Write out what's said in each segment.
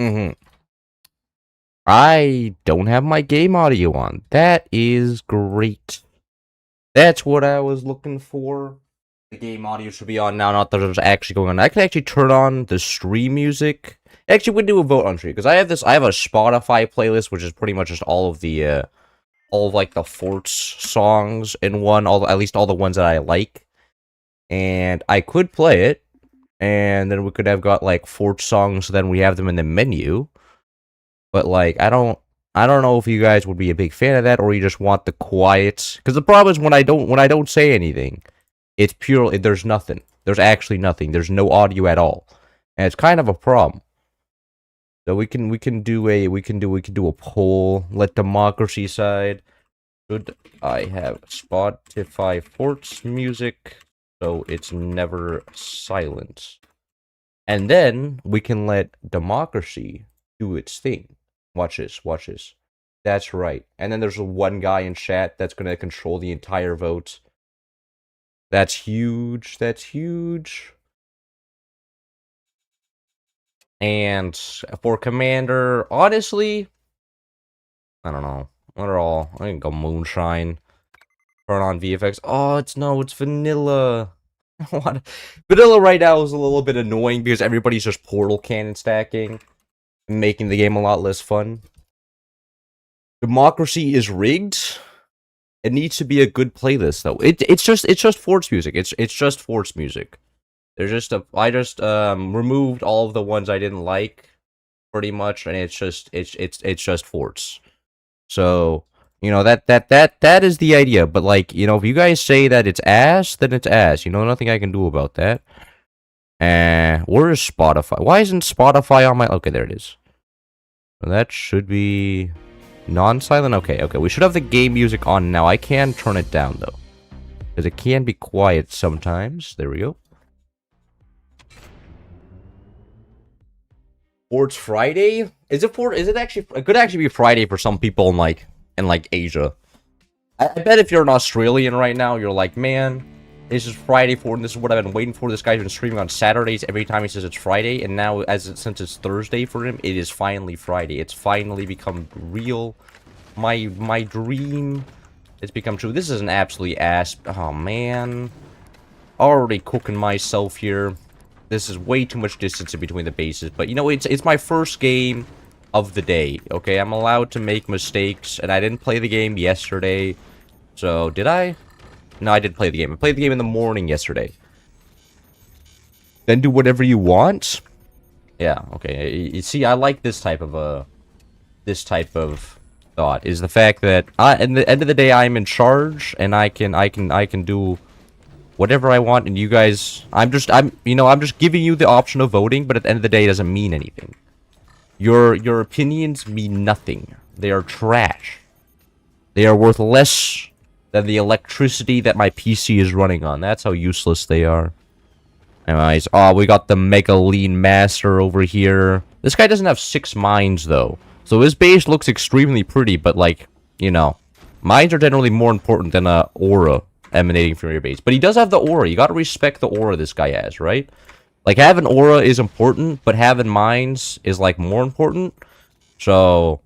Mm-hmm. I don't have my game audio on. That is great. That's what I was looking for. The game audio should be on now, not that it's actually going on. I can actually turn on the stream music. Actually, we do a vote on stream, because I have a Spotify playlist, which is pretty much just all of like the Forts songs in one, at least all the ones that I like. And I could play it, and then we could have got like Forts songs, so then we have them in the menu. But like, I don't know if you guys would be a big fan of that, or you just want the quiet. Because the problem is when I don't say anything, it's pure. There's nothing. There's actually nothing. There's no audio at all, and it's kind of a problem. So we can do a poll. Let democracy side. Should I have Spotify Forts music so it's never silent? And then we can let democracy do its thing. Watch this, watch this. That's right. And then there's one guy in chat that's going to control the entire vote. That's huge. That's huge. And for commander, honestly, I don't know. What are all? I can go moonshine. Turn on VFX. Oh, it's vanilla. What? Vanilla right now is a little bit annoying because everybody's just portal cannon stacking, making the game a lot less fun. Democracy is rigged. It needs to be a good playlist though. It's just Forts music. It's just Forts music. There's just I just removed all of the ones I didn't like, pretty much, and it's just Forts. So, you know, that is the idea. But like, you know, if you guys say that it's ass, then it's ass. You know, nothing I can do about that. Where is Spotify? Why isn't Spotify on my... Okay, there it is. That should be non-silent. Okay. We should have the game music on now. I can turn it down though, because it can be quiet sometimes. There we go. Forts Friday? Is it actually? It could actually be Friday for some people in like Asia. I bet if you're an Australian right now, you're like, man, this is Friday for, and this is what I've been waiting for. This guy's been streaming on Saturdays every time he says it's Friday, and now since it's Thursday for him, it is finally Friday. It's finally become real. My dream has become true. This is an absolute ass. Oh man, already cooking myself here. This is way too much distance in between the bases, but you know, it's my first game of the day, okay? I'm allowed to make mistakes, and I didn't play the game yesterday. So, did I? No, I did play the game. I played the game in the morning yesterday. Then do whatever you want? Yeah, okay. You see, I like this type of thought, is the fact that at the end of the day, I'm in charge, and I can do whatever I want, and you guys, I'm just giving you the option of voting, but at the end of the day, it doesn't mean anything. Your opinions mean nothing. They are trash. They are worth less than the electricity that my PC is running on. That's how useless they are. Anyways, we got the Mega Lean Master over here. This guy doesn't have 6 mines, though. So his base looks extremely pretty, but, like, you know, mines are generally more important than a aura emanating from your base. But he does have the aura. You gotta respect the aura this guy has, right? Like, having aura is important, but having mines is, like, more important. So,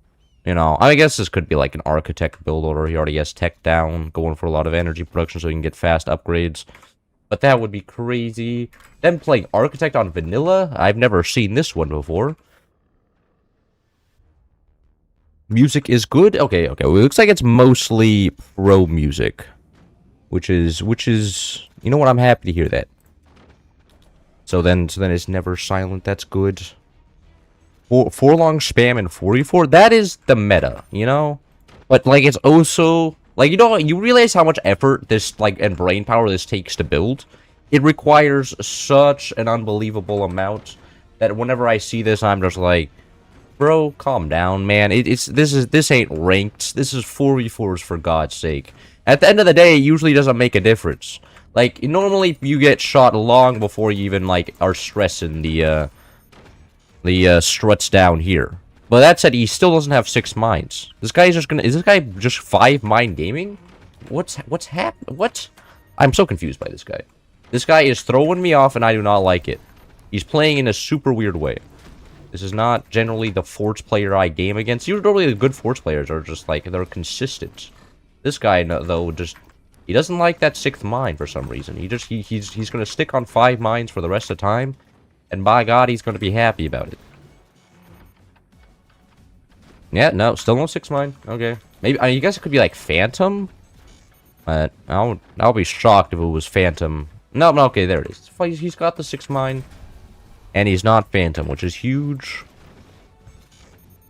you know, I guess this could be, like, an architect build order. He already has tech down, going for a lot of energy production so he can get fast upgrades. But that would be crazy. Then playing architect on vanilla? I've never seen this one before. Music is good? Okay. Well, it looks like it's mostly pro music. Which is, you know what, I'm happy to hear that. So then it's never silent, that's good. For long spam and 44, that is the meta, you know? But, like, it's also, like, you know, you realize how much effort this, like, and brain power this takes to build? It requires such an unbelievable amount that whenever I see this, I'm just like, bro, calm down, man. This ain't ranked. This is 4v4s, for God's sake. At the end of the day, it usually doesn't make a difference. Like, normally you get shot long before you even, like, are stressing the struts down here. But that said, he still doesn't have 6 mines. This guy is just gonna... Is this guy just 5 mine gaming? What's happening? What? I'm so confused by this guy. This guy is throwing me off, and I do not like it. He's playing in a super weird way. This is not generally the Forts player I game against. Usually the good Forts players are just like, they're consistent. This guy, though, just, he doesn't like that 6th mine for some reason. He's going to stick on 5 mines for the rest of the time. And by God, he's going to be happy about it. Yeah, no, still no 6 mine. Okay. Maybe, I mean, you guess it could be like Phantom? But I'll be shocked if it was Phantom. No, okay, there it is. He's got the 6 mine. And he's not Phantom, which is huge.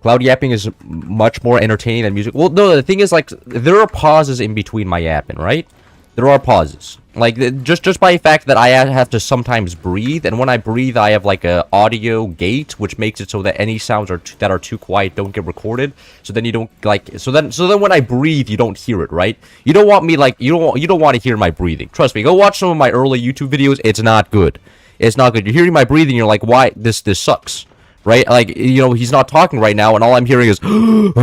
Cloud yapping is much more entertaining than music. Well, no, the thing is, like, there are pauses in between my yapping, right? There are pauses. Like, just by the fact that I have to sometimes breathe, and when I breathe, I have, like, a audio gate, which makes it so that any sounds that are too quiet don't get recorded. So then you don't, like, so then when I breathe, you don't hear it, right? You don't want me, like, you don't want to hear my breathing. Trust me, go watch some of my early YouTube videos. It's not good. It's not good. You're hearing my breathing, you're like, why? This sucks. Right? Like, you know, he's not talking right now, and all I'm hearing is, of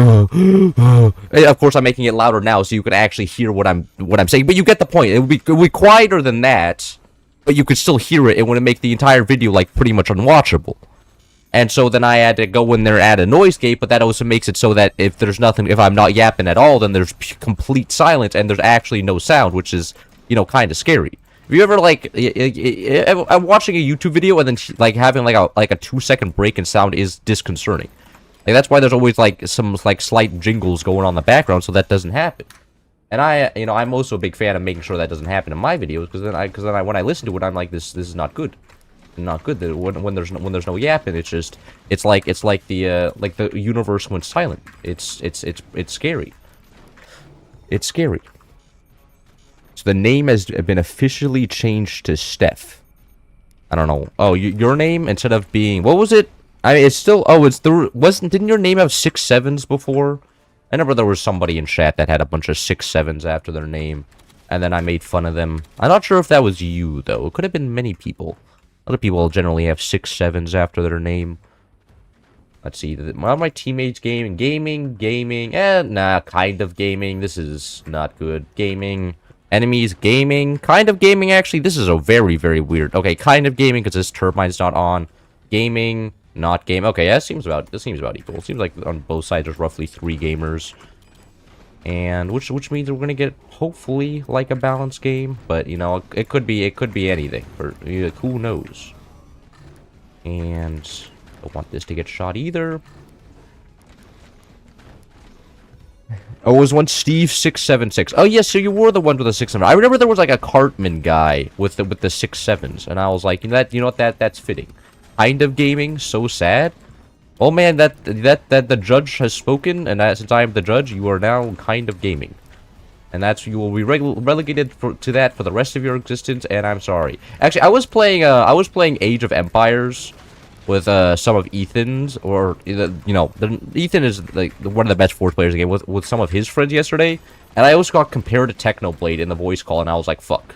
course, I'm making it louder now, so you can actually hear what I'm saying. But you get the point. It would be quieter than that, but you could still hear it. It would make the entire video, like, pretty much unwatchable. And so then I had to go in there and add a noise gate, but that also makes it so that if there's nothing, if I'm not yapping at all, then there's complete silence, and there's actually no sound, which is, you know, kind of scary. Have you ever, like, I'm watching a YouTube video and then, like, having, like a 2-second break in sound is disconcerting. Like, that's why there's always, like, some, like, slight jingles going on in the background so that doesn't happen. And you know, I'm also a big fan of making sure that doesn't happen in my videos, because then when I listen to it, I'm like, this is not good. Not good. When there's no yapping, it's like the universe went silent. It's scary. It's scary. So the name has been officially changed to Steph. I don't know. Oh, your name, instead of being... What was it? I mean, it's still... Oh, it's the... Didn't your name have 6 7s before? I remember there was somebody in chat that had a bunch of 6 7s after their name. And then I made fun of them. I'm not sure if that was you, though. It could have been many people. Other people generally have 6 7s after their name. Let's see. My teammates gaming. Nah, kind of gaming. This is not good. Gaming... Enemies, gaming, kind of gaming, actually. This is a very, very weird. Okay, kind of gaming, because this turbine's not on. Gaming, not game. Okay, yeah, this seems about equal. It seems like on both sides there's roughly 3 gamers. And, which means we're gonna get, hopefully, like a balanced game. But, you know, it could be anything. Or, who knows? And, don't want this to get shot either. Oh, it was one Steve 676. Oh, yes, so you were the one with the 6 7. I remember there was like a Cartman guy with the 6 7s, and I was like, you know what, that's fitting. Kind of gaming, so sad. Oh man, that the judge has spoken, and since I am the judge, you are now kind of gaming, and you will be relegated to that for the rest of your existence. And I'm sorry. Actually, I was playing Age of Empires with some of Ethan's, or you know, Ethan is like one of the best Force players in the game, with some of his friends yesterday, and I also got compared to Technoblade in the voice call, and I was like, fuck.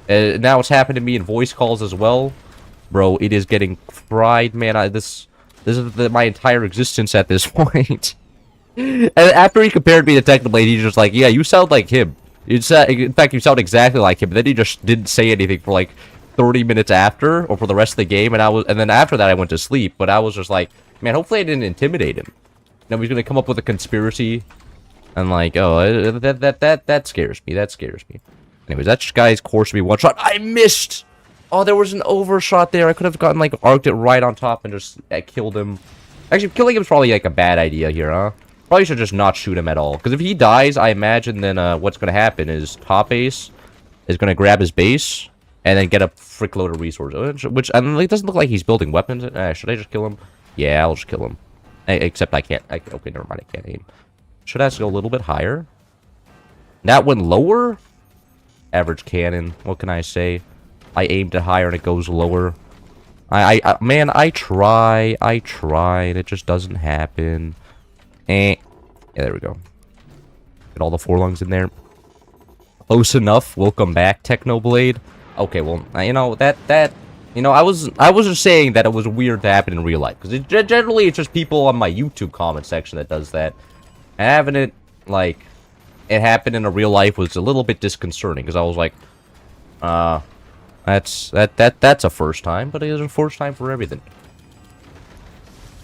Now it's happened to me in voice calls as well, bro. It is getting fried, man. This is my entire existence at this point. And after he compared me to Technoblade, he's just like, yeah, you sound like him. In fact, you sound exactly like him. But then he just didn't say anything for like 30 minutes after, or for the rest of the game, and then after that I went to sleep. But I was just like, man, hopefully I didn't intimidate him. Now he's gonna come up with a conspiracy, and like, oh, that scares me. That scares me. Anyways, that guy's course to be one shot. I missed. Oh, there was an overshot there. I could have gotten like arced it right on top and just killed him. Actually, killing him is probably like a bad idea here, huh? Probably should just not shoot him at all. Because if he dies, I imagine then what's gonna happen is top ace is gonna grab his base and then get a frick load of resources. Which, I mean, it doesn't look like he's building weapons. Should I just kill him? Yeah, I'll just kill him. Except I can't. Okay, never mind. I can't aim. Should I go a little bit higher? That went lower? Average cannon. What can I say? I aimed it higher and it goes lower. Man, I try. And it just doesn't happen. Yeah, there we go. Get all the 4 lungs in there. Close enough. Welcome back, Technoblade. Okay, well, you know, you know, I was just saying that it was weird to happen in real life. Because generally, it's just people on my YouTube comment section that does that. And having it, like, it happened in a real life was a little bit disconcerting. Because I was like, that's a first time. But it is a first time for everything.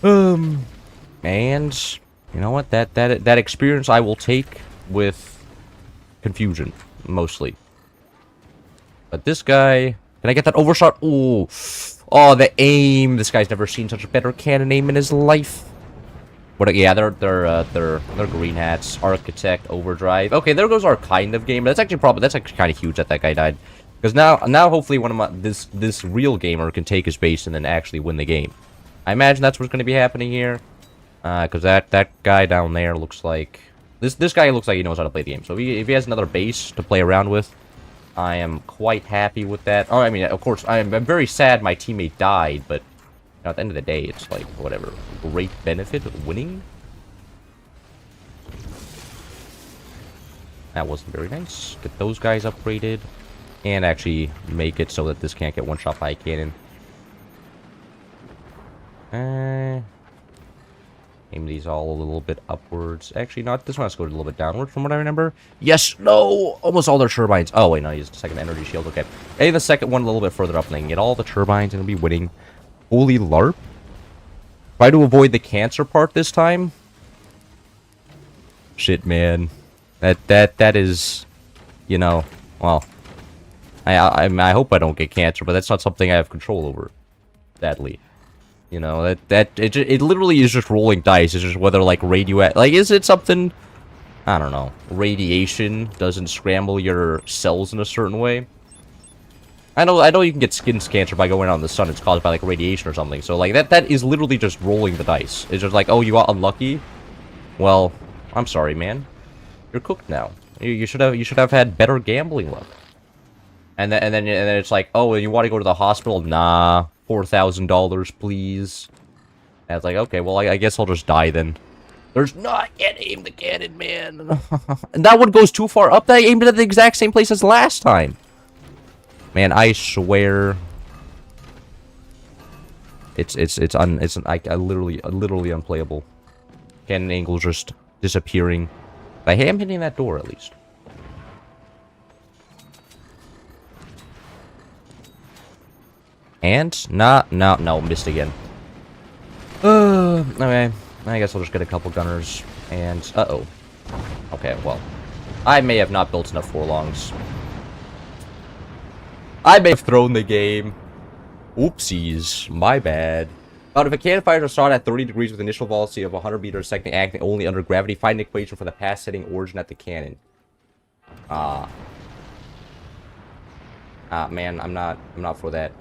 And you know what? That experience I will take with confusion, mostly. But this guy, can I get that overshot? Ooh. Oh, the aim. This guy's never seen such a better cannon aim in his life. What? Yeah, they're green hats. Architect, overdrive. Okay, there goes our kind of game. That's actually kind of huge that that guy died. Because now hopefully one of my this real gamer can take his base and then actually win the game. I imagine that's what's going to be happening here. Because that guy down there looks like this guy looks like he knows how to play the game. So if he has another base to play around with, I am quite happy with that. Oh, I mean, of course, I'm very sad my teammate died, but you know, at the end of the day, it's like whatever. Great benefit of winning. That wasn't very nice. Get those guys upgraded, and actually make it so that this can't get one shot by a cannon. Aim these all a little bit upwards. Actually, not this one has to go a little bit downward from what I remember. Yes, no! Almost all their turbines. Oh, wait, no, he's the second energy shield. Okay. Aim the second one a little bit further up, and then get all the turbines and be winning. Holy LARP. Try to avoid the cancer part this time. Shit, man. That is, you know, well, I hope I don't get cancer, but that's not something I have control over, sadly. You know, it literally is just rolling dice. It's just whether, like, is it something, I don't know, radiation doesn't scramble your cells in a certain way? I know you can get skin cancer by going out in the sun. It's caused by, like, radiation or something. So, like, that is literally just rolling the dice. It's just like, oh, you got unlucky? Well, I'm sorry, man. You're cooked now. You should have had better gambling luck. And then it's like, oh, you want to go to the hospital? Nah. $4,000, please. And it's like, okay, well, I guess I'll just die then. There's not yet aim the cannon, man. And that one goes too far up. That I aimed it at the exact same place as last time. Man, I swear. It's literally unplayable. Cannon angle's just disappearing. I am hitting that door at least. And no, missed again. Okay, I guess I'll just get a couple gunners. And okay, well, I may have not built enough forlongs. I may have thrown the game. Oopsies, my bad. But if a cannon fires a shot at 30 degrees with initial velocity of 100 meters a second acting only under gravity, find an equation for the path setting origin at the cannon. Man, I'm not for that.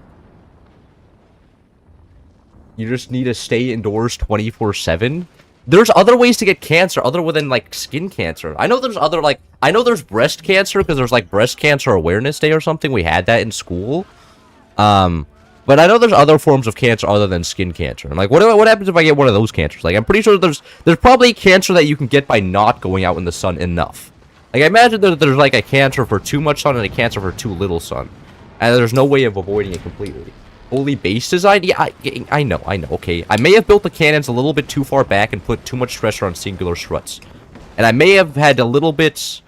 You just need to stay indoors 24/7. There's other ways to get cancer other than, like, skin cancer. I know there's other, like, I know there's breast cancer because there's, like, Breast Cancer Awareness Day or something. We had that in school. But I know there's other forms of cancer other than skin cancer. I'm like, what happens if I get one of those cancers? Like, I'm pretty sure there's probably cancer that you can get by not going out in the sun enough. Like, I imagine that there's, like, a cancer for too much sun and a cancer for too little sun. And there's no way of avoiding it completely. Holy base design? Yeah, I know, okay. I may have built the cannons a little bit too far back and put too much pressure on singular struts. And I may have had a little bit,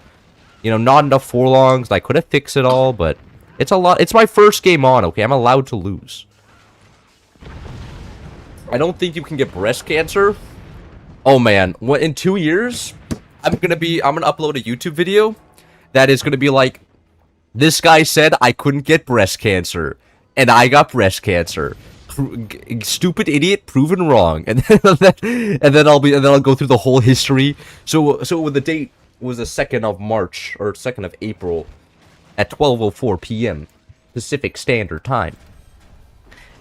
you know, not enough forlongs. I could have fixed it all, but it's a lot. It's my first game on, okay? I'm allowed to lose. I don't think you can get breast cancer. Oh, man. What, in 2 years, I'm gonna upload a YouTube video that is gonna be like, this guy said I couldn't get breast cancer. And I got breast cancer. Stupid idiot, proven wrong. And then I'll go through the whole history. So when the date was the 2nd of March or 2nd of April at 12:04 p.m. Pacific Standard Time.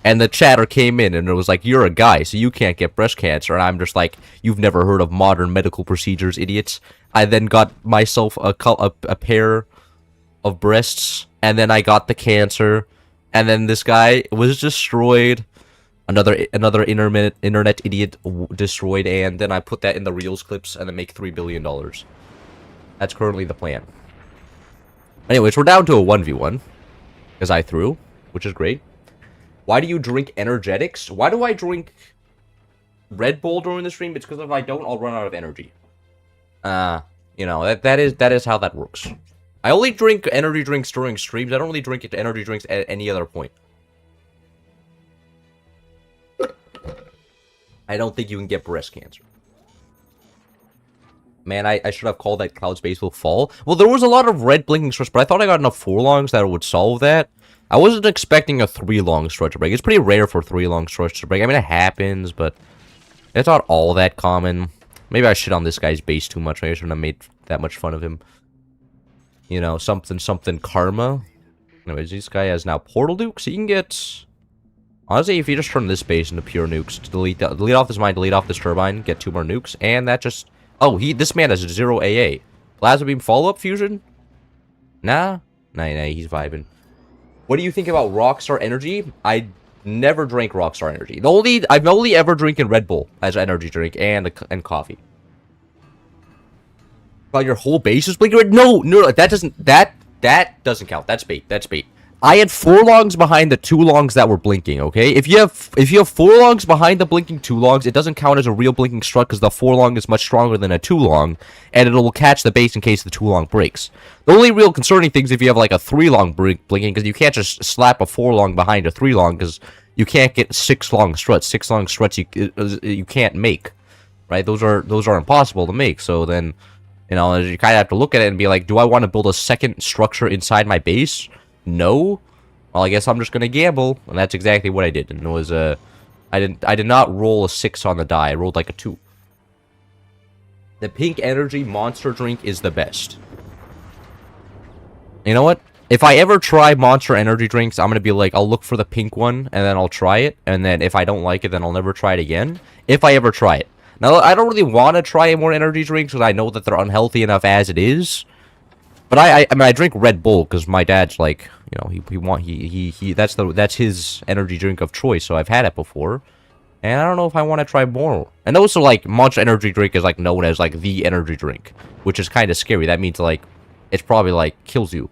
And the chatter came in and it was like, you're a guy, so you can't get breast cancer. And I'm just like, you've never heard of modern medical procedures, idiots. I then got myself a pair of breasts, and then I got the cancer. And then this guy was destroyed. Another internet idiot destroyed. And then I put that in the Reels clips and then make $3 billion. That's currently the plan. Anyways, we're down to a 1v1. Because I threw, which is great. Why do you drink energetics? Why do I drink Red Bull during the stream? It's because if I don't, I'll run out of energy. You know, that is how that works. I only drink energy drinks during streams. I don't really drink energy drinks at any other point. I don't think you can get breast cancer. Man, I should have called that Cloud Space will fall. Well, there was a lot of red blinking stretch, but I thought I got enough 4-longs that it would solve that. I wasn't expecting a 3-long stretch to break. It's pretty rare for 3-long stretch to break. I mean, it happens, but it's not all that common. Maybe I shit on this guy's base too much. I shouldn't have made that much fun of him. You know, something karma. Anyways, this guy has now portal nukes. He can get... Honestly, if you just turn this base into pure nukes, delete off this mine, delete off this turbine, get 2 more nukes, and that just... Oh, this man has 0 AA. Plasma Beam follow-up fusion? Nah, he's vibing. What do you think about Rockstar Energy? I never drank Rockstar Energy. I've only ever drinking Red Bull as an energy drink and coffee. Well, your whole base is blinking red? No, that doesn't count. That's bait. That's bait. I had 4-longs behind the 2-longs that were blinking, okay? If you have 4-longs behind the blinking 2-longs, it doesn't count as a real blinking strut because the 4-long is much stronger than a 2-long, and it'll catch the base in case the 2-long breaks. The only real concerning thing is if you have like a 3-long blinking, because you can't just slap a 4-long behind a 3-long because you can't get 6-long struts. 6-long struts you can't make, right? Those are impossible to make. So then, you know, you kind of have to look at it and be like, do I want to build a second structure inside my base? No. Well, I guess I'm just gonna gamble, and that's exactly what I did. And it was I did not roll a 6 on the die. I rolled like a 2. The pink energy monster drink is the best. You know what? If I ever try monster energy drinks, I'm gonna be like, I'll look for the pink one, and then I'll try it, and then if I don't like it, then I'll never try it again. If I ever try it. Now, I don't really want to try more energy drinks because I know that they're unhealthy enough as it is. But I mean, I drink Red Bull because my dad's like, you know, that's his energy drink of choice. So I've had it before, and I don't know if I want to try more. And also, like, Monster Energy Drink is like known as like the energy drink, which is kind of scary. That means like it's probably like kills you,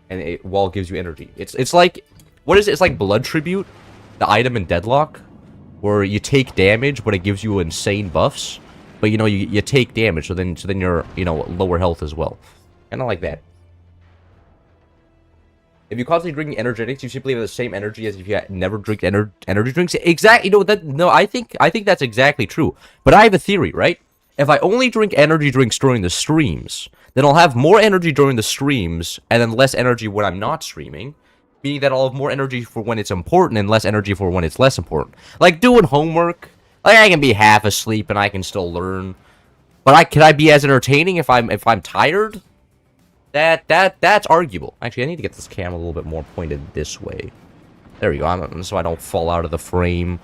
and it while it gives you energy. It's like, what is it? It's like Blood Tribute, the item in Deadlock, where you take damage, but it gives you insane buffs. But you know, you take damage, so then you're, you know, lower health as well. Kind of like that. If you constantly drink energetics, you simply have the same energy as if you had never drink energy drinks. Exactly. You know, no, I think that's exactly true. But I have a theory, right? If I only drink energy drinks during the streams, then I'll have more energy during the streams and then less energy when I'm not streaming. Meaning that I'll have more energy for when it's important and less energy for when it's less important. Like doing homework. Like I can be half asleep and I can still learn. But can I be as entertaining if I'm tired? That's arguable. Actually, I need to get this camera a little bit more pointed this way. There we go, so I don't fall out of the frame.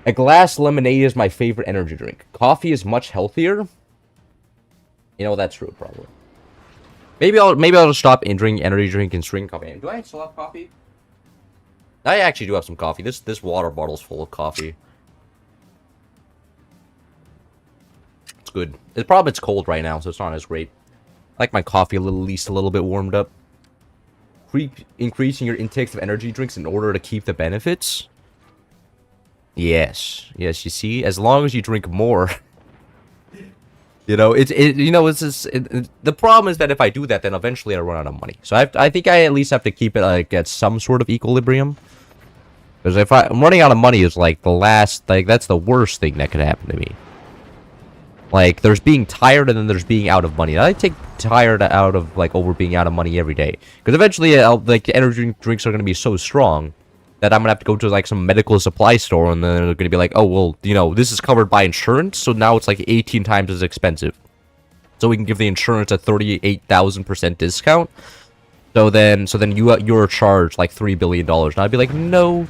A glass lemonade is my favorite energy drink. Coffee is much healthier. You know, that's true, probably. Maybe I'll just stop and drink energy drink and drink coffee. Do I still have coffee? I actually do have some coffee. This water bottle's full of coffee. It's good. The problem, it's cold right now, so it's not as great. I like my coffee at least a little bit warmed up. Increasing your intakes of energy drinks in order to keep the benefits. Yes, you see, as long as you drink more, you know, the problem is that if I do that, then eventually I run out of money. So I think I at least have to keep it like at some sort of equilibrium. Because if I'm running out of money is like that's the worst thing that could happen to me. Like, there's being tired and then there's being out of money. I take tired out of, like, over being out of money every day. Because eventually, like, the energy drinks are going to be so strong that I'm going to have to go to, like, some medical supply store and then they're going to be like, oh, well, you know, this is covered by insurance, so now it's, like, 18 times as expensive. So we can give the insurance a 38,000% discount. So then you're charged, like, $3 billion. And I'd be like, no,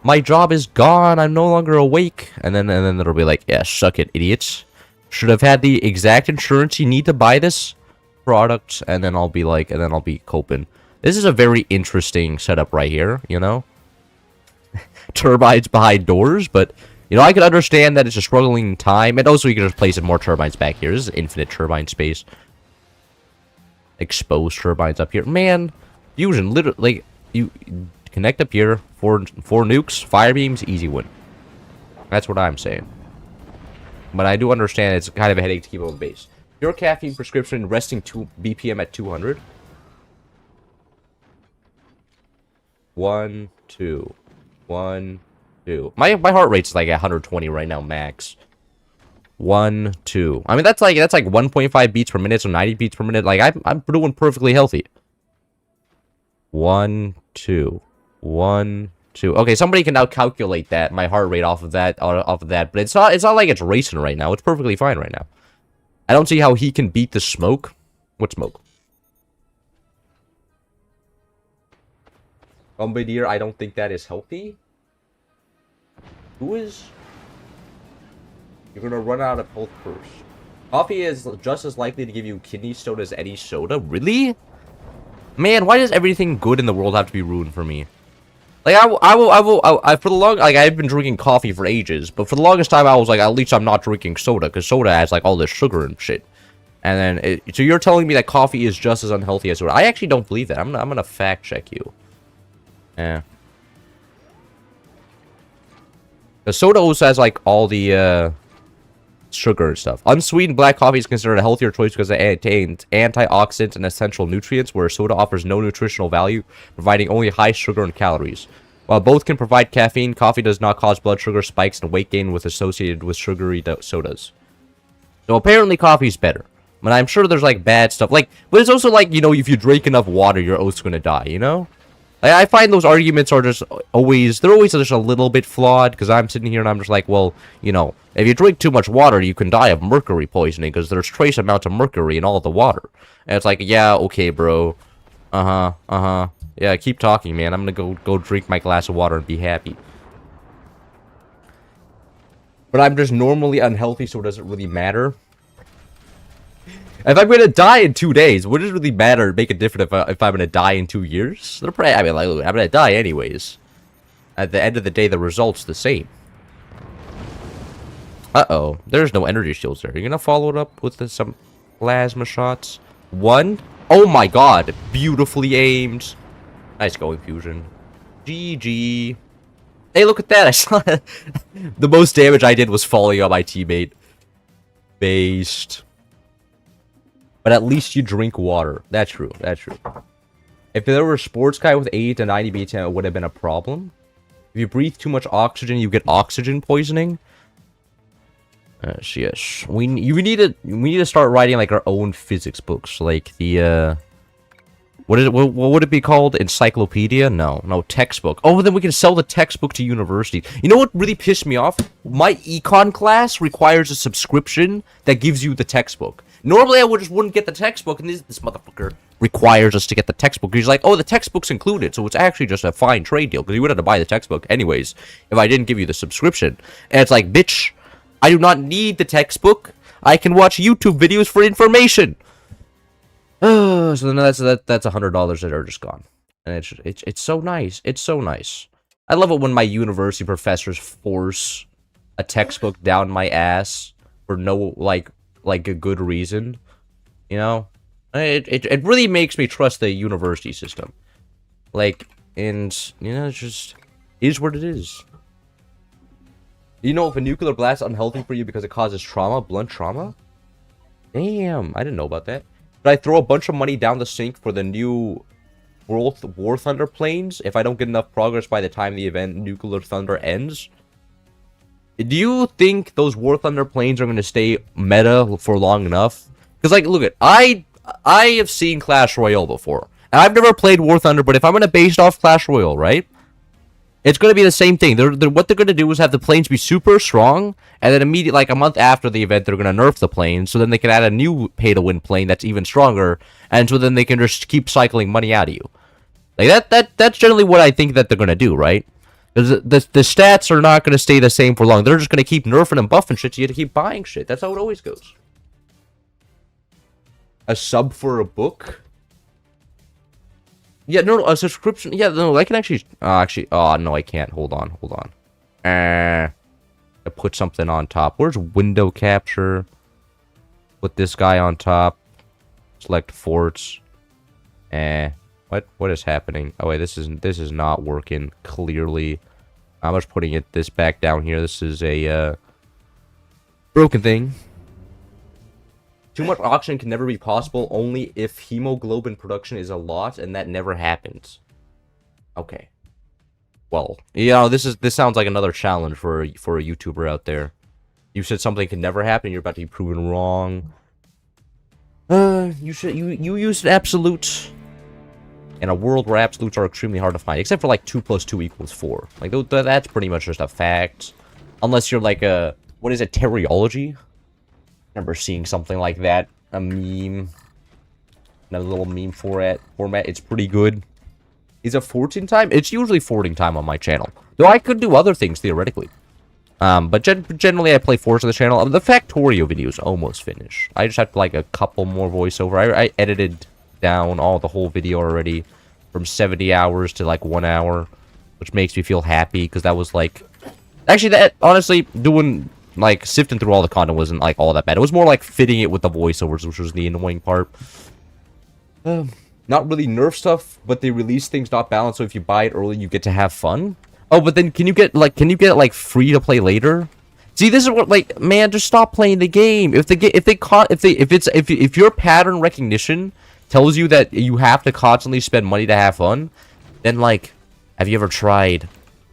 my job is gone. I'm no longer awake. And then it'll be like, yeah, suck it, idiots. Should have had the exact insurance you need to buy this product, and then I'll be coping. This is a very interesting setup right here, you know? Turbines behind doors, but, you know, I can understand that it's a struggling time, and also you can just place some more turbines back here. This is infinite turbine space. Exposed turbines up here. Man, Fusion, literally, like, you connect up here, four nukes, fire beams, easy win. That's what I'm saying. But I do understand it's kind of a headache to keep on base. Pure caffeine prescription, resting BPM at 200. 1, 2. 1, 2. My heart rate's like 120 right now, max. 1, 2. I mean, that's like 1.5 beats per minute, so 90 beats per minute. Like, I'm doing perfectly healthy. 1, 2. 1, 2. Okay, somebody can now calculate that, my heart rate off of that, but it's not like it's racing right now. It's perfectly fine right now. I don't see how he can beat the smoke. What smoke? Bombardier, I don't think that is healthy. Who is? You're gonna run out of health first. Coffee is just as likely to give you kidney stone as any soda. Really? Man, why does everything good in the world have to be ruined for me? Like, for the long, like, I've been drinking coffee for ages, but for the longest time, I was like, at least I'm not drinking soda, because soda has, like, all this sugar and shit. And then, so you're telling me that coffee is just as unhealthy as soda. I actually don't believe that. I'm gonna fact check you. Yeah. The soda also has, like, all the, sugar and stuff. Unsweetened black coffee is considered a healthier choice because it contains antioxidants and essential nutrients, where soda offers no nutritional value, providing only high sugar and calories. While both can provide caffeine, coffee does not cause blood sugar spikes and weight gain associated with sugary sodas. So apparently coffee's better. But I'm sure there's like bad stuff. Like, but it's also like, you know, if you drink enough water, you're also gonna die, you know? I find those arguments are just always, they're always just a little bit flawed, because I'm sitting here and I'm just like, well, you know, if you drink too much water, you can die of mercury poisoning, because there's trace amounts of mercury in all the water. And it's like, yeah, okay, bro. Yeah, keep talking, man. I'm gonna go drink my glass of water and be happy. But I'm just normally unhealthy, so it doesn't really matter. If I'm gonna die in 2 days, what does it really matter? Make a difference if I'm gonna die in 2 years? They're probably, I mean, like, I'm gonna die anyways. At the end of the day, the result's the same. Uh-oh. There's no energy shields there. You're gonna follow it up with some plasma shots? 1? Oh my god. Beautifully aimed. Nice going, Fusion. GG. Hey, look at that. I saw the most damage I did was falling on my teammate. Based. But at least you drink water. That's true. That's true. If there were a sports guy with 80 to 90 BTM, it would have been a problem. If you breathe too much oxygen, you get oxygen poisoning. Yes. We need to start writing like our own physics books, like the what would it be called? Encyclopedia? No, textbook. Oh, then we can sell the textbook to universities. You know what really pissed me off? My econ class requires a subscription that gives you the textbook. Normally, I wouldn't get the textbook, and this motherfucker requires us to get the textbook. He's like, oh, the textbook's included, so it's actually just a fine trade deal, because you would have to buy the textbook anyways if I didn't give you the subscription. And it's like, bitch, I do not need the textbook. I can watch YouTube videos for information. So then that's $100 that are just gone. And it's so nice. It's so nice. I love it when my university professors force a textbook down my ass for no, like a good reason, you know? It really makes me trust the university system. Like, and, you know, it's just is what it is. You know, if a nuclear blast is unhealthy for you because it causes trauma, blunt trauma? Damn, I didn't know about that. Should I throw a bunch of money down the sink for the new War Thunder planes if I don't get enough progress by the time the event Nuclear Thunder ends? Do you think those War Thunder planes are going to stay meta for long enough? Because, like, look at, I have seen Clash Royale before. And I've never played War Thunder, but if I'm going to base it off Clash Royale, right? It's going to be the same thing. What they're going to do is have the planes be super strong, and then immediately, like a month after the event, they're going to nerf the plane, so then they can add a new pay-to-win plane that's even stronger, and so then they can just keep cycling money out of you. Like, that's generally what I think that they're going to do, right? Because the stats are not going to stay the same for long. They're just going to keep nerfing and buffing shit, so you have to keep buying shit. That's how it always goes. A sub for a book? Yeah, no, a subscription. Yeah, no, I can actually. Oh, no, I can't. Hold on. I put something on top. Where's window capture? Put this guy on top. Select forts. What is happening? Oh wait, this is not working clearly. I'm just putting this back down here. This is a broken thing. Too much oxygen can never be possible, only if hemoglobin production is a lot, and that never happens. Okay. Well, you know, this sounds like another challenge for a YouTuber out there. You said something can never happen. You're about to be proven wrong. You used absolute in a world where absolutes are extremely hard to find, except for like 2 + 2 = 4. Like that's pretty much just a fact, unless you're like a what is it, teriology? I remember seeing something like that, a meme, a little meme format. It's pretty good. Is it 14 time? It's usually 14 time on my channel, though I could do other things theoretically. But generally I play Forza on the channel. The Factorio video is almost finished. I just have to, like, a couple more voiceover. I edited down the whole video already from 70 hours to, like, 1 hour, which makes me feel happy, because that was, like... Actually, that, honestly, doing, like, sifting through all the content wasn't, like, all that bad. It was more, like, fitting it with the voiceovers, which was the annoying part. Not really nerf stuff, but they release things not balanced, so if you buy it early, you get to have fun. Oh, but then can you get it free to play later? See, this is what, like, man, just stop playing the game. If your pattern recognition tells you that you have to constantly spend money to have fun, then, like, have you ever tried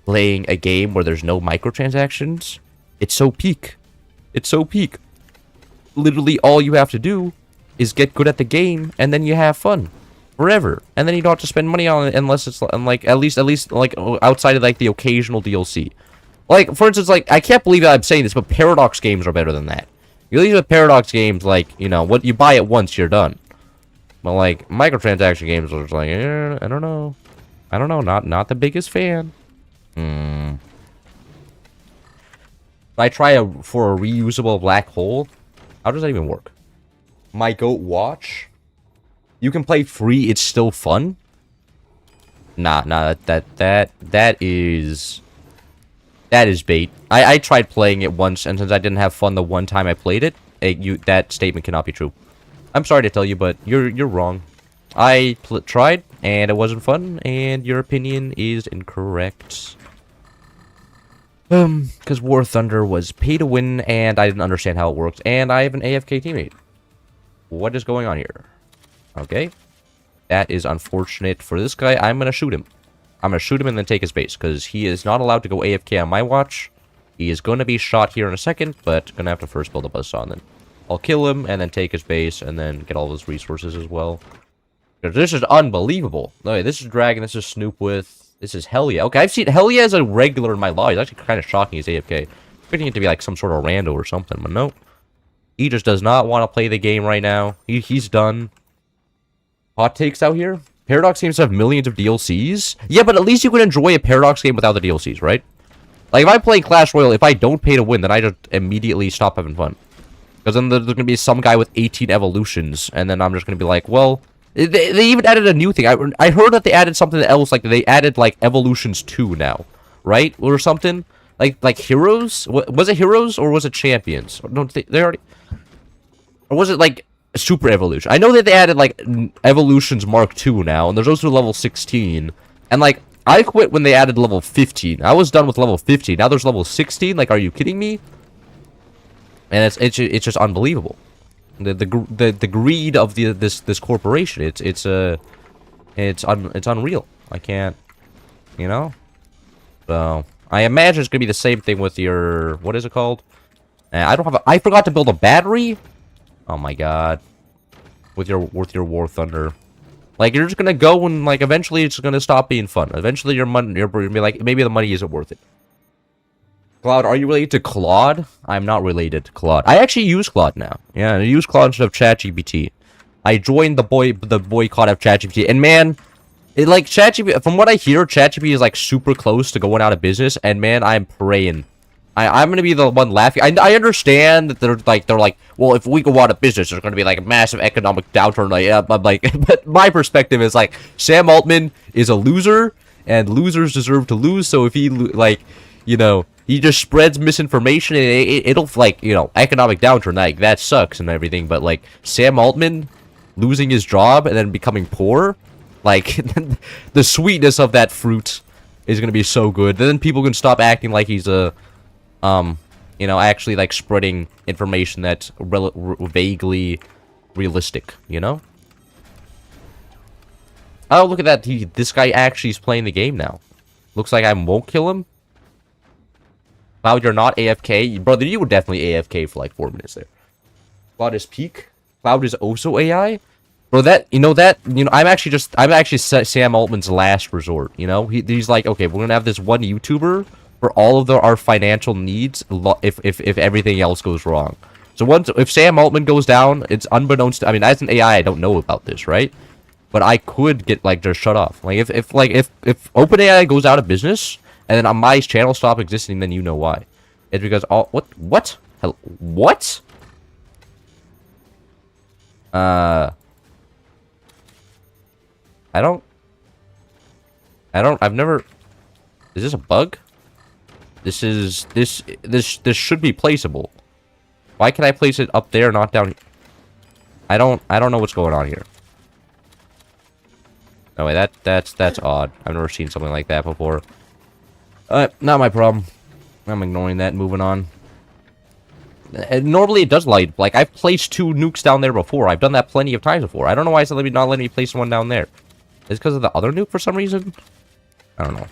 playing a game where there's no microtransactions? It's so peak. It's so peak. Literally all you have to do is get good at the game, and then you have fun. Forever, and then you don't have to spend money on it unless it's like at least like outside of like the occasional DLC. Like, for instance, like, I can't believe that I'm saying this, but Paradox games are better than that. At least with Paradox games, like, you know, what you buy it once, you're done. But like microtransaction games are just like, I don't know, not the biggest fan. I try for a reusable black hole. How does that even work? My goat watch. You can play free, it's still fun? Nah, that is bait. I tried playing it once, and since I didn't have fun the one time I played it, that statement cannot be true. I'm sorry to tell you, but you're wrong. I tried, and it wasn't fun, and your opinion is incorrect. Because War Thunder was pay to win, and I didn't understand how it worked, and I have an AFK teammate. What is going on here? Okay. That is unfortunate for this guy. I'm going to shoot him. I'm going to shoot him and then take his base, because he is not allowed to go AFK on my watch. He is going to be shot here in a second, but going to have to first build a buzzsaw, and then I'll kill him, and then take his base, and then get all his resources as well. This is unbelievable. No, this is Dragon, this is Snoop with... This is Hell Yeah. Okay, I've seen Hell Yeah as a regular in my lobby. It's actually kind of shocking he's AFK. Expecting it to be like some sort of rando or something, but nope. He just does not want to play the game right now. He's done. Hot takes out here? Paradox seems to have millions of DLCs. Yeah, but at least you can enjoy a Paradox game without the DLCs, right? Like, if I play Clash Royale, if I don't pay to win, then I just immediately stop having fun. Because then there's going to be some guy with 18 evolutions, and then I'm just going to be like, well... They even added a new thing. I heard that they added something else, like, they added, like, Evolutions 2 now. Right? Or something? Like Heroes? Was it Heroes, or was it Champions? No, they already... Or was it, like... Super Evolution. I know that they added, like, Evolutions Mark II now, and there's also level 16. And, like, I quit when they added level 15. I was done with level 15. Now there's level 16? Like, are you kidding me? And it's just unbelievable. The greed of this corporation. It's unreal. I can't, you know? So, I imagine it's gonna be the same thing with your... What is it called? I forgot to build a battery? Oh my god. With your War Thunder. Like, you're just gonna go and, like, eventually it's gonna stop being fun. Eventually you're gonna be like, maybe the money isn't worth it. Claude, are you related to Claude? I'm not related to Claude. I actually use Claude now. Yeah, I use Claude instead of ChatGPT. I joined the boycott of ChatGPT, and man, like, ChatGPT, from what I hear, ChatGPT is, like, super close to going out of business, and man, I'm praying. I'm gonna be the one laughing. I understand that they're like, well, if we go out of business, there's gonna be like a massive economic downturn. Like, I'm like, but my perspective is like, Sam Altman is a loser, and losers deserve to lose. So if he, like, you know, he just spreads misinformation, and it'll, like, you know, economic downturn, like, that sucks and everything. But like, Sam Altman losing his job and then becoming poor, like, the sweetness of that fruit is gonna be so good. Then people can stop acting like he's a you know, actually, like, spreading information that's vaguely realistic, you know? Oh, look at that. This guy actually is playing the game now. Looks like I won't kill him. Cloud, you're not AFK. Brother, you were definitely AFK for like 4 minutes there. Cloud is peak. Cloud is also AI. Bro, I'm actually Sam Altman's last resort, you know? He's like, okay, we're gonna have this one YouTuber for all of our financial needs if everything else goes wrong. So if Sam Altman goes down, it's unbeknownst to, I mean, as an AI, I don't know about this, right? But I could get, like, just shut off. Like, if OpenAI goes out of business, and then my channel stop existing, then you know why. It's because what? Hello, what? I've never, is this a bug? This should be placeable. Why can I place it up there, not down here? I don't know what's going on here. No way, that's odd. I've never seen something like that before. Not my problem. I'm ignoring that and moving on. And normally it does light. Like, I've placed 2 nukes down there before. I've done that plenty of times before. I don't know why it's not letting me place one down there. Is it because of the other nuke for some reason? I don't know.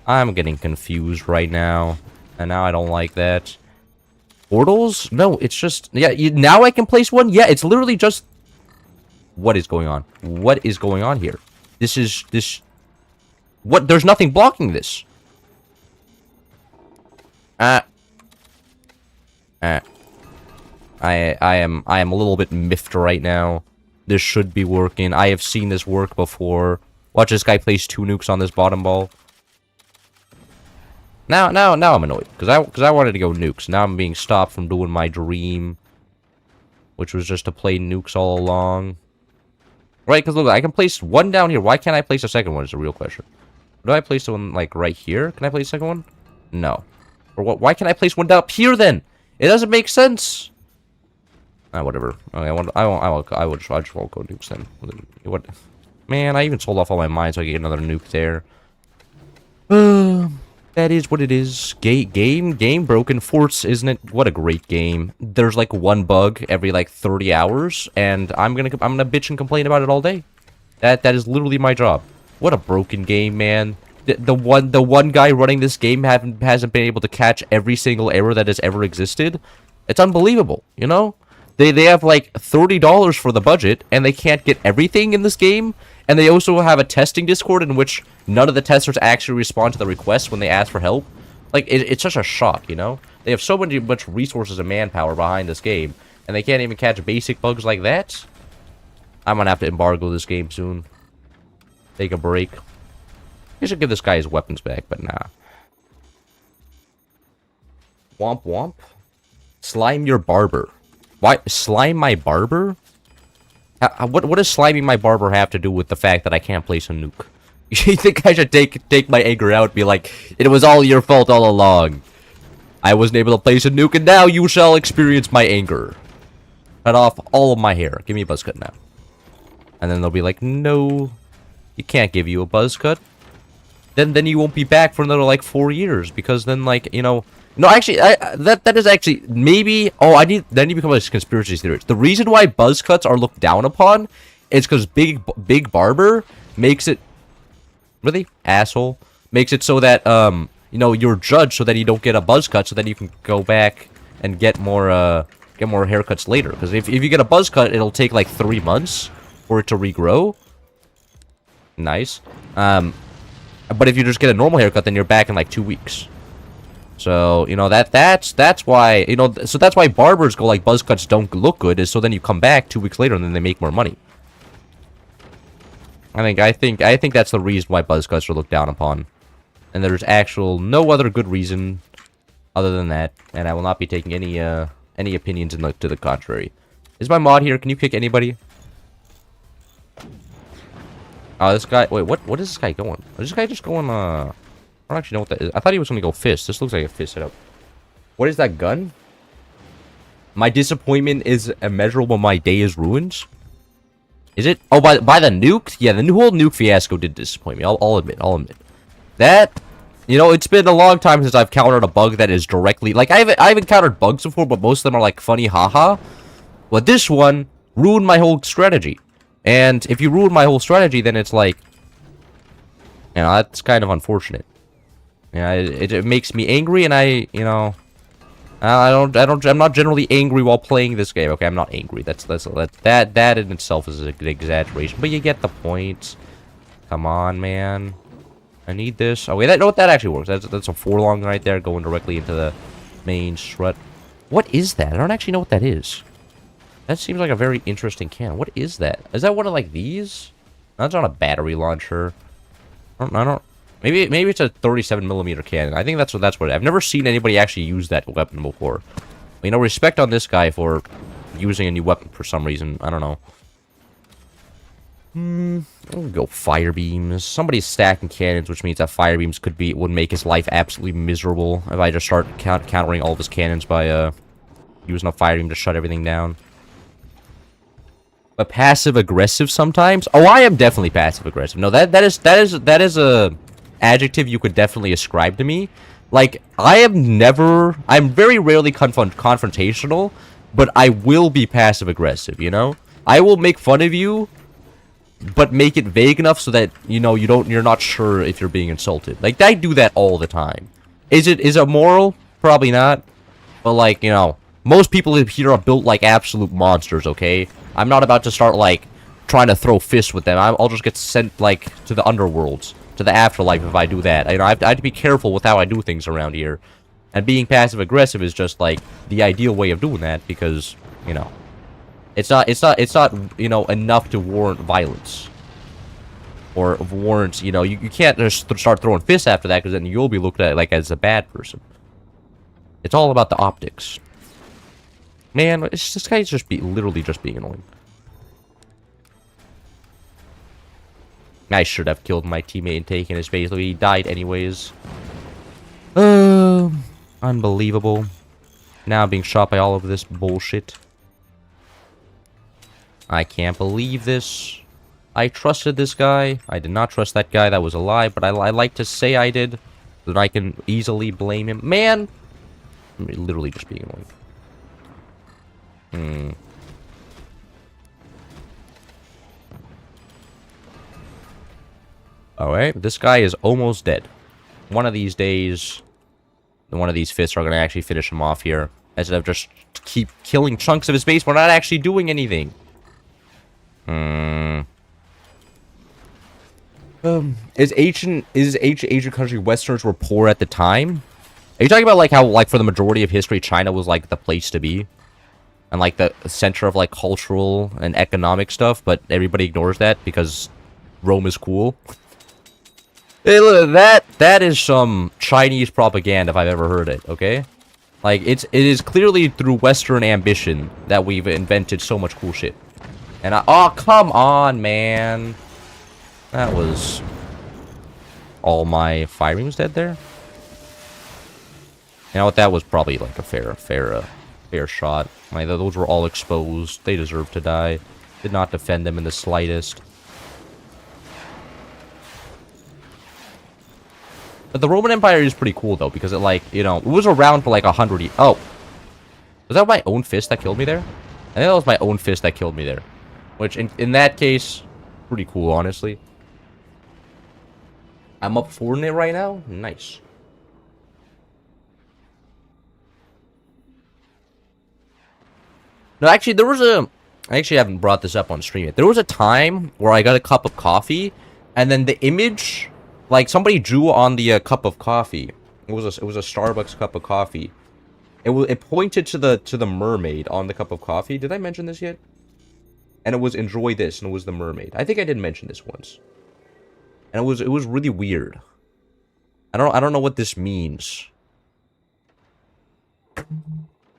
I'm getting confused right now. And now I don't like that. Portals? No, it's just... Yeah, now I can place one? Yeah, it's literally just... What is going on? What is going on here? This... What? There's nothing blocking this. I am a little bit miffed right now. This should be working. I have seen this work before. Watch this guy place 2 nukes on this bottom ball. Now I'm annoyed because I wanted to go nukes. Now I'm being stopped from doing my dream, which was just to play nukes all along. Right? Because look, I can place one down here. Why can't I place a second one? Is the real question. Do I place one like right here? Can I place a second one? No. Or what? Why can't I place one down up here then? It doesn't make sense. Whatever. Okay, I just won't go nukes then. What? Man, I even sold off all my mines so I can get another nuke there. That is what it is. Game broken forts, isn't it? What a great game. There's like one bug every like 30 hours, and I'm gonna bitch and complain about it all day. That is literally my job. What a broken game, man. The one guy running this game hasn't been able to catch every single error that has ever existed. It's unbelievable, you know? They have like $30 for the budget, and they can't get everything in this game. And they also have a testing Discord in which none of the testers actually respond to the requests when they ask for help. Like, it's such a shock, you know? They have so much resources and manpower behind this game, and they can't even catch basic bugs like that? I'm gonna have to embargo this game soon. Take a break. I should give this guy his weapons back, but nah. Womp womp. Slime your barber. Why? Slime my barber? What does sliming my barber have to do with the fact that I can't place a nuke? You think I should take my anger out and be like, it was all your fault all along. I wasn't able to place a nuke, and now you shall experience my anger. Cut off all of my hair. Give me a buzz cut now. And then they'll be like, no, you can't give you a buzz cut. Then you won't be back for another like 4 years, because then like, you know, no, actually, that is actually maybe. Oh, I need to become a conspiracy theorist. The reason why buzz cuts are looked down upon is because Big Barber makes it, really, asshole, makes it so that you know, you're judged so that you don't get a buzz cut, so then you can go back and get more haircuts later. Because if you get a buzz cut, it'll take like 3 months for it to regrow. Nice. But if you just get a normal haircut, then you're back in like 2 weeks. So, you know, that's why, you know, so that's why barbers go like buzz cuts don't look good, is so then you come back 2 weeks later and then they make more money. I think that's the reason why buzz cuts are looked down upon. And there's no other good reason other than that, and I will not be taking any opinions to the contrary. Is my mod here? Can you kick anybody? Oh, this guy, wait, what is this guy going? Is this guy just going, I don't actually know what that is. I thought he was going to go fist. This looks like a fist setup. What is that gun? My disappointment is immeasurable. My day is ruined. Is it? Oh, by the nuke? Yeah, the whole nuke fiasco did disappoint me. I'll admit. That, you know, it's been a long time since I've countered a bug that is directly... Like, I've encountered bugs before, but most of them are like funny haha. But this one ruined my whole strategy. And if you ruin my whole strategy, then it's like... You know, that's kind of unfortunate. Yeah, it makes me angry, and I'm not generally angry while playing this game. Okay, I'm not angry. That in itself is an exaggeration, but you get the point. Come on, man. I need this. Oh wait, that actually works. That's a forlong right there, going directly into the main strut. What is that? I don't actually know what that is. That seems like a very interesting cannon. What is that? Is that one of like these? That's not a battery launcher. I don't. Maybe it's a 37mm cannon. I think that's what. I've never seen anybody actually use that weapon before. You know, respect on this guy for using a new weapon for some reason. I don't know. I'll go fire beams. Somebody's stacking cannons, which means that fire beams would make his life absolutely miserable if I just start countering all of his cannons by using a fire beam to shut everything down. But passive aggressive sometimes. Oh, I am definitely passive aggressive. No, that is a adjective you could definitely ascribe to me. Like, I'm very rarely confrontational, but I will be passive aggressive, you know? I will make fun of you, but make it vague enough so that, you know, you're not sure if you're being insulted. Like, I do that all the time. Is it moral? Probably not. But, like, you know, most people here are built like absolute monsters, okay? I'm not about to start, like, trying to throw fists with them. I'll just get sent, like, to the underworlds, to the afterlife if I do that. You know, I have to be careful with how I do things around here. And being passive-aggressive is just, like, the ideal way of doing that because, you know, it's not, you know, enough to warrant violence. Or warrant, you know, you can't just start throwing fists after that because then you'll be looked at, like, as a bad person. It's all about the optics. Man, this guy's literally just being annoying. I should have killed my teammate and taken his base, though he died anyways. Unbelievable. Now I'm being shot by all of this bullshit. I can't believe this. I trusted this guy. I did not trust that guy. That was a lie, but I like to say I did, so that I can easily blame him. Man! I'm literally just being annoying. Alright, this guy is almost dead. One of these days, one of these fists are going to actually finish him off here. Instead of just keep killing chunks of his base, we're not actually doing anything. Is Asian country Westerners were poor at the time? Are you talking about like how like for the majority of history China was like the place to be? And like the center of like cultural and economic stuff, but everybody ignores that because Rome is cool. Hey, look, that is some Chinese propaganda if I've ever heard it, okay? Like it is clearly through Western ambition that we've invented so much cool shit. And oh, come on, man. That was all my firing was dead there. You know what? That was probably like a fair shot. Like, those were all exposed. They deserved to die. Did not defend them in the slightest. But the Roman Empire is pretty cool, though, because it, like, you know, it was around for, like, 100 years. Oh. Was that my own fist that killed me there? I think that was my own fist that killed me there. Which, in that case, pretty cool, honestly. I'm up 4-0 right now? Nice. No, actually, there was a... I actually haven't brought this up on stream yet. There was a time where I got a cup of coffee, and then the image... Like, somebody drew on the cup of coffee. It was a Starbucks cup of coffee. It pointed to the mermaid on the cup of coffee. Did I mention this yet? And it was enjoy this, and it was the mermaid. I think I did mention this once. And it was really weird. I don't know what this means.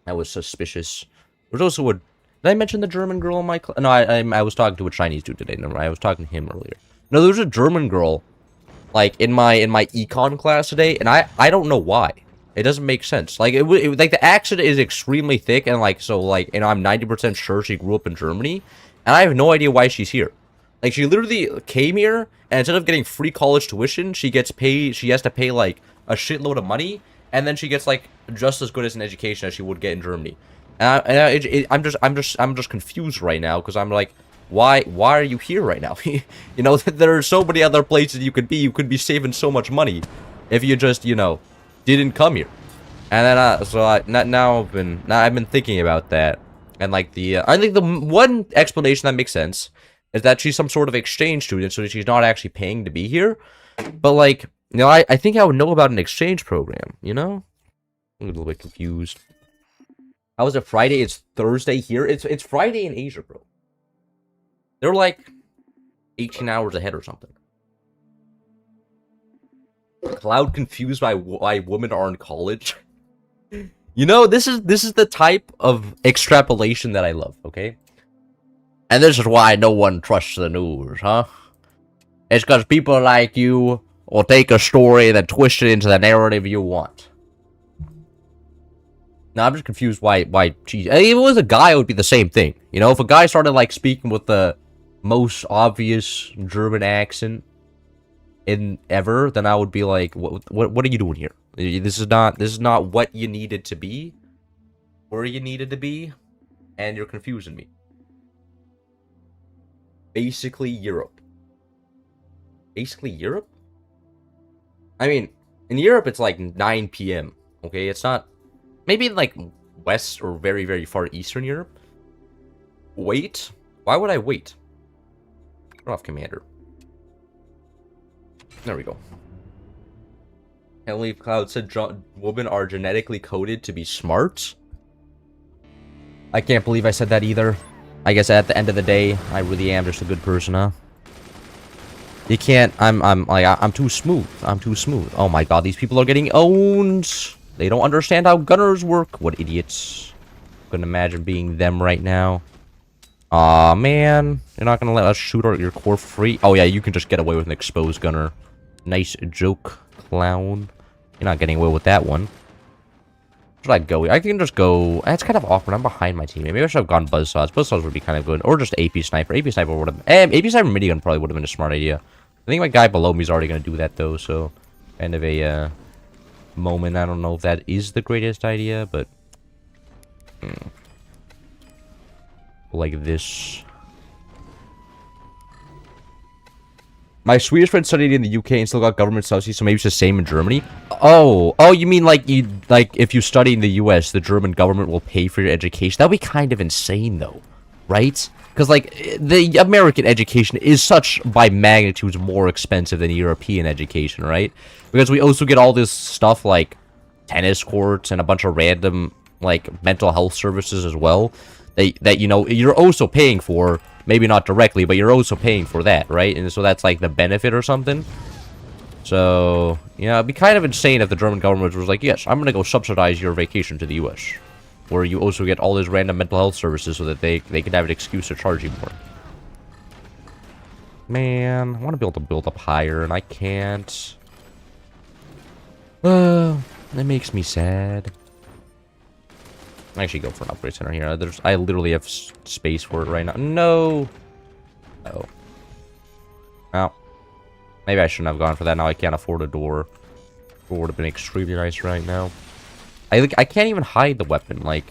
That was suspicious. There's also a... Did I mention the German girl in my class? No, I was talking to a Chinese dude today. No, I was talking to him earlier. No, there was a German girl, like, in my Econ class today, and I don't know why. It doesn't make sense. Like, like, the accent is extremely thick, and, like, so, like, you know, I'm 90% sure she grew up in Germany, and I have no idea why she's here. Like, she literally came here, and instead of getting free college tuition, she has to pay, like, a shitload of money, and then she gets, like, just as good as an education as she would get in Germany. And I'm just confused right now, because I'm like, why are you here right now? You know, there are so many other places you could be. You could be saving so much money if you just, you know, didn't come here. And then, I've been thinking about that. And, like, I think the one explanation that makes sense is that she's some sort of exchange student, so she's not actually paying to be here. But, like, you know, I think I would know about an exchange program, you know? I'm a little bit confused. How is it Friday? It's Thursday here? It's Friday in Asia, bro. They're, like, 18 hours ahead or something. Cloud confused by why women are in college. You know, this is the type of extrapolation that I love, okay? And this is why no one trusts the news, huh? It's because people like you will take a story and then twist it into the narrative you want. Now, I'm just confused why, geez. If it was a guy, it would be the same thing. You know, if a guy started, like, speaking with the most obvious German accent ever, then I would be like, what are you doing here? This is not what you needed to be, where you needed to be, and you're confusing me. Basically Europe. Basically Europe? I mean, in Europe it's like 9 p.m. Okay, it's not. Maybe in like West or very, very far Eastern Europe. Wait? Why would I wait? Turn off Commander. There we go. Henley Cloud said women are genetically coded to be smart. I can't believe I said that either. I guess at the end of the day, I really am just a good person, huh? You can't. I'm too smooth. I'm too smooth. Oh my god, these people are getting owned. They don't understand how gunners work. What idiots. Couldn't imagine being them right now. Aw, man. You're not gonna let us shoot your core free? Oh yeah, you can just get away with an exposed gunner. Nice joke, clown. You're not getting away with that one. Where should I go? I can just go. That's kind of awkward. I'm behind my teammate. Maybe I should have gone buzzsaws. Buzzsaws would be kind of good. Or just AP sniper. AP sniper would have. AP sniper minigun probably would have been a smart idea. I think my guy below me is already going to do that though. So, kind of a moment. I don't know if that is the greatest idea, but like this. My Swedish friend studied in the UK and still got government subsidies, so maybe it's the same in Germany. Oh, you mean like if you study in the US, the German government will pay for your education? That'd be kind of insane, though, right? Because like the American education is such by magnitudes more expensive than European education, right? Because we also get all this stuff like tennis courts and a bunch of random like mental health services as well. That you know you're also paying for. Maybe not directly, but you're also paying for that, right? And so that's like the benefit or something. So, yeah, it'd be kind of insane if the German government was like, yes, I'm going to go subsidize your vacation to the US. Where you also get all these random mental health services so that they can have an excuse to charge you more. Man, I want to be able to build up higher, and I can't. That makes me sad. I actually go for an upgrade center here. I literally have space for it right now. No. Oh. Well, maybe I shouldn't have gone for that. Now I can't afford a door. Door would have been extremely nice right now. I can't even hide the weapon. Like,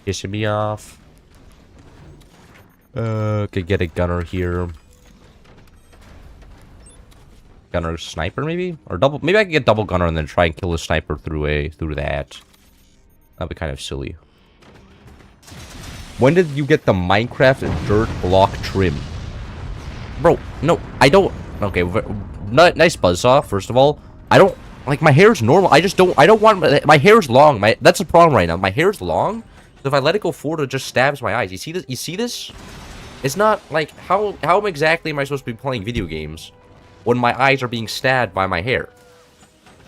pissing me off. Could get a gunner here. Gunner sniper maybe, or double. Maybe I can get double gunner and then try and kill the sniper through that. That'd be kind of silly. When did you get the Minecraft dirt block trim, bro? No, I don't. Okay, nice buzzsaw. First of all, I don't like my hair's normal. I don't want my hair's long. That's the problem right now. My hair's long, so if I let it go forward, it just stabs my eyes. You see this? You see this? It's not like how exactly am I supposed to be playing video games when my eyes are being stabbed by my hair?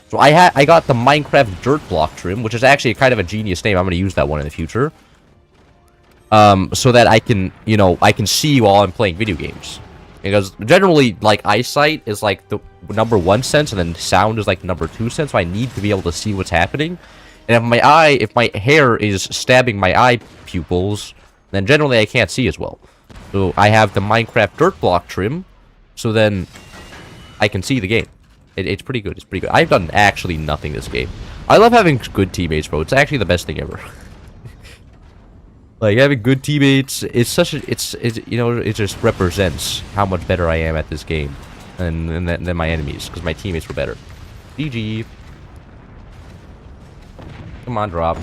So I got the Minecraft dirt block trim, which is actually kind of a genius name. I'm going to use that one in the future. So that I can, you know, I can see while I'm playing video games. Because generally, like, eyesight is like the number 1 sense, and then sound is like the number 2 sense, so I need to be able to see what's happening. And if my hair is stabbing my eye pupils, then generally I can't see as well. So I have the Minecraft dirt block trim, so then I can see the game. It's pretty good. It's pretty good. I've done actually nothing this game. I love having good teammates, bro. It's actually the best thing ever. Like, having good teammates, it's such a, it's you know, it just represents how much better I am at this game than my enemies, because my teammates were better. GG. Come on, drop.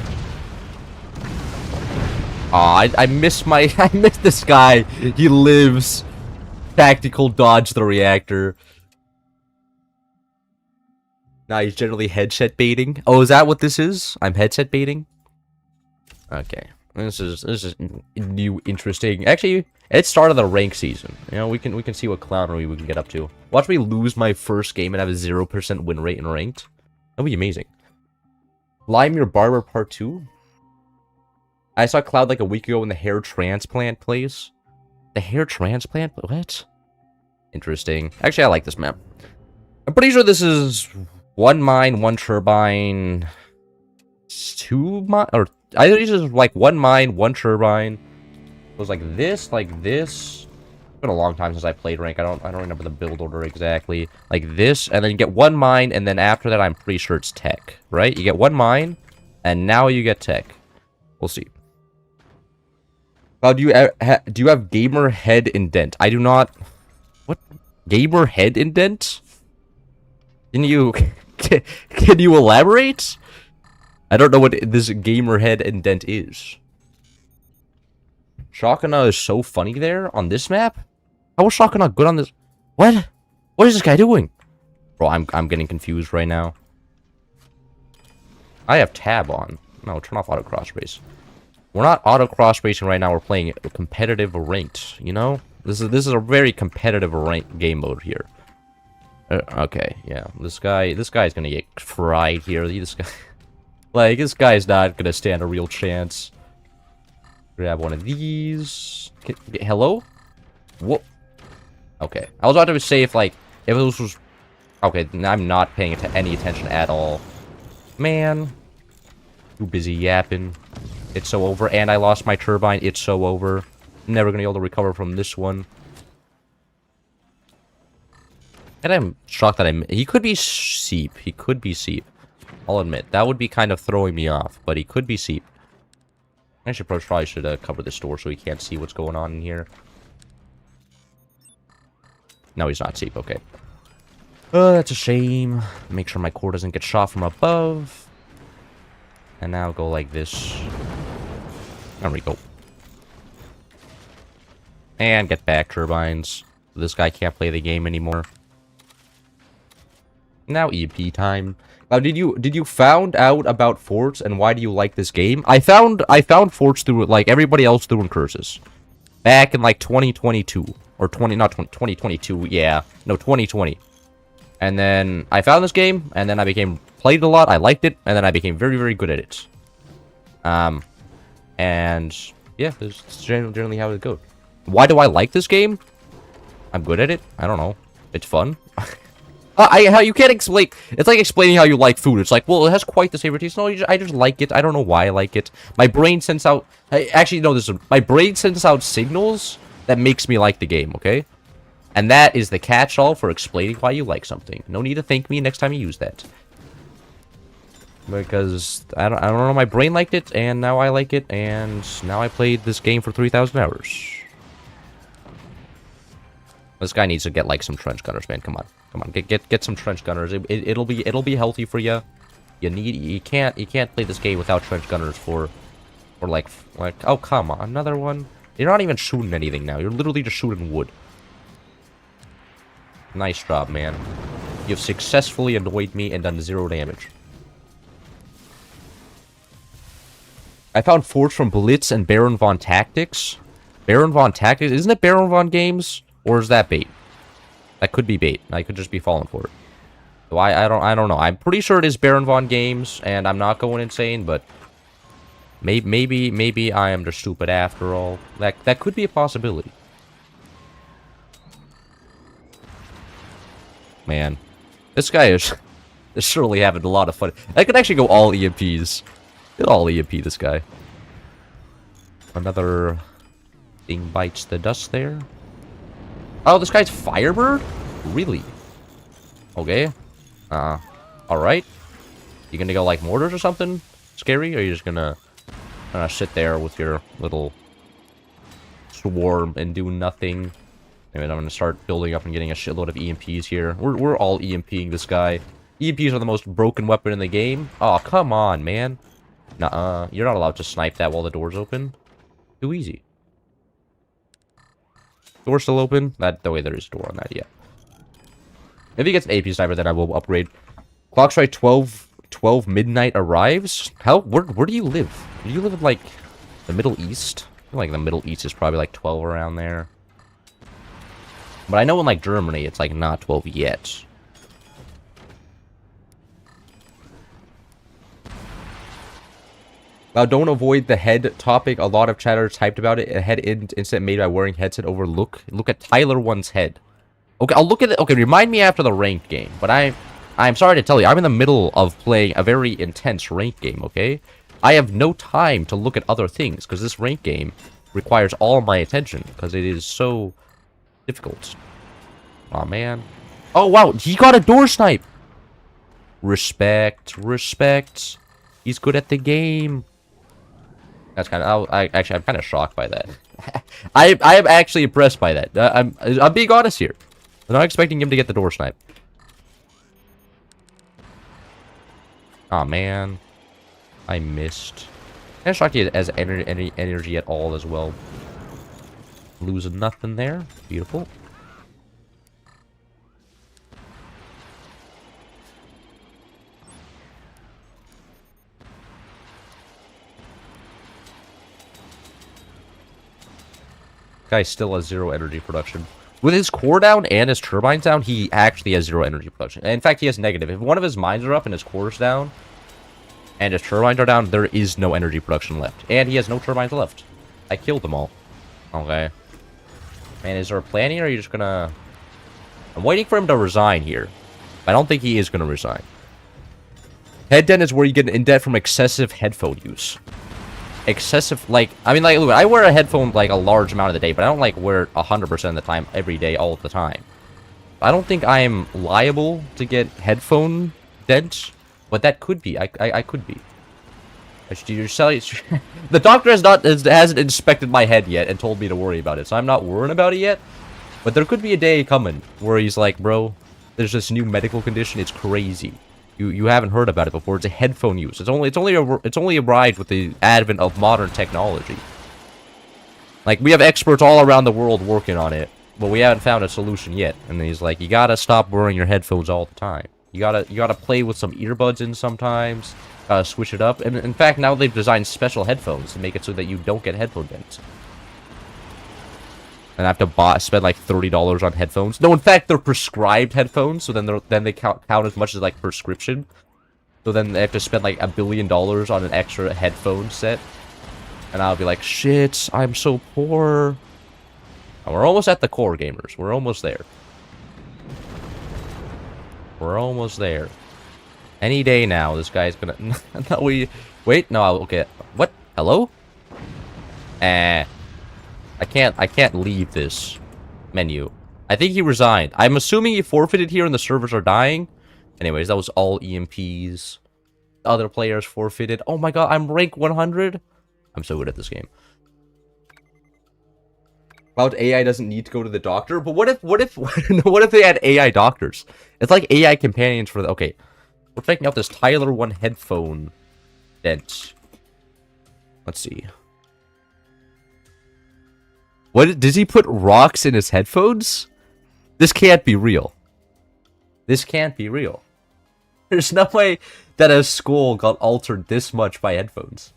Aw, I missed my, I missed this guy. He lives. Tactical dodge the reactor. Nah, he's generally headset baiting. Oh, is that what this is? I'm headset baiting? Okay. This is new, interesting. Actually, it's start of the rank season. You know, we can see what clownery we can get up to. Watch me lose my first game and have a 0% win rate in ranked. That'd be amazing. Lime Your Barber Part 2? I saw Cloud like a week ago in the hair transplant place. The hair transplant? What? Interesting. Actually, I like this map. I'm pretty sure this is 1 mine, 1 turbine, 2 mine, or either these is like 1 mine, 1 turbine. It was like this, like this. It's been a long time since I played rank. I don't remember the build order exactly. Like this, and then you get 1 mine, and then after that, I'm pretty sure it's tech, right? You get 1 mine, and now you get tech. We'll see. Do you have gamer head indent? I do not. What? Gamer head indent? Can you can you elaborate? I don't know what this gamer head indent is. Shakana is so funny there on this map. How was Shakana good on this? What? What is this guy doing? Bro, I'm getting confused right now. I have tab on. No, turn off auto cross race. We're not auto cross racing right now. We're playing competitive ranked. You know, this is a very competitive ranked game mode here. Okay, yeah. This guy's gonna get fried here. This guy, like, this guy's not gonna stand a real chance. Grab one of these. Hello? What? Okay, I was about to say if this was. Okay, I'm not paying any attention at all. Man, too busy yapping. It's so over, and I lost my turbine. It's so over. Never gonna be able to recover from this one. And I'm shocked that he could be Seep. He could be Seep. I'll admit. That would be kind of throwing me off, but he could be Seep. I should probably cover this door so he can't see what's going on in here. No, he's not Seep. Okay. Oh, that's a shame. Make sure my core doesn't get shot from above. And now go like this. There we go. And get back turbines. This guy can't play the game anymore. Now EP time. Now, did you found out about forts and why do you like this game? I found forts through like everybody else through in curses. Back in like 2022 or 2022. Yeah, no 2020. And then I found this game and then I played it a lot. I liked it and then I became very, very good at it. And yeah, that's generally how it goes. Why do I like this game? I'm good at it. I don't know. It's fun. How you can't explain. It's like explaining how you like food. It's like, well, it has quite the savory taste. No, I just like it. I don't know why I like it. My brain sends out. My brain sends out signals that makes me like the game. Okay, and that is the catch-all for explaining why you like something. No need to thank me next time you use that. Because I don't know. My brain liked it, and now I like it, and now I played this game for 3,000 hours. This guy needs to get like some trench gunners, man. Come on. Come on, get some trench gunners. It'll be healthy for you. You can't play this game without trench gunners for like oh come on, another one. You're not even shooting anything now. You're literally just shooting wood. Nice job, man. You've successfully annoyed me and done 0 damage. I found forts from Blitz and Baron Von Tactics. Baron Von Tactics, isn't it Baron Von Games, or is that bait? That could be bait. I could just be falling for it. So I don't know. I'm pretty sure it is Baron Von Games, and I'm not going insane, but maybe I am just stupid after all. That could be a possibility. Man, this guy is surely having a lot of fun. I could actually go all EMPs. Get all EMP this guy. Another thing bites the dust there. Oh, this guy's Firebird? Really? Okay. Alright. You gonna go like mortars or something? Scary? Or are you just gonna sit there with your little swarm and do nothing. Anyway, I'm gonna start building up and getting a shitload of EMPs here. We're all EMPing this guy. EMPs are the most broken weapon in the game. Oh, come on, man. Nuh-uh. You're not allowed to snipe that while the door's open. Too easy. Door still open? The way there is a door on that, yeah. If he gets an AP sniper, then I will upgrade. Clock strike 12 midnight arrives? Where do you live? Do you live in, like, the Middle East? I feel like the Middle East is probably, like, 12 around there. But I know in, like, Germany, it's, like, not 12 yet. Now, don't avoid the head topic. A lot of chatters typed about it. A head incident made by wearing headset over look. Look at Tyler one's head. Okay, I'll look at it. Okay, remind me after the ranked game. But I'm sorry to tell you, I'm in the middle of playing a very intense ranked game, okay? I have no time to look at other things, because this ranked game requires all my attention, because it is so difficult. Aw, man. Oh, wow, he got a door snipe! Respect, respect. He's good at the game. That's kind of... I'm kind of shocked by that. I am actually impressed by that. I'm being honest here. I'm not expecting him to get the door snipe. Aw, man. I missed. I'm shocked he has any energy at all as well. Losing nothing there. Beautiful. Guy still has 0 energy production. With his core down and his turbines down, he actually has 0 energy production. In fact, he has negative. If one of his mines are up and his core's down, and his turbines are down, there is no energy production left. And he has no turbines left. I killed them all. Okay. Man, is there a plan here, or are you just gonna... I'm waiting for him to resign here. I don't think he is gonna resign. Head dent is where you get in debt from excessive headphone use. Excessive, like, I mean, like, look, I wear a headphone, like, a large amount of the day, but I don't, like, wear it 100% of the time, every day, all the time. I don't think I am liable to get headphone dent, but that could be. I could be. The doctor hasn't inspected my head yet and told me to worry about it, so I'm not worrying about it yet. But there could be a day coming where he's like, bro, there's this new medical condition, it's crazy. You haven't heard about it before. It's a headphone use. It's only arrived with the advent of modern technology. Like, we have experts all around the world working on it, but we haven't found a solution yet. And he's like, you gotta stop wearing your headphones all the time. You gotta play with some earbuds in sometimes. Gotta switch it up. And in fact, now they've designed special headphones to make it so that you don't get headphone dents. And I have to spend like $30 on headphones. No, in fact, they're prescribed headphones, so then they count as much as like prescription. So then they have to spend like $1 billion on an extra headphone set. And I'll be like, shit, I'm so poor. And we're almost at the core, gamers. We're almost there. We're almost there. Any day now, this guy's gonna... No, wait, no, okay. What? Hello? I can't leave this menu. I think he resigned. I'm assuming he forfeited here and the servers are dying. Anyways, that was all EMPs. Other players forfeited. Oh my god, I'm rank 100? I'm so good at this game. Cloud AI doesn't need to go to the doctor, but what if they had AI doctors? It's like AI companions for the... Okay, we're checking out this Tyler 1 headphone dent. Let's see. What, does he put rocks in his headphones? This can't be real. This can't be real. There's no way that a skull got altered this much by headphones.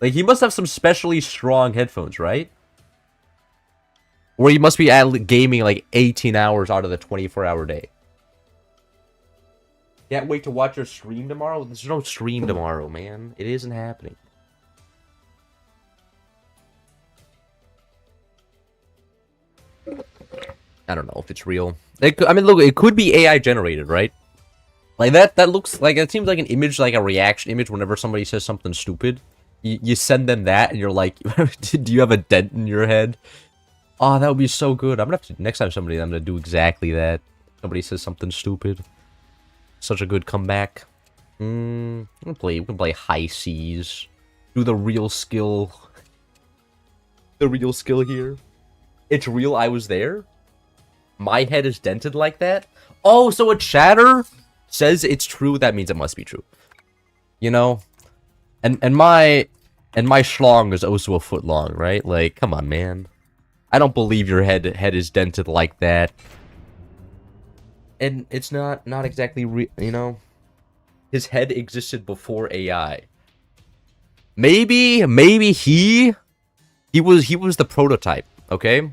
Like, he must have some specially strong headphones, right? Or he must be gaming like 18 hours out of the 24-hour day. Can't wait to watch your stream tomorrow? There's no stream tomorrow, man. It isn't happening. I don't know if it's real. I mean, look, it could be AI generated, right? Like, that looks like... It seems like an image, like a reaction image whenever somebody says something stupid. You send them that, and you're like, do you have a dent in your head? Oh, that would be so good. I'm gonna have to... Next time I'm gonna do exactly that. Somebody says something stupid. Such a good comeback. We can play High Seas. do the real skill. The real skill here. It's real, I was there. My head is dented like that. Oh, so a chatter says it's true, that means it must be true. You know? And my schlong is also a foot long, right? Like, come on, man. I don't believe your head is dented like that. And it's not exactly you know. His head existed before AI. Maybe he was the prototype, okay?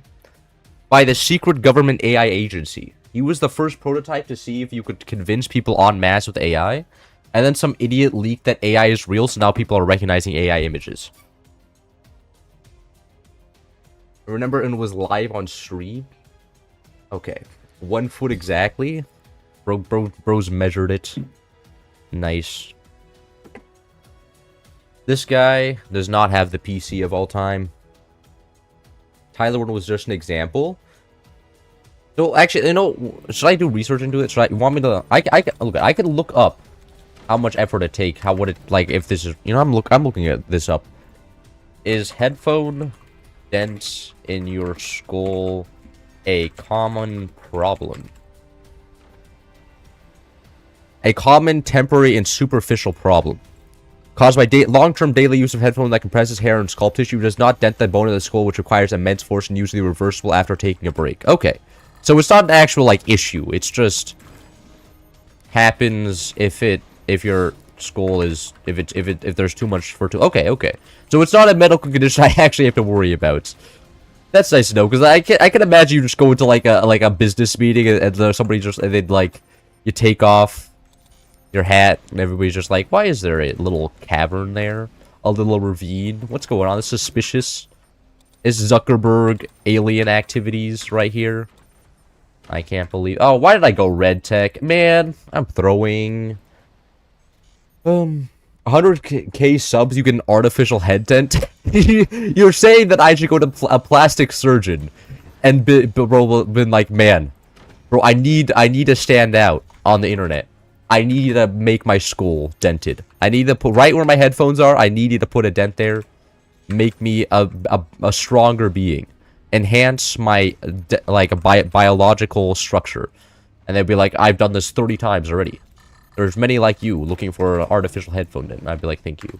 By the secret government AI agency. He was the first prototype to see if you could convince people en masse with AI. And then some idiot leaked that AI is real, so now people are recognizing AI images. Remember, it was live on stream? Okay. 1 foot exactly. Bros measured it. Nice. This guy does not have the PC of all time. Tyler was just an example. So actually, you know, should I do research into it? Should I? You want me to? I can look up how much effort it take. How would it like if this is? You know, I'm looking at this up. Is headphone dents in your skull a common problem? A common, temporary, and superficial problem. Caused by long-term daily use of headphones that compresses hair and skull tissue, does not dent the bone of the skull, which requires immense force and usually reversible after taking a break. Okay. So it's not an actual, like, issue. It's just happens if your skull is... If there's too much for... Okay. So it's not a medical condition I actually have to worry about. That's nice to know, because I can imagine you just go into, like a business meeting and somebody just... And they'd, like... You take off your hat, and everybody's just like, why is there a little cavern there? A little ravine? What's going on? This is suspicious. Is Zuckerberg alien activities right here? I can't believe... Oh, why did I go red tech? Man, I'm throwing... 100k subs, you get an artificial head dent? You're saying that I should go to a plastic surgeon and been like, man, bro, I need to stand out on the internet. I need you to make my skull dented. I need to put right where my headphones are. I need you to put a dent there. Make me a stronger being. Enhance my biological structure. And they'd be like, I've done this 30 times already. There's many like you looking for an artificial headphone dent. And I'd be like, thank you.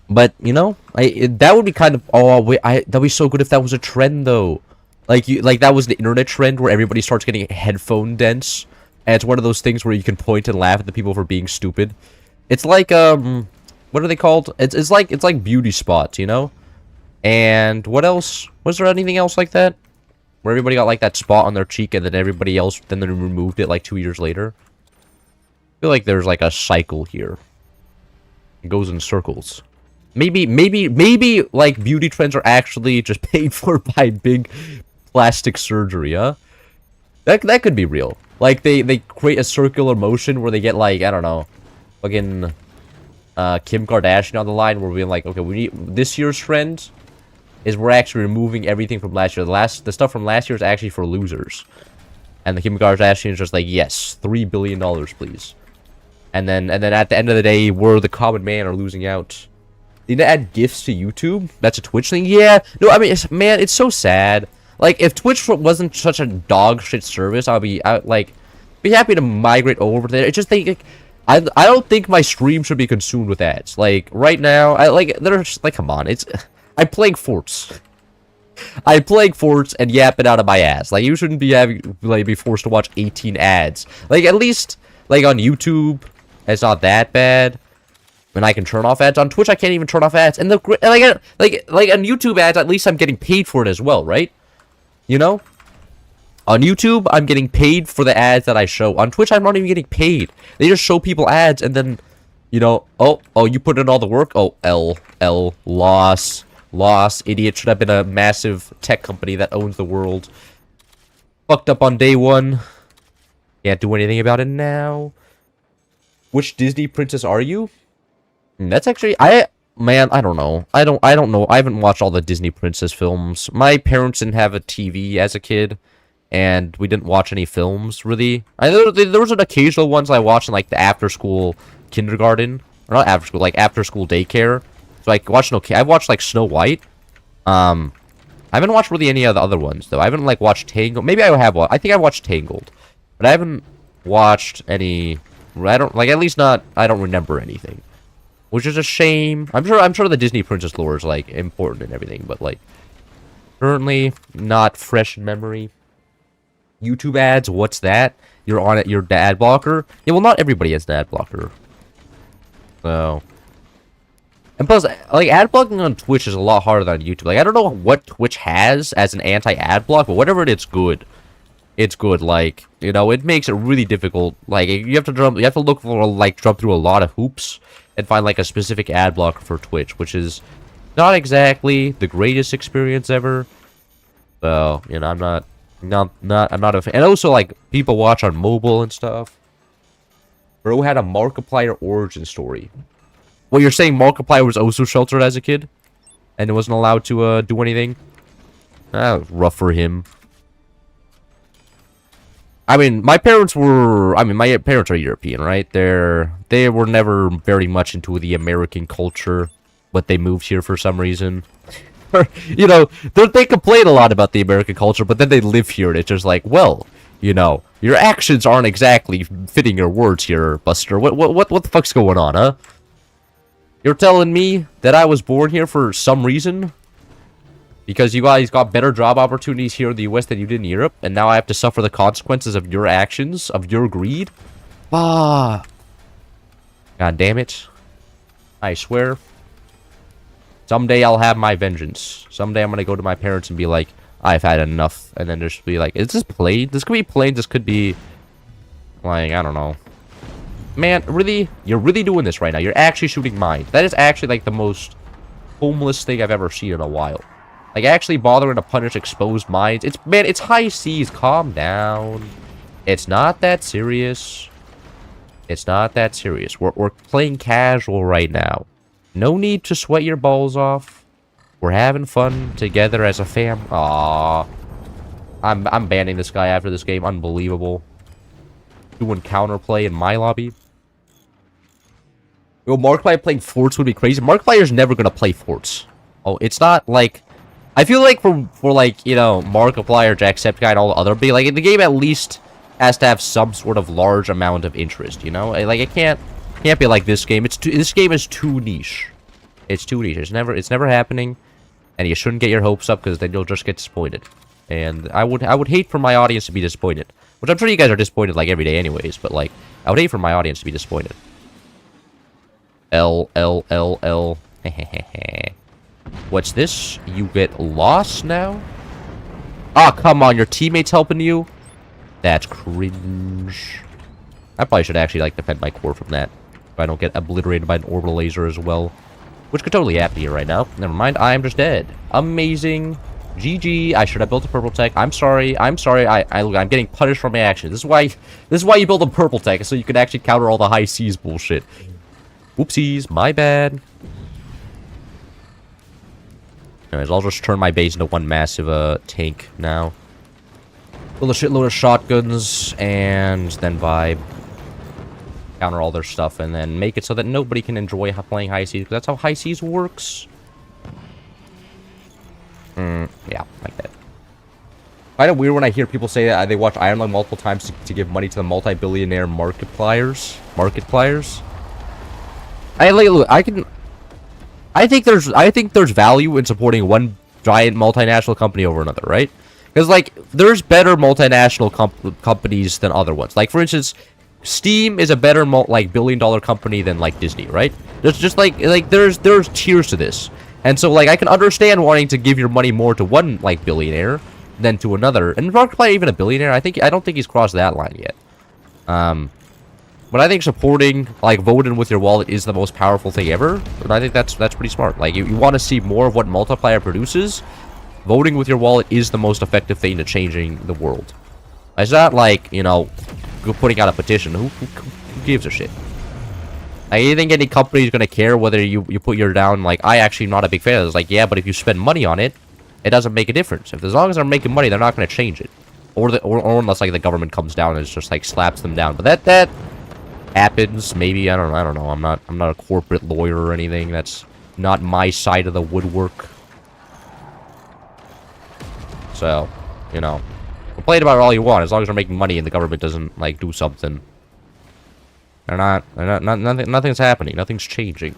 But you know, that would be kind of that'd be so good if that was a trend though. Like that was the internet trend where everybody starts getting headphone dents. And it's one of those things where you can point and laugh at the people for being stupid. It's like, what are they called? It's like beauty spots, you know? And what else? Was there anything else like that? Where everybody got like that spot on their cheek and then everybody else, then they removed it like 2 years later? I feel like there's like a cycle here. It goes in circles. Maybe like beauty trends are actually just paid for by big plastic surgery, huh? That could be real. Like, they create a circular motion where they get, like, I don't know, fucking, Kim Kardashian on the line, where we're being like, okay, we need, this year's trend is we're actually removing everything from last year. The stuff from last year is actually for losers. And the Kim Kardashian is just like, yes, $3 billion, please. And then at the end of the day, we're the common man are losing out. Need to add GIFs to YouTube? That's a Twitch thing? Yeah. No, I mean, man, it's so sad. Like, if Twitch wasn't such a dog shit service, I'd be happy to migrate over there. It's just I don't think my stream should be consumed with ads. Like, right now, come on, I'm playing Forts. I'm playing Forts and yapping out of my ass. Like, you shouldn't be forced to watch 18 ads. Like, at least, like, on YouTube, it's not that bad. And I can turn off ads. On Twitch, I can't even turn off ads. And like on YouTube ads, at least I'm getting paid for it as well, right? You know? On YouTube, I'm getting paid for the ads that I show. On Twitch, I'm not even getting paid. They just show people ads, and then, you know, oh, you put in all the work? Oh, loss, idiot. Should have been a massive tech company that owns the world. Fucked up on day one. Can't do anything about it now. Which Disney princess are you? That's actually, man, I don't know. I don't know. I haven't watched all the Disney princess films. My parents didn't have a TV as a kid, and we didn't watch any films, really. There was an occasional ones I watched in, like, the after-school kindergarten. or not after school, like after school daycare. So I watched I've watched like Snow White. I haven't watched really any of the other ones though. I haven't like watched Tangled. Maybe I have watched. I think I watched Tangled, but I haven't watched any. I don't like, at least not. I don't remember anything, which is a shame. I'm sure the Disney princess lore is like important and everything, but like currently not fresh in memory. YouTube ads, what's that? You're on it, your ad blocker? Yeah, well, not everybody has an ad blocker. So, and plus, like, ad blocking on Twitch is a lot harder than on YouTube. Like, I don't know what Twitch has as an anti-ad block, but whatever it is, good. It's good. Like, you know, it makes it really difficult. Like, you have to look for, like, jump through a lot of hoops and find, like, a specific ad blocker for Twitch, which is not exactly the greatest experience ever. So, you know, I'm not a fan. And also, like, people watch on mobile and stuff. Bro had a Markiplier origin story. Well, you're saying Markiplier was also sheltered as a kid? And it wasn't allowed to, do anything? That was rough for him. I mean, my parents are European, right? They were never very much into the American culture, but they moved here for some reason. You know, they complain a lot about the American culture, but then they live here, and it's just like, well, you know, your actions aren't exactly fitting your words here, Buster. What the fuck's going on, huh? You're telling me that I was born here for some reason? Because you guys got better job opportunities here in the US than you did in Europe, and now I have to suffer the consequences of your actions, of your greed? Ah. God damn it. I swear. Someday I'll have my vengeance. Someday I'm gonna go to my parents and be like, I've had enough. And then there's be like, is this plain? This could be plain. This could be, like, I don't know. Man, really? You're really doing this right now. You're actually shooting mines. That is actually, like, the most homeless thing I've ever seen in a while. Like, actually bothering to punish exposed mines. Man, it's high seas. Calm down. It's not that serious. It's not that serious. We're playing casual right now. No need to sweat your balls off. We're having fun together as a fam. Aww. I'm banning this guy after this game. Unbelievable. Doing counterplay in my lobby. Yo, Markiplier playing Forts would be crazy. Markiplier's never gonna play Forts. Oh, it's not like... I feel like for like, you know, Markiplier, Jacksepticeye, and all the other... Like, the game at least has to have some sort of large amount of interest, you know? Like, it can't be like this game. This game is too niche. It's too niche. It's never happening, and you shouldn't get your hopes up because then you'll just get disappointed. And I would hate for my audience to be disappointed, which I'm sure you guys are disappointed like every day anyways. But like, I would hate for my audience to be disappointed. L. What's this? You get lost now? Ah, come on, your teammates helping you? That's cringe. I probably should actually like defend my core from that. If I don't get obliterated by an orbital laser as well. Which could totally happen here right now. Never mind, I am just dead. Amazing. GG. I should have built a purple tech. I'm sorry. I'm getting punished for my actions. This is why you build a purple tech, so you can actually counter all the high seas bullshit. Whoopsies, my bad. Anyways, I'll just turn my base into one massive tank now. Build a shitload of shotguns and then vibe. Counter all their stuff and then make it so that nobody can enjoy playing high seas, because that's how high seas works. Yeah, like that. I find it weird when I hear people say that they watch Iron Lung multiple times to give money to the multi-billionaire Markipliers. I think there's value in supporting one giant multinational company over another, right? Because like there's better multinational companies than other ones. Like for instance, Steam is a better billion-dollar company than like Disney, right? There's just like there's tiers to this. And so like I can understand wanting to give your money more to one like billionaire than to another. And Markiplier even a billionaire? I don't think he's crossed that line yet. But I think supporting, like, voting with your wallet is the most powerful thing ever. And I think that's pretty smart. Like, you want to see more of what Multiplier produces, voting with your wallet is the most effective thing to changing the world. It's not like, you know, putting out a petition. Who gives a shit? Like, you think any company is going to care whether you put your down, like, I actually am not a big fan of this. Like, yeah, but if you spend money on it, it doesn't make a difference. As long as they're making money, they're not going to change it. Or unless, like, the government comes down and just, like, slaps them down. But happens. Maybe I don't know. I'm not a corporate lawyer or anything. That's not my side of the woodwork. So, you know, complain about it all you want as long as you're making money and the government doesn't like do something. Nothing's happening. Nothing's changing.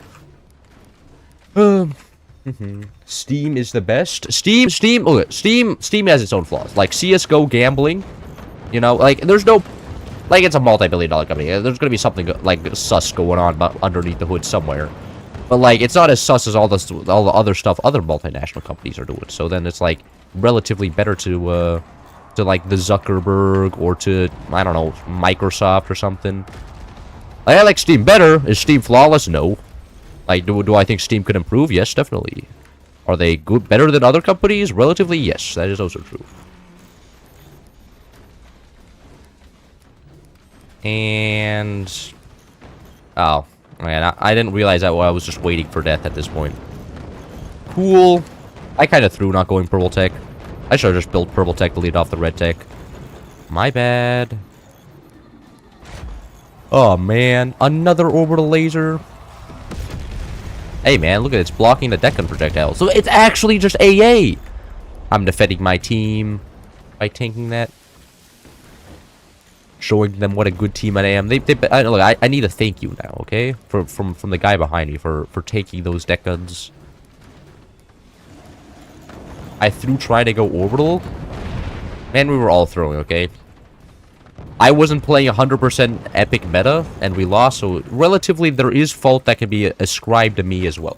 Steam is the best. Steam has its own flaws. Like CS:GO gambling, you know, like there's no, like it's a multi-billion-dollar company. There's gonna be something like sus going on underneath the hood somewhere. But like it's not as sus as all the other stuff other multinational companies are doing. So then it's like relatively better to like the Zuckerberg or to, I don't know, Microsoft or something. Like, I like Steam better. Is Steam flawless? No. Like, do I think Steam could improve? Yes, definitely. Are they good, better than other companies? Relatively, yes. That is also true. And... oh, man, I didn't realize that I was just waiting for death at this point. Cool. I kind of threw not going purple tech. I should have just built purple tech to lead off the red tech. My bad. Oh, man. Another orbital laser. Hey, man, look at it. It's blocking the Deccan projectile. So it's actually just AA. I'm defending my team by tanking that. Showing them what a good team I am. Look, I need a thank you now, okay? From the guy behind me for taking those deck guns. I threw trying to go orbital. Man, we were all throwing, okay? I wasn't playing 100% epic meta, and we lost, so relatively there is fault that can be ascribed to me as well.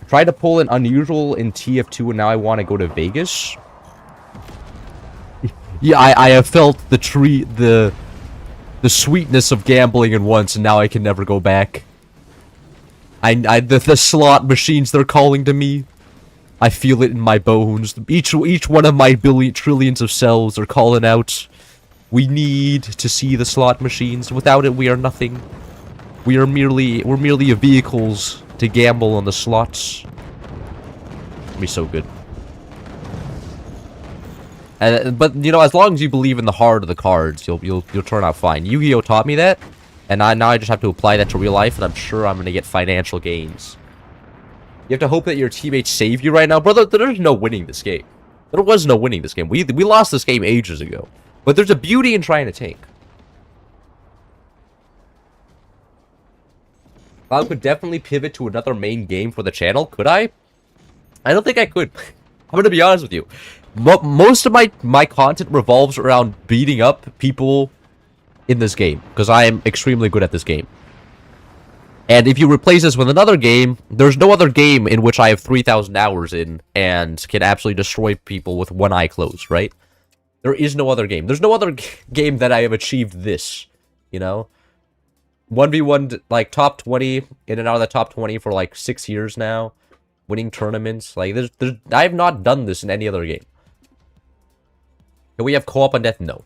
I tried to pull an unusual in TF2, and now I want to go to Vegas. Yeah, I have felt the sweetness of gambling in once, and now I can never go back. The slot machines, they're calling to me. I feel it in my bones. Each one of my trillions of cells are calling out. We need to see the slot machines. Without it, we are nothing. We're merely vehicles to gamble on the slots. It'll be so good. But you know, as long as you believe in the heart of the cards, you'll turn out fine. Yu-Gi-Oh taught me that, and now I just have to apply that to real life, and I'm sure I'm gonna get financial gains. You have to hope that your teammates save you right now. Brother, there's no winning this game. There was no winning this game. We lost this game ages ago. But there's a beauty in trying to tank. I could definitely pivot to another main game for the channel. Could I? I don't think I could. I'm going to be honest with you. Most of my content revolves around beating up people in this game. Because I am extremely good at this game. And if you replace this with another game, there's no other game in which I have 3,000 hours in and can absolutely destroy people with one eye closed, right? There is no other game. There's no other game that I have achieved this, you know? 1v1, like, top 20, in and out of the top 20 for, like, 6 years now. Winning tournaments. Like, I have not done this in any other game. Can we have co-op on death? No.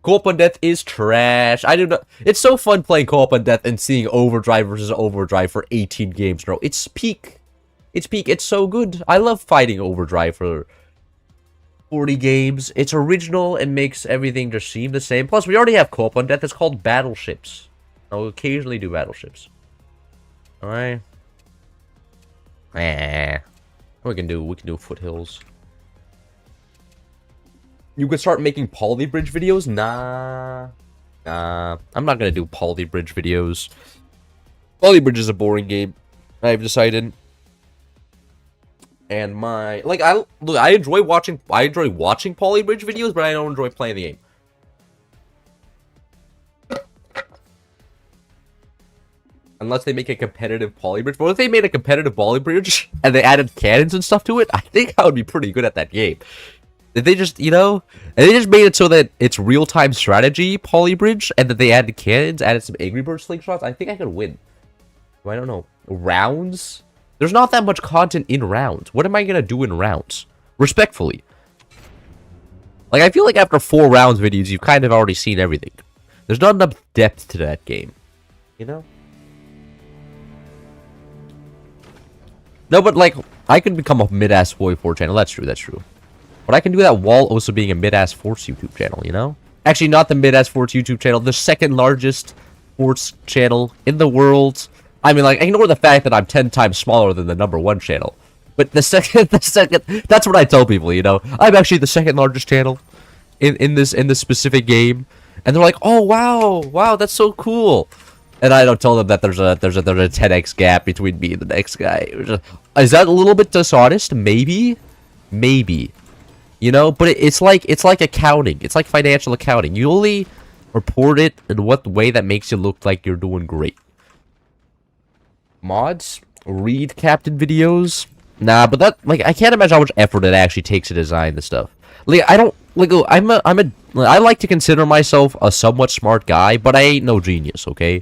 Co-op on death is trash. I do not. It's so fun playing co-op on death and seeing Overdrive versus Overdrive for 18 games in a row. It's peak. It's peak. It's so good. I love fighting Overdrive for 40 games. It's original and makes everything just seem the same. Plus, we already have co-op on death. It's called Battleships. I'll occasionally do Battleships. Alright. We can do Foothills. You could start making Polybridge videos? Nah. I'm not gonna do Polybridge videos. Polybridge is a boring game, I've decided. And I enjoy watching Polybridge videos, but I don't enjoy playing the game. Unless they make a competitive Polybridge. But if they made a competitive Polybridge and they added cannons and stuff to it, I think I would be pretty good at that game. If they just, you know, and they just made it so that it's real-time strategy Polybridge, and that they added cannons, added some Angry Bird slingshots, I think I could win. I don't know. Rounds? There's not that much content in rounds. What am I gonna do in rounds? Respectfully. Like, I feel like after 4 rounds videos, you've kind of already seen everything. There's not enough depth to that game. You know? No, but, like, I could become a mid-ass boy 4 channel. That's true, that's true. But I can do that while also being a mid-ass Force YouTube channel, you know? Actually, not the mid-ass sports YouTube channel. The second largest sports channel in the world. I mean, like, ignore the fact that I'm 10 times smaller than the #1 channel. But the second, that's what I tell people, you know. I'm actually the second largest channel in this specific game. And they're like, oh, wow, that's so cool. And I don't tell them that there's a 10x gap between me and the next guy. Is that a little bit dishonest? Maybe. You know, but it's like accounting. It's like financial accounting. You only report it in what way that makes you look like you're doing great. Mods? Read captain videos? Nah, but that, like, I can't imagine how much effort it actually takes to design this stuff. Like, I don't, like, I like to consider myself a somewhat smart guy, but I ain't no genius, okay?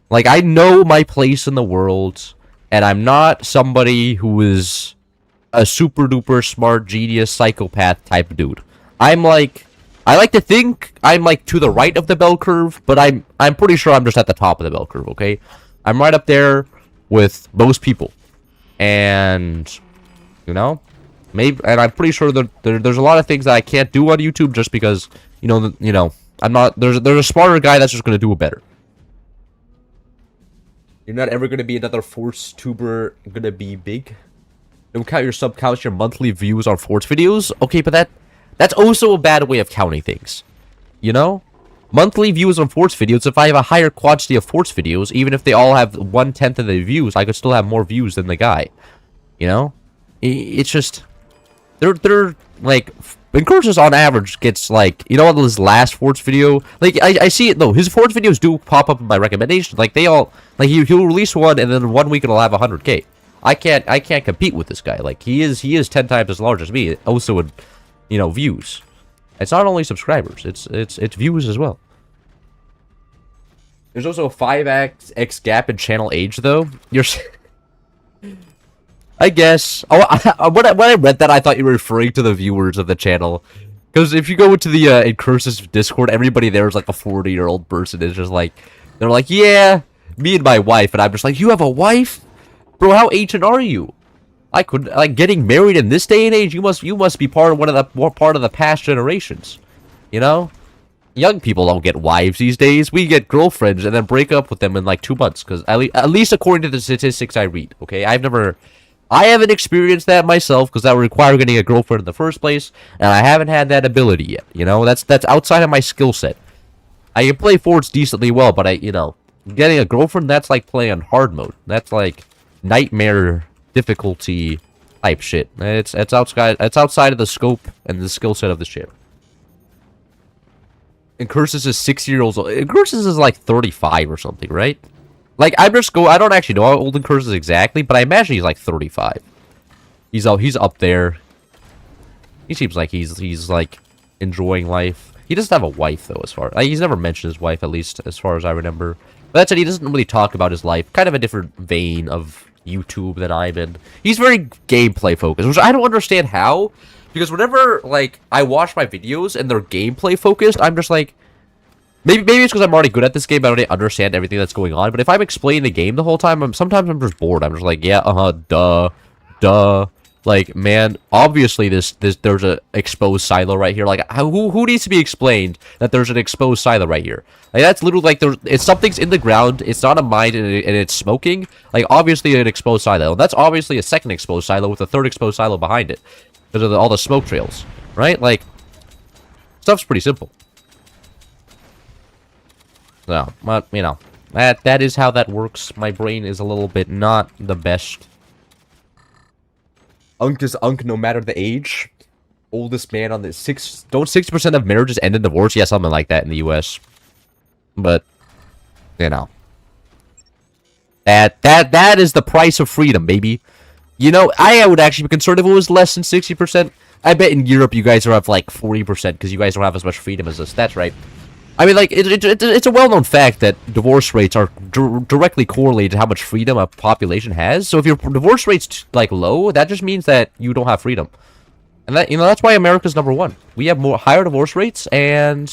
Like, I know my place in the world, and I'm not somebody who is a super duper smart genius psychopath type dude. I'm like, I like to think I'm like to the right of the bell curve, but I'm pretty sure I'm just at the top of the bell curve, okay? I'm right up there with most people. And, you know, maybe, and I'm pretty sure that there's a lot of things that I can't do on YouTube just because, you know, I'm not, there's a smarter guy that's just going to do it better. You're not ever going to be another Force tuber going to be big. Don't count your sub counts, your monthly views on Force videos. Okay, but that's also a bad way of counting things. You know? Monthly views on Force videos, if I have a higher quantity of Force videos, even if they all have 1/10 of the views, I could still have more views than the guy. You know? It's just... They're like... Incursus on average gets like... You know, on his last Force video... Like, I see it though. His Force videos do pop up in my recommendations. Like, they all... Like, he'll release one, and then in 1 week it'll have 100k. I can't compete with this guy. Like, he is 10 times as large as me. Also in, you know, views. It's not only subscribers. It's views as well. There's also a 5x gap in channel age, though. I guess. Oh, when I read that, I thought you were referring to the viewers of the channel. Because if you go into the Incursus Discord, everybody there is like a 40-year-old person. It's just like, they're like, yeah, me and my wife. And I'm just like, you have a wife? Bro, how ancient are you? I could, like, getting married in this day and age, you must be part of the past generations. You know? Young people don't get wives these days. We get girlfriends and then break up with them in like 2 months. Because at least according to the statistics I read. Okay, I haven't experienced that myself because that would require getting a girlfriend in the first place, and I haven't had that ability yet. You know, that's outside of my skill set. I can play Forts decently well, but you know, getting a girlfriend, that's like playing on hard mode. That's like nightmare difficulty type shit. It's outside of the scope and the skill set of this channel. And Cursus is 6 years old. Cursus is like 35 or something, right? Like, I don't actually know how old Cursus is exactly, but I imagine he's like 35. He's up there. He seems like he's like enjoying life. He doesn't have a wife though, he's never mentioned his wife, at least as far as I remember. But that's it. He doesn't really talk about his life. Kind of a different vein of YouTube than I'm in. He's very gameplay focused, which I don't understand how. Because whenever, like, I watch my videos and they're gameplay focused, I'm just like... Maybe it's because I'm already good at this game, I already understand everything that's going on. But if I'm explaining the game the whole time, sometimes I'm just bored. I'm just like, yeah, duh. Like, man, obviously there's a exposed silo right here. Like, who needs to be explained that there's an exposed silo right here? Like, that's literally like it's something's in the ground. It's not a mine and it's smoking. Like, obviously an exposed silo. And that's obviously a second exposed silo with a third exposed silo behind it because of all the smoke trails, right? Like, stuff's pretty simple. No, but you know, that is how that works. My brain is a little bit not the best. Unk is Unk no matter the age. Oldest man on the don't 60% of marriages end in divorce? Yeah, something like that in the US. But you know. That is the price of freedom, baby. You know, I would actually be concerned if it was less than 60%. I bet in Europe you guys have like 40% because you guys don't have as much freedom as us. That's right. I mean, like, it's a well-known fact that divorce rates are directly correlated to how much freedom a population has. So if your divorce rate's, like, low, that just means that you don't have freedom. And that, you know, that's why America's #1. We have higher divorce rates, and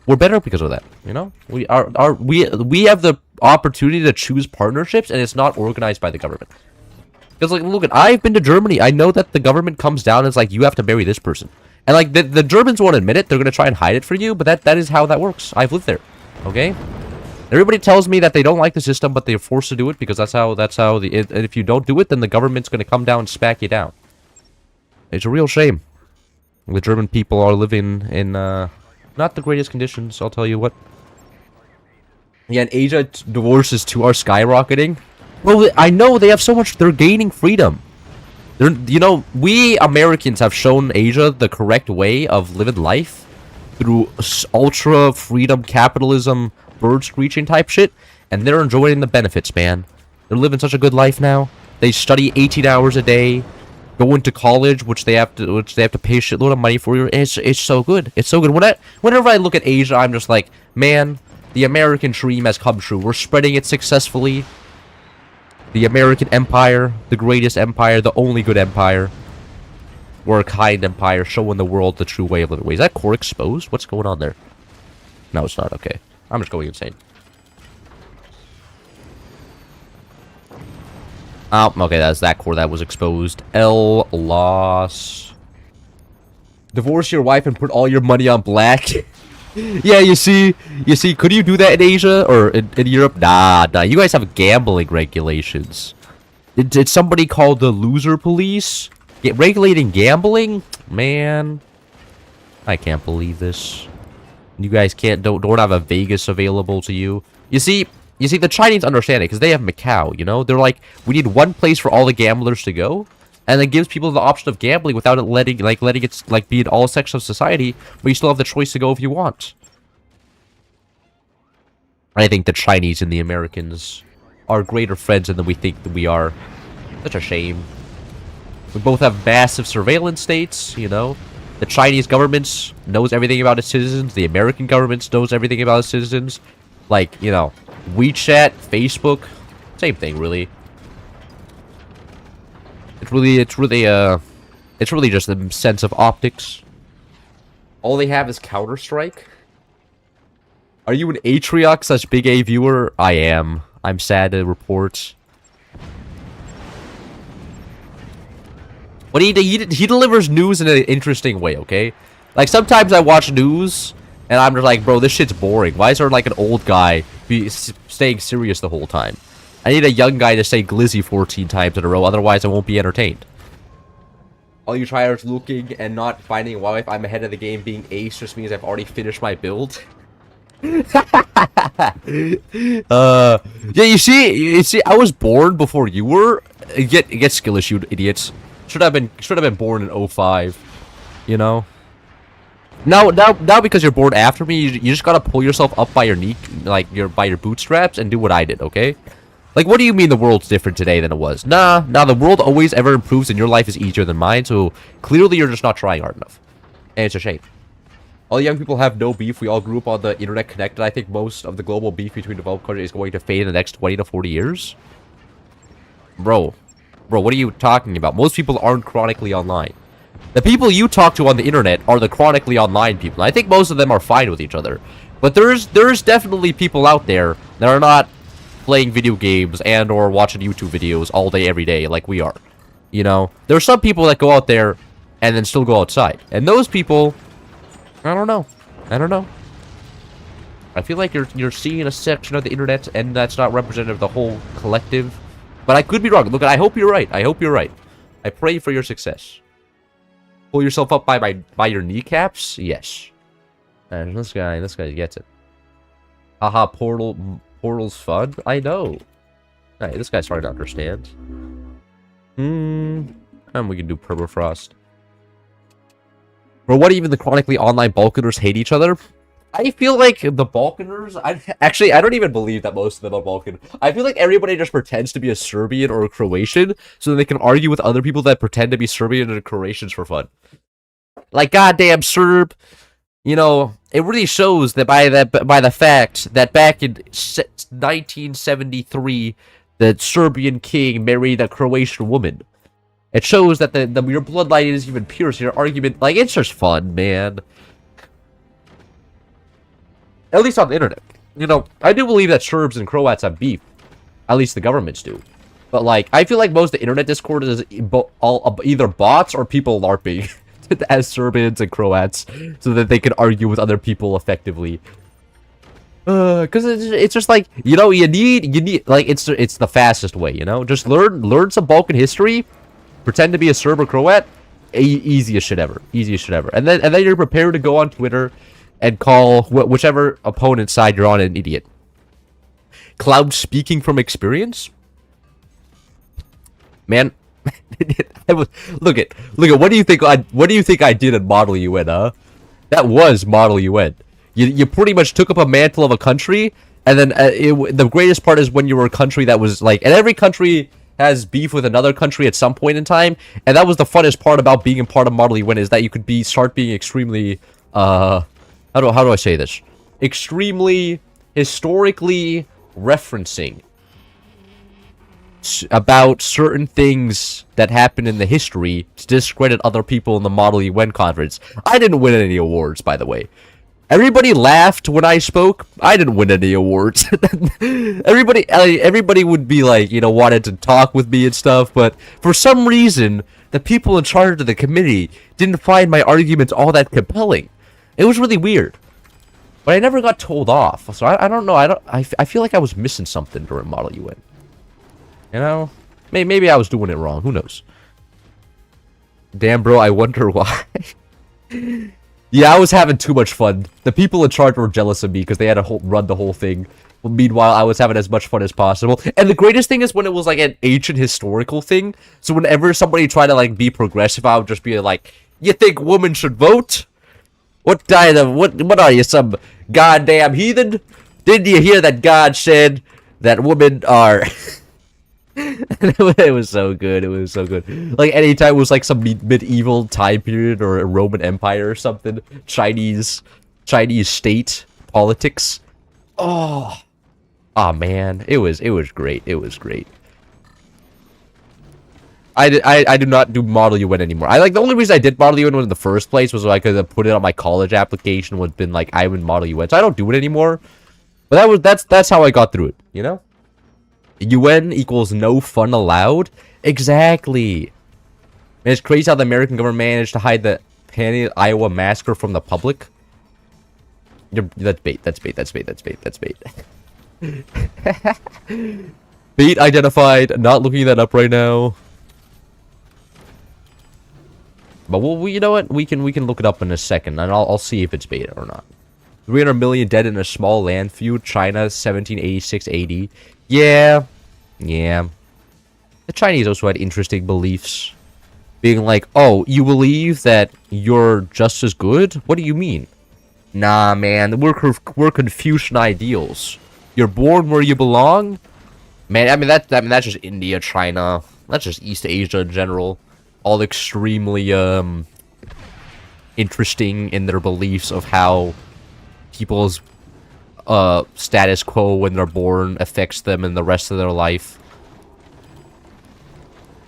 we're better because of that, you know? We have the opportunity to choose partnerships, and it's not organized by the government. Because, like, look, I've been to Germany. I know that the government comes down and it's like, you have to marry this person. And, like, the Germans won't admit it. They're going to try and hide it for you, but that is how that works. I've lived there, okay? Everybody tells me that they don't like the system, but they're forced to do it because and if you don't do it, then the government's going to come down and smack you down. It's a real shame. The German people are living in, not the greatest conditions, I'll tell you what. Yeah, in Asia, divorces too are skyrocketing. Well, I know they have so much, they're gaining freedom. You know, we Americans have shown Asia the correct way of living life through ultra freedom capitalism, bird screeching type shit, and they're enjoying the benefits, man. They're living such a good life now. They study 18 hours a day, go into college, which they have to pay a shitload of money for. It's so good. It's so good. Whenever I look at Asia, I'm just like, man, the American dream has come true. We're spreading it successfully. The American Empire, the greatest empire, the only good empire. We're a kind empire, showing the world the true way of living. Wait, is that core exposed? What's going on there? No, it's not. Okay. I'm just going insane. Oh, okay, that's that core that was exposed. L loss. Divorce your wife and put all your money on black. Yeah, you see, could you do that in Asia or in Europe? Nah, you guys have gambling regulations. Did somebody call the loser police? Regulating gambling? Man, I can't believe this. You guys don't have a Vegas available to you. You see, the Chinese understand it because they have Macau, you know? They're like, we need one place for all the gamblers to go. And it gives people the option of gambling without it letting it be in all sections of society, but you still have the choice to go if you want. I think the Chinese and the Americans are greater friends than we think that we are. Such a shame. We both have massive surveillance states, you know? The Chinese government knows everything about its citizens. The American government knows everything about its citizens. Like, you know, WeChat, Facebook, same thing, really. It's really just a sense of optics. All they have is Counter-Strike. Are you an Atriox / Big A viewer? I am. I'm sad to report. But he delivers news in an interesting way, okay? Like, sometimes I watch news, and I'm just like, bro, this shit's boring. Why is there, like, an old guy staying serious the whole time? I need a young guy to say glizzy 14 times in a row, otherwise I won't be entertained. All you tryers looking and not finding a wife, I'm ahead of the game. Being ace just means I've already finished my build. Yeah, you see, I was born before you were. Get skill issue, idiots. Should have been born in 05. You know. Now because you're born after me, you just gotta pull yourself up by your knee, like by your bootstraps, and do what I did, okay? Like, what do you mean the world's different today than it was? Nah, the world always ever improves and your life is easier than mine, so clearly you're just not trying hard enough. And it's a shame. All young people have no beef. We all grew up on the internet connected. I think most of the global beef between developed countries is going to fade in the next 20 to 40 years. Bro, what are you talking about? Most people aren't chronically online. The people you talk to on the internet are the chronically online people. I think most of them are fine with each other. But there's definitely people out there that are not playing video games and or watching YouTube videos all day every day like we are. You know, there are some people that go out there and then still go outside. And those people, I don't know. I feel like you're seeing a section of the internet and that's not representative of the whole collective. But I could be wrong. Look, I hope you're right. I pray for your success. Pull yourself up by your kneecaps? Yes. And this guy gets it. Haha, Portal's fun? I know. Hey, this guy's starting to understand. And we can do permafrost. Bro, what, even the chronically online Balkaners hate each other? I feel like the Balkaners... I don't even believe that most of them are Balkan. I feel like everybody just pretends to be a Serbian or a Croatian so that they can argue with other people that pretend to be Serbian and Croatians for fun. Like, goddamn Serb... You know, it really shows that by the fact that back in 1973, the Serbian king married a Croatian woman. It shows that your bloodline isn't even pure, so your argument, like, it's just fun, man. At least on the internet. You know, I do believe that Serbs and Croats have beef. At least the governments do. But, like, I feel like most of the internet discord is either bots or people LARPing. as Serbians and Croats, so that they can argue with other people effectively. Because it's just like, you know, you need like it's the fastest way, you know. Just learn some Balkan history, pretend to be a Serb or Croat, easiest shit ever, and then you're prepared to go on Twitter and call whichever opponent side you're on an idiot. Cloud speaking from experience, man. Look at what do you think I did in Model UN, huh? That was Model UN. You pretty much took up a mantle of a country, and then the greatest part is when you were a country that was like, and every country has beef with another country at some point in time, and that was the funnest part about being a part of Model UN, is that you could start being extremely how do I say this? Extremely historically referencing about certain things that happened in the history to discredit other people in the Model UN conference. I didn't win any awards, by the way. Everybody laughed when I spoke. I didn't win any awards. everybody would be like, you know, wanted to talk with me and stuff, but for some reason, the people in charge of the committee didn't find my arguments all that compelling. It was really weird. But I never got told off, so I don't know. I feel like I was missing something during Model UN. You know? Maybe I was doing it wrong. Who knows? Damn, bro, I wonder why. Yeah, I was having too much fun. The people in charge were jealous of me because they had to run the whole thing. Meanwhile, I was having as much fun as possible. And the greatest thing is when it was like an ancient historical thing. So whenever somebody tried to like be progressive, I would just be like, "You think women should vote? What are you, some goddamn heathen? Didn't you hear that God said that women are..." It was so good. It was so good. Like anytime it was like some medieval time period or a Roman Empire or something, Chinese state politics. Oh man, it was great. It was great. I do not do Model UN anymore. The only reason I did Model UN in the first place was so I could have put it on my college application. Would have been like, I'm in Model UN, so I don't do it anymore. But that's how I got through it. You know. UN equals no fun allowed? Exactly. And it's crazy how the American government managed to hide the Panty Iowa massacre from the public. That's bait. Bait identified. Not looking that up right now. But you know what? We can look it up in a second, and I'll see if it's bait or not. 300 million dead in a small land feud. China, 1786 AD. Yeah. The Chinese also had interesting beliefs. Being like, oh, you believe that you're just as good? What do you mean? Nah, man, we're Confucian ideals. You're born where you belong? Man, I mean that's just India, China. That's just East Asia in general. All extremely interesting in their beliefs of how people's status quo when they're born affects them in the rest of their life.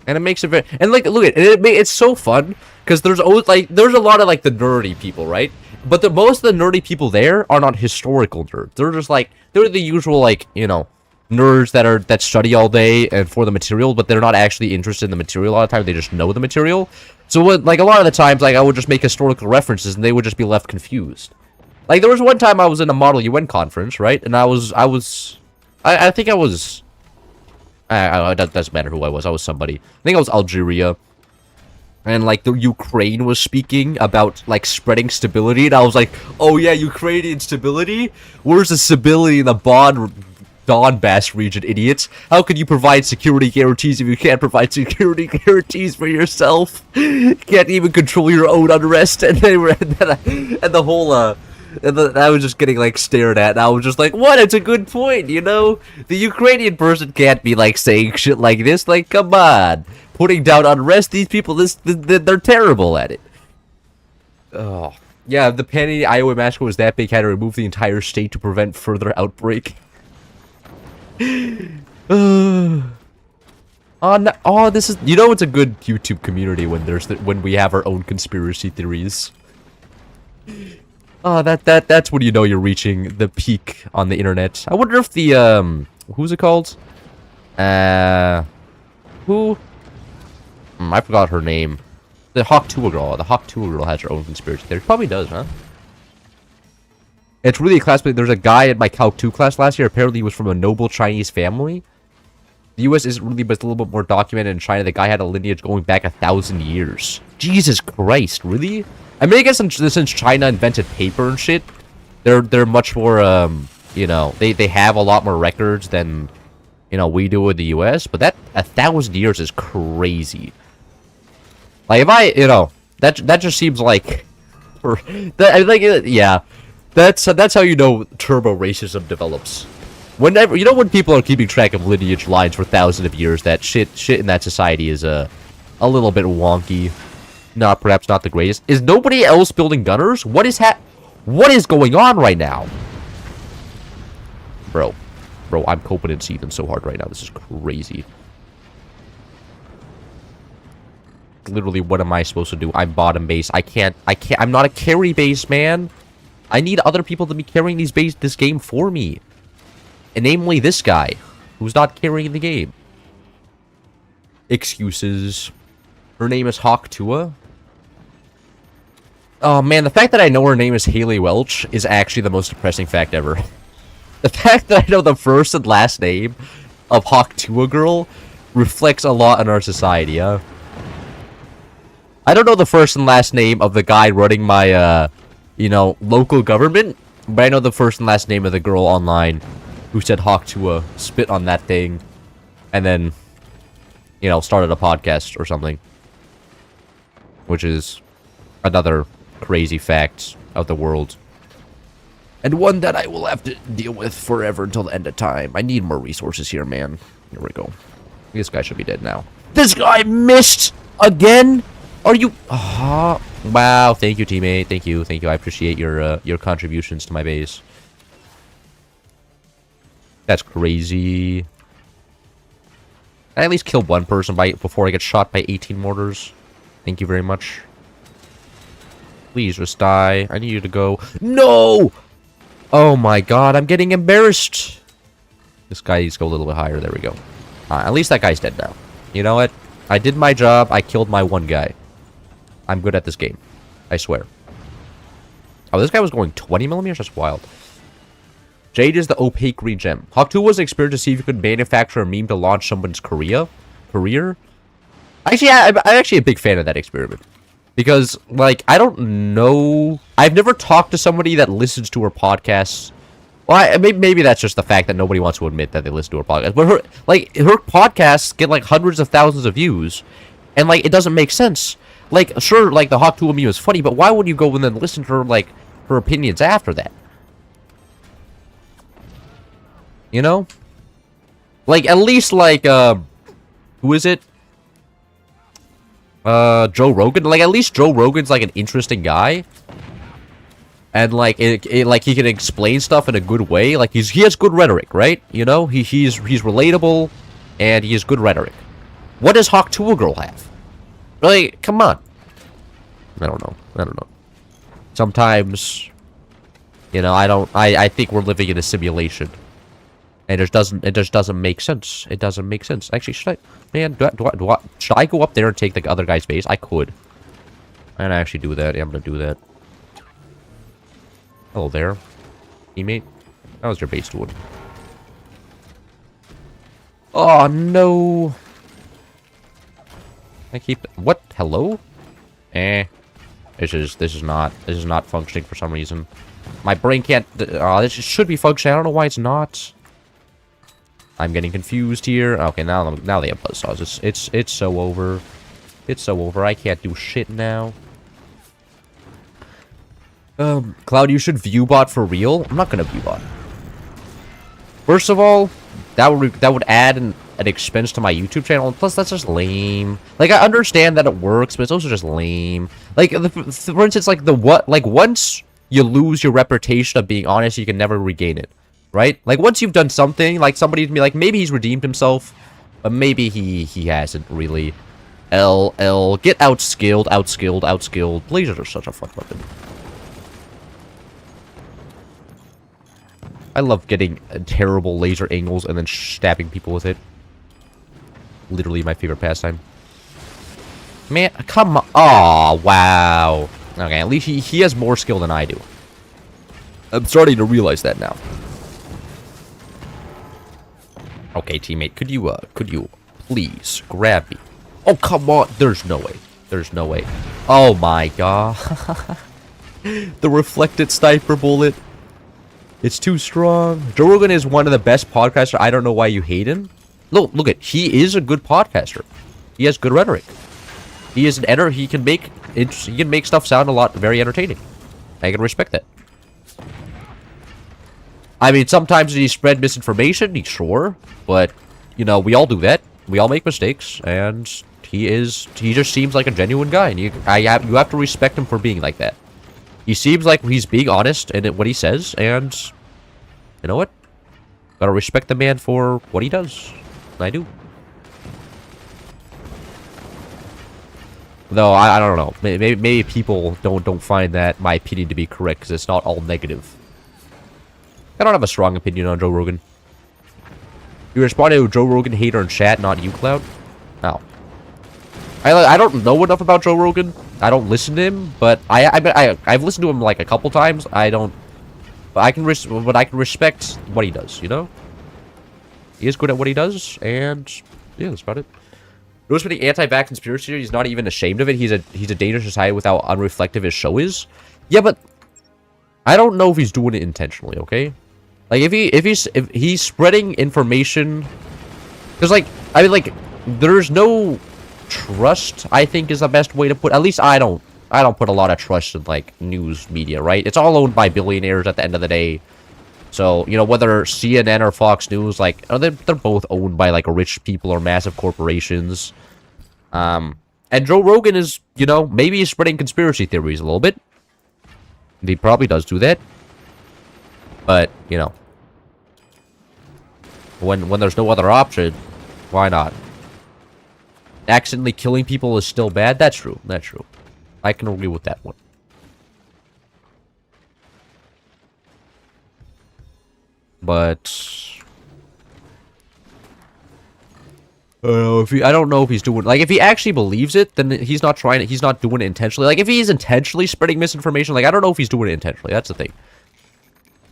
And it makes it very... And, like, look at it. It's so fun. Because there's always, like... There's a lot of, like, the nerdy people, right? But most of the nerdy people there are not historical nerds. They're just, like... They're the usual, like, you know... Nerds that study all day and for the material, but they're not actually interested in the material a lot of times. They just know the material. So, like, a lot of the times, like, I would just make historical references and they would just be left confused. Like, there was one time I was in a Model UN conference, right? And I think I was... it doesn't matter who I was. I was somebody. I think I was Algeria. And, like, the Ukraine was speaking about, like, spreading stability. And I was like, oh, yeah, Ukrainian stability? Where's the stability in the Donbass region, idiots? How can you provide security guarantees if you can't provide security guarantees for yourself? You can't even control your own unrest. And they were... And the whole, and I was just getting, like, stared at, and I was just like, what? It's a good point, you know? The Ukrainian person can't be, like, saying shit like this. Like, come on. Putting down unrest, these people, they're terrible at it. Oh. Yeah, the Panty Iowa massacre was that big, had to remove the entire state to prevent further outbreak. Oh, this is... You know it's a good YouTube community when we have our own conspiracy theories. Oh, that's when you know you're reaching the peak on the internet. I wonder if the, who's it called? Who? I forgot her name. The Hawk Tua girl. The Hawk Tua girl has her own conspiracy theory. Probably does, huh? It's really a class. There's a guy in my Calc 2 class last year. Apparently, he was from a noble Chinese family. The U.S. isn't really, but it's a little bit more documented in China. The guy had a lineage going back 1,000 years. Jesus Christ, really? I mean, I guess since China invented paper and shit, they're much more, you know, they have a lot more records than, you know, we do in the U.S. But that 1,000 years is crazy. Like, if I, you know, that just seems like, yeah, that's how you know turbo racism develops. Whenever, you know, when people are keeping track of lineage lines for thousands of years, that shit in that society is a little bit wonky. Perhaps not the greatest. Is nobody else building gunners? What is going on right now? Bro, I'm coping and seething so hard right now. This is crazy. Literally, what am I supposed to do? I'm bottom base. I'm not a carry base, man. I need other people to be carrying this game for me. And namely this guy, who's not carrying the game. Excuses. Her name is Hawk Tua. Oh man, the fact that I know her name is Haley Welch is actually the most depressing fact ever. The fact that I know the first and last name of Hawk Tua girl reflects a lot on our society, huh? I don't know the first and last name of the guy running my, you know, local government, but I know the first and last name of the girl online who said Hawk Tua, spit on that thing, and then, you know, started a podcast or something. Which is another crazy fact of the world. And one that I will have to deal with forever until the end of time. I need more resources here, man. Here we go. This guy should be dead now. This guy missed again? Are you... wow, thank you, teammate. Thank you. I appreciate your contributions to my base. That's crazy. I at least kill one person before I get shot by 18 mortars. Thank you very much. Please just die. I need you to go. No! Oh my god, I'm getting embarrassed. This guy needs to go a little bit higher. There we go. At least that guy's dead now. You know what? I did my job. I killed my one guy. I'm good at this game. I swear. Oh, this guy was going 20 millimeters? That's wild. Jade is the opaque green gem. Hawk 2 was an experiment to see if you could manufacture a meme to launch someone's career. Actually, I'm actually a big fan of that experiment. Because, like, I don't know... I've never talked to somebody that listens to her podcasts. Well, maybe that's just the fact that nobody wants to admit that they listen to her podcast. But her podcasts get, like, hundreds of thousands of views. And, like, it doesn't make sense. Like, sure, like, the Hawk 2 meme is funny, but why would you go and then listen to her, like, her opinions after that? You know? Like, at least, like, who is it? Joe Rogan? Like, at least Joe Rogan's, like, an interesting guy. And, like, like, he can explain stuff in a good way. Like, he has good rhetoric, right? You know? He's relatable, and he has good rhetoric. What does Hawk 2 girl have? Like, come on. I don't know. Sometimes, you know, I think we're living in a simulation. And it just doesn't make sense. It doesn't make sense. Actually, should I go up there and take the other guy's base? I could. I'm gonna actually do that. Yeah, I'm gonna do that. Hello there, teammate. How's your base doing? Oh no! I keep what? Hello? This is not functioning for some reason. My brain can't. This should be functioning. I don't know why it's not. I'm getting confused here. Okay, now they have buzzsaws. It's so over. It's so over. I can't do shit now. Cloud, you should viewbot for real. I'm not gonna viewbot. First of all, that would add an expense to my YouTube channel. And plus, that's just lame. Like, I understand that it works, but it's also just lame. Like, for instance, like once you lose your reputation of being honest, you can never regain it. Right? Like, once you've done something, like, somebody's be like, maybe he's redeemed himself, but maybe he hasn't really. Get outskilled. Lasers are such a fun weapon. I love getting terrible laser angles and then stabbing people with it. Literally my favorite pastime. Man, come on. Oh, wow. Okay, at least he has more skill than I do. I'm starting to realize that now. Okay, teammate, could you please grab me? Oh, come on. There's no way. There's no way. Oh my god. The reflected sniper bullet. It's too strong. Joe Rogan is one of the best podcasters. I don't know why you hate him. Look at, he is a good podcaster. He has good rhetoric. He is an he can make stuff sound a lot very entertaining. I can respect that. I mean, sometimes he spread misinformation, sure, but you know, we all do that. We all make mistakes, and he just seems like a genuine guy, and you have to respect him for being like that. He seems like he's being honest in what he says, and you know what? Gotta respect the man for what he does. I do. Though I don't know. Maybe people don't find that my opinion to be correct because it's not all negative. I don't have a strong opinion on Joe Rogan. You responded to Joe Rogan hater in chat, not you, Cloud. Oh. I don't know enough about Joe Rogan. I don't listen to him, but I've listened to him like a couple times. But I can respect what he does. You know, he is good at what he does, and yeah, that's about it. Knows for the anti-vax conspiracy theory, he's not even ashamed of it. He's a dangerous society with how unreflective his show is. Yeah, but I don't know if he's doing it intentionally. Okay, like if he's spreading information, because like I mean like there's no trust. I think is the best way to put. At least I don't put a lot of trust in like news media. Right? It's all owned by billionaires at the end of the day. So, you know, whether CNN or Fox News, like, they're both owned by, like, rich people or massive corporations. And Joe Rogan is, you know, maybe he's spreading conspiracy theories a little bit. He probably does do that. But, you know, when there's no other option, why not? Accidentally killing people is still bad? That's true. That's true. I can agree with that one. But I don't know if he's doing, like, if he actually believes it, then he's not doing it intentionally. Like, if he's intentionally spreading misinformation, like, I don't know if he's doing it intentionally. That's the thing.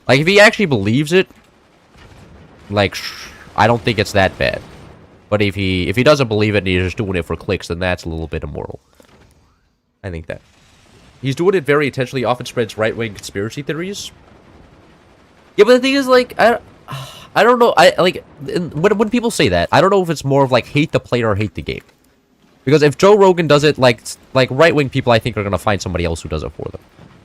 Like, if he actually believes it, like, I don't think it's that bad. But if he doesn't believe it and he's just doing it for clicks, then that's a little bit immoral. I think that he's doing it very intentionally. Often spreads right-wing conspiracy theories. Yeah, but the thing is, like, I don't know. When people say that, I don't know if it's more of like hate the player or hate the game. Because if Joe Rogan does it, like right-wing people, I think are gonna find somebody else who does it for them.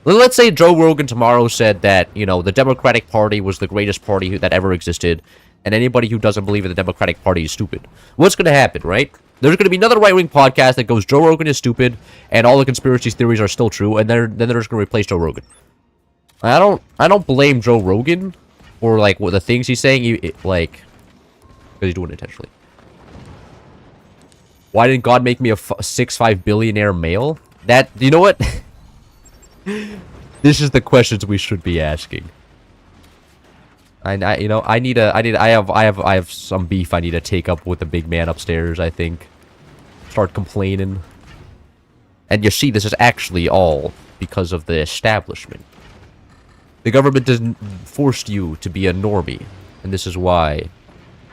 Let's say Joe Rogan tomorrow said that, you know, the Democratic Party was the greatest party that ever existed, and anybody who doesn't believe in the Democratic Party is stupid. What's gonna happen, right? There's gonna be another right-wing podcast that goes, Joe Rogan is stupid, and all the conspiracy theories are still true, and then they're just gonna replace Joe Rogan. I don't blame Joe Rogan for, like, what the things he's saying, like, because he's doing it intentionally. Why didn't God make me a 6'5" billionaire male? That, you know what? This is the questions we should be asking. I have some beef I need to take up with the big man upstairs, I think. Start complaining. And you see, this is actually all because of the establishment. The government didn't force you to be a normie, and this is why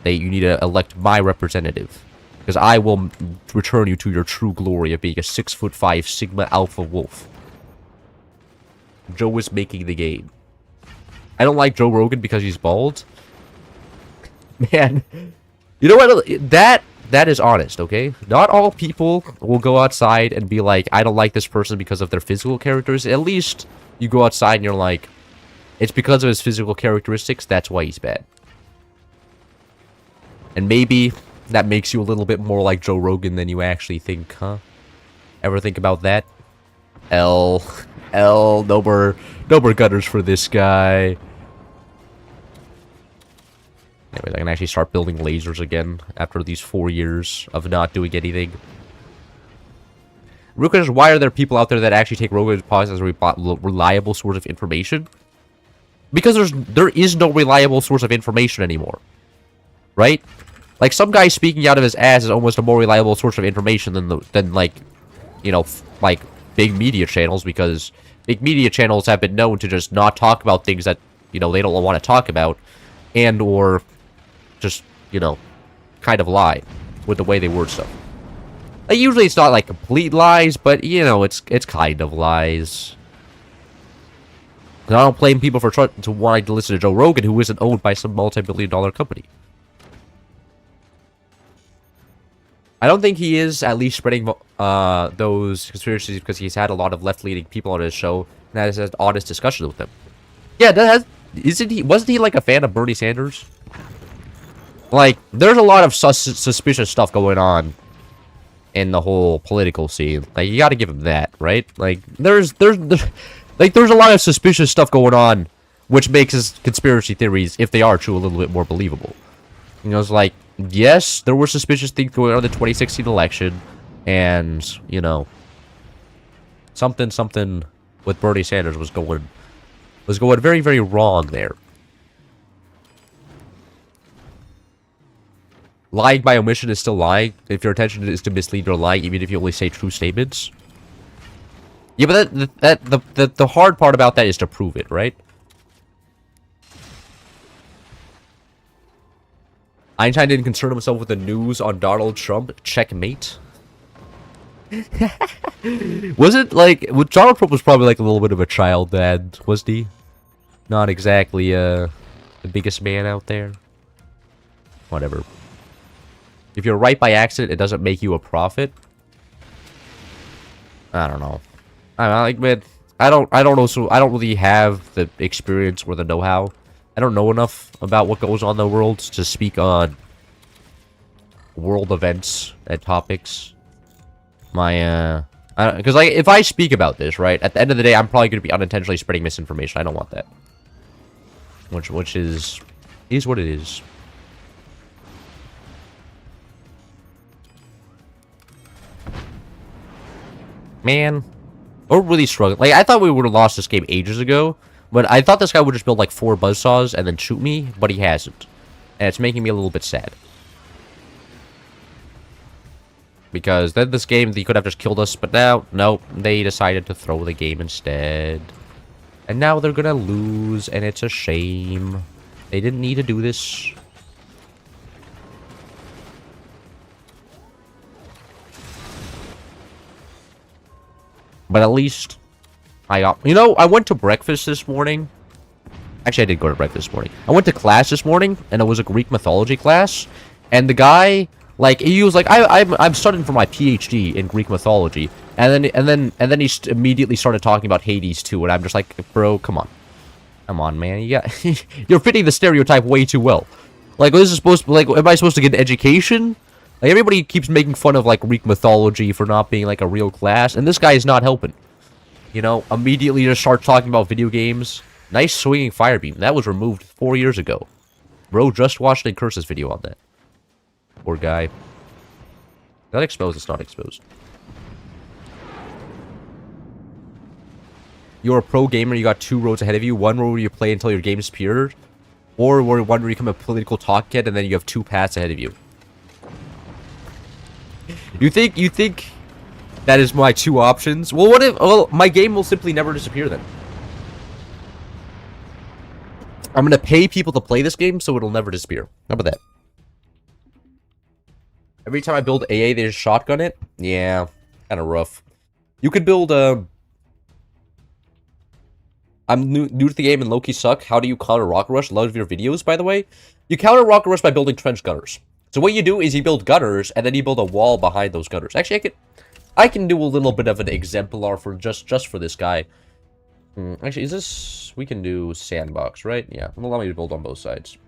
you need to elect my representative, because I will return you to your true glory of being a 6'5" Sigma Alpha Wolf. Joe is making the game. I don't like Joe Rogan because he's bald. Man, you know what? That is honest, okay? Not all people will go outside and be like, I don't like this person because of their physical characters. At least you go outside and you're like, it's because of his physical characteristics, that's why he's bad. And maybe that makes you a little bit more like Joe Rogan than you actually think, huh? Ever think about that? No more gutters for this guy. Anyways, I can actually start building lasers again after these 4 years of not doing anything. Real question is, why are there people out there that actually take Rogan's podcast as a reliable source of information? Because there is no reliable source of information anymore. Right? Like, some guy speaking out of his ass is almost a more reliable source of information than like you know, like, big media channels, because big media channels have been known to just not talk about things that, you know, they don't want to talk about, and or just, you know, kind of lie with the way they word stuff. Like, usually it's not, like, complete lies, but, you know, it's kind of lies. I don't blame people for trying to wanting to listen to Joe Rogan, who isn't owned by some multi-billion-dollar company. I don't think he is at least spreading those conspiracies because he's had a lot of left-leaning people on his show and has had honest discussions with them. Yeah, wasn't he like a fan of Bernie Sanders? Like, there's a lot of suspicious stuff going on in the whole political scene. Like, you gotta give him that, right? Like, there's a lot of suspicious stuff going on, which makes his conspiracy theories, if they are true, a little bit more believable. You know, it's like, yes, there were suspicious things going on in the 2016 election, and, you know, something with Bernie Sanders was going very, very wrong there. Lying by omission is still lying. If your intention is to mislead or lie, even if you only say true statements. Yeah, but the hard part about that is to prove it, right? Einstein didn't concern himself with the news on Donald Trump. Checkmate. Was it like... Donald Trump was probably like a little bit of a child dad, wasn't he? Not exactly the biggest man out there. Whatever. If you're right by accident, it doesn't make you a prophet. I don't know. I don't know, so I don't really have the experience or the know-how. I don't know enough about what goes on in the world to speak on world events and topics. Because like, if I speak about this, right, at the end of the day, I'm probably going to be unintentionally spreading misinformation. I don't want that. Which is what it is. Man, we're really struggling. Like, I thought we would have lost this game ages ago, but I thought this guy would just build like 4 buzzsaws and then shoot me, but he hasn't. And it's making me a little bit sad. Because then this game, they could have just killed us, but now, nope, they decided to throw the game instead. And now they're gonna lose, and it's a shame. They didn't need to do this. But at least I got... You know, I went to breakfast this morning. Actually, I did go to breakfast this morning. I went to class this morning, and it was a Greek mythology class. And the guy, like, he was like, I'm studying for my PhD in Greek mythology. And then he immediately started talking about Hades too. And I'm just like, bro, come on. Come on, man. You're fitting the stereotype way too well. Like, this is supposed to... Like, am I supposed to get an education? Like, everybody keeps making fun of, like, Greek mythology for not being, like, a real class, and this guy is not helping. You know, immediately just start talking about video games. Nice swinging fire beam. That was removed 4 years ago. Bro just watched a Curse's video on that. Poor guy. Is that exposed? It's not exposed. You're a pro gamer, you got 2 roads ahead of you. One road where you play until your game's pure, or one where you become a political talk head, and then you have 2 paths ahead of you. You think that is my 2 options? Well, what if... Well, my game will simply never disappear then. I'm gonna pay people to play this game, so it'll never disappear. How about that? Every time I build AA, they just shotgun it? Yeah, kind of rough. You could build, I'm new to the game and low-key suck. How do you counter Rocket Rush? Love your videos, by the way. You counter Rocket Rush by building trench gutters. So what you do is you build gutters, and then you build a wall behind those gutters. Actually, I can do a little bit of an exemplar for just for this guy. Actually, is this... We can do sandbox, right? Yeah, it'll allow me to build on both sides.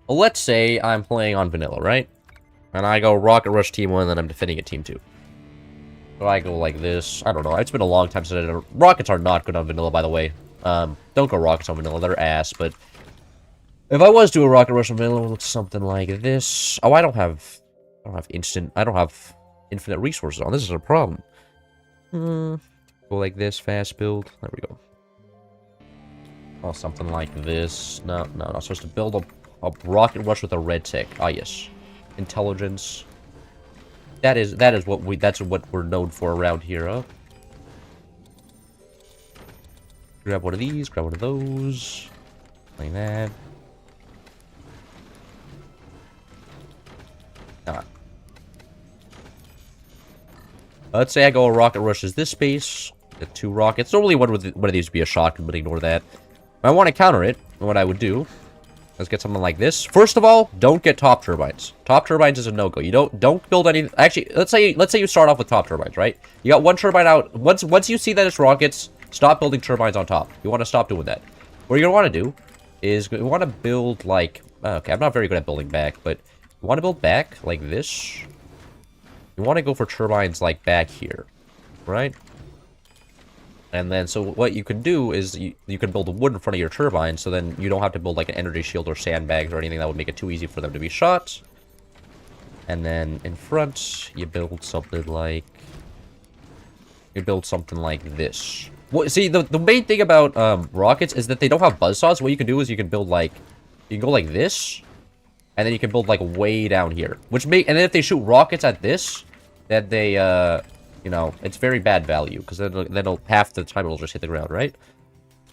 Well, let's say I'm playing on vanilla, right? And I go Rocket Rush Team 1, and then I'm defending it Team 2. So I go like this. I don't know. It's been a long time since I did... Rockets are not good on vanilla, by the way. Don't go Rockets on vanilla. They're ass, but... If I was to do a Rocket Rush on vanilla, it's something like this. Oh, I don't have infinite resources on. This is a problem. Go like this, fast build. There we go. Oh, something like this. No, I'm supposed to build a Rocket Rush with a red tick. Ah, yes. Intelligence. That's what we're known for around here, huh? Grab one of these, grab one of those. Like that. Ah. Let's say I go a rocket rushes this space. Get 2 rockets. Normally one of these would be a shotgun, but ignore that. If I want to counter it, what I would do, let's get something like this. First of all, don't get top turbines. Top turbines is a no-go. You don't build any. Actually, let's say you start off with top turbines, right? You got 1 turbine out. Once you see that it's rockets, stop building turbines on top. You want to stop doing that. What you're gonna want to do is you want to build like. Okay, I'm not very good at building back, but you want to build back like this. You want to go for turbines like back here, right? And then, so what you can do is you can build a wood in front of your turbine, so then you don't have to build like an energy shield or sandbags or anything that would make it too easy for them to be shot. And then in front, you build something like this. Well, see, the main thing about rockets is that they don't have buzzsaws. What you can do is you can build like, you can go like this, and then you can build like way down here. And then if they shoot rockets at this, then they you know, it's very bad value, because then half the time it'll just hit the ground, right?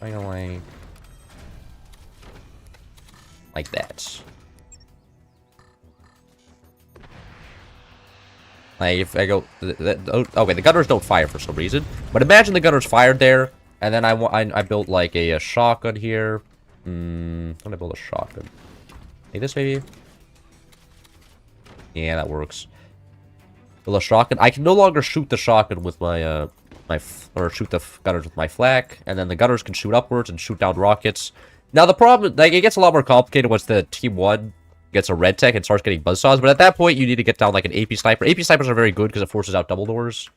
I go like that. Like, if I go... okay, the gunners don't fire for some reason. But imagine the gunners fired there, and then I built, like, a shotgun here. I'm gonna build a shotgun. Like this, maybe? Yeah, that works. Build a shotgun. I can no longer shoot the shotgun with my, or shoot the gunners with my flak, and then the gunners can shoot upwards and shoot down rockets. Now, the problem... like, it gets a lot more complicated once the Team 1... gets a red tech and starts getting buzzsaws, but at that point you need to get down like an AP sniper. AP snipers are very good because it forces out double doors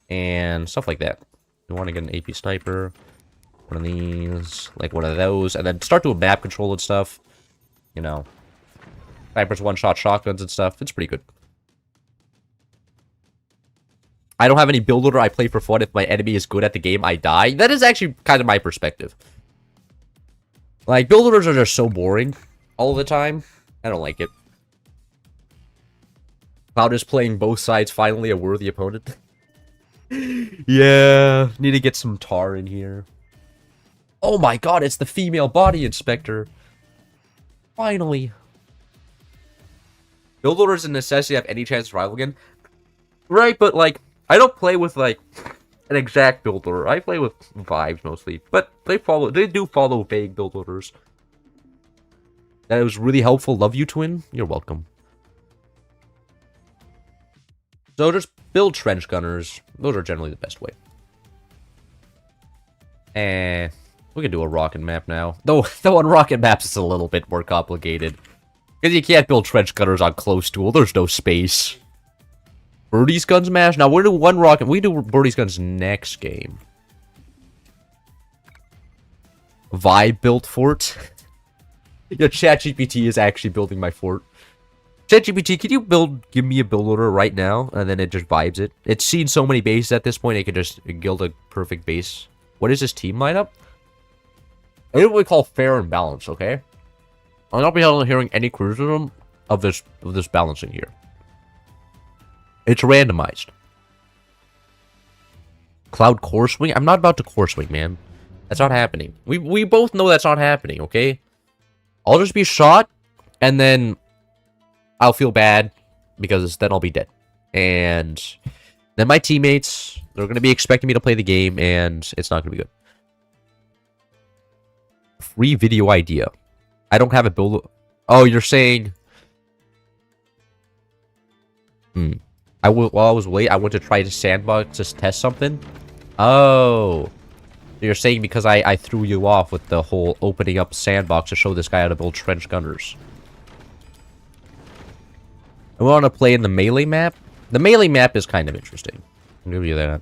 and stuff like that. You want to get an AP sniper, one of these, like one of those, and then start doing map control and stuff. You know, snipers, one-shot shotguns and stuff. It's pretty good. I don't have any build order. I play for fun. If my enemy is good at the game, I die. That is actually kind of my perspective. Like, build orders are just so boring all the time. I don't like it. Cloud is playing both sides, finally a worthy opponent. Yeah, need to get some tar in here. Oh my god, it's the female body inspector. Finally. Build orders a necessity have any chance to rival again. Right, but like, I don't play with like an exact build order. I play with vibes mostly, but they do follow vague build orders. That was really helpful. Love you, twin. You're welcome. So just build trench gunners. Those are generally the best way. We can do a rocket map now. Though on rocket maps, it's a little bit more complicated. Because you can't build trench gunners on close duel. There's no space. Birdie's guns mash. Now, we're doing one rocket. We do Birdie's guns next game. Vibe built fort. Your ChatGPT is actually building my fort. ChatGPT, can you give me a build order right now? And then it just vibes it. It's seen so many bases at this point, it could just build a perfect base. What is this team lineup? I know what we call fair and balanced, okay? I'll not be hearing any criticism of this balancing here. It's randomized. Cloud core swing? I'm not about to core swing, man. That's not happening. We both know that's not happening, okay? I'll just be shot, and then I'll feel bad, because then I'll be dead. And then my teammates, they're going to be expecting me to play the game, and it's not going to be good. Free video idea. I don't have a build... Oh, you're saying... While I was late, I went to try to sandbox to test something. Oh... You're saying because I threw you off with the whole opening up sandbox to show this guy how to build trench gunners. I want to play in the melee map. The melee map is kind of interesting. I'll give you that.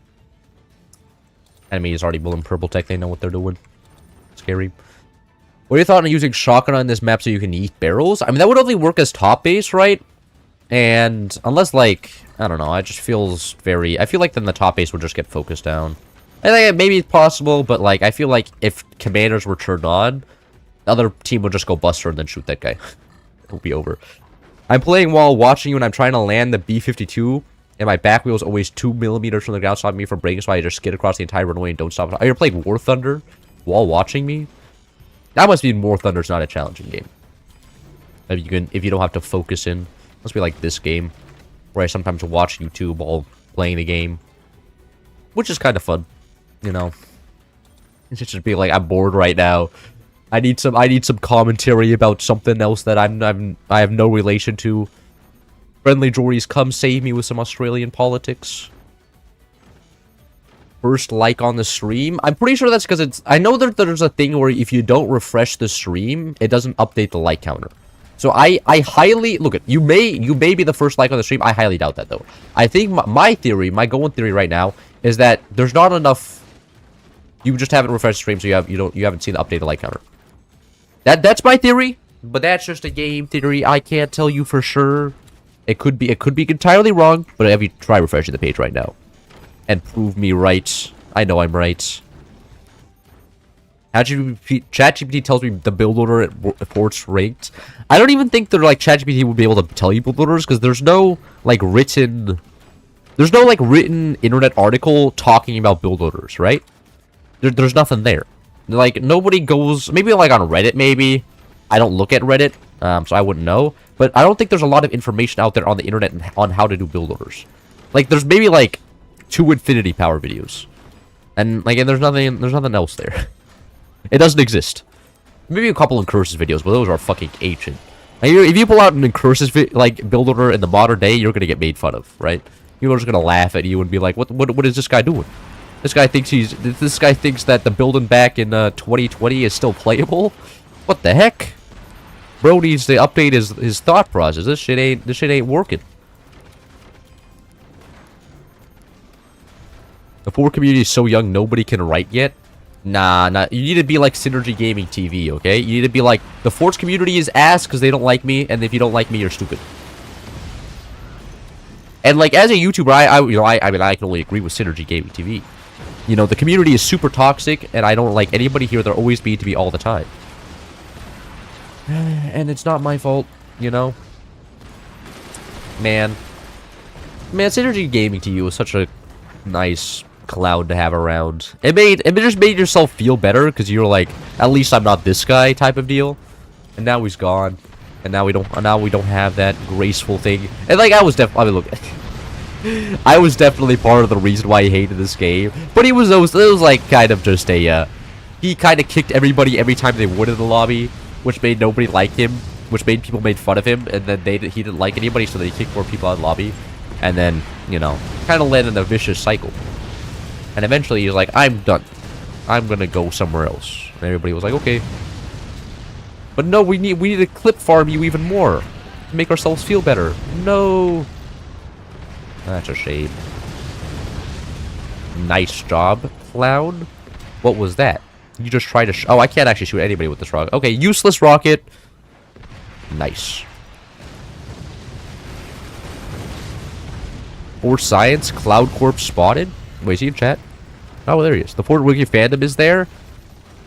Enemy is already building purple tech. They know what they're doing. Scary. What are your thoughts on using shotgun on this map so you can eat barrels? I mean, that would only work as top base, right? And unless, like, I don't know. It just feels very... I feel like then the top base would just get focused down. I think maybe it's possible, but like I feel like if commanders were turned on, the other team would just go buster and then shoot that guy. It'll be over. I'm playing while watching you and I'm trying to land the B-52 and my back wheel is always 2 millimeters from the ground, stopping me from braking, so I just skid across the entire runway and don't stop. Are you playing War Thunder while watching me? That must mean War Thunder's not a challenging game. If you don't have to focus in. Must be like this game, where I sometimes watch YouTube while playing the game, which is kind of fun, you know. It's just be like, I'm bored right now. I need some commentary about something else that I have no relation to. Friendly Jories, come save me with some Australian politics. First like on the stream. I'm pretty sure that's because I know that there's a thing where if you don't refresh the stream, it doesn't update the like counter. So I highly look at you may be the first like on the stream. I highly doubt that though. I think my going theory right now is that there's not enough. You just haven't refreshed the stream, so you haven't seen the updated like counter. That's my theory, but that's just a game theory. I can't tell you for sure. It could be entirely wrong, but have you try refreshing the page right now and prove me right? I know I'm right. ChatGPT tells me the build order at ports ranked. I don't even think they're like ChatGPT would be able to tell you build orders because there's no written internet article talking about build orders, right? There's nothing there. Like nobody goes, maybe like on Reddit, maybe. I don't look at Reddit, so I wouldn't know. But I don't think there's a lot of information out there on the internet on how to do build orders. Like there's maybe like 2 Infinity Power videos, and there's nothing else there. It doesn't exist. Maybe a couple of Curses videos, but those are fucking ancient. Like, if you pull out an Curses build order in the modern day, you're gonna get made fun of, right? People are just gonna laugh at you and be like, "What is this guy doing? This guy thinks that the building back in 2020 is still playable? What the heck? Bro needs to update his thought process. This shit ain't working." The Ford community is so young, nobody can write yet. Nah. You need to be like Synergy Gaming TV, okay? You need to be like, the Forge community is ass because they don't like me, and if you don't like me, you're stupid. And like, as a YouTuber, I can only agree with Synergy Gaming TV. You know, the community is super toxic, and I don't like anybody here. They're always mean to me all the time. And it's not my fault, you know? Man, Synergy Gaming TV was such a nice clown to have around. It just made yourself feel better because you're like, at least I'm not this guy type of deal. And now he's gone, and now we don't have that graceful thing. And like I was definitely part of the reason why he hated this game. But it was like kind of just a he kind of kicked everybody every time they would in the lobby, which made nobody like him, which made people made fun of him, and then he didn't like anybody, so they kicked more people out of the lobby, and then you know kind of led in a vicious cycle. And eventually he's like, I'm done. I'm gonna go somewhere else. And everybody was like, okay. But no, we need to clip farm you even more to make ourselves feel better. No. That's a shame. Nice job, clown. What was that? You just tried to oh, I can't actually shoot anybody with this rocket. Okay, useless rocket. Nice. For science, Cloud Corp spotted. Wait, is he in chat? Oh, there he is. The Fort Wiki fandom is there,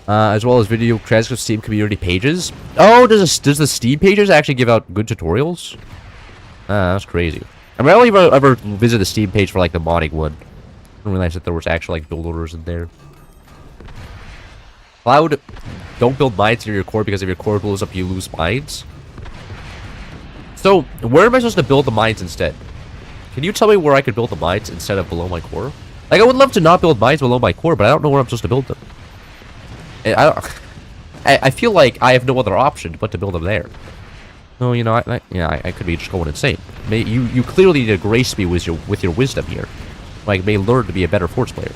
as well as video transcripts, Steam community pages. Oh, does the Steam pages actually give out good tutorials? That's crazy. I mean, I don't even ever visit the Steam page for like the modding one. I didn't realize that there was actually like build orders in there. Cloud, don't build mines near your core because if your core blows up, you lose mines. So, where am I supposed to build the mines instead? Can you tell me where I could build the mines instead of below my core? Like, I would love to not build mines below my core, but I don't know where I'm supposed to build them. I feel like I have no other option but to build them there. No, you know, I could be just going insane. You clearly need to grace me with your wisdom here. Like, may learn to be a better Force player.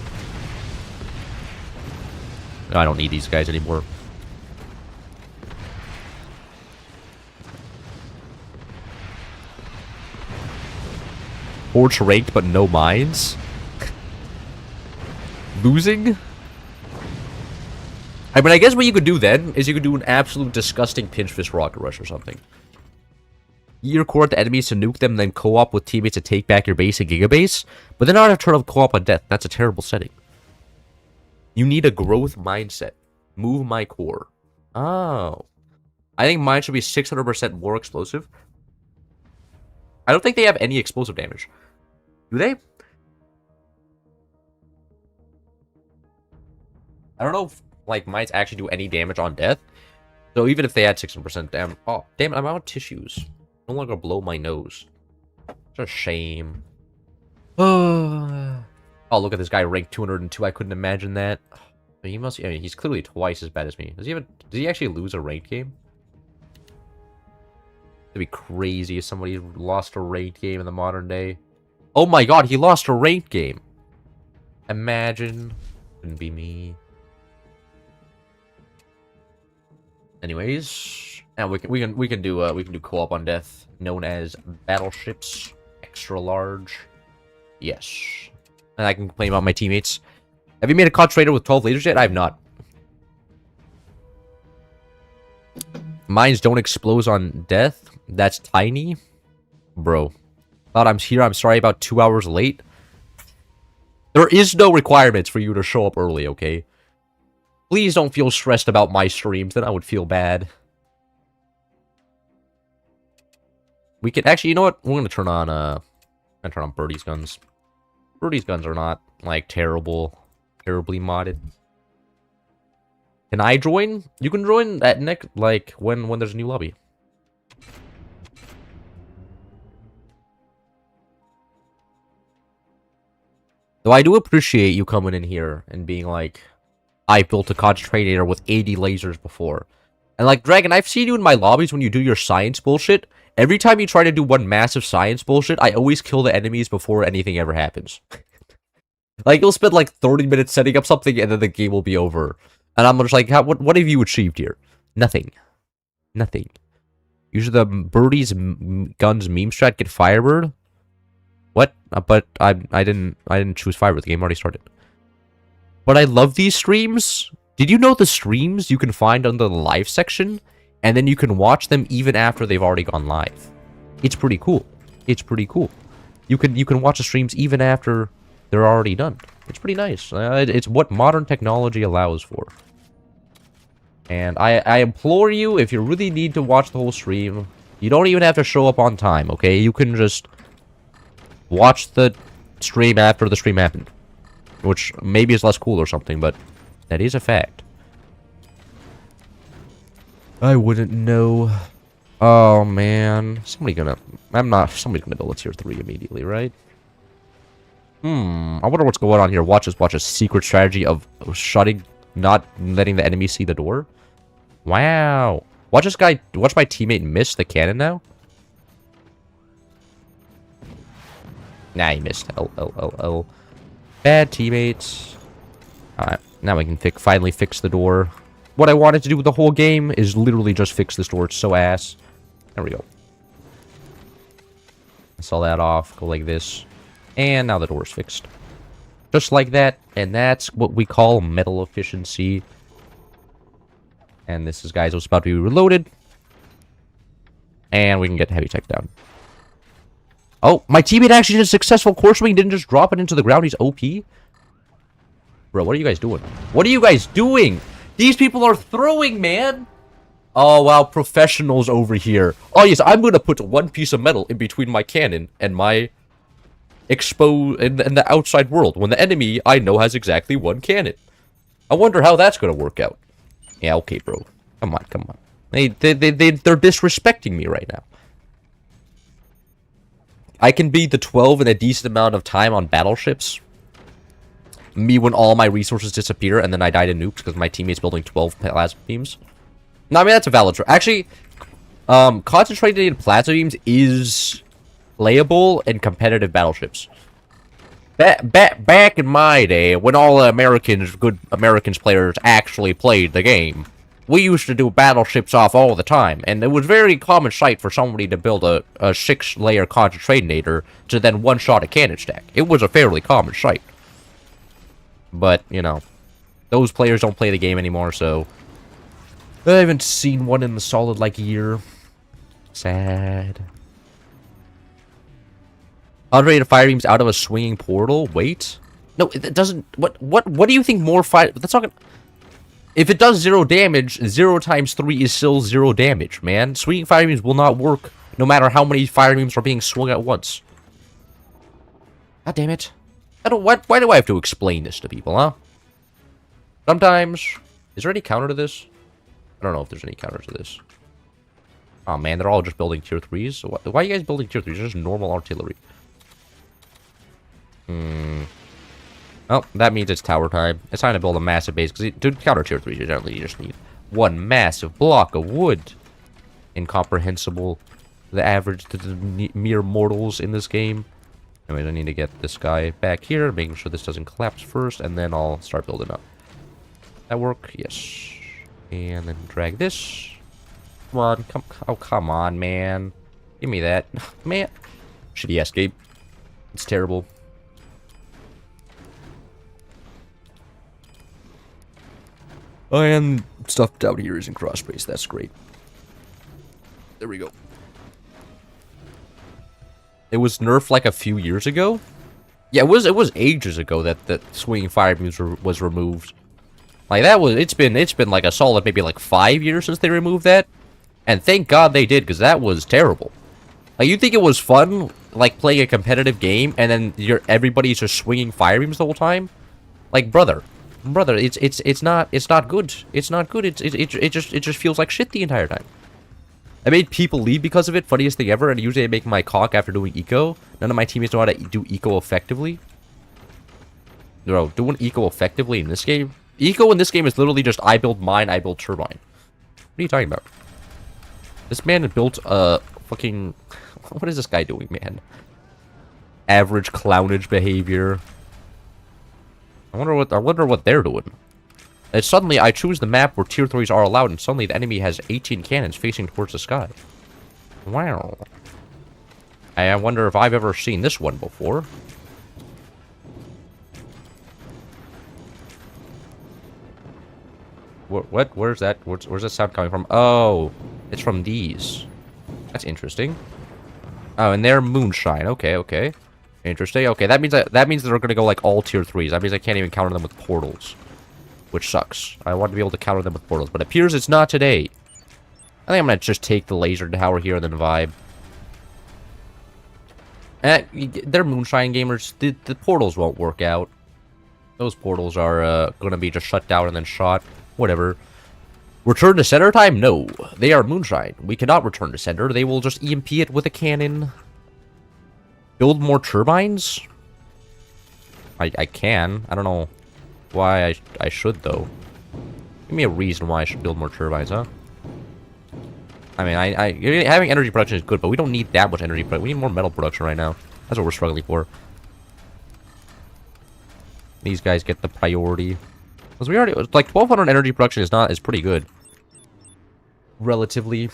I don't need these guys anymore. Forge ranked, but no mines. Losing? I mean, I guess what you could do then is you could do an absolute disgusting pinch fist rocket rush or something. You core the enemies to nuke them, then co-op with teammates to take back your base and gigabase. But then I would have to turn off co-op on death. That's a terrible setting. You need a growth mindset. Move my core. Oh. I think mine should be 600% more explosive. I don't think they have any explosive damage. Do they? I don't know if, like, mites actually do any damage on death. So even if they had 16% damage... Oh, damn it, I'm out of tissues. No longer blow my nose. It's a shame. Oh, look at this guy ranked 202. I couldn't imagine that. He must... I mean, he's clearly twice as bad as me. Does he actually lose a ranked game? It'd be crazy if somebody lost a ranked game in the modern day. Oh my god, he lost a ranked game. Imagine. Couldn't be me. Anyways, and we can do co-op on death, known as battleships, extra large. Yes, and I can complain about my teammates. Have you made a concentrator with 12 lasers yet? I have not. Mines don't explode on death. That's tiny, bro. Thought I'm here. I'm sorry about 2 hours late. There is no requirements for you to show up early, okay? Please don't feel stressed about my streams, then I would feel bad. We can actually, you know what? We're gonna turn on Birdie's guns. Birdie's guns are not like terribly modded. Can I join? You can join at next, like when there's a new lobby. Though I do appreciate you coming in here and being like, I built a concentrator with 80 lasers before. And like, Dragon, I've seen you in my lobbies when you do your science bullshit. Every time you try to do one massive science bullshit, I always kill the enemies before anything ever happens. Like, you'll spend like 30 minutes setting up something and then the game will be over. And I'm just like, what have you achieved here? Nothing. Nothing. Usually the Birdie's guns meme strat get Firebird. What? But I didn't choose Firebird. The game already started. But I love these streams. Did you know the streams you can find under the live section? And then you can watch them even after they've already gone live. It's pretty cool. It's pretty cool. You can watch the streams even after they're already done. It's pretty nice. It's what modern technology allows for. And I implore you, if you really need to watch the whole stream, you don't even have to show up on time, okay? You can just watch the stream after the stream happened. Which maybe is less cool or something, but that is a fact. I wouldn't know. Oh, man. Somebody's gonna build a tier 3 immediately, right? I wonder what's going on here. Watch a secret strategy of not letting the enemy see the door. Wow. Watch my teammate miss the cannon now. Nah, he missed. L. Bad teammates. Alright, now we can finally fix the door. What I wanted to do with the whole game is literally just fix this door. It's so ass. There we go. Saw that off. Go like this. And now the door's fixed. Just like that. And that's what we call metal efficiency. And this is, guys, what's about to be reloaded. And we can get heavy tech down. Oh, my teammate actually did a successful course wing. Didn't just drop it into the ground. He's OP. Bro, what are you guys doing? What are you guys doing? These people are throwing, man. Oh, wow. Professionals over here. Oh, yes. I'm going to put one piece of metal in between my cannon and my in the outside world. When the enemy, I know, has exactly one cannon. I wonder how that's going to work out. Yeah, okay, bro. Come on, come on. They're disrespecting me right now. I can be the 12 in a decent amount of time on battleships. Me when all my resources disappear and then I die to nukes because my teammate's building 12 plasma beams. No, I mean, that's a valid choice. Actually, concentrated plasma beams is playable in competitive battleships. Back in my day, when all good Americans players actually played the game, we used to do battleships off all the time, and it was very common sight for somebody to build a 6-layer concentrator to then one-shot a cannon stack. It was a fairly common sight. But, you know, those players don't play the game anymore, so I haven't seen one in the solid, like, year. Sad. Concentrated fire beams out of a swinging portal? Wait. No, it doesn't... What do you think more fire... That's not gonna... If it does 0 damage, 0 times 3 is still 0 damage, man. Swinging fire beams will not work no matter how many fire beams are being swung at once. God damn it. Why do I have to explain this to people, huh? Sometimes... Is there any counter to this? I don't know if there's any counter to this. Oh man, they're all just building tier 3s. So why are you guys building tier 3s? It's just normal artillery. Well, that means it's tower time. It's time to build a massive base. Because to counter tier 3s, generally you just need one massive block of wood. Incomprehensible. The average to the mere mortals in this game. Anyways, I need to get this guy back here, making sure this doesn't collapse first, and then I'll start building up. That work? Yes. And then drag this. Come on, come on, man. Give me that. Man. Shitty escape. It's terrible. And stuff down here is in cross space. That's great. There we go. It was nerfed like a few years ago. Yeah, it was ages ago that swinging fire beams was removed. Like that was it's been like a solid maybe like 5 years since they removed that. And thank God they did, because that was terrible. Like you think it was fun like playing a competitive game and then everybody's just swinging fire beams the whole time? Like brother, it's not good. It's not good. It just feels like shit the entire time. I made people leave because of it. Funniest thing ever. And usually I make my cock after doing eco. None of my teammates know how to do eco effectively. Bro, doing eco effectively in this game? Eco in this game is literally just I build mine, I build turbine. What are you talking about? This man built a fucking... What is this guy doing, man? Average clownage behavior. I wonder what they're doing. And suddenly, I choose the map where tier 3s are allowed, and suddenly the enemy has 18 cannons facing towards the sky. Wow. I wonder if I've ever seen this one before. What? Where's that? Where's that sound coming from? Oh, it's from these. That's interesting. Oh, and they're moonshine. Okay, okay. Interesting. Okay, that means they're gonna go like all tier 3s. That means I can't even counter them with portals. Which sucks. I want to be able to counter them with portals, but it appears it's not today. I think I'm going to just take the laser tower here and then vibe. They're moonshine gamers. The portals won't work out. Those portals are going to be just shut down and then shot. Whatever. Return to center time? No. They are moonshine. We cannot return to center. They will just EMP it with a cannon. Build more turbines? I can. I don't know why I should, though. Give me a reason why I should build more turbines, huh? I mean, having energy production is good, but we don't need that much energy production. We need more metal production right now. That's what we're struggling for. These guys get the priority. Because we already... Like, 1,200 energy production is pretty good. Relatively.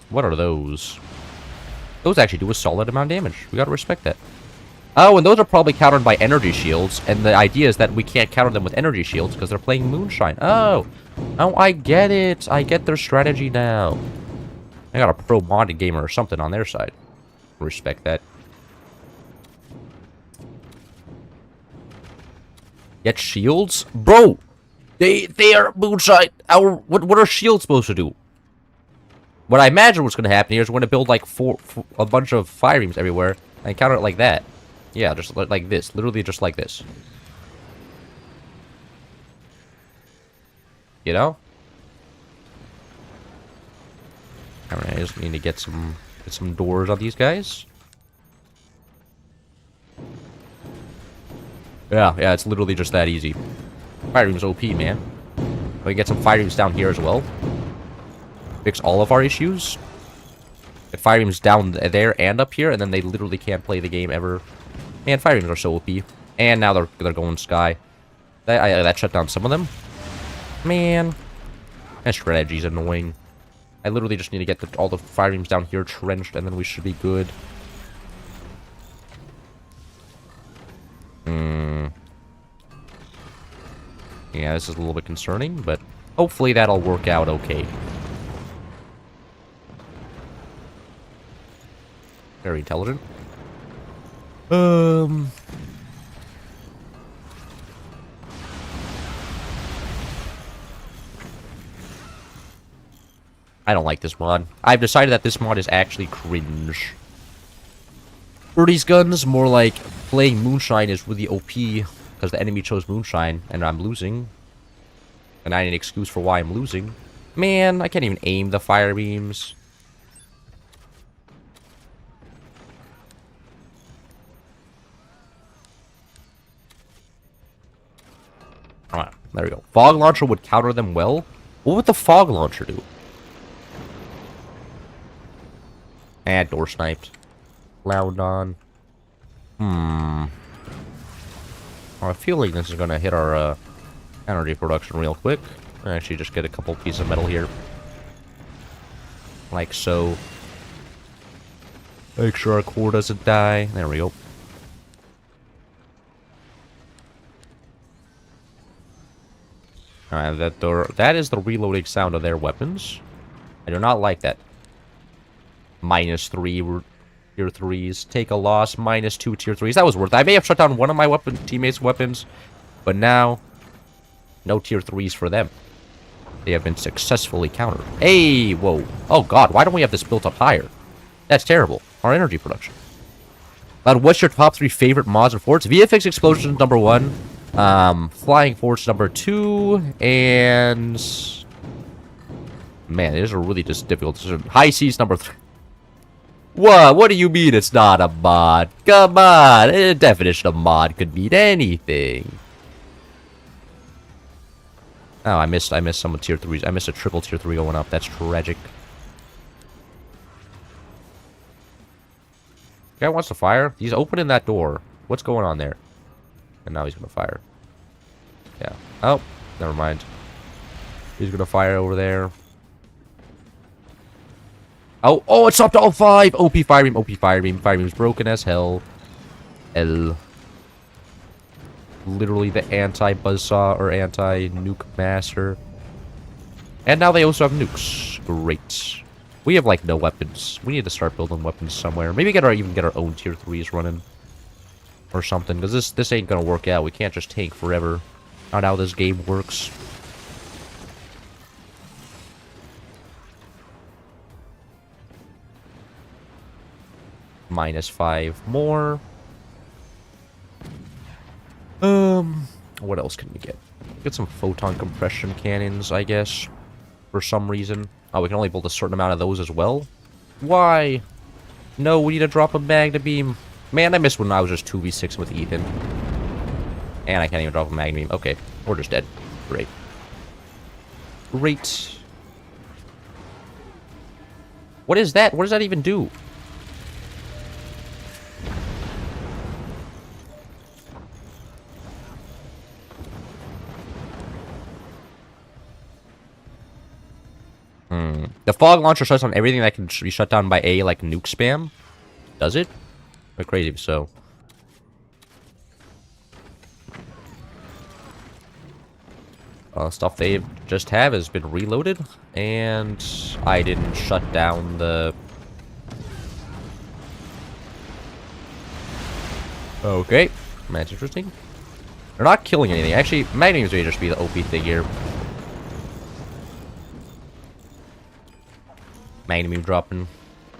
What are those? Those actually do a solid amount of damage. We gotta respect that. Oh, and those are probably countered by energy shields. And the idea is that we can't counter them with energy shields because they're playing moonshine. Oh. Oh, I get it. I get their strategy now. I got a pro modded gamer or something on their side. Respect that. Get shields? Bro! They are moonshine. What are shields supposed to do? What I imagine what's going to happen here is we're going to build like a bunch of fire beams everywhere and counter it like that. Yeah, just like this. Literally just like this. You know? Alright, I just need to get some doors on these guys. Yeah, it's literally just that easy. Fire beams OP, man. We can get some fire beams down here as well. Fix all of our issues. Get fire beams down there and up here, and then they literally can't play the game ever. Man, fire beams are so OP. And now they're going sky. That shut down some of them. Man. That strategy's annoying. I literally just need to get all the fire beams down here trenched, and then we should be good. Yeah, this is a little bit concerning, but hopefully that'll work out okay. Very intelligent. I don't like this mod. I've decided that this mod is actually cringe. Birdie's guns, more like playing Moonshine is really OP because the enemy chose Moonshine and I'm losing. And I need an excuse for why I'm losing. Man, I can't even aim the fire beams. Alright, there we go. Fog Launcher would counter them well. What would the Fog Launcher do? Door sniped. Loud on. I feel like this is gonna hit our energy production real quick. Actually, just get a couple pieces of metal here. Like so. Make sure our core doesn't die. There we go. Alright, that is the reloading sound of their weapons. I do not like that. -3 tier 3s. Take a loss. -2 tier 3s. That was worth it. I may have shut down one of my teammates' weapons, but now, no tier 3s for them. They have been successfully countered. Hey, whoa. Oh god, why don't we have this built up higher? That's terrible. Our energy production. But what's your top 3 favorite mods and forts? VFX Explosions #1. Flying Forts #2. And... man, these are really just difficult. High Seas #3. What do you mean it's not a mod? Come on, a definition of mod could mean anything. Oh, I missed some of tier 3s. I missed a triple tier 3 going up. That's tragic. Guy wants to fire? He's opening that door. What's going on there? And now he's gonna fire. Yeah. Oh, never mind. He's gonna fire over there. Oh, it's up to all 5! OP fire beam, OP fire beam. Fire beam's broken as hell. Literally the anti-buzzsaw or anti-nuke master. And now they also have nukes. Great. We have, like, no weapons. We need to start building weapons somewhere. Maybe even get our own tier 3s running. Or something. Because this ain't gonna work out. We can't just tank forever. Not how this game works. -5 more. What else can we get? Get some photon compression cannons, I guess. For some reason. Oh, we can only build a certain amount of those as well? Why? No, we need to drop a magna beam. Man, I missed when I was just 2v6 with Ethan. And I can't even drop a magna beam. Okay, we're just dead. Great. Great. What is that? What does that even do? The fog launcher shuts down everything that can be shut down by a, like, nuke spam. Does it? We're crazy if so. Stuff they just have has been reloaded. And I didn't shut down the... okay. That's interesting. They're not killing anything. Actually, Magnums may just be the OP thing here. Magnum dropping.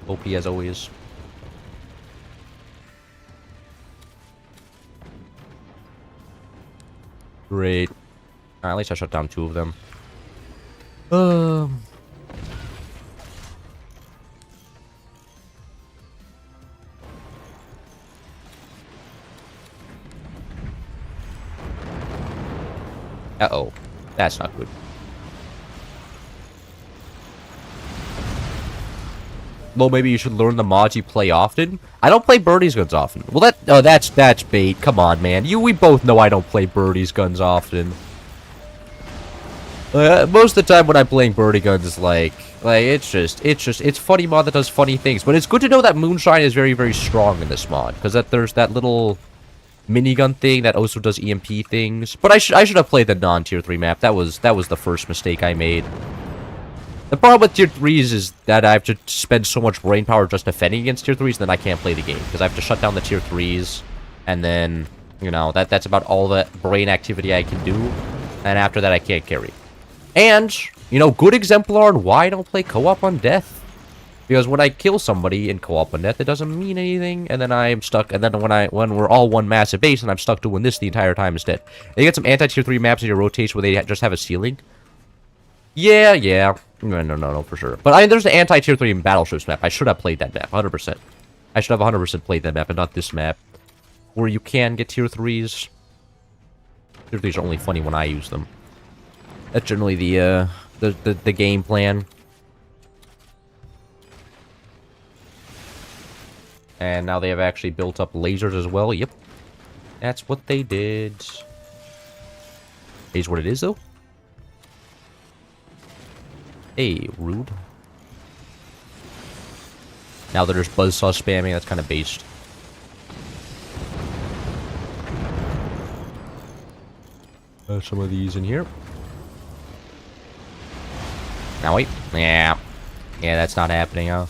OP as always. Great. At least I shut down 2 of them. Uh-oh. That's not good. Well, maybe you should learn the mods you play often. I don't play Birdie's guns often. Well, that's bait. Come on, man. We both know I don't play Birdie's guns often. Most of the time when I'm playing Birdie guns, it's like it's funny mod that does funny things. But it's good to know that Moonshine is very, very strong in this mod, because there's that little minigun thing that also does EMP things. But I should have played the non-tier 3 map. That was the first mistake I made. The problem with tier 3s is that I have to spend so much brain power just defending against tier 3s, then I can't play the game. Because I have to shut down the tier 3s, and then, you know, that's about all the brain activity I can do. And after that, I can't carry. And You know, good exemplar on why I don't play co-op on death. Because when I kill somebody in co-op on death, it doesn't mean anything, and then I'm stuck, and then when we're all one massive base, and I'm stuck doing this the entire time instead. They get some anti-tier 3 maps in your rotation where they just have a ceiling. Yeah. No, for sure. But there's the anti-tier 3 battleships map. I should have played that map, 100%. I should have 100% played that map, and not this map. Where you can get tier 3s. Tier 3s are only funny when I use them. That's generally the game plan. And now they have actually built up lasers as well. Yep. That's what they did. Here's what it is, though. Hey, rude. Now that there's buzzsaw spamming, that's kind of based. Some of these in here. Now wait. Yeah, that's not happening, huh?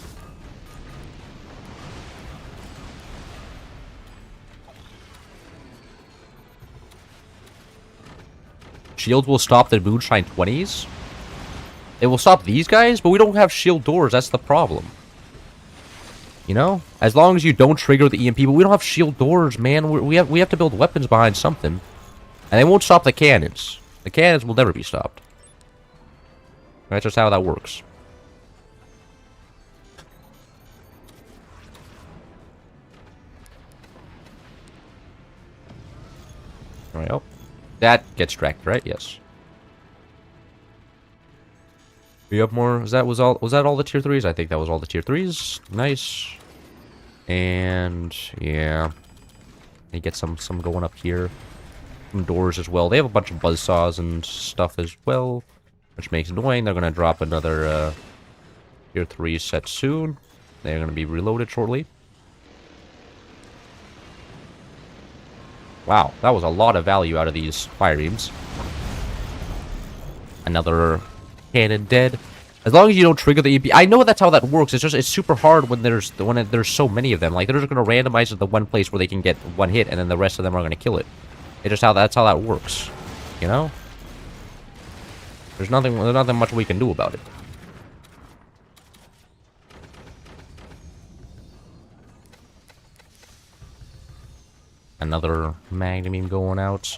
Shield will stop the Moonshine 20s? It will stop these guys, but we don't have shield doors, that's the problem. You know? As long as you don't trigger the EMP, but we don't have shield doors, man. We have to build weapons behind something. And they won't stop the cannons. The cannons will never be stopped. That's just how that works. Alright, oh. That gets tracked, right? Yes. We have more. Was that all the tier 3s? I think that was all the tier 3s. Nice. And yeah. They get some going up here. Some doors as well. They have a bunch of buzzsaws and stuff as well, which makes it annoying. They're gonna drop another tier 3 set soon. They're gonna be reloaded shortly. Wow, that was a lot of value out of these fire beams. Another cannon dead. As long as you don't trigger the EMP. I know that's how that works. It's super hard when there's so many of them. Like they're just gonna randomize it to the one place where they can get one hit, and then the rest of them are gonna kill it. It's just that's how that works. You know? There's nothing much we can do about it. Another Magnum beam going out.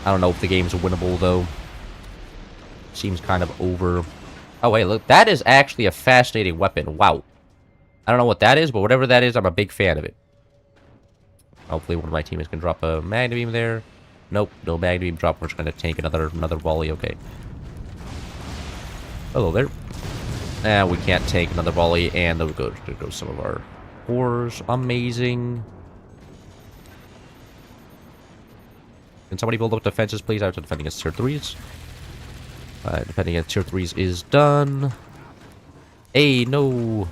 I don't know if the game's winnable, though. Seems kind of over. Oh, wait, look. That is actually a fascinating weapon. Wow. I don't know what that is, but whatever that is, I'm a big fan of it. Hopefully one of my teammates can drop a Magnum beam there. Nope, no Magnum beam drop. We're just going to tank another volley. Okay. Hello there. We can't tank another volley, and there goes some of our cores. Amazing. Can somebody build up defenses, please? After defending against tier 3s. Defending against tier 3s is done. Hey, no.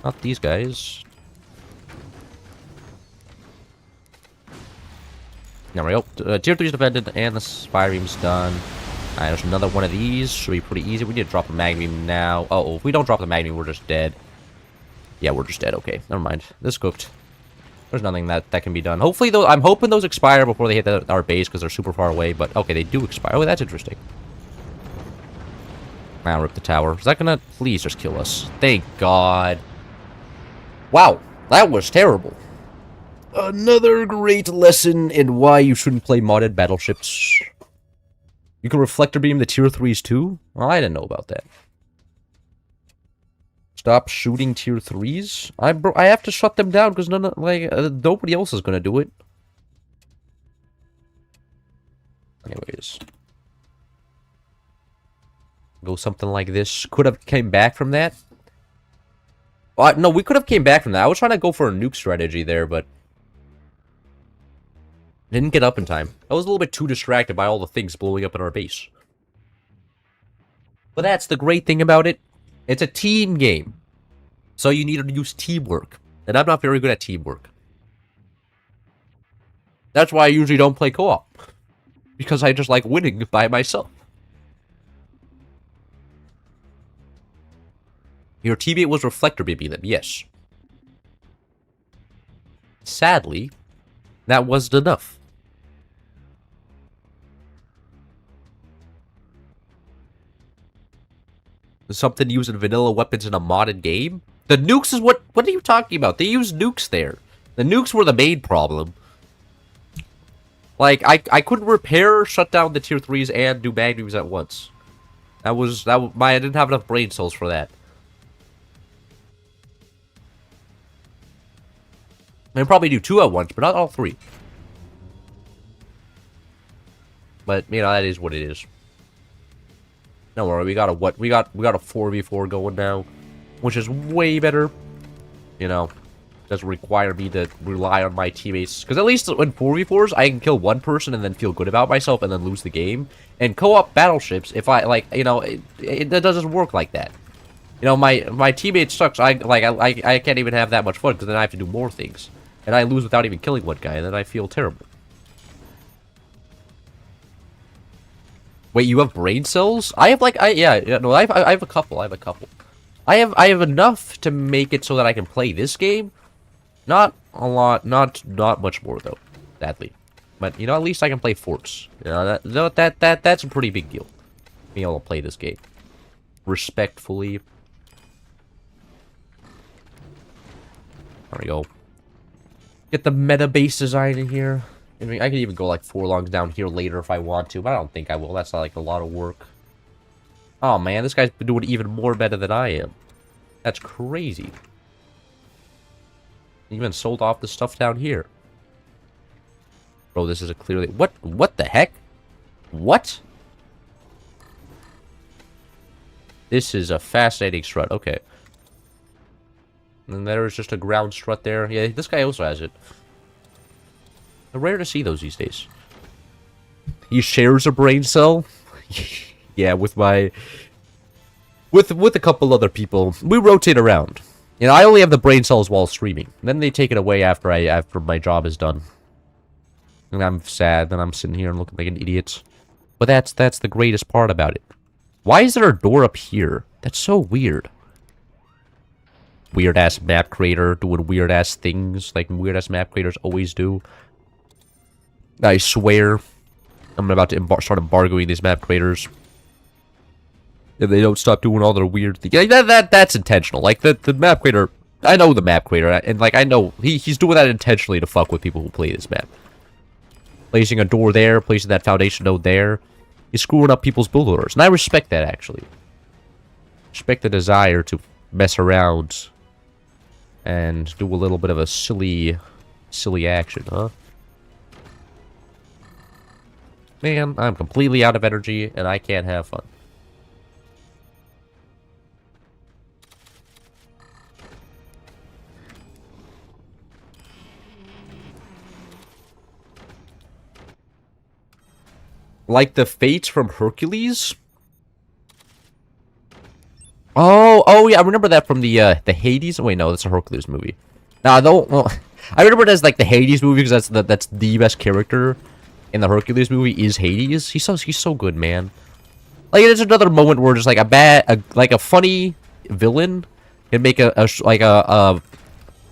Not these guys. There we go. Tier 3 is defended, and the fire beam's done. There's another one of these. Should be pretty easy. We need to drop a Magnum beam now. Uh-oh, if we don't drop the Magnum beam, we're just dead. Yeah, we're just dead. Okay, never mind. This cooked. There's nothing that can be done. Hopefully, though, I'm hoping those expire before they hit our base, because they're super far away. But, okay, they do expire. Oh, that's interesting. Now rip the tower. Is that gonna please just kill us? Thank God. Wow, that was terrible. Another great lesson in why you shouldn't play modded battleships. You can reflector beam the tier 3s too? Well, I didn't know about that. Stop shooting tier 3s? I have to shut them down because nobody else is gonna do it. Anyways. Go something like this. Could have came back from that. No, we could have came back from that. I was trying to go for a nuke strategy there, but didn't get up in time. I was a little bit too distracted by all the things blowing up in our base. But that's the great thing about it. It's a team game. So you need to use teamwork. And I'm not very good at teamwork. That's why I usually don't play co-op. Because I just like winning by myself. Your teammate was reflector beaming them, yes. Sadly, that wasn't enough. something using vanilla weapons in a modded game? The nukes is what are you talking about? They use nukes there. The nukes were the main problem. Like, I couldn't repair, shut down the tier 3s, and do magnums at once. I didn't have enough brain cells for that. I probably do 2 at once, but not all 3. But, you know, that is what it is. Don't worry, we got a 4v4 going now, which is way better. You know, doesn't require me to rely on my teammates. Because at least in 4v4s, I can kill one person and then feel good about myself and then lose the game. And co-op battleships, if I, like, you know, it doesn't work like that. You know, my teammate sucks. I can't even have that much fun because then I have to do more things. And I lose without even killing one guy, and then I feel terrible. Wait, you have brain cells? I have, like, I have a couple. I have enough to make it so that I can play this game. Not a lot, not much more though, sadly. But you know, at least I can play Forts. You know, that's a pretty big deal. Being able to play this game respectfully. There we go. Get the meta base design in here. I mean, I could even go like 4 longs down here later if I want to, but I don't think I will. That's not like a lot of work. Oh man, this guy's been doing even more better than I am. That's crazy. Even sold off the stuff down here. Bro, this is a clearly... What the heck? What? This is a fascinating strut. Okay. And there's just a ground strut there. Yeah, this guy also has it. Rare to see those these days. He shares a brain cell. Yeah, with my... With a couple other people. We rotate around. You know, I only have the brain cells while streaming. Then they take it away after my job is done. And I'm sad. Then I'm sitting here and looking like an idiot. But that's the greatest part about it. Why is there a door up here? That's so weird. Weird-ass map creator doing weird-ass things like weird-ass map creators always do. I swear, I'm about to start embargoing these map creators. If they don't stop doing all their weird things. Like, that's intentional. Like, the map creator, I know the map creator, and, like, I know he's doing that intentionally to fuck with people who play this map. Placing a door there, placing that foundation node there. He's screwing up people's build orders, and I respect that, actually. Respect the desire to mess around and do a little bit of a silly action, huh? Man, I'm completely out of energy, and I can't have fun. Like the fates from Hercules? Oh yeah, I remember that from the Hades. Oh, wait, no, that's a Hercules movie. Nah, though, well, I remember it as like the Hades movie because that's the best character in the Hercules movie is Hades. He's so good, man. Like, there's another moment where just like a funny villain can make a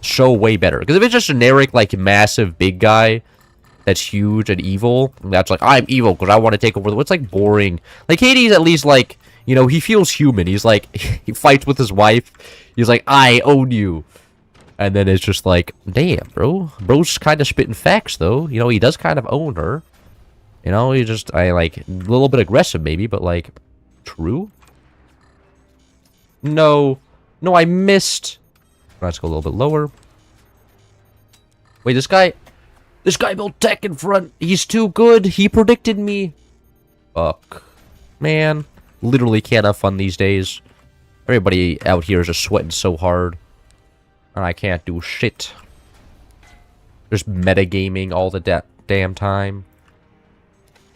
show way better. Because if it's just generic, like, massive big guy that's huge and evil, that's like, I'm evil because I want to take over the... What's like boring? Like, Hades at least, like, you know, he feels human. He's like, he fights with his wife. He's like, I own you. And then it's just like, damn, bro. Bro's kind of spitting facts, though. You know, he does kind of own her. You know, he just, a little bit aggressive, maybe, but, like, true? No. No, I missed. Let's go a little bit lower. Wait, this guy built tech in front. He's too good. He predicted me. Fuck. Man. Literally can't have fun these days. Everybody out here is just sweating so hard. And I can't do shit. Just metagaming all the damn time.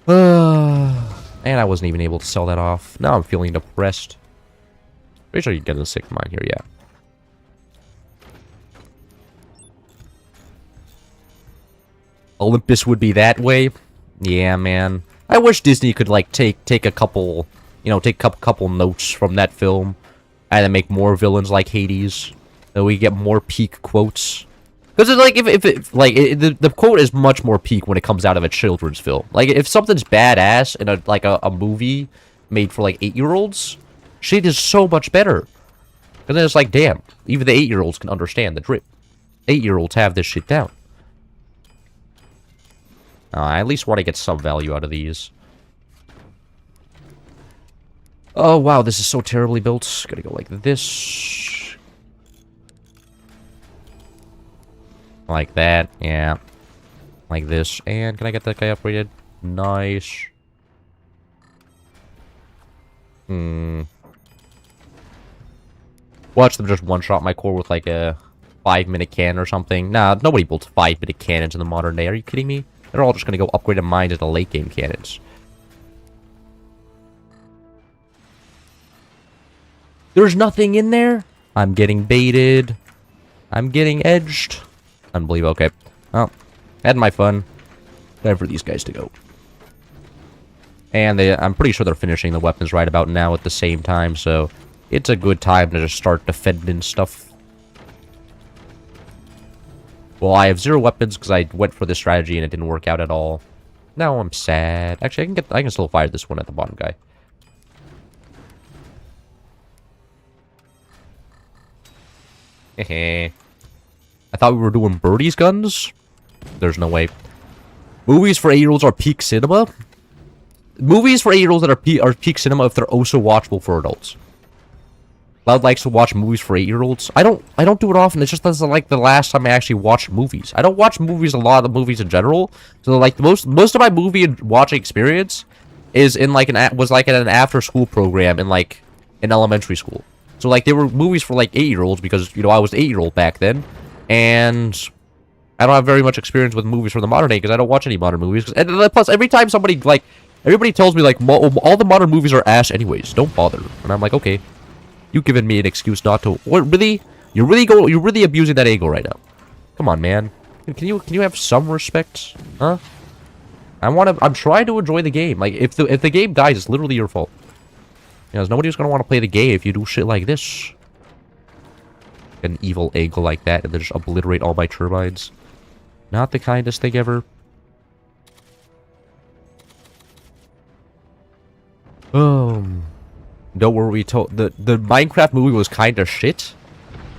And I wasn't even able to sell that off. Now I'm feeling depressed. Pretty sure you get a sick mine here, yeah. Olympus would be that way. Yeah, man. I wish Disney could, like, take a couple, you know, take a couple notes from that film and then make more villains like Hades. That we get more peak quotes. Because it's like, the quote is much more peak when it comes out of a children's film. Like, if something's badass in a movie made for, like, 8-year-olds, Shit is so much better. And then it's like, damn, even the 8-year-olds can understand the drip. 8-year-olds have this shit down. I at least want to get some value out of these. Oh, wow, this is so terribly built. Gotta go like this. Like that, yeah. Like this. And can I get that guy upgraded? Nice. Watch them just one-shot my core with like a 5-minute cannon or something. Nah, nobody builds 5-minute cannons in the modern day. Are you kidding me? They're all just gonna go upgrade a mine into late-game cannons. There's nothing in there? I'm getting baited. I'm getting edged. Unbelievable. Okay. Well, had my fun. Time for these guys to go. And I'm pretty sure they're finishing the weapons right about now at the same time, so it's a good time to just start defending stuff. Well, I have 0 weapons because I went for this strategy and it didn't work out at all. Now I'm sad. Actually, I can still fire this one at the bottom guy. Hehe. I thought we were doing birdies guns. There's no way. Movies for 8-year-olds are peak cinema. Movies for 8-year-olds that are peak cinema if they're also watchable for adults. Loud likes to watch movies for 8-year-olds. I don't do it often. It's just that's like the last time I actually watched movies. I don't watch movies a lot of the movies in general. So like most of my movie watching experience is in like was like in an after school program in elementary school. So like they were movies for like 8-year-olds because I was an 8-year-old back then, and I don't have very much experience with movies from the modern day because I don't watch any modern movies. And plus, every time everybody tells me like all the modern movies are ass anyways. Don't bother. And I'm like, okay, you giving me an excuse not to. What really? You're really abusing that angle right now. Come on, man. Can you have some respect? Huh? I'm trying to enjoy the game. Like if the game dies, it's literally your fault. Because nobody's gonna want to play the game if you do shit like this. An evil angle like that and then just obliterate all my turbines. Not the kindest thing ever. No, were we told the Minecraft movie was kind of shit?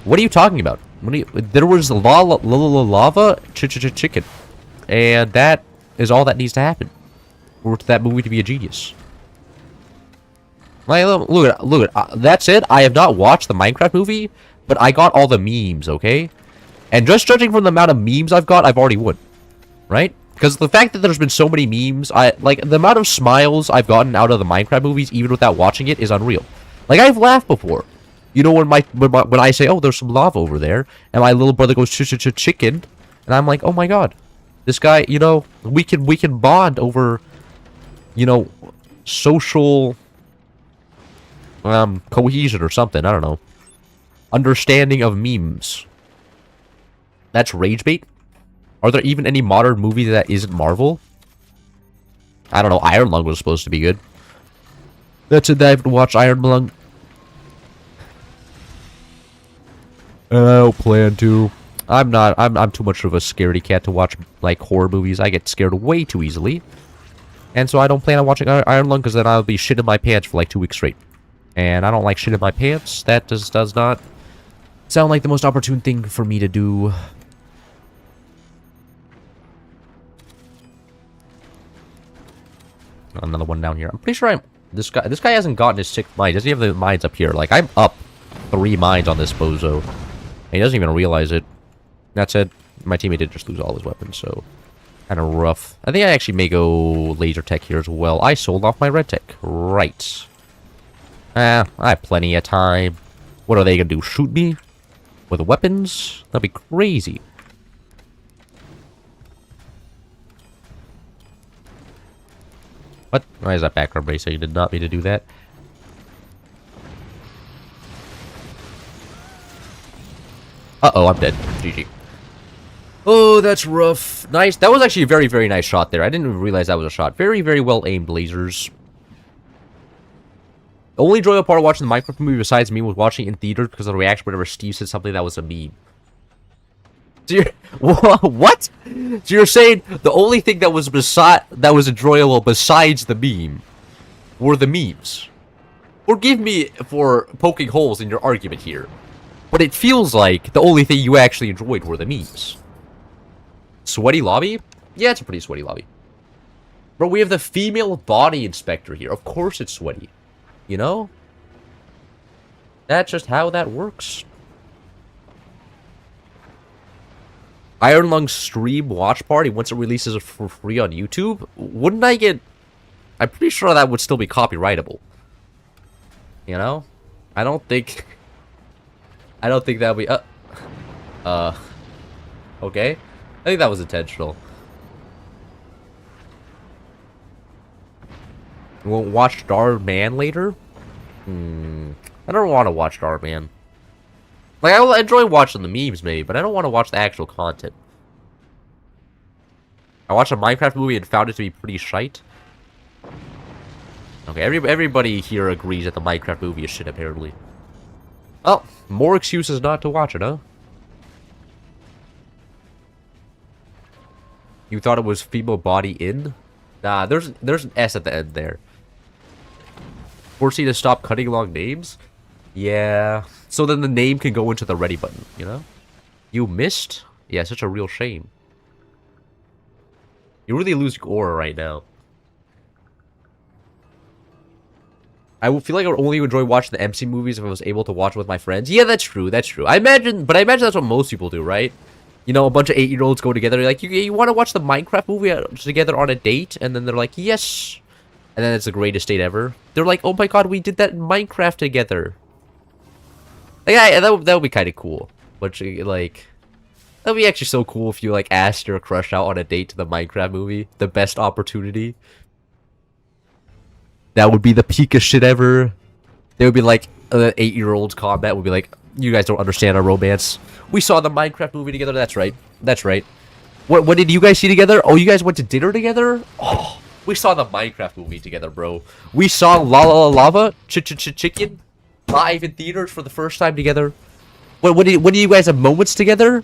What are you talking about? There was lava chicken, and that is all that needs to happen for that movie to be a genius. Like, look at that said, I have not watched the Minecraft movie, but I got all the memes, okay? And just judging from the amount of memes I've got, I've already won, right? Because the fact that there's been so many memes, like the amount of smiles I've gotten out of the Minecraft movies, even without watching it, is unreal. Like I've laughed before, when I say, "Oh, there's some lava over there," and my little brother goes, "Chicken," and I'm like, "Oh my god, this guy, we can bond over, social." Cohesion or something, I don't know. Understanding of memes. That's rage bait? Are there even any modern movie that isn't Marvel? I don't know, Iron Lung was supposed to be good. That's it, I have to watch Iron Lung. I don't plan to. I'm too much of a scaredy cat to watch, like, horror movies. I get scared way too easily. And so I don't plan on watching Iron Lung, because then I'll be shitting my pants for like 2 weeks straight. And I don't like shit in my pants. That just does not sound like the most opportune thing for me to do. Another one down here. I'm pretty sure this guy hasn't gotten his 6th mine. Does he have the mines up here? Like, I'm up 3 mines on this bozo. And he doesn't even realize it. That said, my teammate did just lose all his weapons, so kind of rough. I think I actually may go laser tech here as well. I sold off my red tech. Right. I have plenty of time. What are they gonna do? Shoot me? With weapons? That'd be crazy. What? Why is that background racer? You did not mean to do that. Uh-oh, I'm dead. GG. Oh, that's rough. Nice. That was actually a very, very nice shot there. I didn't even realize that was a shot. Very, very well aimed, lasers. The only enjoyable part of watching the Minecraft movie besides me was watching it in theaters because of the reaction whenever Steve said something that was a meme. So what? So you're saying the only thing that was enjoyable besides the meme were the memes? Forgive me for poking holes in your argument here, but it feels like the only thing you actually enjoyed were the memes. Sweaty lobby? Yeah, it's a pretty sweaty lobby. Bro, we have the female body inspector here. Of course it's sweaty. You know? That's just how that works. Iron Lung stream watch party once it releases for free on YouTube. Wouldn't I get... I'm pretty sure that would still be copyrightable. You know? I don't think that'll be... Okay. I think that was intentional. You won't watch Star Man later? I don't want to watch Star Man. Like, I will enjoy watching the memes, maybe, but I don't want to watch the actual content. I watched a Minecraft movie and found it to be pretty shite. Okay, everybody here agrees that the Minecraft movie is shit, apparently. Oh, more excuses not to watch it, huh? You thought it was female body in? Nah, there's an S at the end there. Force you to stop cutting long names? Yeah. So then the name can go into the ready button, you know? You missed? Yeah, such a real shame. You really lose gore right now. I would feel like I would only enjoy watching the MC movies if I was able to watch with my friends. Yeah, that's true. That's true. I imagine that's what most people do, right? You know, a bunch of 8-year-olds go together. Like, you want to watch the Minecraft movie together on a date? And then they're like, yes. And then it's the greatest date ever. They're like, oh my god, we did that in Minecraft together. Like, that would be kind of cool. But, like, that would be actually so cool if you, like, asked your crush out on a date to the Minecraft movie. The best opportunity. That would be the peak of shit ever. They would be like, 8-year-olds combat would be like, you guys don't understand our romance. We saw the Minecraft movie together. That's right. That's right. What did you guys see together? Oh, you guys went to dinner together? Oh, we saw the Minecraft movie together, bro. We saw La La La Lava Chicken live in theaters for the first time together. What do you guys have moments together?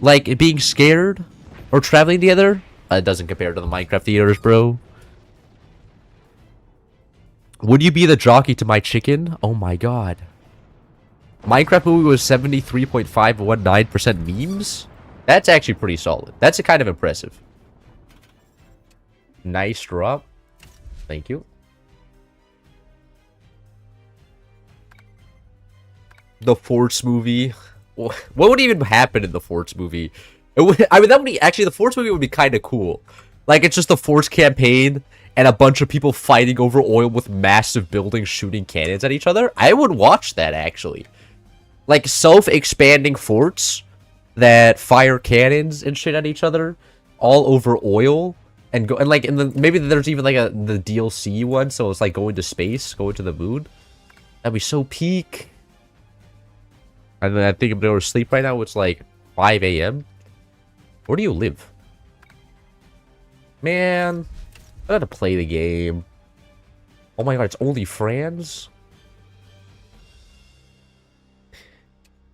Like being scared or traveling together? It doesn't compare to the Minecraft theaters, bro. Would you be the jockey to my chicken? Oh my god. Minecraft movie was 73.519% memes? That's actually pretty solid. That's a kind of impressive. Nice drop. Thank you. The Forts movie. What would even happen in the Forts movie? I mean, that would be... Actually, the Forts movie would be kind of cool. Like, it's just the Forts campaign... and a bunch of people fighting over oil with massive buildings shooting cannons at each other. I would watch that, actually. Like, self-expanding forts that fire cannons and shit at each other all over oil. And go and like, maybe there's even like the DLC one, so it's like going to space, going to the moon. That'd be so peak. And then I think if they were asleep right now, it's like 5 a.m. Where do you live? Man... I gotta play the game. Oh my god, it's only friends?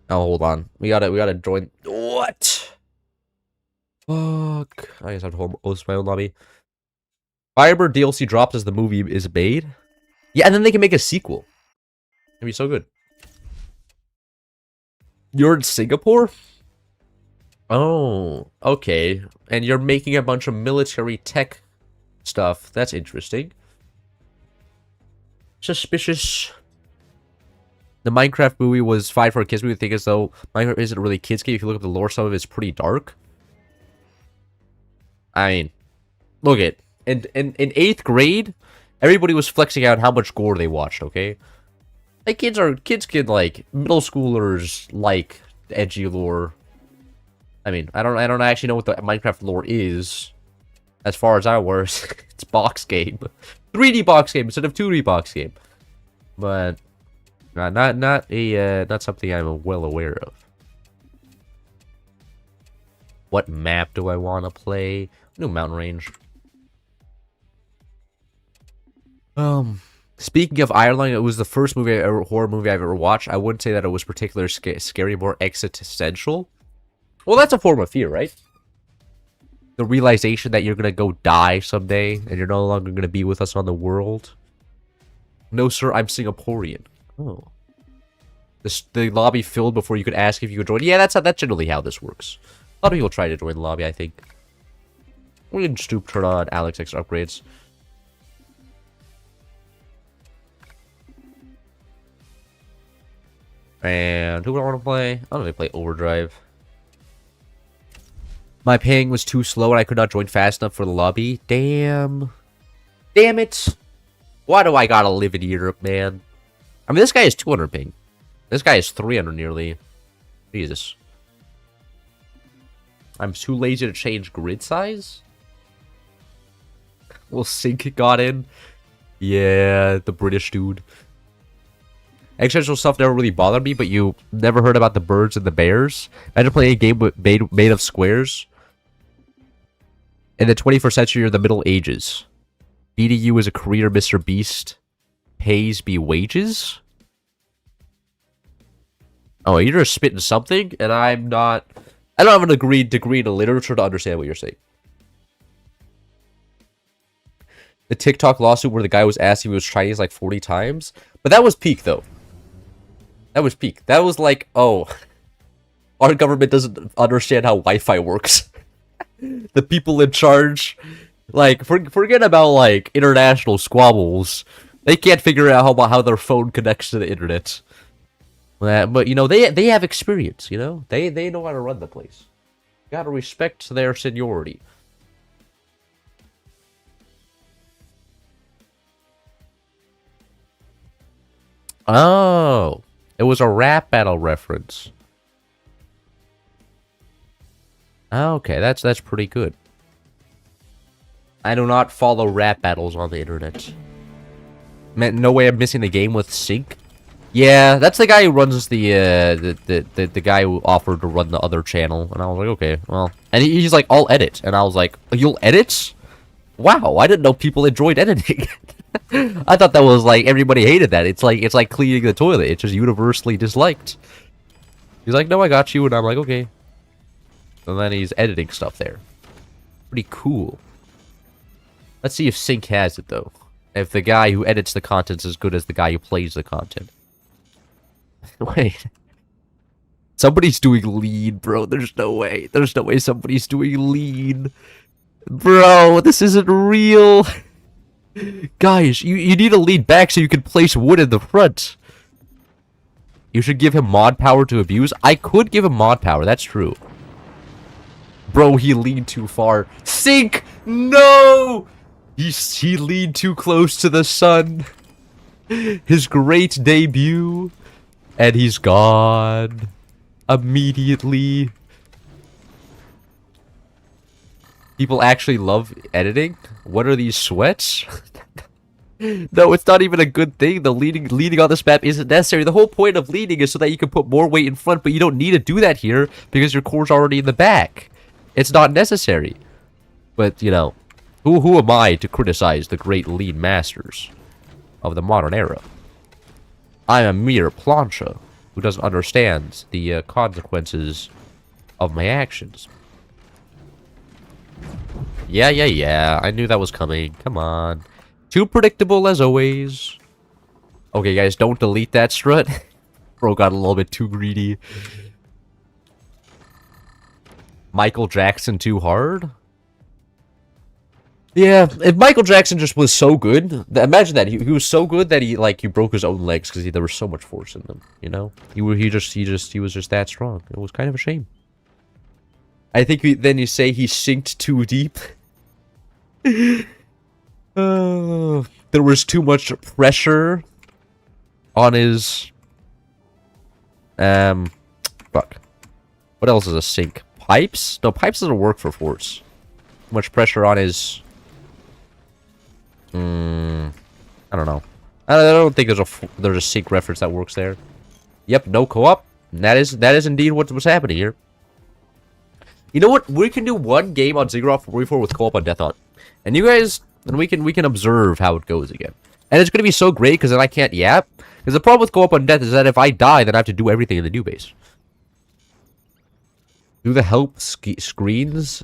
Oh, hold on. We gotta join. What? Fuck. I just have to host my own lobby. Firebird DLC drops as the movie is made. Yeah, and then they can make a sequel. It'd be so good. You're in Singapore? Oh, okay. And you're making a bunch of military tech stuff. That's interesting. Suspicious. The Minecraft movie was fine for a kids movie. I think as though Minecraft isn't really a kids game. If you look at the lore, some of it's pretty dark. I mean, look at in 8th grade, everybody was flexing out how much gore they watched. Okay, like kids can like middle schoolers like edgy lore. I mean, I don't actually know what the Minecraft lore is. As far as I was, it's box game, 3D box game instead of 2D box game, but not something I'm well aware of. What map do I want to play? New mountain range. Speaking of Ireland, it was the first horror movie I've ever watched. I wouldn't say that it was particularly scary, more existential. Well, that's a form of fear, right? The realization that you're gonna go die someday and you're no longer gonna be with us on the world. No, sir, I'm Singaporean. Oh. The lobby filled before you could ask if you could join. Yeah, that's generally how this works. A lot of people try to join the lobby, I think. We can stoop turn on Alex extra upgrades. And who do I want to play? I don't really play Overdrive. My ping was too slow and I could not join fast enough for the lobby. Damn. Damn it. Why do I gotta live in Europe, man? I mean, this guy is 200 ping. This guy is 300 nearly. Jesus. I'm too lazy to change grid size? Well, Sync got in. Yeah, the British dude. Existential stuff never really bothered me, but you never heard about the birds and the bears? Imagine playing a game made of squares. In the 21st century or the Middle Ages. Beating you as a career Mr. Beast pays me wages? Oh, you're just spitting something, and I'm not... I don't have an agreed degree in literature to understand what you're saying. The TikTok lawsuit where the guy was asked if he was Chinese like 40 times. But that was peak, though. That was peak. That was like, oh, our government doesn't understand how Wi-Fi works. The people in charge, like, forget about, like, international squabbles. They can't figure out how their phone connects to the internet. But, you know, they have experience, you know? They know how to run the place. You gotta respect their seniority. Oh, it was a rap battle reference. Okay, that's pretty good. I do not follow rap battles on the internet. Man, no way I'm missing the game with Sync. Yeah, that's the guy who runs the guy who offered to run the other channel, and I was like, okay, well, and he's like, I'll edit, and I was like, you'll edit? Wow, I didn't know people enjoyed editing. I thought that was like everybody hated that. It's like cleaning the toilet. It's just universally disliked. He's like, no, I got you, and I'm like, okay. And then he's editing stuff there. Pretty cool. Let's see if Sync has it though. If the guy who edits the content's as good as the guy who plays the content. Wait. Somebody's doing lean, bro. There's no way. There's no way somebody's doing lean. Bro, this isn't real. Guys, you need to lean back so you can place wood in the front. You should give him mod power to abuse. I could give him mod power, that's true. Bro, he leaned too far. Sync! No! He leaned too close to the sun. His great debut. And he's gone. Immediately. People actually love editing? What are these sweats? No, it's not even a good thing. The leaning on this map isn't necessary. The whole point of leaning is so that you can put more weight in front, but you don't need to do that here because your core's already in the back. It's not necessary. But, you know, who am I to criticize the great lean masters of the modern era? I am a mere plancha who doesn't understand the consequences of my actions. Yeah. I knew that was coming. Come on. Too predictable as always. Okay, guys, don't delete that strut. Bro got a little bit too greedy. Michael Jackson too hard? Yeah, if Michael Jackson just was so good, imagine that he was so good that he broke his own legs because there was so much force in them. You know, he was just that strong. It was kind of a shame. I think then you say he sinked too deep. There was too much pressure on his fuck. What else is a sink? Pipes? No, pipes doesn't work for force. Too much pressure on his I don't know. I don't think there's a sink reference that works there. Yep, no co-op. That is indeed what's happening here. You know what? We can do one game on Ziggurat 44 with co-op on Death Hunt. And you guys, then we can observe how it goes again. And it's going to be so great because then I can't yap. Because the problem with co-op on Death is that if I die, then I have to do everything in the new base. Do the help screens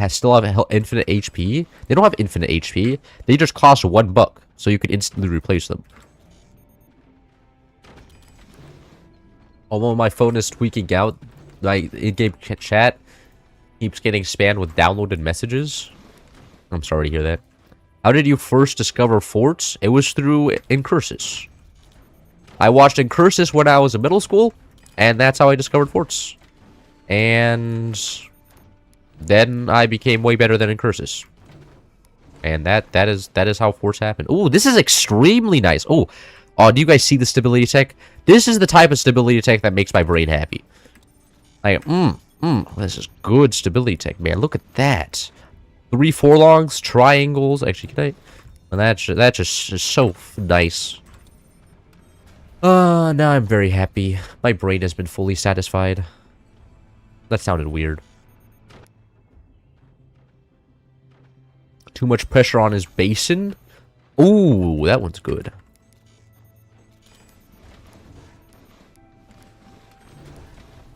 still have infinite HP? They don't have infinite HP. They just cost $1. so you can instantly replace them. Although my phone is tweaking out, my in-game chat keeps getting spammed with downloaded messages. I'm sorry to hear that. How did you first discover forts? It was through Incursus. I watched Incursus when I was in middle school, and that's how I discovered forts. And then I became way better than Incursus. And that is how forts happen. Oh, this is extremely nice. Oh, do you guys see the stability tech? This is the type of stability tech that makes my brain happy. Like, this is good stability tech, man. Look at that. 3 forlongs, triangles. Actually, can I? And that's just so nice. Now I'm very happy. My brain has been fully satisfied. That sounded weird. Too much pressure on his basin. Ooh, that one's good.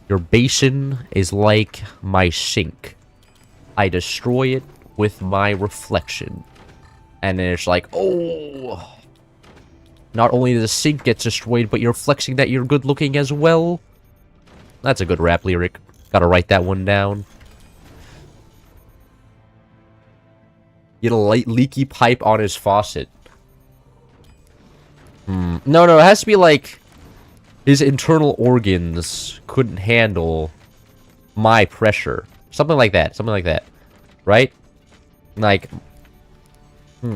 Your basin is like my sink. I destroy it with my reflection. And then it's like, oh. Not only does the sink get destroyed, but you're flexing that you're good looking as well. That's a good rap lyric. Gotta write that one down. Get a light leaky pipe on his faucet. No, it has to be like his internal organs couldn't handle my pressure. Something like that. Something like that. Right? Like,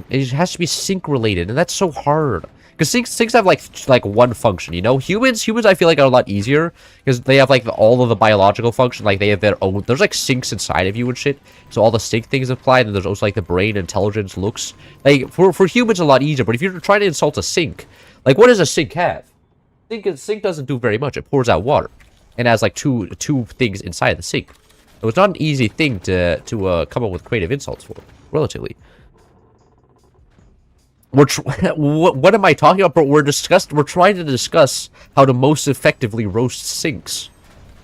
it has to be sink related, and that's so hard. Because sinks have like one function, you know? Humans I feel like are a lot easier because they have like all of the biological function. Like they have their own. There's like sinks inside of you and shit. So all the sink things apply. And there's also like the brain, intelligence, looks. Like for humans, a lot easier. But if you're trying to insult a sink, like what does a sink have? Sink doesn't do very much. It pours out water, and has like two things inside the sink. So it's not an easy thing to come up with creative insults for, relatively. What am I talking about? But we're trying to discuss how to most effectively roast sinks.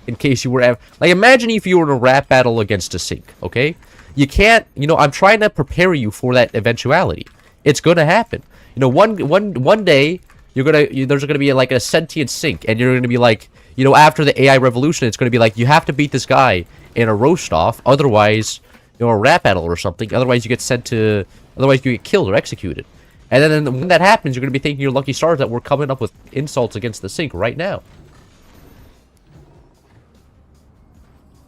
In case you were like, imagine if you were in a rap battle against a sink. Okay, you can't. You know, I'm trying to prepare you for that eventuality. It's gonna happen. You know, one day there's gonna be like a sentient sink, and you're gonna be like, you know, after the AI revolution, it's gonna be like you have to beat this guy in a roast off, otherwise, you know, a rap battle or something. Otherwise, you get otherwise you get killed or executed. And then when that happens, you're going to be thanking your lucky stars that we're coming up with insults against the sink right now.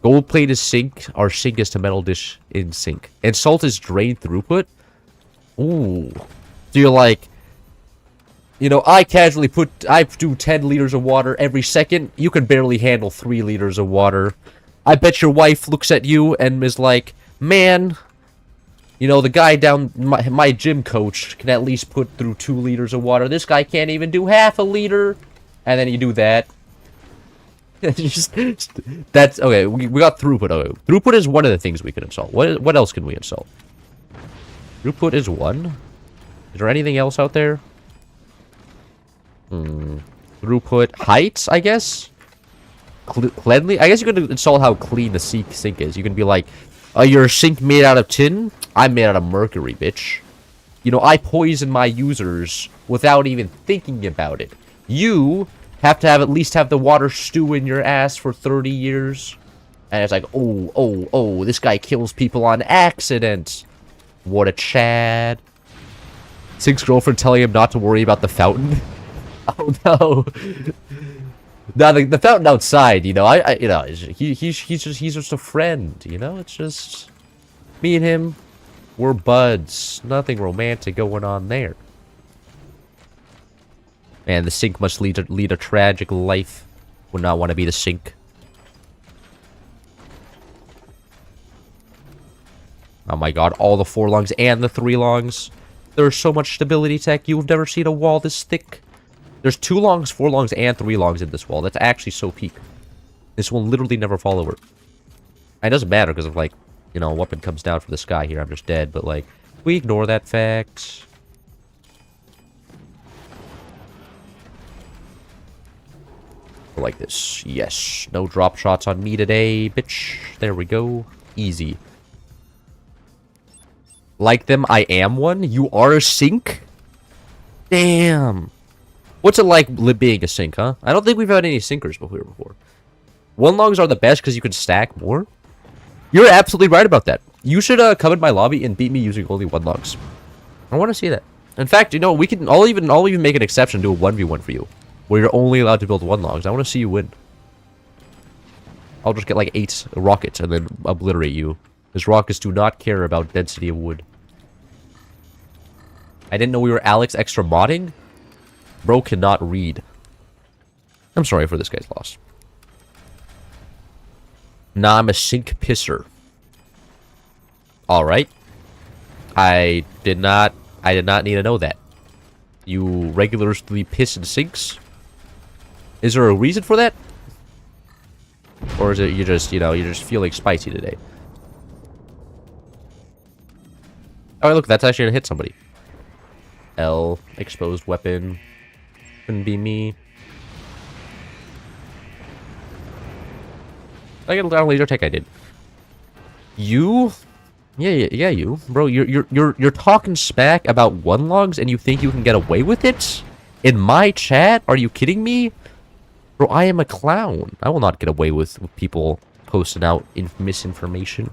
Gold plate is sink. Our sink is to metal dish in sink. And salt is drain throughput. Ooh. So you're like, you know, I do 10 liters of water every second. You can barely handle 3 liters of water. I bet your wife looks at you and is like, man, you know, the guy down, my gym coach can at least put through 2 liters of water. This guy can't even do half a liter. And then you do that. That's, okay, we got throughput. Okay. Throughput is one of the things we can insult. What else can we insult? Throughput is one. Is there anything else out there? Throughput. Heights, I guess? Cleanly? I guess you could insult how clean the sink is. You can be like, your sink made out of tin? I'm made out of mercury, bitch. You know, I poison my users without even thinking about it. You have to at least have the water stew in your ass for 30 years. And it's like, oh, this guy kills people on accident. What a Chad. Sink's girlfriend telling him not to worry about the fountain. Oh, no. Now the fountain outside, you know, you know, he's just a friend, you know. It's just me and him, we're buds. Nothing romantic going on there. Man, the sink must lead a tragic life. Would not want to be the sink. Oh my god, all the 4 longs and the 3 longs. There's so much stability tech. You've never seen a wall this thick. There's 2 longs, 4 longs, and 3 longs in this wall. That's actually so peak. This will literally never fall over. And it doesn't matter because of, like, you know, a weapon comes down from the sky here. I'm just dead, but, like, we ignore that fact. Like this. Yes. No drop shots on me today, bitch. There we go. Easy. Like them, I am one. You are a sink? Damn. What's it like being a sink, huh? I don't think we've had any sinkers before. One logs are the best because you can stack more. You're absolutely right about that. You should come in my lobby and beat me using only one logs. I want to see that. In fact, you know, we can. I'll even make an exception, do a 1v1 for you, where you're only allowed to build one logs. I want to see you win. I'll just get like 8 rockets and then obliterate you, because rockets do not care about density of wood. I didn't know we were Alex extra modding. Bro cannot read. I'm sorry for this guy's loss. Nah, I'm a sink pisser. Alright. I did not need to know that. You regularly piss in sinks? Is there a reason for that? Or is it you're just feeling spicy today? Oh, look, that's actually gonna hit somebody. L, exposed weapon. Couldn't be me. I got a laser attack. I did. You? Yeah, you, bro. You're talking smack about one logs, and you think you can get away with it? In my chat? Are you kidding me? Bro, I am a clown. I will not get away with people posting out misinformation.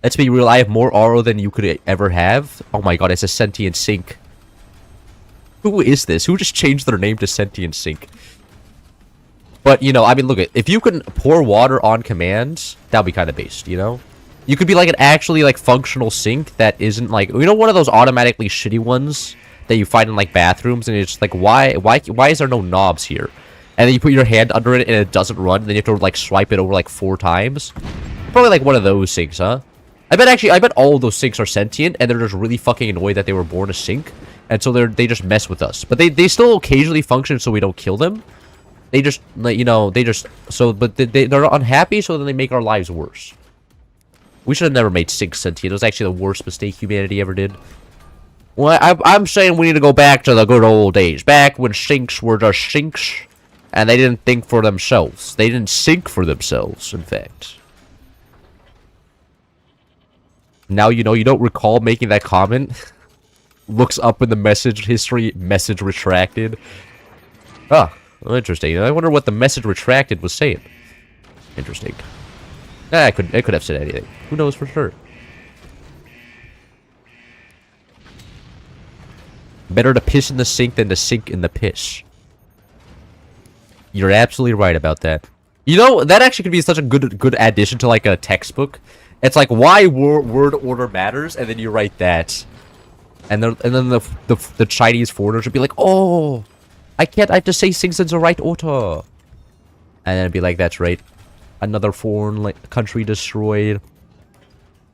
Let's be real, I have more aura than you could ever have. Oh my god, it's a sentient sink. Who is this? Who just changed their name to sentient sink? But, you know, I mean, look, if you can pour water on command, that would be kind of based, you know? You could be like an actually, like, functional sink that isn't, like, you know, one of those automatically shitty ones that you find in, like, bathrooms, and it's just like, why is there no knobs here? And then you put your hand under it, and it doesn't run, and then you have to, like, swipe it over, like, 4 times. Probably, like, one of those sinks, huh? I bet all of those sinks are sentient, and they're just really fucking annoyed that they were born a sink, and so they just mess with us. But they still occasionally function so we don't kill them. They just, like, you know, but they're unhappy, so then they make our lives worse. We should have never made sinks sentient. It was actually the worst mistake humanity ever did. Well, I'm saying we need to go back to the good old days. Back when sinks were just sinks, and they didn't think for themselves. They didn't sink for themselves, in fact. Now you know you don't recall making that comment. Looks up in the message history, message retracted. Ah, well, interesting. I wonder what the message retracted was saying. Interesting. It could have said anything. Who knows for sure? Better to piss in the sink than to sink in the piss. You're absolutely right about that. You know, that actually could be such a good addition to like a textbook. It's like why word order matters, and then you write that, and then the Chinese foreigners would be like, oh, I have to say things in the right order, and then it'd be like, that's right, another foreign country destroyed.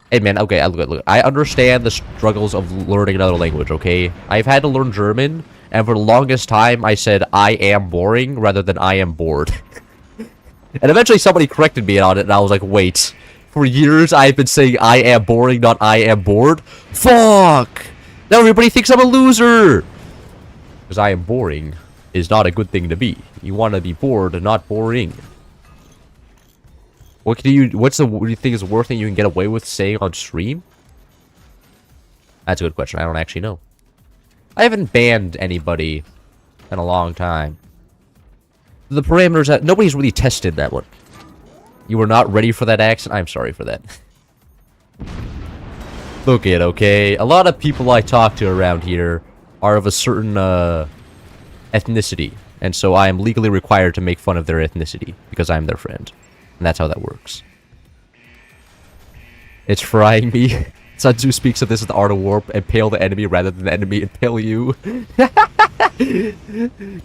Hey man, okay, look, I understand the struggles of learning another language. Okay, I've had to learn German, and for the longest time I said I am boring rather than I am bored, and eventually somebody corrected me on it, and I was like, wait. For years, I've been saying I am boring, not I am bored. Fuck! Now everybody thinks I'm a loser! Because I am boring is not a good thing to be. You want to be bored and not boring. What do you think is the worst thing you can get away with saying on stream? That's a good question. I don't actually know. I haven't banned anybody in a long time. The parameters that nobody's really tested that one. You were not ready for that accent? I'm sorry for that. Look it, okay? A lot of people I talk to around here are of a certain ethnicity. And so I am legally required to make fun of their ethnicity because I'm their friend. And that's how that works. It's frying me. Sun Tzu speaks of this as the art of war. Impale the enemy rather than the enemy impale you.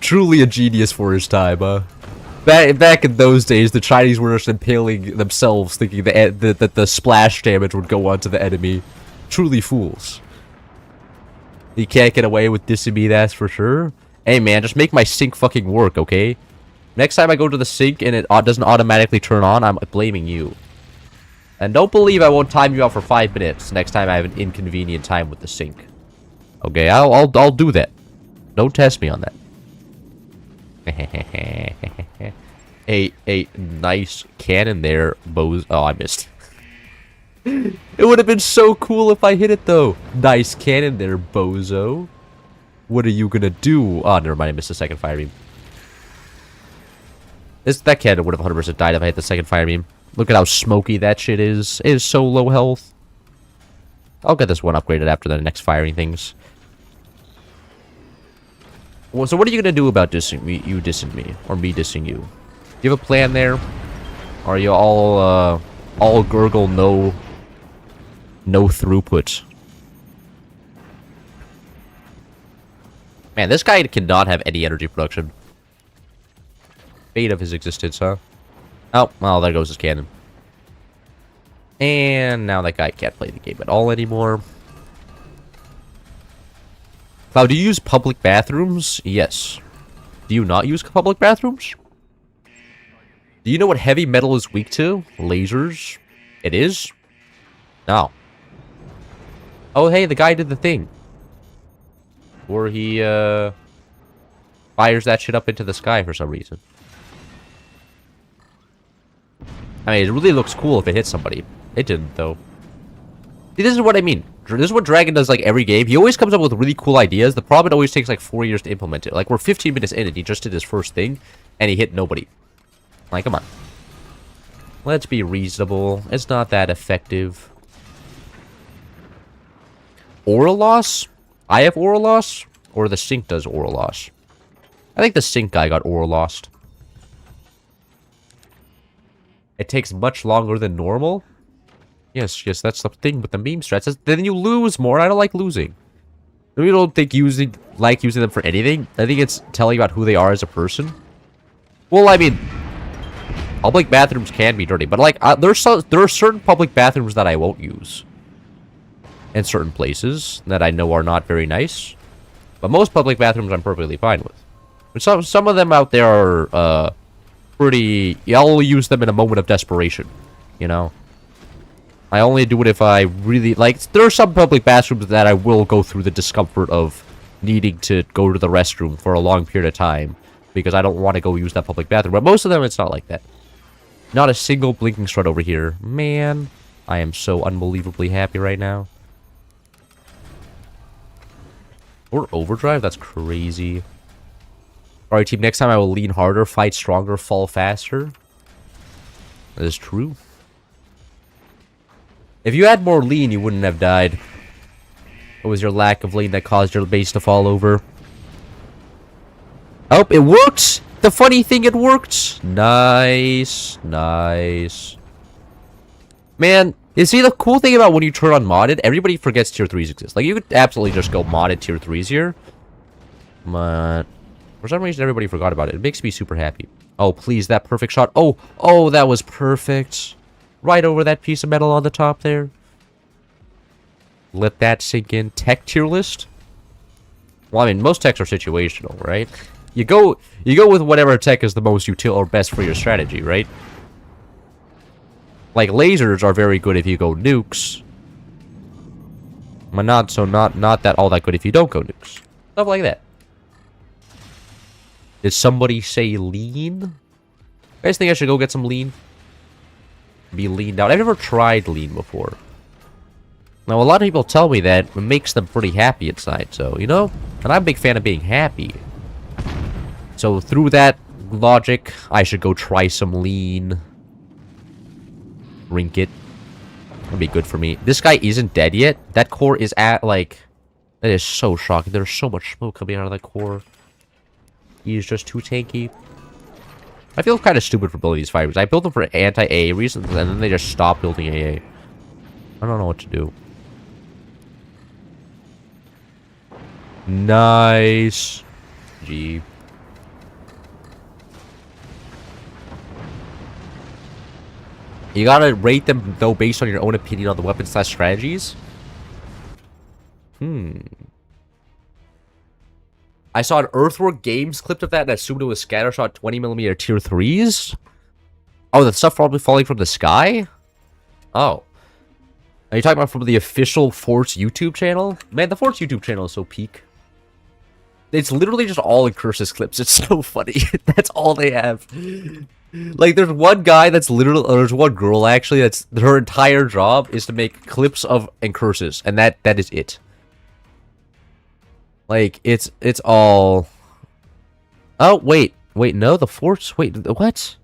Truly a genius for his time, Back in those days, the Chinese were just impaling themselves, thinking that the splash damage would go onto the enemy. Truly fools. You can't get away with dissing me, that's for sure. Hey man, just make my sink fucking work, okay? Next time I go to the sink and it doesn't automatically turn on, I'm blaming you. And don't believe I won't time you out for 5 minutes next time I have an inconvenient time with the sink. Okay, I'll do that. Don't test me on that. a nice cannon there, bows. Oh, I missed. It would have been so cool if I hit it though. Nice cannon there, bozo. What are you gonna do? Oh, never mind. I missed the second fire beam. That cannon would have 100% died if I hit the second fire beam. Look at how smoky that shit is. It is so low health. I'll get this one upgraded after the next firing things. Well, so what are you gonna do about dissing me? You dissing me, or me dissing you? Do you have a plan there? Or are you all gurgle, no throughput? Man, this guy cannot have any energy production. Fate of his existence, huh? Oh, well, there goes his cannon. And now that guy can't play the game at all anymore. Cloud, do you use public bathrooms? Yes. Do you not use public bathrooms? Do you know what heavy metal is weak to? Lasers. It is? No. Oh, hey, the guy did the thing. Or he, fires that shit up into the sky for some reason. I mean, it really looks cool if it hits somebody. It didn't, though. See, this is what I mean. This is what Dragon does, like, every game. He always comes up with really cool ideas. The problem, it always takes, like, 4 years to implement it. Like, we're 15 minutes in, and he just did his first thing, and he hit nobody. Like, come on. Let's be reasonable. It's not that effective. Aura loss? I have aura loss? Or the sync does aura loss? I think the sync guy got aura lost. It takes much longer than normal? Yes, that's the thing with the meme strats. Then you lose more. I don't like losing. I really don't think using them for anything. I think it's telling about who they are as a person. Well, I mean, public bathrooms can be dirty, but like there are certain public bathrooms that I won't use. In certain places that I know are not very nice. But most public bathrooms I'm perfectly fine with. But some of them out there are pretty... I'll use them in a moment of desperation, you know? I only do it if I really... Like, there are some public bathrooms that I will go through the discomfort of needing to go to the restroom for a long period of time. Because I don't want to go use that public bathroom. But most of them, it's not like that. Not a single blinking strut over here. Man, I am so unbelievably happy right now. Or overdrive? That's crazy. Alright, team, next time I will lean harder, fight stronger, fall faster. That is true. If you had more lean, you wouldn't have died. It was your lack of lean that caused your base to fall over. Oh, it worked! The funny thing, it worked! Nice. Nice. Man, you see, the cool thing about when you turn on modded, everybody forgets tier 3s exist. Like, you could absolutely just go modded tier 3s here. But for some reason, everybody forgot about it. It makes me super happy. Oh, please, that perfect shot. Oh, that was perfect. Right over that piece of metal on the top there. Let that sink in. Tech tier list? Well, I mean, most techs are situational, right? You go with whatever tech is the most util or best for your strategy, right? Like, lasers are very good if you go nukes. But not that all that good if you don't go nukes. Stuff like that. Did somebody say lean? You guys think I should go get some lean? Be leaned out. I've never tried lean before. Now, a lot of people tell me that it makes them pretty happy inside, so, you know? And I'm a big fan of being happy. So, through that logic, I should go try some lean. Rink it. That'd be good for me. This guy isn't dead yet. That core is at, like... That is so shocking. There's so much smoke coming out of that core. He's just too tanky. I feel kind of stupid for building these fighters. I built them for anti-AA reasons, and then they just stopped building AA. I don't know what to do. Nice. G. You gotta rate them, though, based on your own opinion on the weapon/strategies. I saw an Earthwork Games clip of that and assumed it was scattershot 20mm tier 3s. Oh, that stuff probably falling from the sky? Oh. Are you talking about from the official Force YouTube channel? Man, the Force YouTube channel is so peak. It's literally just all in Curse's clips. It's so funny. That's all they have. Like, there's one guy that's literally... There's one girl, actually, that's... Her entire job is to make clips of and curses. And that is it. Like, it's all... Oh, wait. Wait, no, the forts... Wait, what?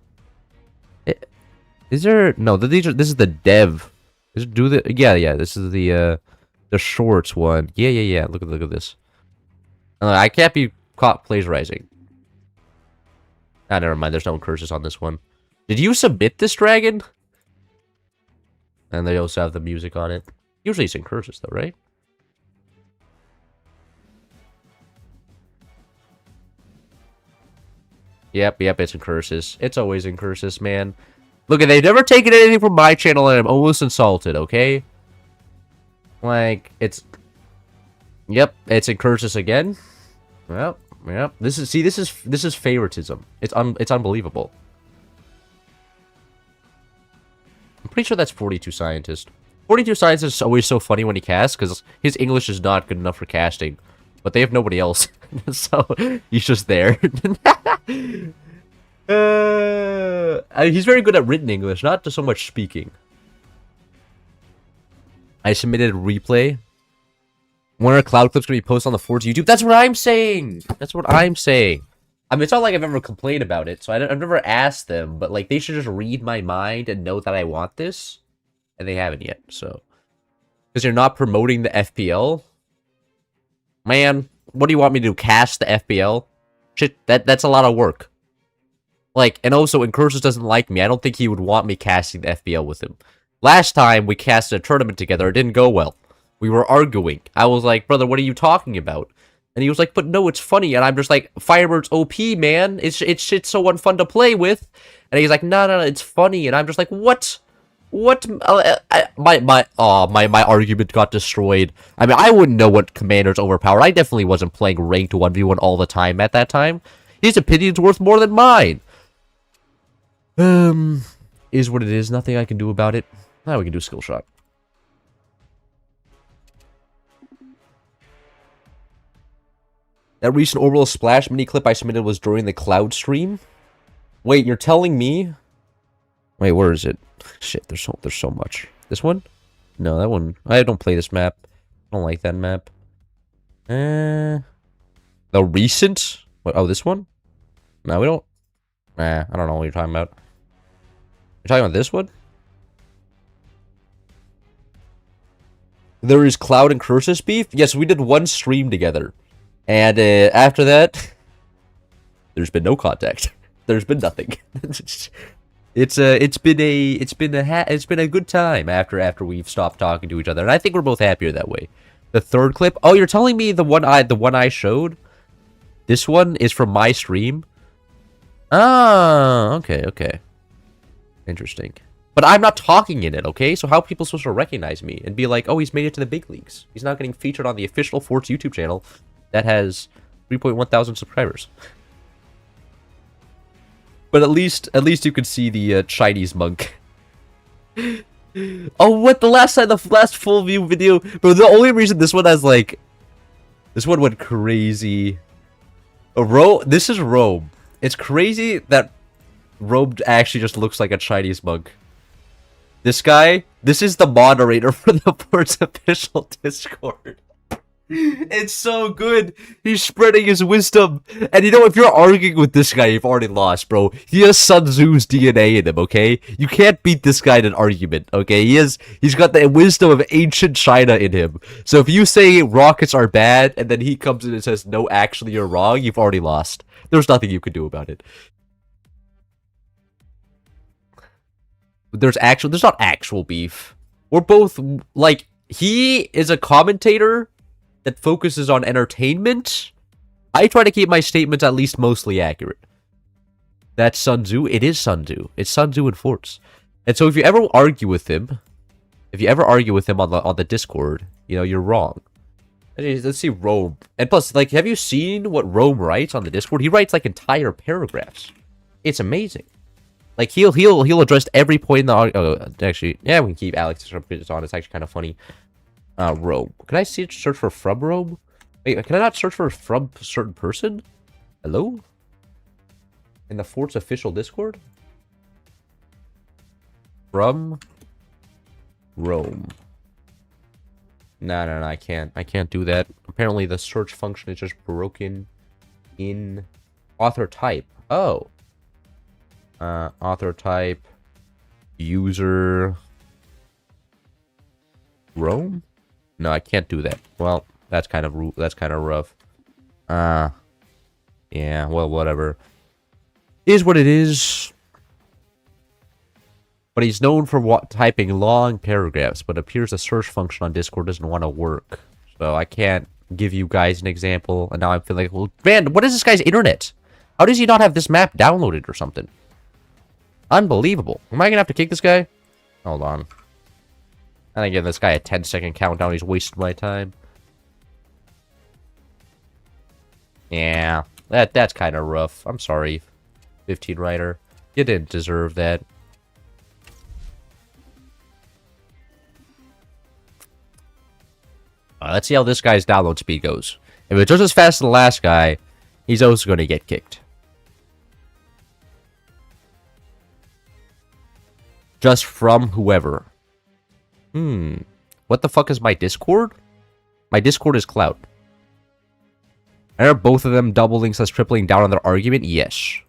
Is there... No, these are... This is the dev. Yeah, this is the shorts one. Yeah. Look at this. I can't be caught plagiarizing. Ah, never mind. There's no curses on this one. Did you submit this, dragon? And they also have the music on it. Usually it's in curses, though, right? Yep, it's in curses. It's always in curses, man. Look, they've never taken anything from my channel, and I'm almost insulted, okay? Like, it's... Yep, it's in curses again. Yep. This is favoritism. It's unbelievable. I'm pretty sure that's 42 Scientist. 42 Scientist is always so funny when he casts, because his English is not good enough for casting. But they have nobody else. So, he's just there. He's very good at written English, not just so much speaking. I submitted a replay. When are cloud clips going to be posted on the Forge YouTube? That's what I'm saying! I mean, it's not like I've ever complained about it, so I've never asked them, but, like, they should just read my mind and know that I want this. And they haven't yet, so. Because you're not promoting the FPL. Man, what do you want me to do? Cast the FPL? Shit, that's a lot of work. Like, and also, Incursus doesn't like me. I don't think he would want me casting the FPL with him. Last time we casted a tournament together, it didn't go well. We were arguing. I was like, brother, what are you talking about? And he was like, but no, it's funny. And I'm just like, Firebird's OP, man. It's so unfun to play with. And he's like, no, it's funny. And I'm just like, what? What? My argument got destroyed. I mean, I wouldn't know what commander's overpowered. I definitely wasn't playing ranked 1v1 all the time at that time. His opinion's worth more than mine. Is what it is. Nothing I can do about it. Now we can do skill shot. That recent orbital splash mini clip I submitted was during the cloud stream. Wait, you're telling me? Wait, where is it? Shit, there's so much. This one? No, that one. I don't play this map. I don't like that map. The recent? What? Oh, this one? No, we don't. I don't know what you're talking about. You're talking about this one? There is Cloud and Cursus beef? Yes, we did one stream together. And after that, there's been no contact. There's been nothing. It's been a good time after we've stopped talking to each other, and I think we're both happier that way. The third clip. Oh, you're telling me the one I showed? This one is from my stream. Ah, okay. Interesting. But I'm not talking in it, okay? So how are people supposed to recognize me and be like, oh, he's made it to the big leagues? He's not getting featured on the official Forts YouTube channel that has 3.1 thousand subscribers. But at least you could see the Chinese monk. Oh, what? The last full view video? Bro, the only reason this one has, like... This one went crazy. This is Rome. It's crazy that Rome actually just looks like a Chinese monk. This guy, this is the moderator for the Port's official Discord. It's so good. He's spreading his wisdom. And you know, if you're arguing with this guy, you've already lost, bro. He has Sun Tzu's DNA in him, okay? You can't beat this guy in an argument, okay? He's got the wisdom of ancient China in him. So if you say rockets are bad, and then he comes in and says, no, actually, you're wrong, you've already lost. There's nothing you can do about it. There's not actual beef. We're both, like, he is a commentator that focuses on entertainment. I try to keep my statements at least mostly accurate. That's Sun Tzu. It is Sun Tzu. It's Sun Tzu in Forts. And so if you ever argue with him, on the Discord, you know, you're wrong. Let's see Rome. And plus, like, have you seen what Rome writes on the Discord? He writes, like, entire paragraphs. It's amazing. Like, he'll address every point in the... Oh, actually, yeah, we can keep Alex on. It's actually kind of funny. Rome. Can I search for from Rome? Wait, can I not search for from a certain person? Hello? In the Fort's official Discord? From Rome. No, I can't. I can't do that. Apparently the search function is just broken in author type. Oh. Author type, user, Rome? No, I can't do that. Well, that's kind of rough. Yeah, well, whatever. Is what it is. But he's known for typing long paragraphs, but appears the search function on Discord doesn't want to work. So I can't give you guys an example, and now I'm feeling like, well, man, what is this guy's internet? How does he not have this map downloaded or something? Unbelievable. Am I gonna have to kick this guy? Hold on. And I give this guy a 10-second countdown. He's wasting my time. Yeah, that's kind of rough. I'm sorry, 15 Rider. You didn't deserve that. Let's see how this guy's download speed goes. If it's just as fast as the last guy, he's also going to get kicked. Just from whoever. What the fuck is my Discord? My Discord is Cloud. Are both of them doubling / tripling down on their argument? Yes.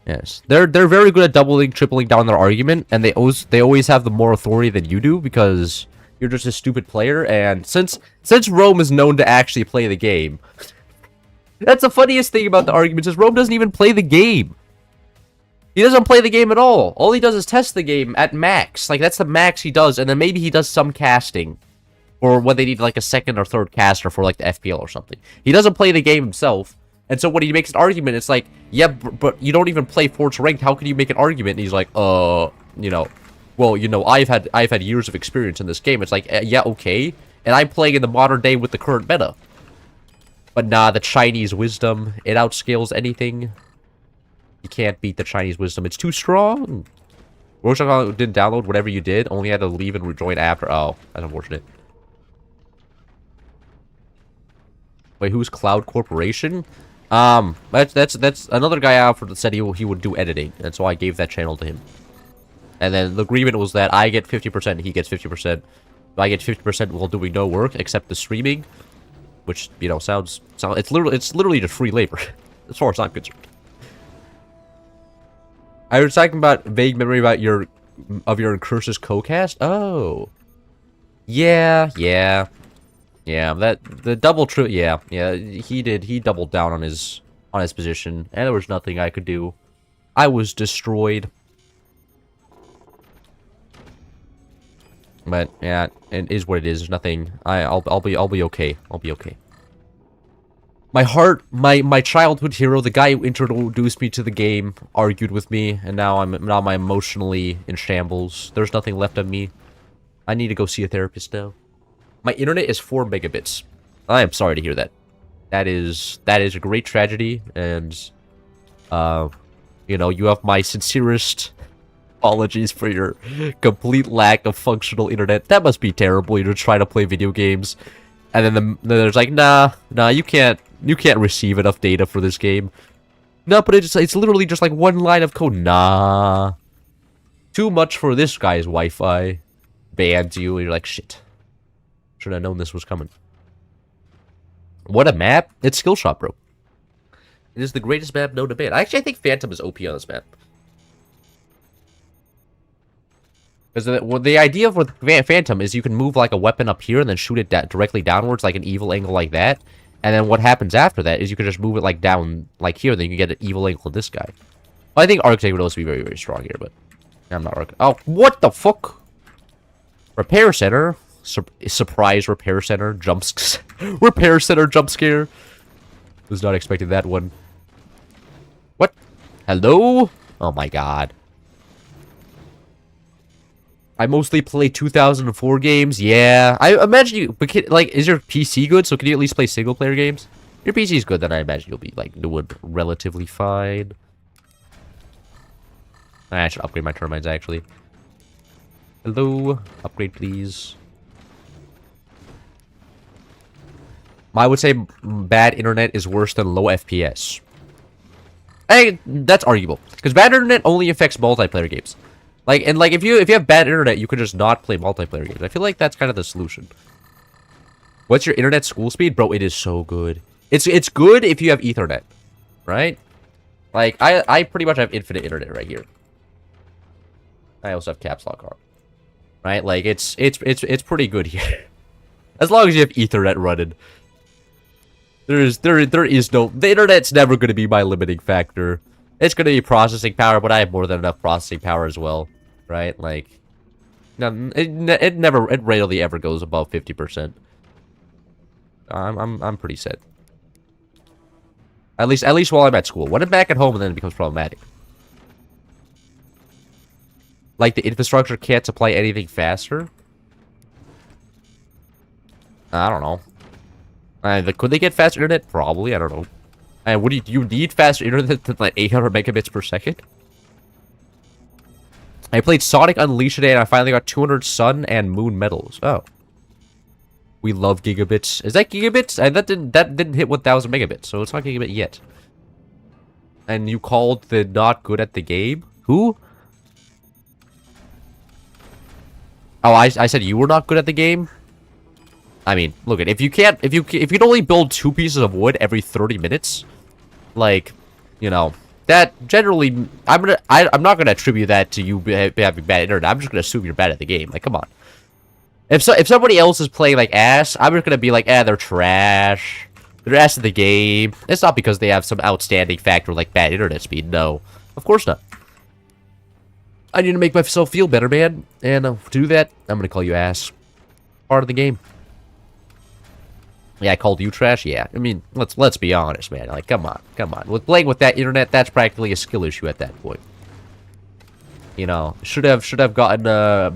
Yes. They're very good at doubling, tripling down on their argument, and they always have the more authority than you do because you're just a stupid player. And since Rome is known to actually play the game, that's the funniest thing about the arguments is Rome doesn't even play the game. He doesn't play the game at all. All he does is test the game at max. Like, that's the max he does. And then maybe he does some casting. Or when they need, like, a second or third caster for, like, the FPL or something. He doesn't play the game himself. And so when he makes an argument, it's like, yeah, but you don't even play Forge Ranked. How can you make an argument? And he's like, you know, well, you know, I've had years of experience in this game. It's like, yeah, okay. And I'm playing in the modern day with the current meta. But nah, the Chinese wisdom, it outscales anything. You can't beat the Chinese wisdom. It's too strong. Roshan didn't download whatever you did. Only had to leave and rejoin after. Oh, that's unfortunate. Wait, who's Cloud Corporation? That's another guy out that said he would do editing, and so I gave that channel to him. And then the agreement was that I get 50% and he gets 50%. I get 50% while doing no work except the streaming, which, you know, sounds it's literally just free labor as far as I'm concerned. I was talking about vague memory about your Curses co-cast. Oh, yeah. That the double true. Yeah. He doubled down on his position, and there was nothing I could do. I was destroyed. But yeah, it is what it is. There's nothing. I'll be okay. I'll be okay. My childhood hero, the guy who introduced me to the game, argued with me, and now I'm emotionally in shambles. There's nothing left of me. I need to go see a therapist now. My internet is 4 megabits. I am sorry to hear that. That is a great tragedy, and you know, you have my sincerest apologies for your complete lack of functional internet. That must be terrible. You're trying to play video games, and then there's like, nah, you can't receive enough data for this game. No, but it's literally just like one line of code. Nah, too much for this guy's Wi-Fi. Bans you, and you're like, shit. Should have known this was coming. What a map! It's Skillshot, bro. It is the greatest map known to ban. Actually, I think Phantom is OP on this map. Because the idea of Phantom is you can move like a weapon up here and then shoot it directly downwards, like an evil angle like that. And then what happens after that is you can just move it like down, like here, then you can get an evil angle on this guy. Well, I think Architect would also be very, very strong here, but I'm not Architect. Oh, what the fuck? Repair Center. Surprise Repair Center jumps. Repair Center jump scare. Was not expecting that one. What? Hello? Oh my god. I mostly play 2004 games. Yeah, I imagine you. But like, is your PC good? So can you at least play single player games? Your PC is good, then I imagine you'll be like doing relatively fine. I should upgrade my turbines actually. Hello, upgrade please. I would say bad internet is worse than low FPS. Hey, that's arguable because bad internet only affects multiplayer games. Like, if you have bad internet, you could just not play multiplayer games. I feel like that's kind of the solution. What's your internet school speed? Bro, it is so good. It's good if you have Ethernet, right? Like, I pretty much have infinite internet right here. I also have caps lock on. Right? Like, it's pretty good here. As long as you have Ethernet running. There is no... The internet's never going to be my limiting factor. It's going to be processing power, but I have more than enough processing power as well. Right? Like... No, it rarely ever goes above 50%. I'm pretty set. At least while I'm at school. When I'm back at home, and then it becomes problematic. Like, the infrastructure can't supply anything faster? I don't know. Could they get faster internet? Probably, I don't know. And do you need faster internet than like 800 megabits per second? I played Sonic Unleashed today and I finally got 200 sun and moon medals. Oh. We love gigabits. Is that gigabits? And that didn't hit 1000 megabits, so it's not gigabit yet. And you called the not good at the game? Who? Oh, I said you were not good at the game? I mean, look at if you can only build 2 pieces of wood every 30 minutes, like, you know, that generally I'm not gonna attribute that to you having bad internet. I'm just gonna assume you're bad at the game. Like, come on. If somebody else is playing like ass, I'm just gonna be like, they're trash. They're ass at the game. It's not because they have some outstanding factor like bad internet speed. No, of course not. I need to make myself feel better, man. And to do that, I'm gonna call you ass. Part of the game. Yeah, I called you trash. Yeah, I mean, let's be honest, man. Like, come on. With playing with that internet, that's practically a skill issue at that point. You know, should have gotten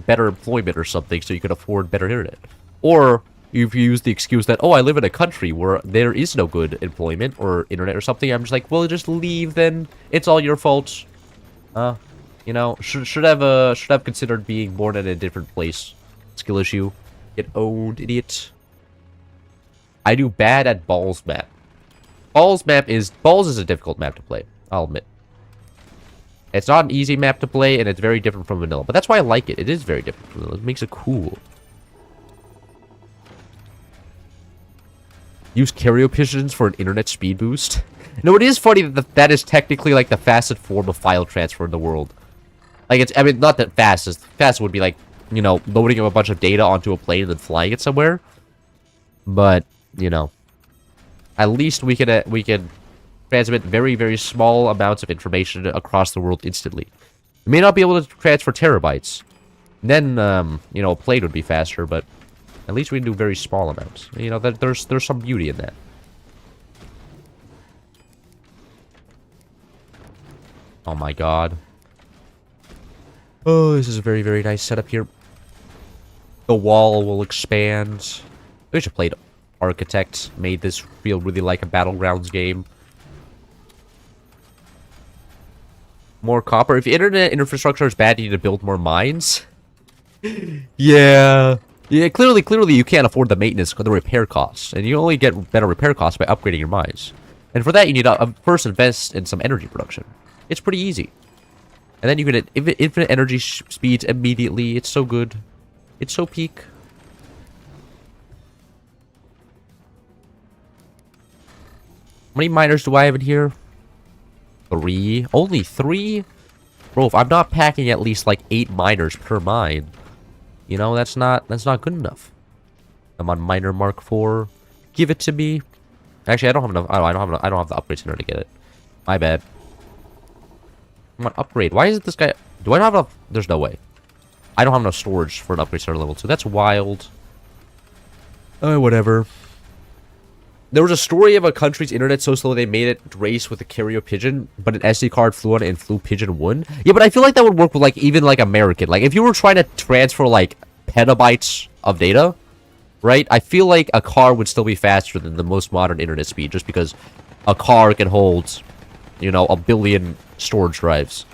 better employment or something so you could afford better internet. Or you've used the excuse that, oh, I live in a country where there is no good employment or internet or something. I'm just like, well, just leave then. It's all your fault. You know, should have considered being born in a different place. Skill issue. Get owned, idiot. I do bad at Balls map. Balls is a difficult map to play, I'll admit. It's not an easy map to play, and it's very different from vanilla. But that's why I like it. It is very different from vanilla. It makes it cool. Use carrier pigeons for an internet speed boost. No, it is funny that that is technically like the fastest form of file transfer in the world. Like, I mean, not that fastest. Fast would be like, you know, loading a bunch of data onto a plane and then flying it somewhere. But, you know, at least we can transmit very, very small amounts of information across the world instantly. We may not be able to transfer terabytes. Then, you know, a plane would be faster, but at least we can do very small amounts. You know, there's some beauty in that. Oh my god. Oh, this is a very, very nice setup here. The wall will expand. We should play Architect. Made this feel really like a Battlegrounds game. More copper. If internet infrastructure is bad, you need to build more mines. Yeah. Yeah, clearly you can't afford the maintenance or the repair costs. And you only get better repair costs by upgrading your mines. And for that, you need to first invest in some energy production. It's pretty easy. And then you get infinite energy speeds immediately. It's so good. It's so peak. How many miners do I have in here? 3? Only 3? Bro, if I'm not packing at least like 8 miners per mine, you know, that's not good enough. I'm on miner Mark 4. Give it to me. Actually, I don't have enough. Oh, I don't have the upgrade center to get it. My bad. I'm on upgrade. Why isn't this guy? Do I not have enough? There's no way. I don't have enough storage for an upgrade center level 2. That's wild. Whatever. There was a story of a country's internet so slow they made it race with a carrier pigeon, but an SD card flew on it and flew pigeon won. Yeah, but I feel like that would work with like even like American. Like if you were trying to transfer like petabytes of data, right? I feel like a car would still be faster than the most modern internet speed just because a car can hold, you know, 1 billion storage drives.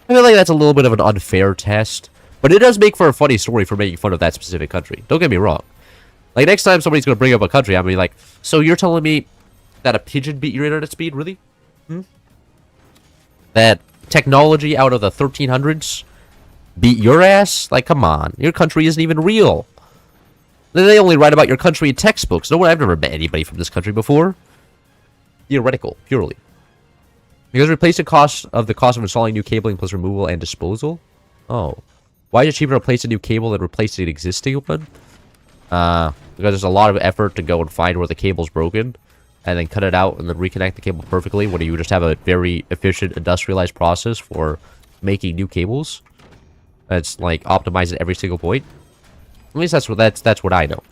I feel like that's a little bit of an unfair test, but it does make for a funny story for making fun of that specific country. Don't get me wrong. Like, next time somebody's going to bring up a country, I'm going to be like, so you're telling me that a pigeon beat your internet speed? Really? That technology out of the 1300s beat your ass? Like, come on. Your country isn't even real. They only write about your country in textbooks. I've never met anybody from this country before. Theoretical, purely. Because replace the cost of installing new cabling plus removal and disposal. Oh. Why is it cheaper to replace a new cable than replace an existing one? Because there's a lot of effort to go and find where the cable's broken, and then cut it out and then reconnect the cable perfectly, when you just have a very efficient industrialized process for making new cables. That's like optimized at every single point. At least that's what I know.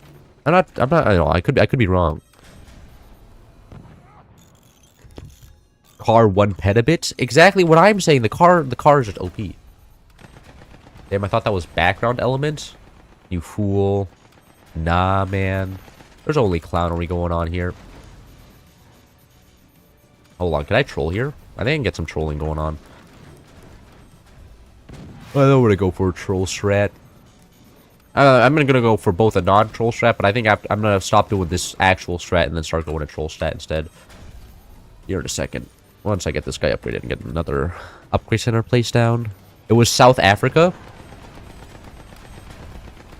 I know, I could be wrong. Car 1 petabit? Exactly what I'm saying. The car is just OP. Damn, I thought that was background element. You fool. Nah, man. There's only clownery going on here. Hold on, can I troll here? I think I can get some trolling going on. I know where to go for a troll strat. I'm gonna go for both a non-troll strat, but I think I'm gonna stop doing this actual strat and then start going to troll strat instead. Here in a second. Once I get this guy upgraded and get another upgrade center placed down. It was South Africa.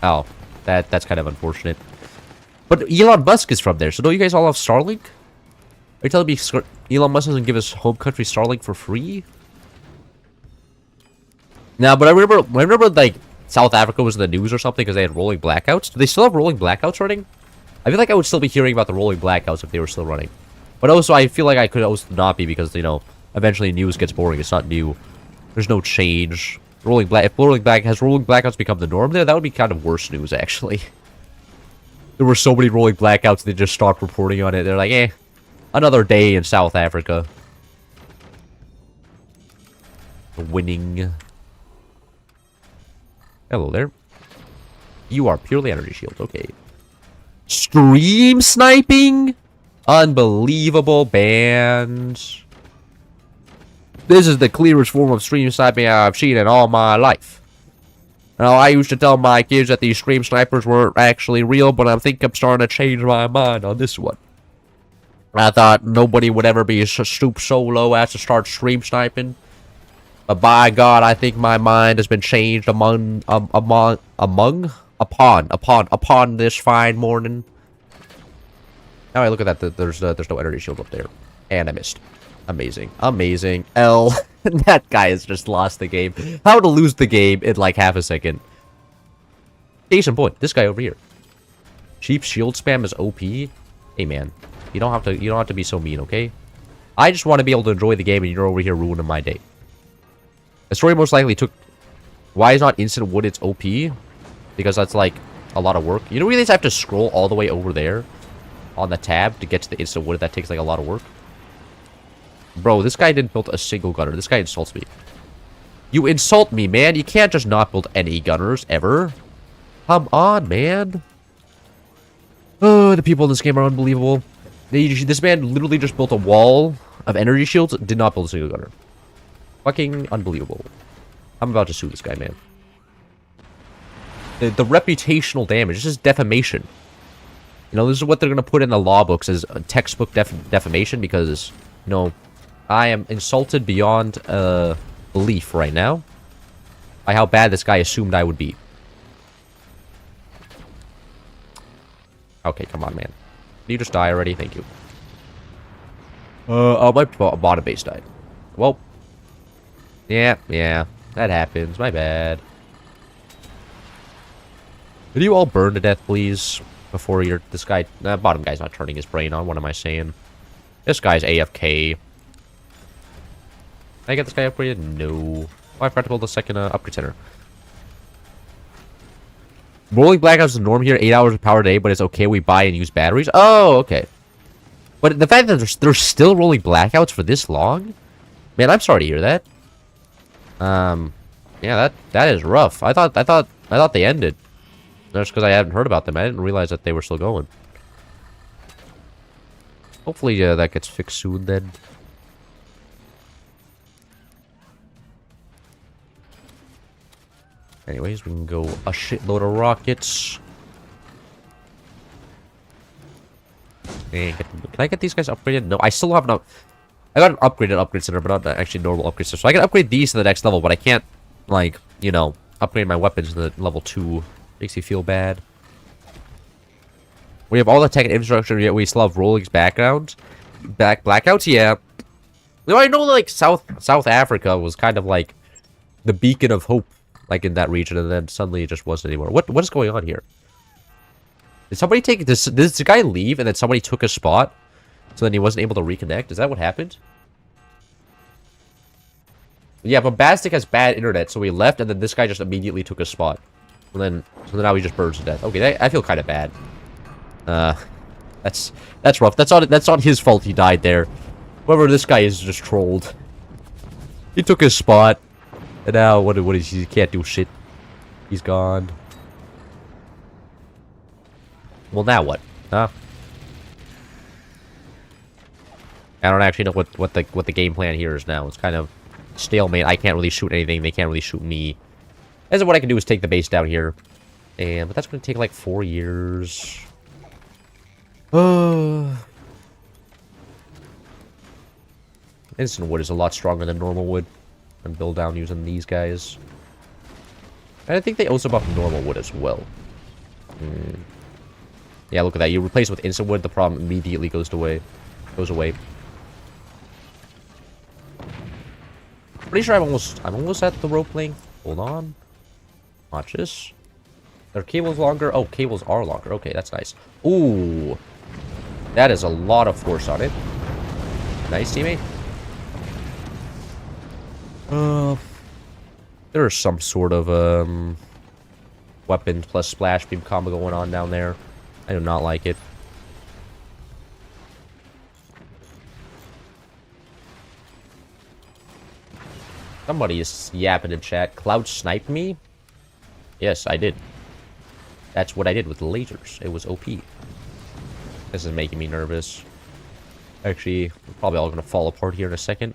Oh, that's kind of unfortunate. But Elon Musk is from there, so don't you guys all have Starlink? Are you telling me Elon Musk doesn't give his home country Starlink for free? No, but I remember like South Africa was in the news or something because they had rolling blackouts. Do they still have rolling blackouts running? I feel like I would still be hearing about the rolling blackouts if they were still running. But also, I feel like I could also not be because, you know, eventually news gets boring. It's not new. There's no change. If rolling blackouts become the norm there, that would be kind of worse news, actually. There were so many rolling blackouts, they just stopped reporting on it. They're like, eh, another day in South Africa. Winning. Hello there. You are purely energy shield. Okay. Stream sniping? Unbelievable band. This is the clearest form of stream sniping I've seen in all my life. Now, I used to tell my kids that these stream snipers weren't actually real, but I think I'm starting to change my mind on this one. I thought nobody would ever be stoop so low as to start stream sniping. But by God, I think my mind has been changed upon this fine morning. Now I look at that, there's no energy shield up there. And I missed. Amazing. Amazing. L. That guy has just lost the game. How to lose the game in like half a second. Case in point, this guy over here. Cheap shield spam is OP. Hey man, you don't have to be so mean, okay? I just want to be able to enjoy the game and you're over here ruining my day. The story most likely took... Why is not instant wood its OP? Because that's like a lot of work. You know, we have to scroll all the way over there on the tab to get to the instant wood. That takes like a lot of work. Bro, this guy didn't build a single gunner. This guy insults me. You insult me, man. You can't just not build any gunners ever. Come on, man. Oh, the people in this game are unbelievable. This man literally just built a wall of energy shields. Did not build a single gunner. Fucking unbelievable. I'm about to sue this guy, man. The reputational damage. This is defamation. You know, this is what they're going to put in the law books as textbook defamation because, you know, I am insulted beyond belief right now by how bad this guy assumed I would be. Okay, come on, man. Can you just die already? Thank you. Oh, my bottom base died. Well, yeah, that happens. My bad. Did you all burn to death, please? Before this guy... bottom guy's not turning his brain on. What am I saying? This guy's AFK. Can I get this guy upgraded? No. Oh, I forgot to build a second upgrade center. Rolling blackouts is the norm here. 8 hours of power a day, but it's okay. We buy and use batteries. Oh, okay. But the fact that there's still rolling blackouts for this long? Man, I'm sorry to hear that. Yeah, that is rough. I thought they ended. That's because I hadn't heard about them. I didn't realize that they were still going. Hopefully, that gets fixed soon then. Anyways, we can go a shitload of rockets. Can I get these guys upgraded? No, I still have no... I got an upgraded upgrade center, but not actually normal upgrade center. So I can upgrade these to the next level, but I can't, like, you know, upgrade my weapons to the level 2. Makes me feel bad. We have all the tech and infrastructure, yet we still have rolling backgrounds. Blackouts, yeah. You know, I know, like, South Africa was kind of like the beacon of hope, like, in that region, and then suddenly it just wasn't anymore. What is going on here? Did somebody take this? Did this guy leave, and then somebody took a spot, so then he wasn't able to reconnect? Is that what happened? Yeah, Bombastic has bad internet, so he left, and then this guy just immediately took a spot. And then, so now he just burns to death. Okay, I feel kind of bad. That's rough. That's not his fault he died there. Whoever this guy is just trolled. He took his spot, and now what is he? He can't do shit. He's gone. Well, now what? Huh? I don't actually know what the game plan here is now. It's kind of stalemate. I can't really shoot anything. They can't really shoot me. And so what I can do is take the base down here. But that's going to take like 4 years. Instant wood is a lot stronger than normal wood. And build down using these guys. And I think they also buff normal wood as well. Yeah, look at that. You replace it with instant wood, the problem immediately goes away. Pretty sure I'm almost at the rope length. Hold on. Watch this. Are cables longer? Oh, cables are longer. Okay, that's nice. Ooh. That is a lot of force on it. Nice, teammate. There's some sort of weapon plus splash beam combo going on down there. I do not like it. Somebody is yapping in chat. Cloud sniped me? Yes, I did. That's what I did with lasers. It was OP. This is making me nervous. Actually, we're probably all going to fall apart here in a second.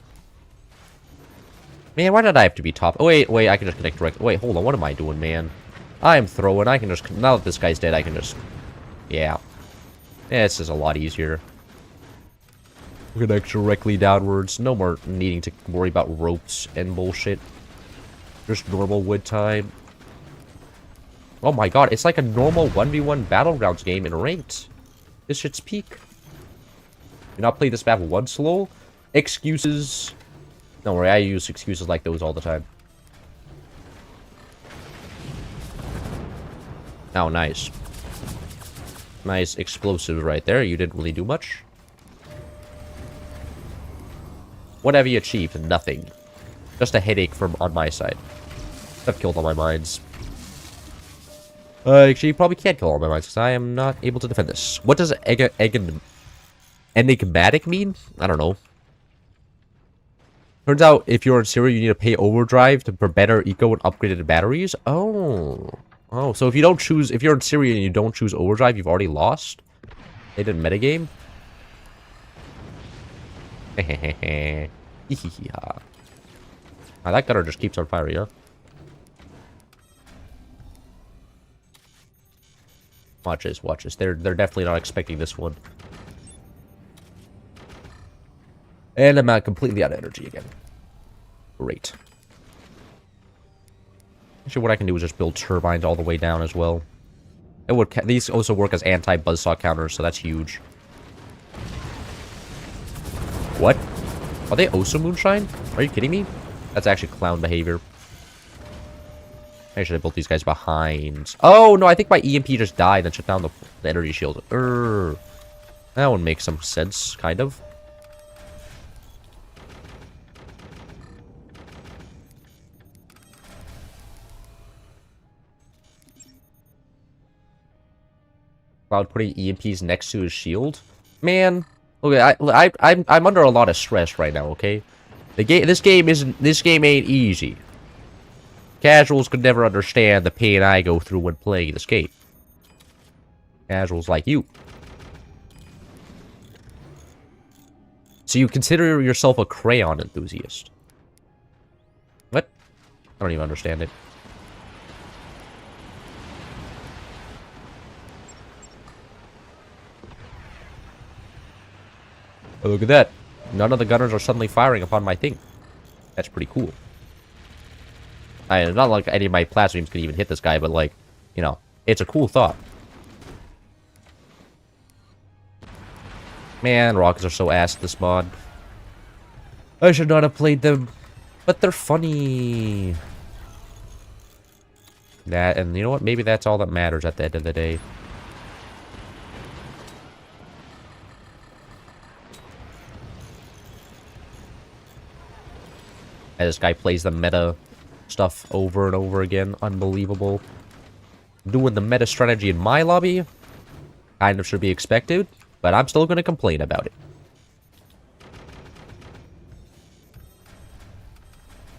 Man, why did I have to be top? Oh, wait, I can just connect directly. Wait, hold on. What am I doing, man? I'm throwing. I can just... Now that this guy's dead, I can just... Yeah. This is a lot easier. Connect directly downwards. No more needing to worry about ropes and bullshit. Just normal wood time. Oh my god, it's like a normal 1v1 Battlegrounds game in ranked. This shit's peak. Do not play this map one slow. Excuses. Don't worry, I use excuses like those all the time. Oh, nice. Nice explosive right there. You didn't really do much. What have you achieved? Nothing. Just a headache from on my side. I've killed all my mines. Actually, you probably can't kill all my mines because I am not able to defend this. What does enigmatic mean? I don't know. Turns out, if you're in Syria, you need to pay overdrive for better eco and upgraded batteries. Oh. Oh, so if you're in Syria and you don't choose overdrive, you've already lost? They didn't metagame? Hehehe. Hehehe. That gunner just keeps on firing, huh? Watch this, watch this. They're definitely not expecting this one. And I'm completely out of energy again. Great. Actually, what I can do is just build turbines all the way down as well. These also work as anti-buzzsaw counters, so that's huge. What? Are they also moonshine? Are you kidding me? That's actually clown behavior. I should have built these guys behind. Oh, no, I think my EMP just died and shut down the energy shield. That one makes some sense, kind of. Cloud putting EMPs next to his shield? Man, okay, I'm under a lot of stress right now, okay? This game ain't easy. Casuals could never understand the pain I go through when playing this game. Casuals like you. So you consider yourself a crayon enthusiast. What? I don't even understand it. Oh, look at that. None of the gunners are suddenly firing upon my thing. That's pretty cool. Not like any of my plasma beams can even hit this guy, but like, you know, it's a cool thought. Man, rockets are so ass this mod. I should not have played them, but they're funny. That, and you know what? Maybe that's all that matters at the end of the day. And this guy plays the meta stuff over and over again. Unbelievable. Doing the meta strategy in my lobby kind of should be expected, but I'm still going to complain about it.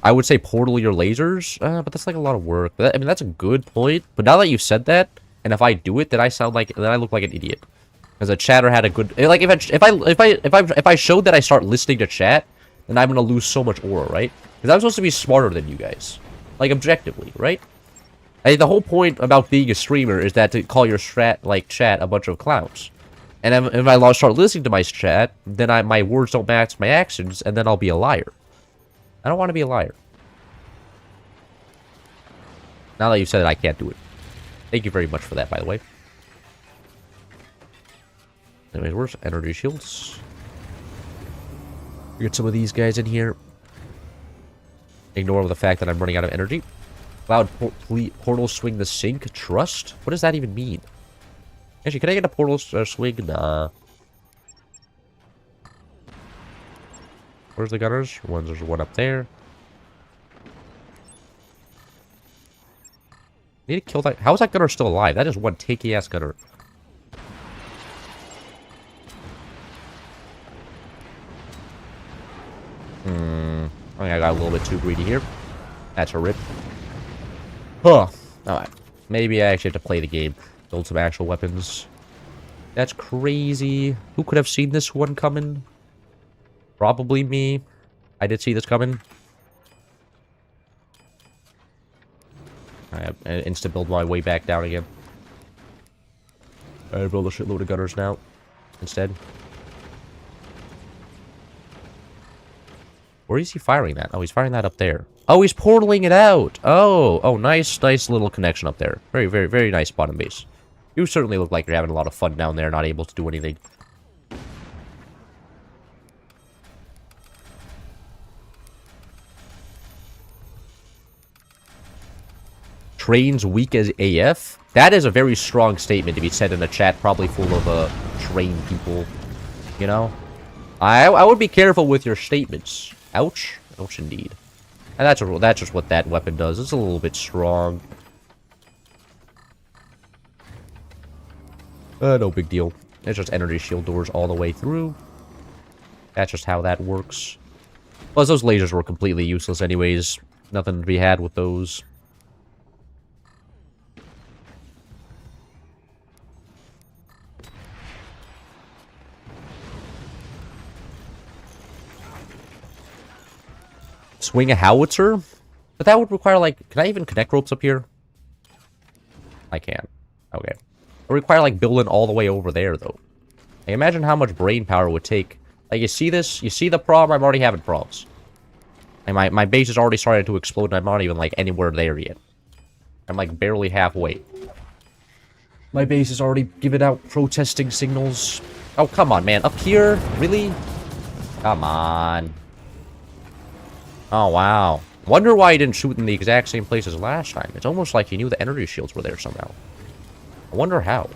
I would say portal your lasers, but that's like a lot of work. I mean, that's a good point. But now that you've said that, and if I do it, then I look like an idiot. Because a chatter had a good, like if I showed that I start listening to chat, then I'm gonna lose so much aura, right? Because I'm supposed to be smarter than you guys, like objectively, right? I the whole point about being a streamer is that to call your chat a bunch of clowns. And if I start listening to my chat, then my words don't match my actions, and then I'll be a liar. I don't want to be a liar. Now that you've said it, I can't do it. Thank you very much for that, by the way. Anyways, where's energy shields? Get some of these guys in here. Ignore the fact that I'm running out of energy. Cloud portal swing the sink. Trust? What does that even mean? Actually, can I get a portal swing? Nah. Where's the gunners? There's one up there. Need to kill that. How is that gunner still alive? That is one takey ass gunner. I think I got a little bit too greedy here. That's a rip. Huh. Alright. Maybe I actually have to play the game. Build some actual weapons. That's crazy. Who could have seen this one coming? Probably me. I did see this coming. I insta build my way back down again. I build a shitload of gunners now. Instead. Where is he firing that? Oh, he's firing that up there. Oh, he's portaling it out. Oh, nice little connection up there. Very, very, very nice bottom base. You certainly look like you're having a lot of fun down there, not able to do anything. Trains weak as AF? That is a very strong statement to be said in a chat probably full of train people. You know? I would be careful with your statements. Ouch. Ouch indeed. And that's just what that weapon does. It's a little bit strong. No big deal. It's just energy shield doors all the way through. That's just how that works. Plus, those lasers were completely useless anyways. Nothing to be had with those. Swing a howitzer? But that would require, like... Can I even connect ropes up here? I can. Okay. It would require, like, building all the way over there, though. Like, imagine how much brain power it would take. Like, you see this? You see the problem? I'm already having problems. Like, my base is already starting to explode, and I'm not even, like, anywhere there yet. I'm, like, barely halfway. My base is already giving out protesting signals. Oh, come on, man. Up here? Really? Come on. Oh, wow. Wonder why he didn't shoot in the exact same place as last time. It's almost like he knew the energy shields were there somehow. I wonder how.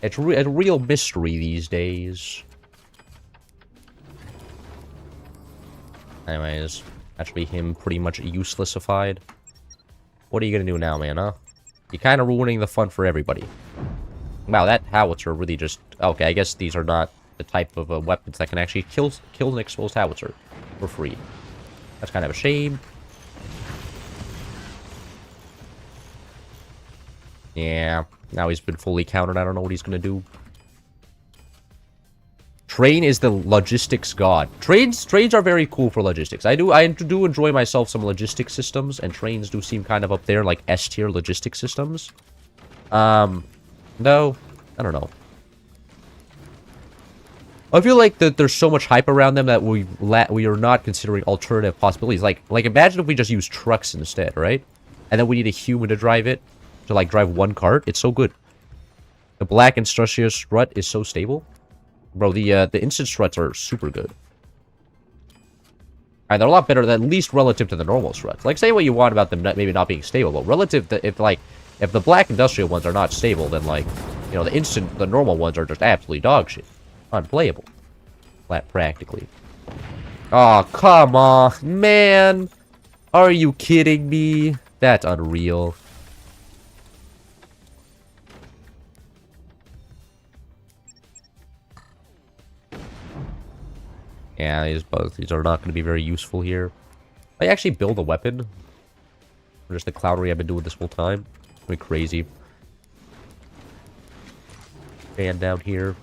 It's a real mystery these days. Anyways, that should be him pretty much uselessified. What are you gonna do now, man, huh? You're kind of ruining the fun for everybody. Wow, that howitzer really just... Okay, I guess these are not the type of weapons that can actually kill an exposed howitzer for free. That's kind of a shame. Yeah, now he's been fully countered. I don't know what he's going to do. Train is the logistics god. Trains are very cool for logistics. I do enjoy myself some logistics systems, and trains do seem kind of up there, like S-tier logistics systems. No, I don't know. I feel like that there's so much hype around them that we are not considering alternative possibilities. Like imagine if we just use trucks instead, right? And then we need a human to drive it, to drive one cart. It's so good. The black and structure strut is so stable. Bro, the instant struts are super good. And they're a lot better, at least relative to the normal struts. Like, say what you want about them maybe not being stable, but relative to, if the black industrial ones are not stable, then, like, you know, the normal ones are just absolutely dog shit. Unplayable. Practically. Oh, come on, man. Are you kidding me? That's unreal. Yeah, these are not going to be very useful here. I actually build a weapon. Or just the clownery I've been doing this whole time. Going crazy. And down here.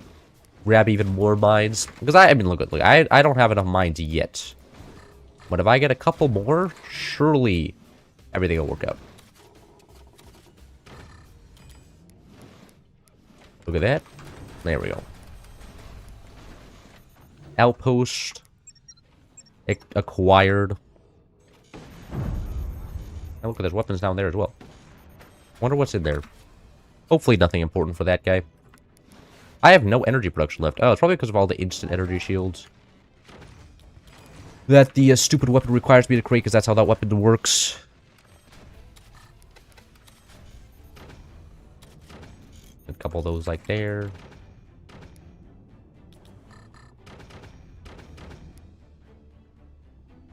Grab even more mines. Because I mean, look, I don't have enough mines yet. But if I get a couple more, surely everything will work out. Look at that. There we go. Outpost. Acquired. Oh, look, there's weapons down there as well. Wonder what's in there. Hopefully nothing important for that guy. I have no energy production left. Oh, it's probably because of all the instant energy shields that the stupid weapon requires me to create, because that's how that weapon works. A couple of those like there.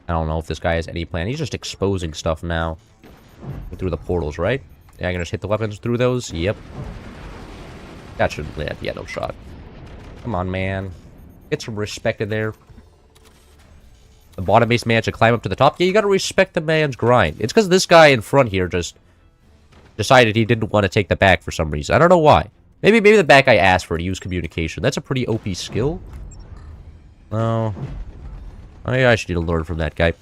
I don't know if this guy has any plan. He's just exposing stuff now. Through the portals, right? Yeah, I can just hit the weapons through those? Yep. That shouldn't land. Yeah, no shot. Come on, man. Get some respect in there. The bottom-based man should climb up to the top. Yeah, you gotta respect the man's grind. It's because this guy in front here just decided he didn't want to take the back for some reason. I don't know why. Maybe the back guy asked for to use communication. That's a pretty OP skill. Oh. I actually need to learn from that guy.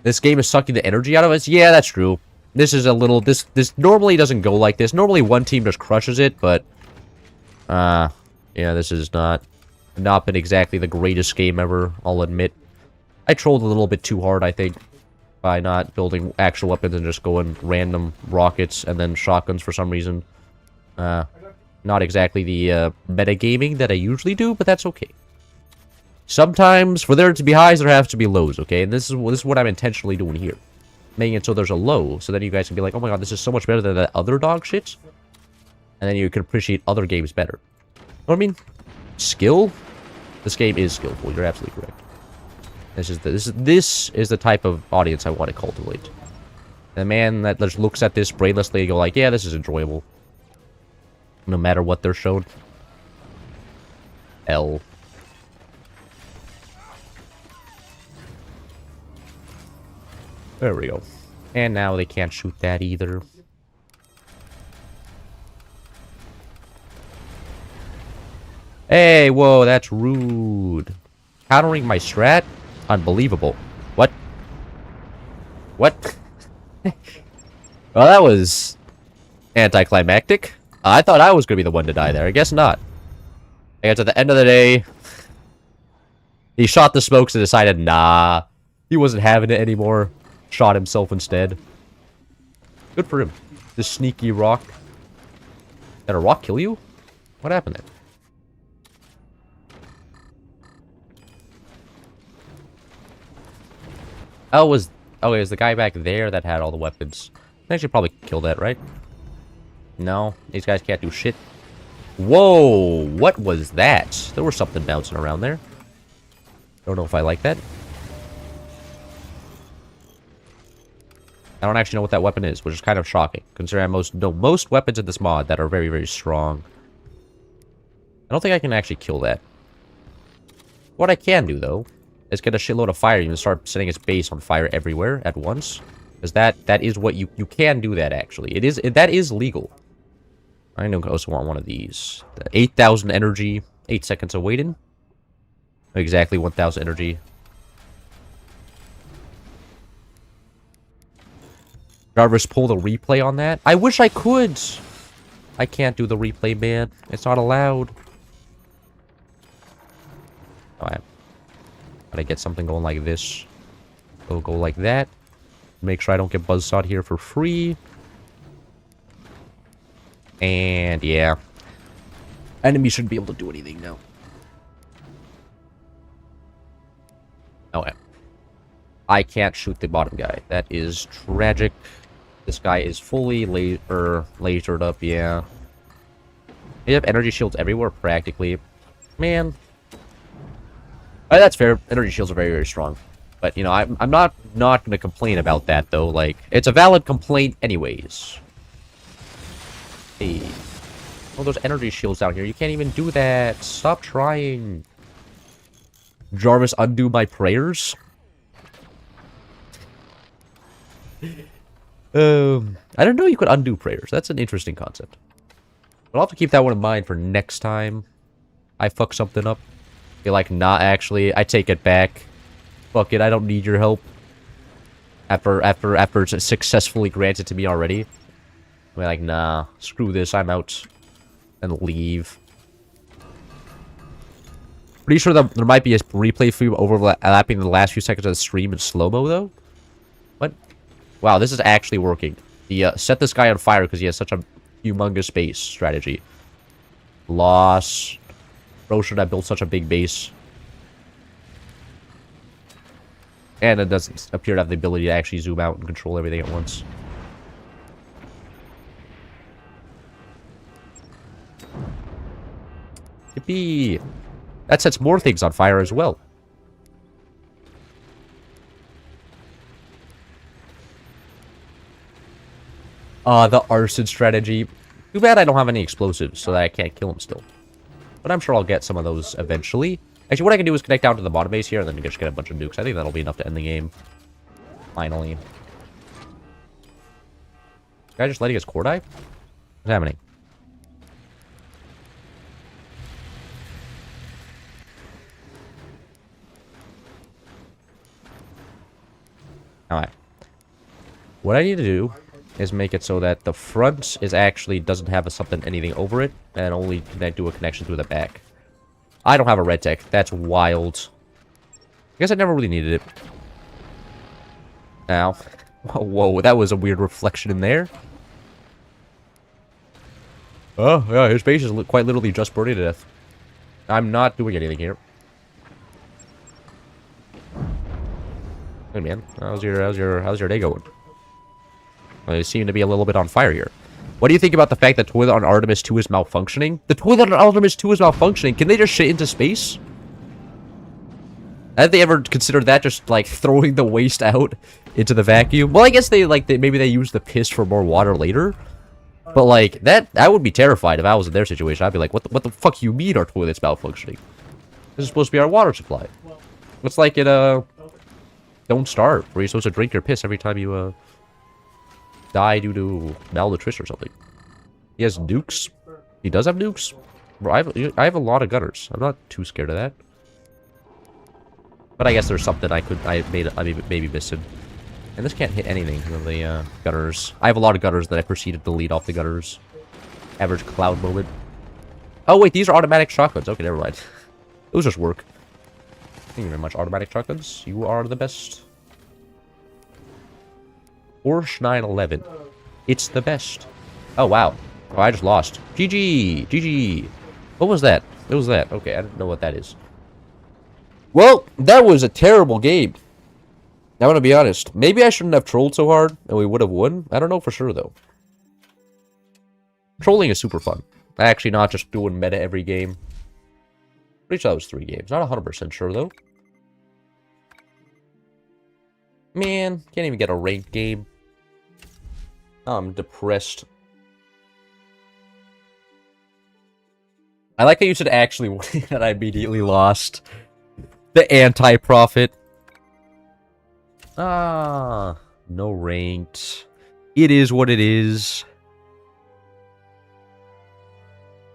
This game is sucking the energy out of us. Yeah, that's true. This is a little... This normally doesn't go like this. Normally one team just crushes it, but... yeah, this is not been exactly the greatest game ever, I'll admit. I trolled a little bit too hard, I think, by not building actual weapons and just going random rockets and then shotguns for some reason. Not exactly the metagaming that I usually do, but that's okay. Sometimes, for there to be highs, there have to be lows, okay? And this is what I'm intentionally doing here. Making it so there's a low, so then you guys can be like, oh my god, this is so much better than that other dog shit. And then you can appreciate other games better. You know what I mean? Skill? This game is skillful, you're absolutely correct. This is the type of audience I want to cultivate. The man that just looks at this brainlessly and go like, yeah, this is enjoyable. No matter what they're shown. L. There we go. And now they can't shoot that either. Hey, whoa, that's rude. Countering my strat? Unbelievable. What? What? Well, that was anticlimactic. I thought I was going to be the one to die there. I guess not. I guess at the end of the day, he shot the smokes and decided, nah, he wasn't having it anymore. Shot himself instead. Good for him. This sneaky rock. Did a rock kill you? What happened there? Oh, it was the guy back there that had all the weapons. I should probably kill that, right? No, these guys can't do shit. Whoa, what was that? There was something bouncing around there. Don't know if I like that. I don't actually know what that weapon is, which is kind of shocking, considering I know most weapons in this mod that are very, very strong. I don't think I can actually kill that. What I can do, though, is get a shitload of fire and start setting its base on fire everywhere at once. Because that is what you can do that, actually. That is legal. I know I also want one of these. 8,000 energy, 8 seconds of waiting. Exactly 1,000 energy. Jarvis, pull the replay on that? I wish I could! I can't do the replay, man. It's not allowed. Alright. Gotta get something going like this. It'll go like that. Make sure I don't get buzzsawed here for free. And, yeah. Enemies shouldn't be able to do anything now. Okay. I can't shoot the bottom guy. That is tragic. This guy is fully lasered up, yeah. They have energy shields everywhere, practically. Man. That's fair. Energy shields are very, very strong. But, you know, I'm not going to complain about that, though. Like, it's a valid complaint anyways. Hey. Oh, there's energy shields down here. You can't even do that. Stop trying. Jarvis, undo my prayers? I don't know you could undo prayers. That's an interesting concept. But I'll have to keep that one in mind for next time I fuck something up. Be like, nah, actually, I take it back. Fuck it, I don't need your help. After it's successfully granted to me already. I'll be like, nah, screw this, I'm out. And leave. Pretty sure that there might be a replay for you overlapping the last few seconds of the stream in slow-mo, though. What? Wow, this is actually working. The set this guy on fire because he has such a humongous base strategy. Loss. Bro should have built such a big base. And it doesn't appear to have the ability to actually zoom out and control everything at once. Yippee! That sets more things on fire as well. The arson strategy. Too bad I don't have any explosives, so that I can't kill him still. But I'm sure I'll get some of those eventually. Actually, what I can do is connect down to the bottom base here, and then just get a bunch of nukes. I think that'll be enough to end the game. Finally. Guy just letting his core die? What's happening? Alright. What I need to do is make it so that the front is actually doesn't have anything over it, and only can do a connection through the back. I don't have a red tech. That's wild. I guess I never really needed it. Ow. Whoa, that was a weird reflection in there. Oh, yeah, his base is quite literally just burning to death. I'm not doing anything here. Hey, man. How's your day going? Well, you seem to be a little bit on fire here. What do you think about the fact that toilet on Artemis 2 is malfunctioning? The toilet on Artemis 2 is malfunctioning. Can they just shit into space? Have they ever considered that, just like throwing the waste out into the vacuum? Well, I guess maybe they use the piss for more water later. But like I would be terrified if I was in their situation. I'd be like, what the fuck you mean our toilet's malfunctioning? This is supposed to be our water supply. It's like in Don't Starve, where you're supposed to drink your piss every time you die due to malnutrition or something. He has nukes. He does have nukes. Bro, I have a lot of gunners. I'm not too scared of that. But I guess there's something I maybe missing. And this can't hit anything with the gunners. I have a lot of gunners that I proceeded to lead off the gunners. Average cloud moment. Oh wait, these are automatic shotguns. Okay, never mind. Those just work. Thank you very much, automatic shotguns. You are the best. Porsche 911. It's the best. Oh, wow. Oh, I just lost. GG! GG! What was that? What was that? Okay, I don't know what that is. Well, that was a terrible game. I'm gonna be honest. Maybe I shouldn't have trolled so hard, and we would have won. I don't know for sure, though. Trolling is super fun. Actually, not just doing meta every game. Pretty sure that was 3 games. Not 100% sure, though. Man, can't even get a ranked game. I'm depressed. I like how you said actually win, and I immediately lost. The anti-profit. Ah, no ranked. It is what it is.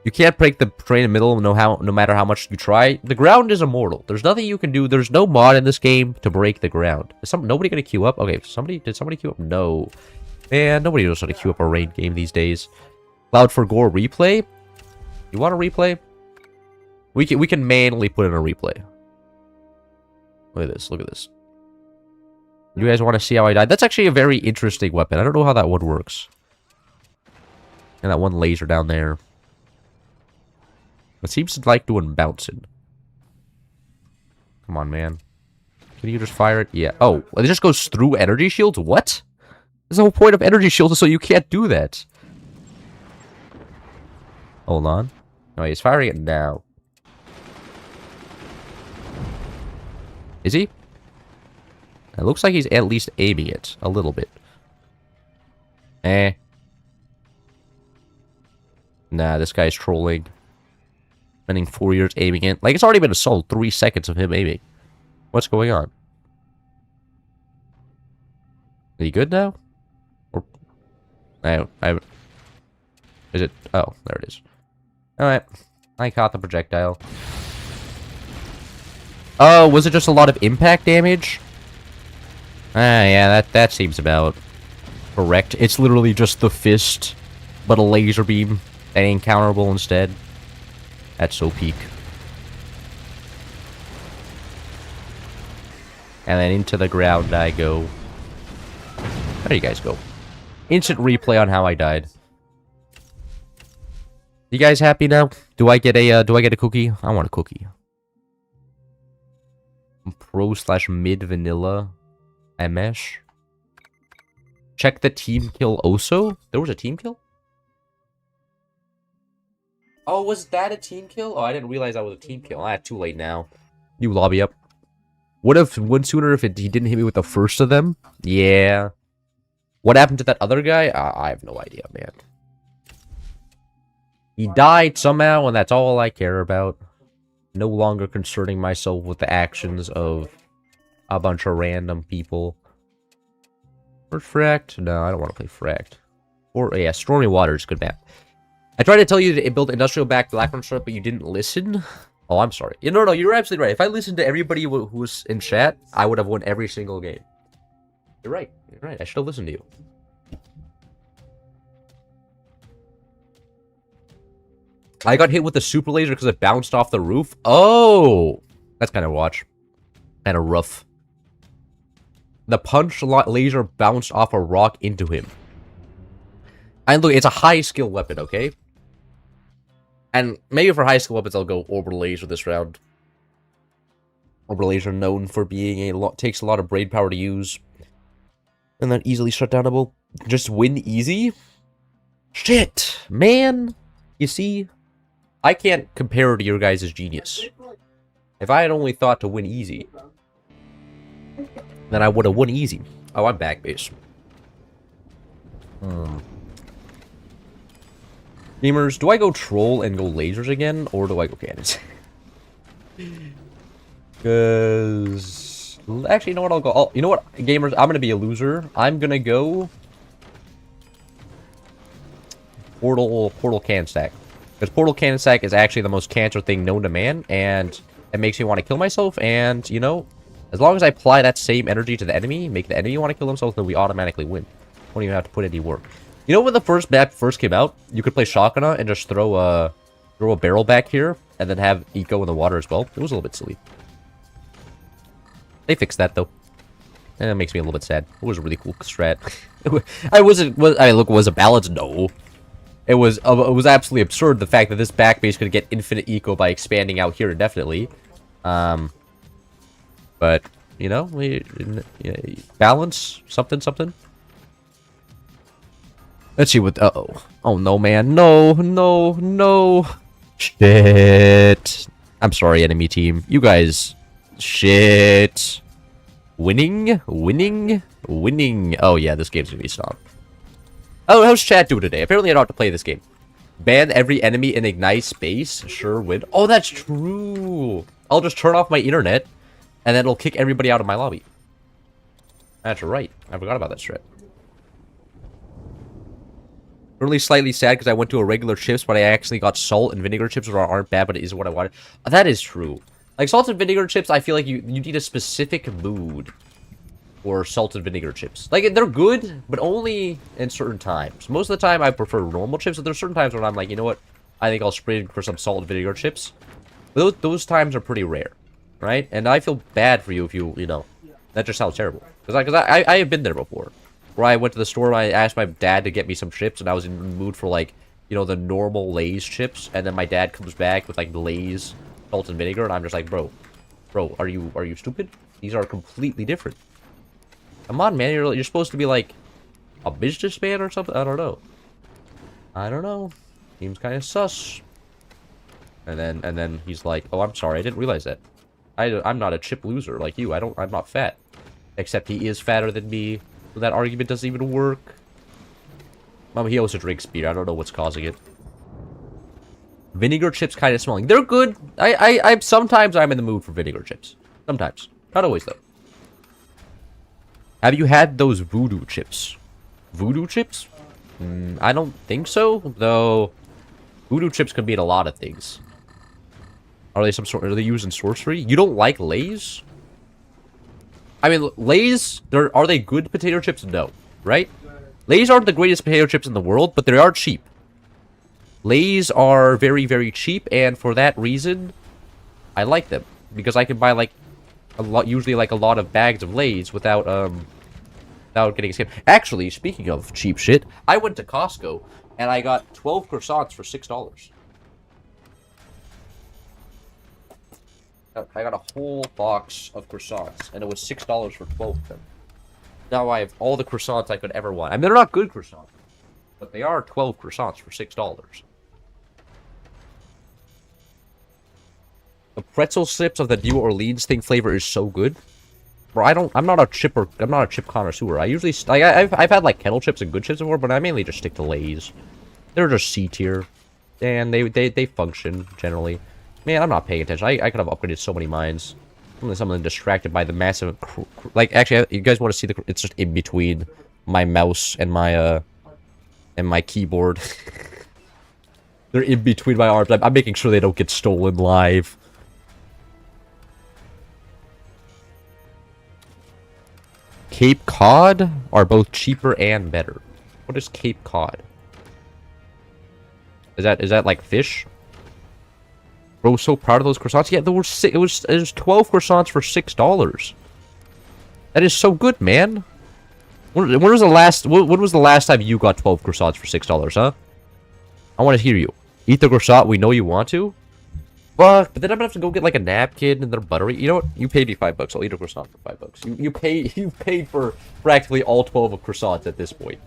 You can't break the train in the middle no matter how much you try. The ground is immortal. There's nothing you can do. There's no mod in this game to break the ground. Is nobody gonna queue up? Okay, did somebody queue up? No. Man, nobody knows how to queue up a raid game these days. Cloud for Gore replay? You want a replay? We can manually put in a replay. Look at this. Look at this. You guys want to see how I died? That's actually a very interesting weapon. I don't know how that one works. And that one laser down there. It seems to like doing bouncing. Come on, man. Can you just fire it? Yeah. Oh, it just goes through energy shields? What? There's the whole point of energy shields, so you can't do that. Hold on. No, he's firing it now. Is he? It looks like he's at least aiming it a little bit. Eh. Nah, this guy's trolling. Spending 4 years aiming it. Like, it's already been a solid 3 seconds of him aiming. What's going on? Is he good now? Or... Is it... Oh, there it is. Alright. I caught the projectile. Oh, was it just a lot of impact damage? Ah, yeah, that seems about correct. It's literally just the fist, but a laser beam that ain't counterable instead. That's so peak. And then into the ground I go. How do you guys go? Instant replay on how I died. You guys happy now? Do I get a cookie? I want a cookie. Pro/mid vanilla MS. Check the team kill also? There was a team kill? Oh, was that a team kill? Oh, I didn't realize that was a team kill. Ah, too late now. You lobby up. Would have won sooner if he didn't hit me with the first of them? Yeah. What happened to that other guy? I have no idea, man. He died somehow, and that's all I care about. No longer concerning myself with the actions of a bunch of random people. Or Fracked? No, I don't want to play Fracked. Or, yeah, Stormy Waters, good map. I tried to tell you to build industrial back Blackburn Strip, but you didn't listen. Oh, I'm sorry. No, you're absolutely right. If I listened to everybody who was in chat, I would have won every single game. You're right. You're right. I should have listened to you. I got hit with the super laser because it bounced off the roof. Oh! That's kind of watch. Kind of rough. The punch laser bounced off a rock into him. And look, it's a high skill weapon, okay? And maybe for high skill weapons, I'll go orbital laser this round. Orbital laser known for being takes a lot of brain power to use. And then easily shutdownable. Just win easy? Shit, man. You see, I can't compare to your guys' genius. If I had only thought to win easy, then I would have won easy. Oh, I'm back base. Gamers, do I go troll and go lasers again, or do I go cannons? Because... Actually, you know what? I'll go... Oh, you know what, gamers? I'm going to be a loser. I'm going to go... Portal Cannon Stack. Because Portal Cannon Stack is actually the most cancer thing known to man, and it makes me want to kill myself, and, you know, as long as I apply that same energy to the enemy, make the enemy want to kill themselves, then we automatically win. Don't even have to put any work. You know when the first map first came out, you could play Shotgun and just throw a barrel back here, and then have Eco in the water as well? It was a little bit silly. They fixed that, though. And it makes me a little bit sad. It was a really cool strat. Was it balanced? No. It was absolutely absurd, the fact that this back base could get infinite eco by expanding out here indefinitely. But, you know, balance, something. Let's see what, uh-oh. Oh, no, man. No. Shit. I'm sorry, enemy team. You guys, shit. Winning. Oh, yeah, this game's gonna be stopped. Oh, how's chat doing today? Apparently I don't have to play this game. Ban every enemy in Ignite space. Sure, win. Oh, that's true. I'll just turn off my internet, and then it'll kick everybody out of my lobby. That's right. I forgot about that strat. Really slightly sad because I went to a regular chips, but I actually got salt and vinegar chips, which aren't bad, but it is what I wanted. That is true. Like, salt and vinegar chips, I feel like you need a specific mood for salt and vinegar chips. Like, they're good, but only in certain times. Most of the time, I prefer normal chips, but there's certain times when I'm like, you know what? I think I'll spring for some salt and vinegar chips. But those times are pretty rare, right? And I feel bad for you if you know, that just sounds terrible. Because I have been there before. Where I went to the store and I asked my dad to get me some chips, and I was in the mood for, like, you know, the normal Lay's chips, and then my dad comes back with like Lay's salt and vinegar, and I'm just like, bro, are you stupid? These are completely different. Come on, man, you're supposed to be like a businessman or something. I don't know. Seems kind of sus. And then he's like, oh, I'm sorry, I didn't realize that. I'm not a chip loser like you. I'm not fat. Except he is fatter than me. So that argument doesn't even work. He also drinks beer. I don't know what's causing it. Vinegar chips kind of smelling. They're good. Sometimes I'm in the mood for vinegar chips. Sometimes. Not always, though. Have you had those voodoo chips? Voodoo chips? I don't think so, though. Voodoo chips can mean a lot of things. Are they used in sorcery? You don't like Lay's? I mean, Lay's, are they good potato chips? No, right? Lay's aren't the greatest potato chips in the world, but they are cheap. Lay's are very, very cheap, and for that reason, I like them. Because I can buy, like, usually like a lot of bags of Lay's without getting scammed. Actually, speaking of cheap shit, I went to Costco, and I got 12 croissants for $6. I got a whole box of croissants, and it was $6 for 12 of them. Now I have all the croissants I could ever want. I mean, they're not good croissants, but they are 12 croissants for $6. The pretzel slips of the New Orleans thing flavor is so good. Bro, I'm not a chip connoisseur. I usually, like, I've had, like, kettle chips and good chips before, but I mainly just stick to Lay's. They're just C tier, and they function, generally. Man, I'm not paying attention. I could have upgraded so many mines. I'm something distracted by the massive... Like, actually, you guys want to see the... It's just in between my mouse and my keyboard. They're in between my arms. I'm making sure they don't get stolen live. Cape Cod are both cheaper and better. What is Cape Cod? Is that like fish? Bro, so proud of those croissants. Yeah, it was 12 croissants for $6. That is so good, man. When was the last time you got 12 croissants for $6, huh? I want to hear you. Eat the croissant. We know you want to. But then I'm gonna have to go get like a napkin and then buttery. You know what? You paid me $5. I'll eat a croissant for $5. You paid for practically all 12 of croissants at this point.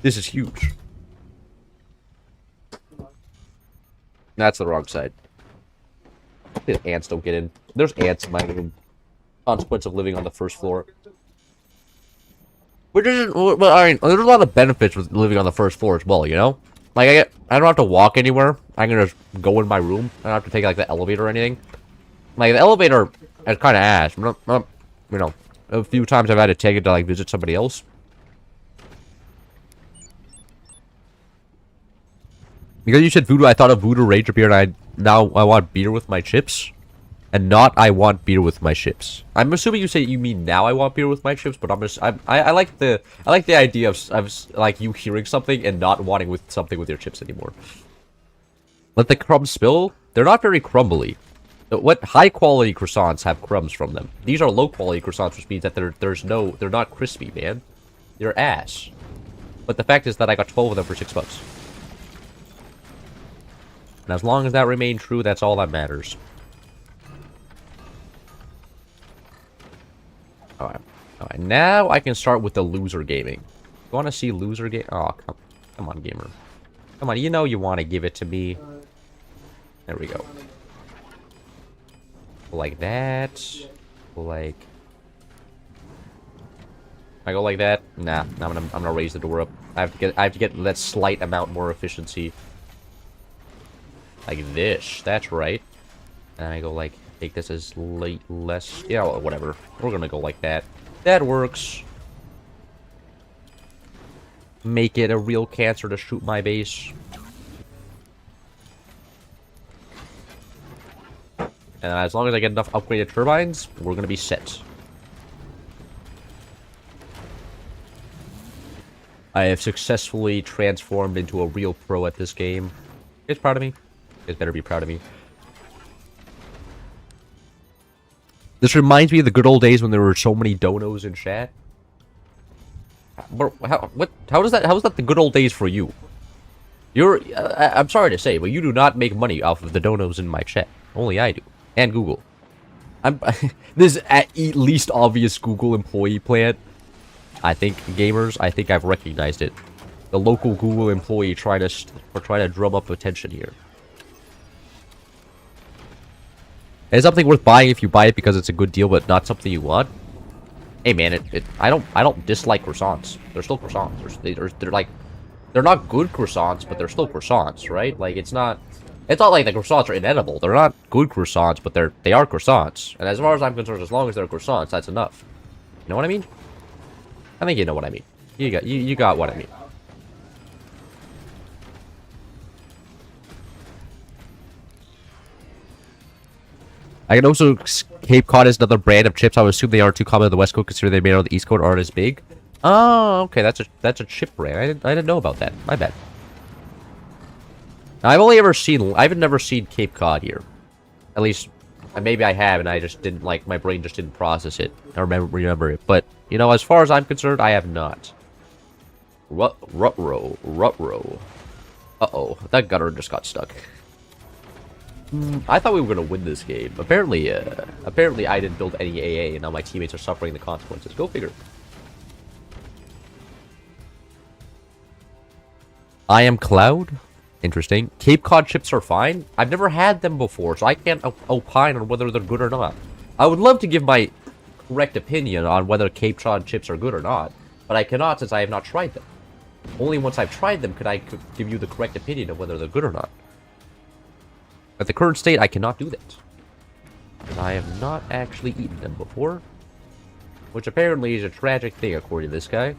This is huge. That's the wrong side. The ants don't get in. There's ants in my room. Consequence of living on the first floor. Which isn't... Well, I mean, there's a lot of benefits with living on the first floor as well, you know? Like, I don't have to walk anywhere. I can just go in my room. I don't have to take, like, the elevator or anything. Like, the elevator is kind of ass. You know, a few times I've had to take it to, like, visit somebody else. Because you said voodoo, I thought of voodoo ranger beer, and now I want beer with my chips. And not I want beer with my chips. I'm assuming you mean now I want beer with my chips, but I like the idea of like you hearing something and not wanting something with your chips anymore. Let the crumbs spill. They're not very crumbly. What high quality croissants have crumbs from them? These are low quality croissants, which means that they're not crispy, man. They're ass. But the fact is that I got 12 of them for $6. And as long as that remained true, that's all that matters. Alright, now I can start with the loser gaming. You want to see loser game? Oh, come on, gamer. Come on, you know you want to give it to me. There we go. Like that. Like... I go like that? Nah, I'm gonna raise the door up. I have to get that slight amount more efficiency. Like this. That's right. And I go like... Take this as less... Yeah, well, whatever. We're gonna go like that. That works. Make it a real cancer to shoot my base. And as long as I get enough upgraded turbines, we're gonna be set. I have successfully transformed into a real pro at this game. You guys proud of me? You guys better be proud of me. This reminds me of the good old days when there were so many donos in chat. How is that the good old days for you? I'm sorry to say, but you do not make money off of the donos in my chat. Only I do. And Google. This is at least obvious Google employee plan. I think, gamers, I think I've recognized it. The local Google employee trying to drum up attention here. It's something worth buying if you buy it because it's a good deal, but not something you want. Hey man, I don't dislike croissants. They're still croissants. They're like, they're not good croissants, but they're still croissants, right? Like it's not like the croissants are inedible. They're not good croissants, but they are croissants. And as far as I'm concerned, as long as they're croissants, that's enough. You know what I mean? I think you know what I mean. You got what I mean. I can also Cape Cod is another brand of chips. I would assume they aren't too common on the West Coast, considering they're made on the East Coast, aren't as big. Oh, okay, that's a chip brand. I didn't know about that. My bad. Now, I've never seen Cape Cod here. At least, maybe I have, and I just didn't like my brain just didn't process it. I remember it, but you know, as far as I'm concerned, I have not. Rut-row. Uh-oh, that gutter just got stuck. I thought we were gonna win this game. Apparently I didn't build any AA, and now my teammates are suffering the consequences. Go figure. I am Cloud. Interesting. Cape Cod chips are fine. I've never had them before, so I can't opine on whether they're good or not. I would love to give my correct opinion on whether Cape Cod chips are good or not, but I cannot since I have not tried them. Only once I've tried them could I give you the correct opinion of whether they're good or not. At the current state, I cannot do that. Because I have not actually eaten them before. Which apparently is a tragic thing, according to this guy.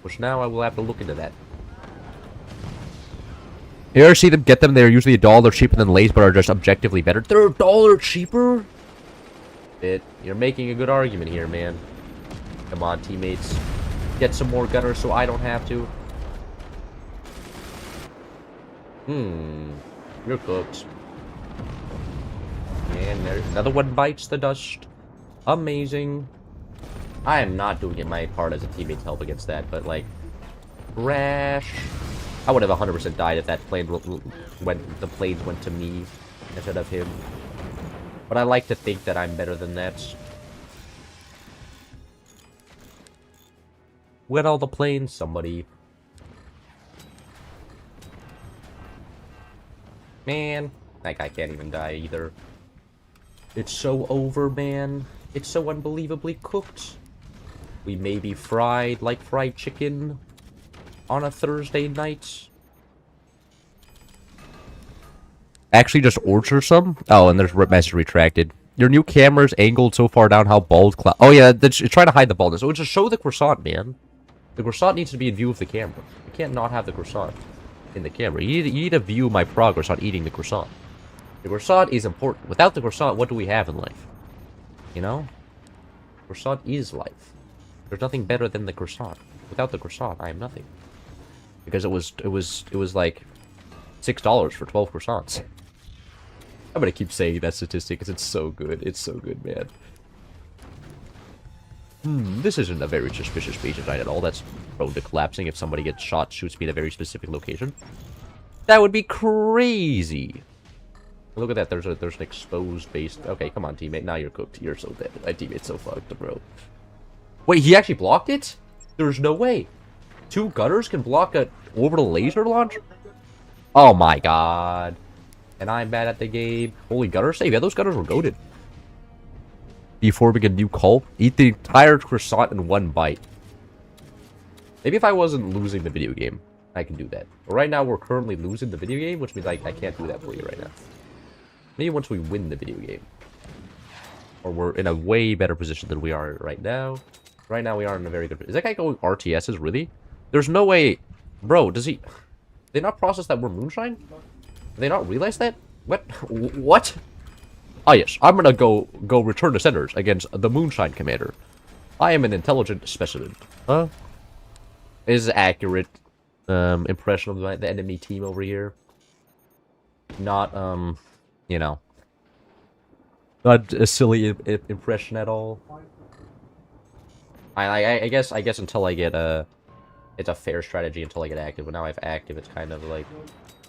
Which now I will have to look into that. You ever see them get them? They're usually $1 cheaper than Lay's, but are just objectively better. They're $1 cheaper? You're making a good argument here, man. Come on, teammates. Get some more gunners so I don't have to. You're cooked. And there's another one bites the dust. Amazing. I am not doing my part as a teammate to help against that, but like, crash. I would have 100% died if that plane the planes went to me instead of him. But I like to think that I'm better than that. Where'd all the planes? Somebody. Man, that guy can't even die either. It's so over, man. It's so unbelievably cooked. We may be fried like fried chicken on a Thursday night. Actually, just order some? Oh, and there's message retracted. Your new camera's angled so far down how bald cloud. Oh, yeah, it's trying to hide the baldness. So just show the croissant, man. The croissant needs to be in view of the camera. You can't not have the croissant in the camera. You need to view my progress on eating the croissant. The croissant is important. Without the croissant, what do we have in life? You know? Croissant is life. There's nothing better than the croissant. Without the croissant, I am nothing. Because it was like $6 for 12 croissants. I'm gonna keep saying that statistic because it's so good. It's so good, man. This isn't a very suspicious base design at all. That's prone to collapsing if somebody gets shot, shoots me in a very specific location. That would be crazy. Look at that. There's an exposed base. Okay, come on, teammate. Now you're cooked. You're so dead. My teammate's so fucked, bro. Wait, he actually blocked it? There's no way. 2 gunners can block an orbital laser launch? Oh my god. And I'm bad at the game. Holy gunner save. Yeah, those gunners were goated. Before we can do call, eat the entire croissant in 1 bite. Maybe if I wasn't losing the video game, I can do that. But right now, we're currently losing the video game, which means I can't do that for you right now. Maybe once we win the video game. Or we're in a way better position than we are right now. Right now, we are in a very good position. Is that guy going RTSs, really? There's no way... Bro, does he... They not process that we're Moonshine? Did they not realize that? What? What? Ah, yes. I'm gonna go return to centers against the Moonshine Commander. I am an intelligent specimen. Huh? Is accurate impression of the enemy team over here. Not, you know. Not a silly impression at all. I guess until I get, it's a fair strategy until I get active. But now I have active, it's kind of like,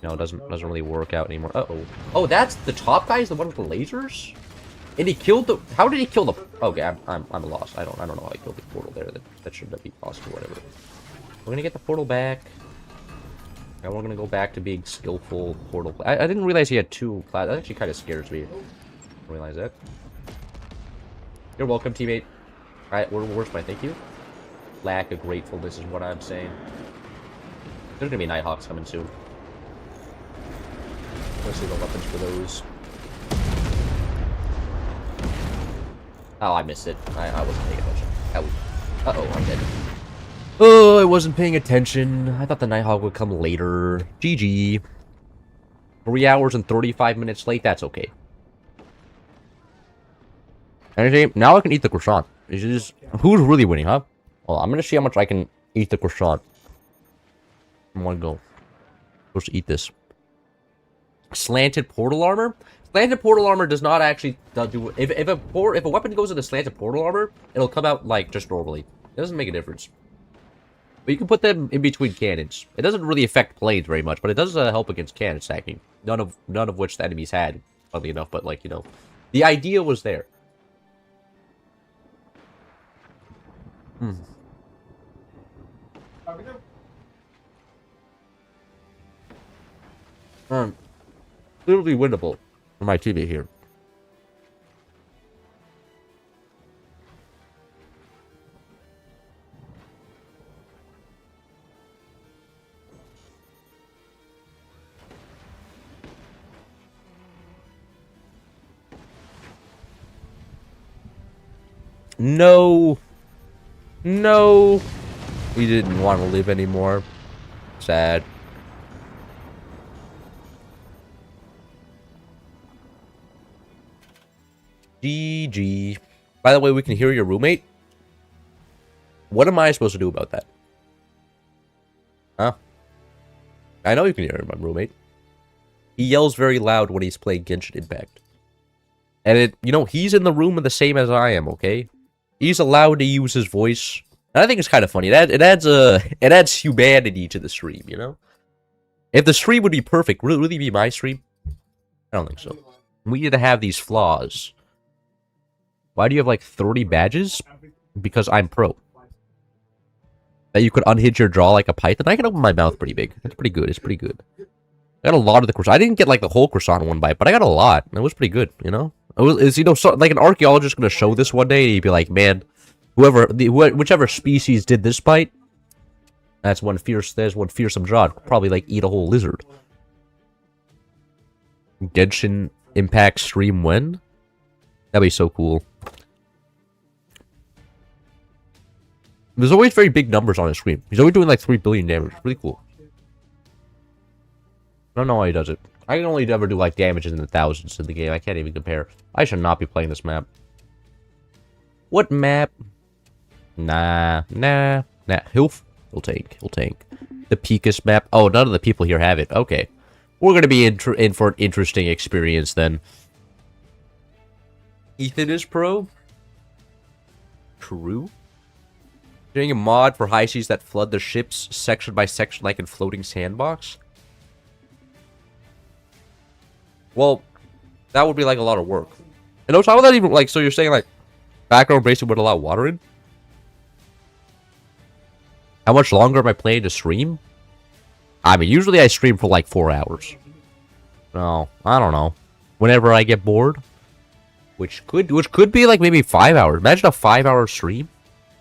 you know, it doesn't really work out anymore. Uh-oh. Oh, that's the top guy is the one with the lasers? And he killed the... How did he kill the... Okay, I'm lost. I don't know how he killed the portal there. That shouldn't be possible, whatever. We're gonna get the portal back. And we're gonna go back to being skillful portal... I didn't realize he had 2 class... That actually kind of scares me. I didn't realize that. You're welcome, teammate. Alright, where's my thank you? Lack of gratefulness is what I'm saying. There's gonna be Nighthawks coming soon. Let's see the weapons for those. Oh, I missed it. I wasn't paying attention. Uh-oh, I'm dead. Oh, I wasn't paying attention. I thought the Nighthawk would come later. GG. 3 hours and 35 minutes late, that's okay. Anything? Now I can eat the croissant. Who's really winning, huh? Well, I'm gonna see how much I can eat the croissant. I wanna go. Supposed to eat this. Slanted portal armor? Slanted portal armor does not actually do... If a weapon goes into slanted portal armor, it'll come out, like, just normally. It doesn't make a difference. But you can put them in between cannons. It doesn't really affect planes very much, but it does help against cannon stacking. None of which the enemies had, funnily enough, but, like, you know. The idea was there. Literally winnable for my teammate here. No. No. He didn't want to live anymore. Sad. GG. By the way, we can hear your roommate. What am I supposed to do about that? Huh? I know you can hear my roommate. He yells very loud when he's playing Genshin Impact. And you know, he's in the room the same as I am, okay? He's allowed to use his voice. And I think it's kind of funny. It adds humanity to the stream, you know? If the stream would be perfect, would it really be my stream? I don't think so. We need to have these flaws. Why do you have like 30 badges? Because I'm pro. That you could unhinge your jaw like a python? I can open my mouth pretty big. That's pretty good. It's pretty good. I got a lot of the croissant. I didn't get like the whole croissant in one bite, but I got a lot. It was pretty good, you know? You know, so, like an archaeologist going to show this one day, and he'd be like, man, whichever species did this bite, there's one fearsome jaw. Probably like eat a whole lizard. Genshin Impact stream when? That'd be so cool. There's always very big numbers on his screen. He's always doing like 3 billion damage. Really cool. I don't know why he does it. I can only ever do like damages in the thousands in the game. I can't even compare. I should not be playing this map. What map? Nah. He'll tank. The Picus map. Oh, none of the people here have it. Okay. We're gonna be in for an interesting experience then. Ethan is pro? True? Doing a mod for high seas that flood the ships section by section like in Floating Sandbox? Well, that would be like a lot of work. And on top of that, even like, so you're saying like background basically would allow water in? How much longer am I playing to stream? I mean, usually I stream for like 4 hours. No, I don't know. Whenever I get bored. Which could be like maybe 5 hours. Imagine a 5-hour stream.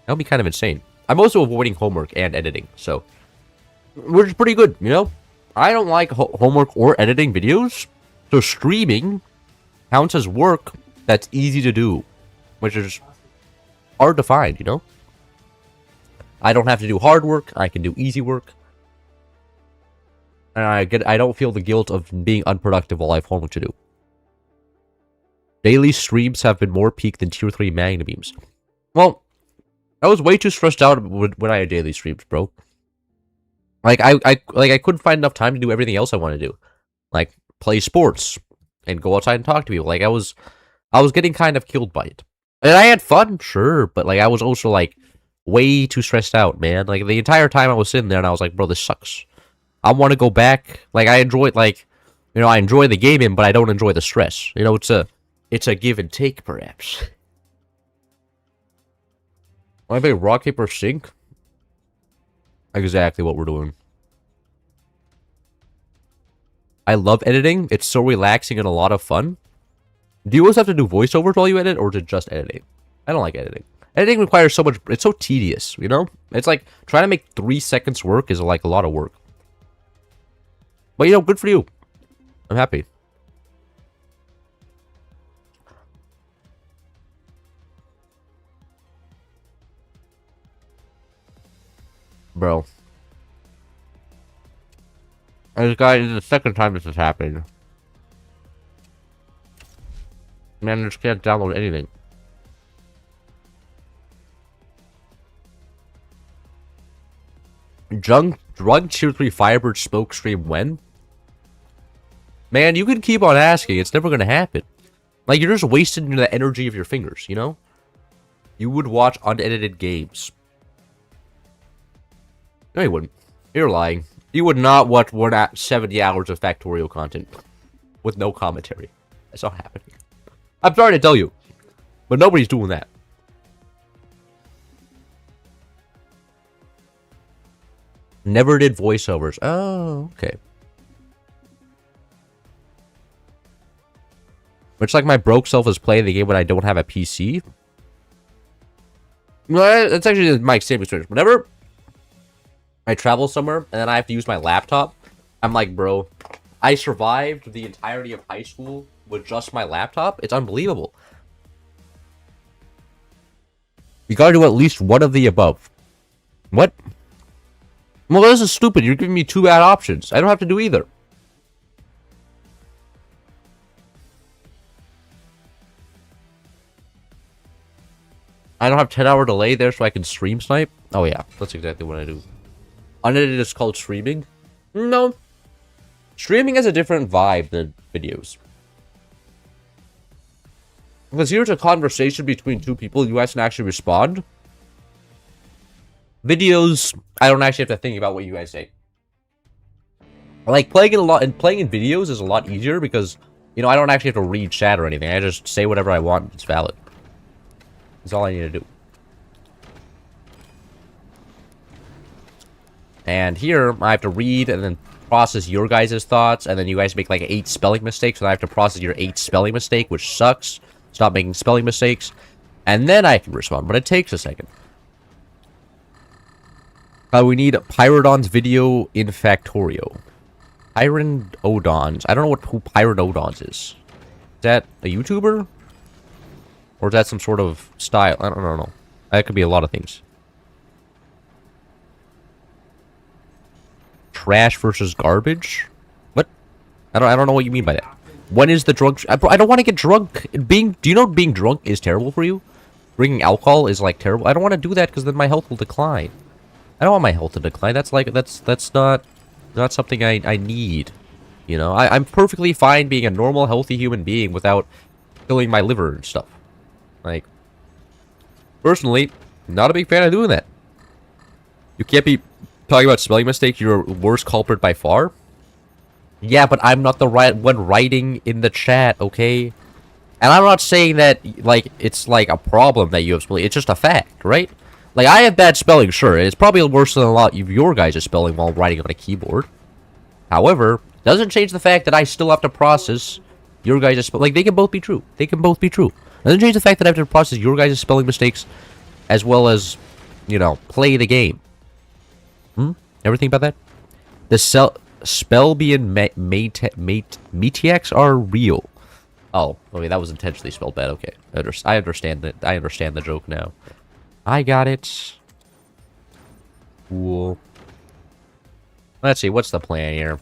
That would be kind of insane. I'm also avoiding homework and editing, so which is pretty good, you know? I don't like homework or editing videos, so streaming counts as work that's easy to do, which is hard to find, you know? I don't have to do hard work, I can do easy work. And I don't feel the guilt of being unproductive while I have homework to do. Daily streams have been more peak than tier 3 magna beams. Well, I was way too stressed out when I had daily streams, bro. Like I couldn't find enough time to do everything else I want to do. Like play sports and go outside and talk to people. Like I was getting kind of killed by it. And I had fun, sure, but like I was also like Way too stressed out, man. Like, the entire time I was sitting there and I was like, bro, this sucks. I want to go back. Like, I enjoy, like, you know, I enjoy the gaming, but I don't enjoy the stress. You know, it's a give and take, perhaps. Want to play rock, paper, sink? Exactly what we're doing. I love editing. It's so relaxing and a lot of fun. Do you always have to do voiceovers while you edit, or is it just editing? I don't like editing. Editing requires so much... It's so tedious, you know? It's like, trying to make 3 seconds work is like a lot of work. But, you know, good for you. I'm happy. Bro. This guy is the second time this has happened. Man, I just can't download anything. Drug Tier 3 Firebird smoke stream when? Man, you can keep on asking. It's never gonna happen. Like, you're just wasting the energy of your fingers, you know? You would watch unedited games. No, you wouldn't. You're lying. You would not watch 70 hours of Factorial content with no commentary. That's not happening. I'm sorry to tell you, but nobody's doing that. Never did voiceovers. Oh, okay. It's like my broke self is playing the game when I don't have a PC. Well, that's actually my experience. Whenever I travel somewhere and then I have to use my laptop, I'm like, bro, I survived the entirety of high school with just my laptop. It's unbelievable. You gotta do at least one of the above. What? Well, this is stupid. You're giving me 2 bad options. I don't have to do either. I don't have 10-hour delay there so I can stream snipe? Oh yeah, that's exactly what I do. Unedited is called streaming? No. Streaming has a different vibe than videos. Because here's a conversation between 2 people, you guys can actually respond. Videos, I don't actually have to think about what you guys say. Like, playing in videos is a lot easier because, you know, I don't actually have to read chat or anything. I just say whatever I want, it's valid. That's all I need to do. And here, I have to read and then process your guys' thoughts, and then you guys make like 8 spelling mistakes, and I have to process your 8 spelling mistake, which sucks. Stop making spelling mistakes. And then I can respond, but it takes a second. We need Pyrodon's video in Factorio. Pyrodons. I don't know who Pyrodons is. Is that a YouTuber? Or is that some sort of style? I don't know. That could be a lot of things. Trash versus garbage? What? I don't know what you mean by that. When is the drunk? I don't want to get drunk. Do you know being drunk is terrible for you? Drinking alcohol is like terrible. I don't want to do that because then my health will decline. I don't want my health to decline. That's not something I need. You know, I'm perfectly fine being a normal, healthy human being without killing my liver and stuff. Like, personally, not a big fan of doing that. You can't be talking about spelling mistakes. You're a worst culprit by far. Yeah, but I'm not the one writing in the chat, okay? And I'm not saying that, like, it's like a problem that you have spelling. It's just a fact, right? Like, I have bad spelling, sure. It's probably worse than a lot of your guys' spelling while writing on a keyboard. However, doesn't change the fact that I still have to process your guys' spelling. Like, they can both be true. They can both be true. Doesn't change the fact that I have to process your guys' spelling mistakes as well as, you know, play the game. Ever think about that? The Spelby and Metiacs are real. Oh, okay, that was intentionally spelled bad. Okay, I understand that. I understand the joke now. I got it. Cool. Let's see, what's the plan here?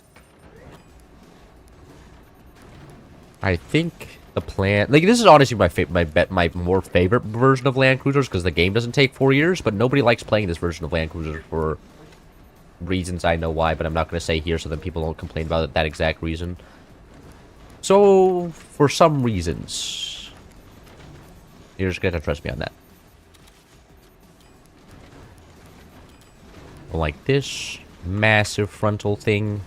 I think the plan... Like, this is honestly my more favorite version of Land Cruisers, because the game doesn't take 4 years, but nobody likes playing this version of Land Cruisers for reasons I know why, but I'm not going to say here so that people don't complain about that exact reason. So, for some reasons... You're just going to trust me on that. Like this massive frontal thing.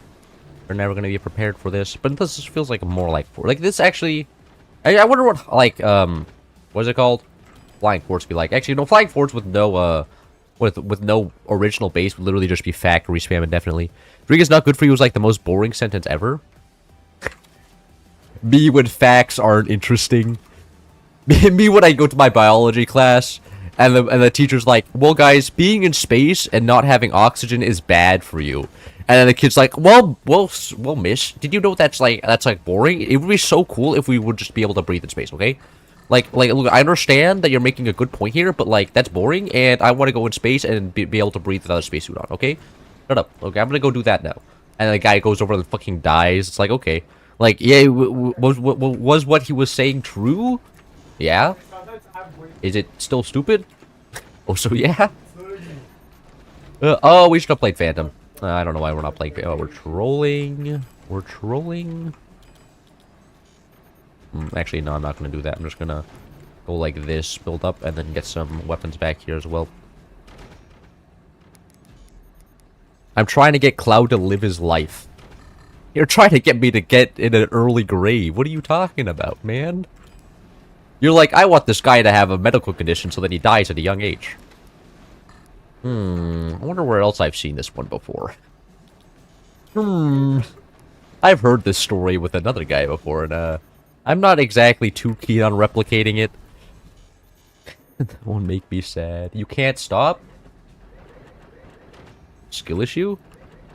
We're never gonna be prepared for this. But this just feels like more like this actually. I wonder what like what is it called? Flying forts be like. Actually, no, flying forts with no with no original base would literally just be factory spam indefinitely. Drink is not good for you is like the most boring sentence ever. Me when facts aren't interesting. Me when I go to my biology class and the teacher's like, well guys, being in space and not having oxygen is bad for you. And then the kid's like, well, miss, did you know that's like boring? It would be so cool if we would just be able to breathe in space, okay? Like, look, I understand that you're making a good point here, but, like, that's boring, and I want to go in space and be able to breathe without a spacesuit on, okay? Shut up. Okay, I'm gonna go do that now. And the guy goes over and fucking dies. It's like, okay. Like, yeah, was what he was saying true? Yeah? Is it still stupid? Oh, so yeah? Oh, we should have played Phantom. I don't know why we're not playing Phantom. Oh, we're trolling. We're trolling. Actually, no, I'm not going to do that. I'm just going to go like this, build up, and then get some weapons back here as well. I'm trying to get Cloud to live his life. You're trying to get me to get in an early grave. What are you talking about, man? You're like, I want this guy to have a medical condition so that he dies at a young age. I wonder where else I've seen this one before. I've heard this story with another guy before, and, I'm not exactly too keen on replicating it. That won't make me sad. You can't stop? Skill issue?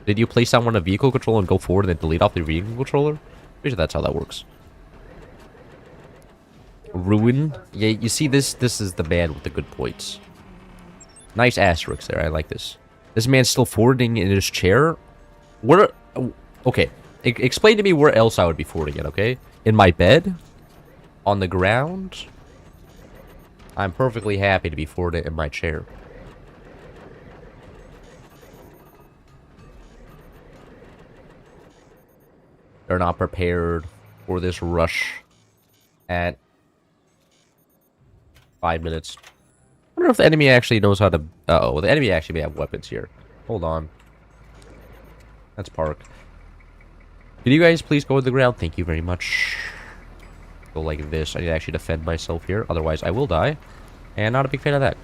Did you place down on a vehicle controller and go forward and then delete off the vehicle controller? Pretty sure that's how that works. Ruin? Yeah, you see this is the man with the good points. Nice asterisk there, I like this. This man's still forwarding in his chair? Where... Okay. Explain to me where else I would be forwarding it, okay? In my bed? On the ground? I'm perfectly happy to be forwarded in my chair. They're not prepared for this rush at 5 minutes. I wonder if the enemy actually knows how to... Uh-oh, the enemy actually may have weapons here. Hold on. Let's park. Could you guys please go to the ground? Thank you very much. Go like this. I need to actually defend myself here. Otherwise, I will die. And not a big fan of that.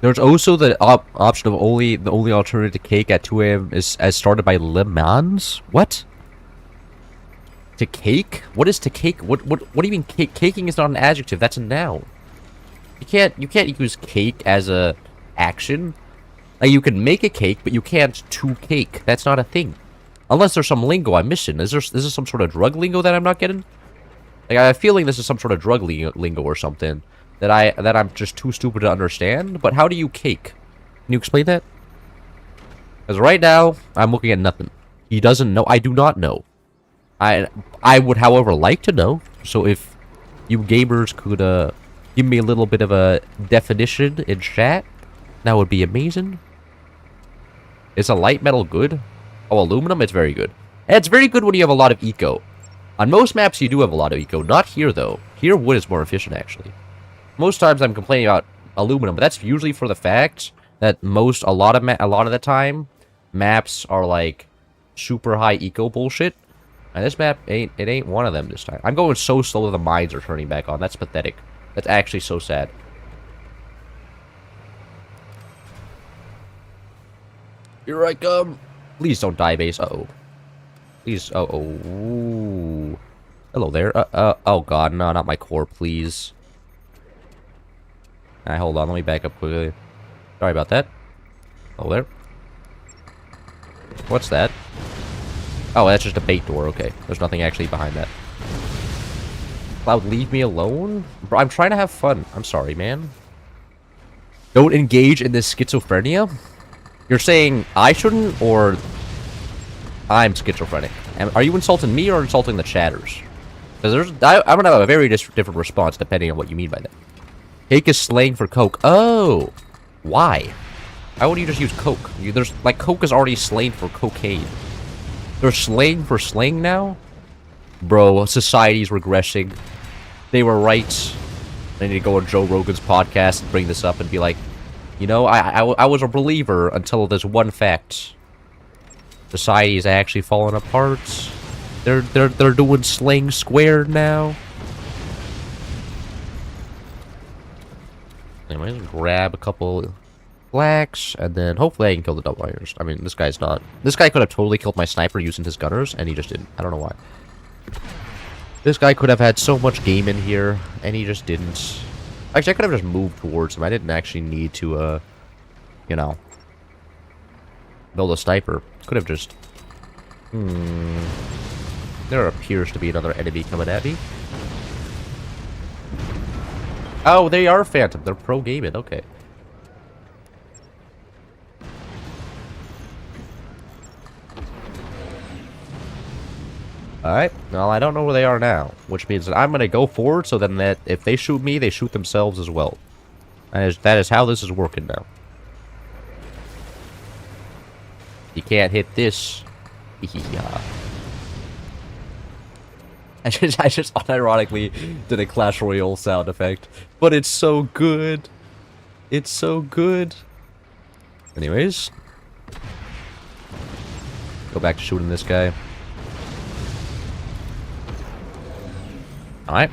There's also the option of the only alternative to cake at 2 a.m. is as started by Le Mans? What? To cake? What is to cake? What do you mean cake? Caking is not an adjective. That's a noun. You can't use cake as a action. Like, you can make a cake, but you can't to cake. That's not a thing. Unless there's some lingo I'm missing. Is this some sort of drug lingo that I'm not getting? Like, I have a feeling this is some sort of drug lingo or something that I'm just too stupid to understand. But how do you cake? Can you explain that? Because right now, I'm looking at nothing. He doesn't know. I do not know. I would, however, like to know. So if you gamers could give me a little bit of a definition in chat, that would be amazing. Is a light metal good? Oh, aluminum? It's very good. And it's very good when you have a lot of eco. On most maps, you do have a lot of eco. Not here, though. Here, wood is more efficient, actually. Most times, I'm complaining about aluminum, but that's usually for the fact that a lot of the time, maps are, like, super high eco bullshit. And this map ain't one of them this time. I'm going so slow that the mines are turning back on. That's pathetic. That's actually so sad. Here I come. Please don't die, base. Uh-oh. Please. Uh-oh. Ooh. Hello there. Oh, God. No, not my core, please. Alright, hold on. Let me back up quickly. Sorry about that. Oh, there. What's that? Oh, that's just a bait door. Okay. There's nothing actually behind that. Cloud, leave me alone? Bro, I'm trying to have fun. I'm sorry, man. Don't engage in this schizophrenia? You're saying I shouldn't, or I'm schizophrenic? Are you insulting me or insulting the chatters? Because I'm gonna have a very different response depending on what you mean by that. Cake is slang for coke. Oh, why? Why would you just use coke? There's like coke is already slang for cocaine. There's slang for slang now, bro. Society's regressing. They were right. I need to go on Joe Rogan's podcast and bring this up and be like, you know, I was a believer until there's one fact. Society is actually falling apart. They're doing slang squared now. Anyways, grab a couple blacks, and then hopefully I can kill the double irons. I mean, this guy's not. This guy could have totally killed my sniper using his gunners, and he just didn't. I don't know why. This guy could have had so much game in here, and he just didn't. Actually, I could have just moved towards him. I didn't actually need to, you know, build a sniper. Could have just... There appears to be another enemy coming at me. Oh, they are Phantom. They're pro-gaming. Okay. Alright. Well, I don't know where they are now. Which means that I'm going to go forward so then that if they shoot me, they shoot themselves as well. That is how this is working now. You can't hit this. Yeah. I just unironically did a Clash Royale sound effect. But it's so good. It's so good. Anyways. Go back to shooting this guy. Alright.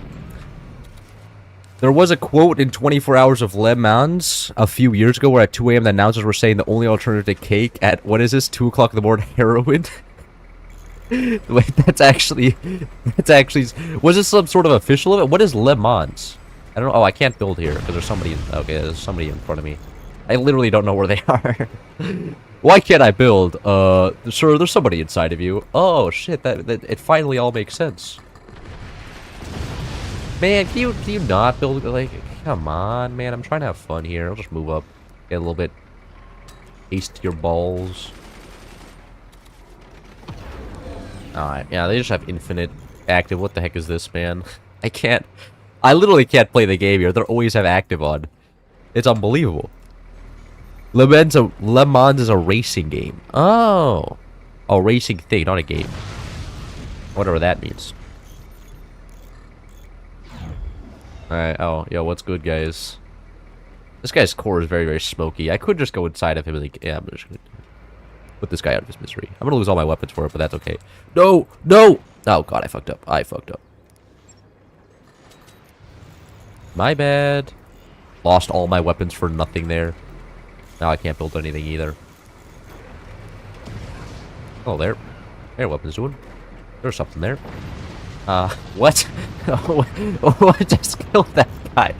There was a quote in 24 Hours of Le Mans a few years ago where at 2 a.m. the announcers were saying the only alternative to cake at, what is this, 2 o'clock in the morning, heroin? Wait, that's actually, was this some sort of official event? What is Le Mans? I don't know. Oh, I can't build here because there's somebody, okay, there's somebody in front of me. I literally don't know where they are. Why can't I build? Sir, there's somebody inside of you. Oh, shit, that it finally all makes sense. Man, can you not build, like, come on, man, I'm trying to have fun here. I'll just move up, get a little bit, taste your balls. Alright, yeah, they just have infinite active. What the heck is this, man? I literally can't play the game here. They always have active on. It's unbelievable. Le Mans is a racing game. Oh. A racing thing, not a game. Whatever that means. Alright, oh, yo, what's good, guys? This guy's core is very, very smoky. I could just go inside of him and, like, yeah, I'm just gonna put this guy out of his misery. I'm gonna lose all my weapons for it, but that's okay. No! No! Oh, God, I fucked up. I fucked up. My bad. Lost all my weapons for nothing there. Now I can't build anything either. Oh, there. There, weapons doing. There's something there. What? What just killed that guy?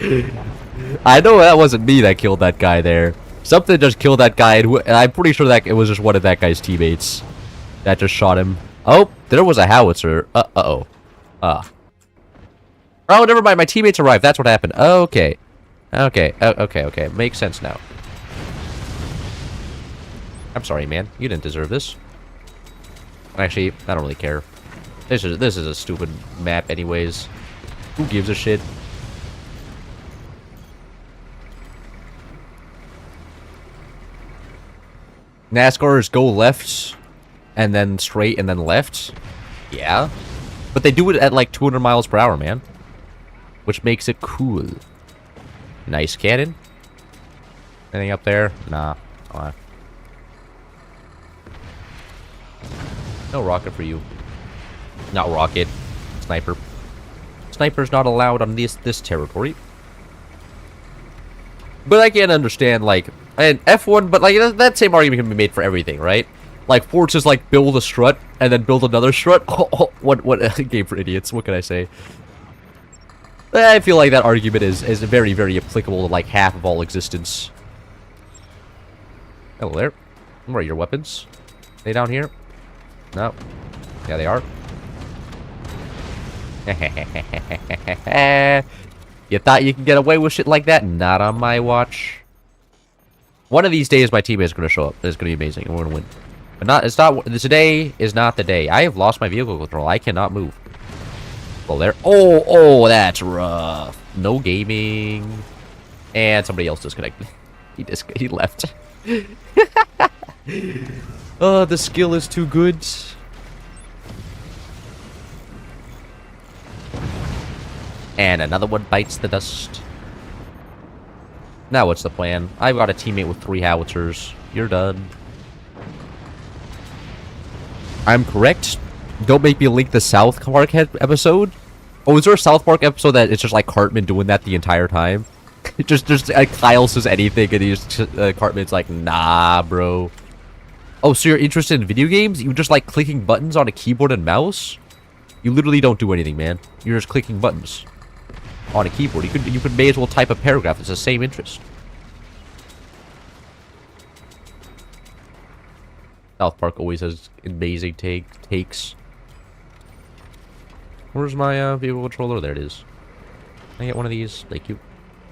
I know that wasn't me that killed that guy there. Something just killed that guy, and I'm pretty sure that it was just one of that guy's teammates that just shot him. Oh, there was a howitzer. Uh-oh. Oh, never mind. My teammates arrived. That's what happened. Okay. Okay. Okay. Makes sense now. I'm sorry, man. You didn't deserve this. Actually, I don't really care. This is a stupid map anyways. Who gives a shit? NASCARs go left and then straight and then left. Yeah. But they do it at like 200 miles per hour, man. Which makes it cool. Nice cannon. Anything up there? Nah. No rocket for you. Not rocket. Sniper. Sniper's not allowed on this territory. But I can't understand, like, and F1, but like that same argument can be made for everything, right? Like Forza's like build a strut and then build another strut. What game for idiots? What can I say? I feel like that argument is very, very applicable to like half of all existence. Hello there. Where are your weapons? They down here? No. Yeah, they are. You thought you could get away with shit like that? Not on my watch. One of these days, my teammate is going to show up. It's going to be amazing. We're going to win. But not. It's not. Today is not the day. I have lost my vehicle control. I cannot move. Well, there. Oh, that's rough. No gaming. And somebody else disconnected. He left. Oh, the skill is too good. And another one bites the dust. Now what's the plan? I've got a teammate with 3 howitzers. You're done. I'm correct. Don't make me link the South Park episode. Oh, is there a South Park episode that it's just like Cartman doing that the entire time? just Kyle says anything and he's Cartman's like, nah, bro. Oh, so you're interested in video games? You just like clicking buttons on a keyboard and mouse? You literally don't do anything, man. You're just clicking buttons on a keyboard. You could may as well type a paragraph. It's the same interest. South Park always has amazing takes. Where's my vehicle controller? There it is. Can I get one of these? Thank you.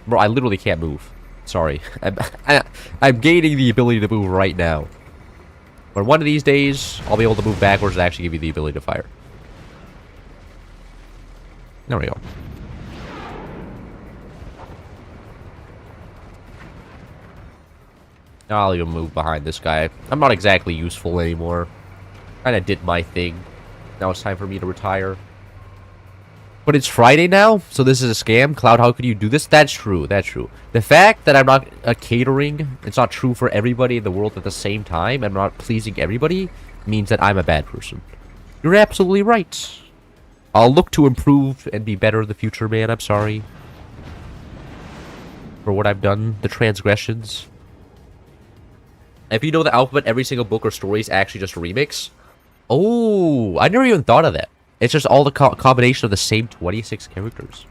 Bro, I literally can't move. Sorry. I'm gaining the ability to move right now. But one of these days, I'll be able to move backwards and actually give you the ability to fire. There we go. Now I'll even move behind this guy. I'm not exactly useful anymore. Kinda did my thing. Now it's time for me to retire. But it's Friday now, so this is a scam. Cloud, how could you do this? That's true, that's true. The fact that I'm not catering, it's not true for everybody in the world at the same time, I'm not pleasing everybody, means that I'm a bad person. You're absolutely right. I'll look to improve and be better in the future, man. I'm sorry for what I've done, the transgressions. If you know the alphabet, every single book or story is actually just a remix. Oh, I never even thought of that. It's just all the combination of the same 26 characters.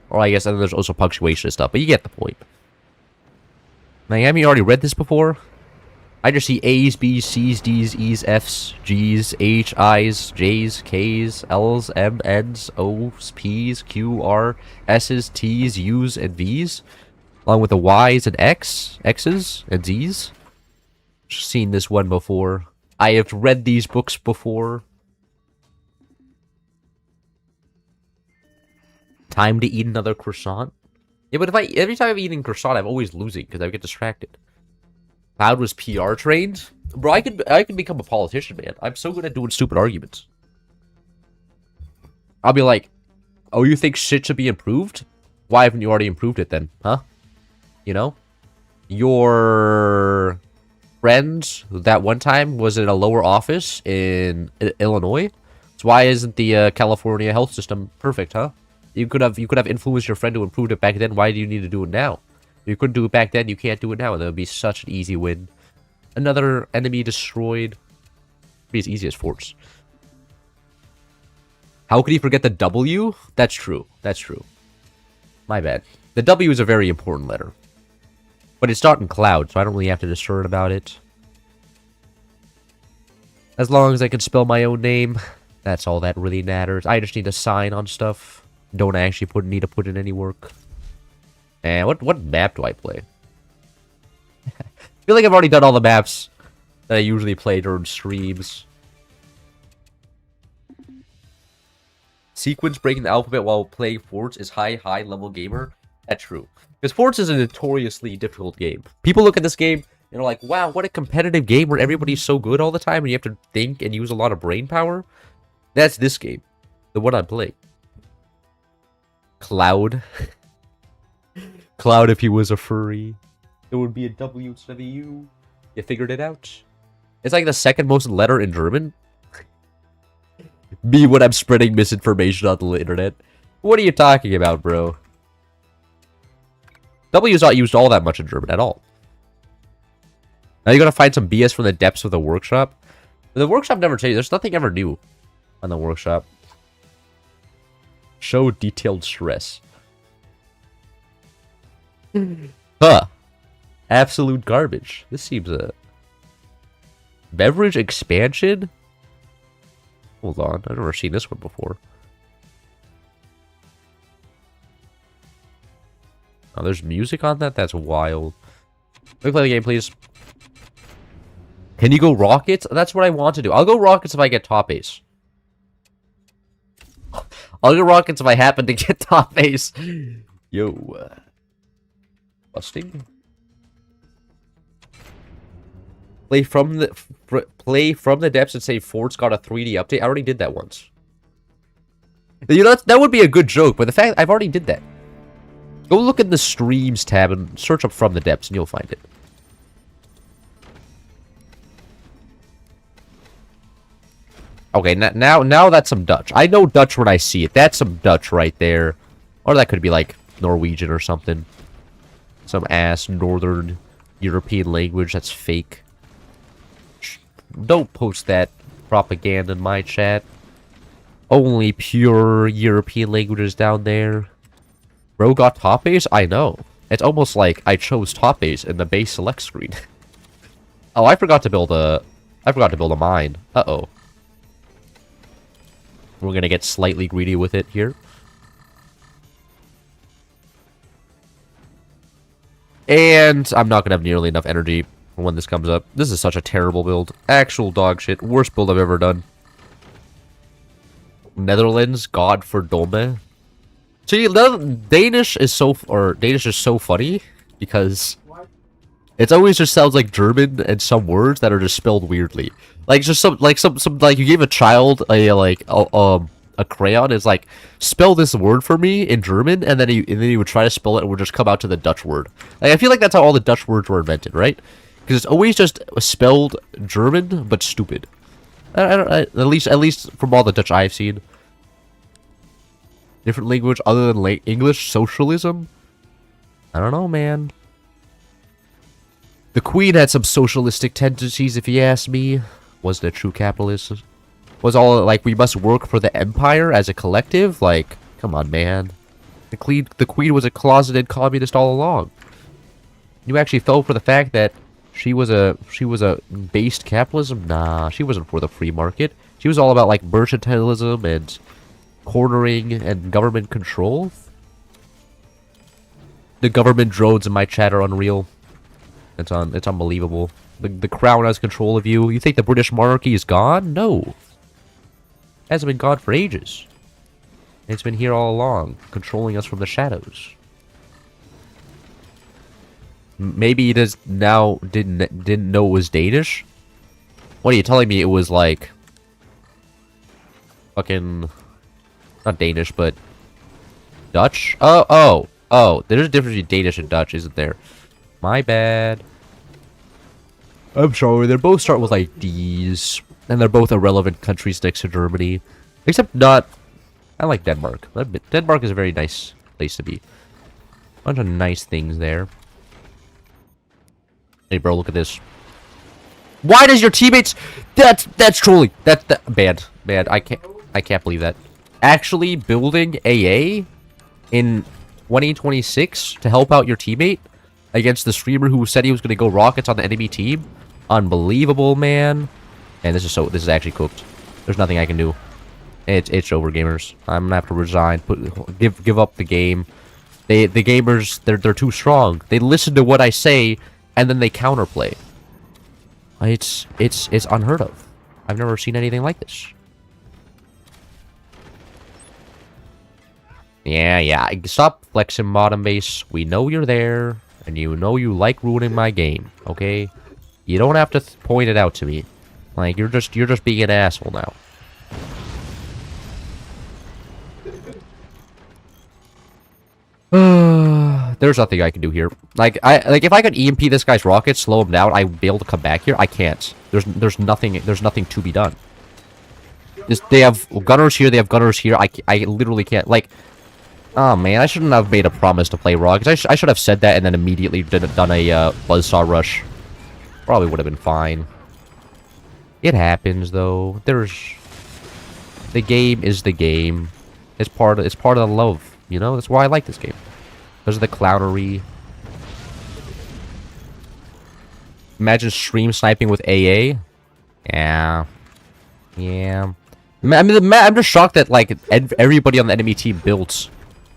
Or I guess and there's also punctuation and stuff, but you get the point. Now, haven't you already read this before? I just see A's, B's, C's, D's, E's, F's, G's, H, I's, J's, K's, L's, M, N's, O's, P's, Q, R, S's, T's, U's, and V's. Along with the Y's and X's, and Z's. Seen this one before. I have read these books before. Time to eat another croissant? Yeah, but every time I'm eating croissant, I'm always losing because I get distracted. Cloud was PR trained? Bro, I could become a politician, man. I'm so good at doing stupid arguments. I'll be like, oh, you think shit should be improved? Why haven't you already improved it then? Huh? You know? Your friend that one time was in a lower office in Illinois. So why isn't the California health system perfect, huh? You could have influenced your friend to improve it back then. Why do you need to do it now? If you couldn't do it back then, you can't do it now. And that would be such an easy win. Another enemy destroyed. It'd be as easy as forts. How could he forget the W? That's true. That's true. My bad. The W is a very important letter. But it's not in Cloud, so I don't really have to discern about it. As long as I can spell my own name, that's all that really matters. I just need to sign on stuff. Don't actually need to put in any work. And what map do I play? I feel like I've already done all the maps that I usually play during streams. Sequence breaking the alphabet while playing Forts is high level gamer. That's true. Because Forts is a notoriously difficult game. People look at this game and are like, wow, what a competitive game where everybody's so good all the time and you have to think and use a lot of brain power. That's this game. The one I'm playing. Cloud. Cloud if he was a furry. It would be a W instead of a U. You figured it out. It's like the second most letter in German. Me when I'm spreading misinformation on the internet. What are you talking about, bro? W is not used all that much in German at all. Now you gotta find some BS from the depths of the workshop. The workshop never changes. There's nothing ever new on the workshop. Show detailed stress. Huh. Absolute garbage. This seems a... Beverage expansion? Hold on. I've never seen this one before. Oh, there's music on that? That's wild. Let me play the game, please. Can you go rockets? That's what I want to do. I'll go rockets if I get top ace. I'll go rockets if I happen to get top ace. Yo. Busting. Play from the depths and say Fort's got a 3D update. I already did that once. You know, that would be a good joke, but the fact I've already did that. Go look in the streams tab and search up From the Depths and you'll find it. Okay, now that's some Dutch. I know Dutch when I see it. That's some Dutch right there. Or that could be like Norwegian or something. Some ass northern European language that's fake. Don't post that propaganda in my chat. Only pure European languages down there. Bro got top base? I know. It's almost like I chose top base in the base select screen. Oh, I forgot to build a mine. Uh-oh. We're gonna get slightly greedy with it here. And I'm not gonna have nearly enough energy for when this comes up. This is such a terrible build. Actual dog shit. Worst build I've ever done. Netherlands, God for Dome. See, Danish is so funny because it always just sounds like German and some words that are just spelled weirdly. Like just some you gave a child a crayon. It's like, spell this word for me in German, and then he would try to spell it and would just come out to the Dutch word. Like, I feel like that's how all the Dutch words were invented, right? Because it's always just spelled German but stupid. At least from all the Dutch I've seen. Different language other than English. Socialism. I don't know, man. The Queen had some socialistic tendencies, if you ask me. Wasn't a true capitalist. Was all like, we must work for the empire as a collective? Like, come on, man. The Queen was a closeted communist all along. You actually fell for the fact that she was a based capitalism? Nah, she wasn't for the free market. She was all about like mercantilism and cornering and government control. The government drones in my chat are unreal. It's unbelievable. The crown has control of you. You think the British monarchy is gone? No. It hasn't been gone for ages. It's been here all along, controlling us from the shadows. Maybe it is now didn't know it was Danish? What are you telling me? It was like fucking not Danish, but Dutch? Oh. There's a difference between Danish and Dutch, isn't there? My bad. I'm sorry, they both start with like D's. And they're both irrelevant countries next to Germany. Except not... I like Denmark. Denmark is a very nice place to be. Bunch of nice things there. Hey bro, look at this. Why does your teammates... That's trolling. That's bad. Bad. I can't believe that. Actually building AA in 2026 to help out your teammate against the streamer who said he was going to go rockets on the enemy team. Unbelievable, man. And this is actually cooked. There's nothing I can do. It's over, gamers. I'm gonna have to resign. Give up the game. The gamers, they're too strong. They listen to what I say and then they counterplay. It's unheard of. I've never seen anything like this. Yeah. Stop flexing, bottom base. We know you're there, and you know you like ruining my game. Okay, you don't have to point it out to me. Like, you're just being an asshole now. There's nothing I can do here. Like if I could EMP this guy's rockets, slow him down, I'd be able to come back here. I can't. There's nothing to be done. They have gunners here, they have gunners here. I literally can't. Like, oh man, I shouldn't have made a promise to play rockets. I should have said that and then immediately done a buzzsaw rush. Probably would have been fine. It happens though. The game is the game. It's part of the love, you know? That's why I like this game. Because of the clownery. Imagine stream sniping with AA. Yeah. I mean, I'm just shocked that like everybody on the enemy team built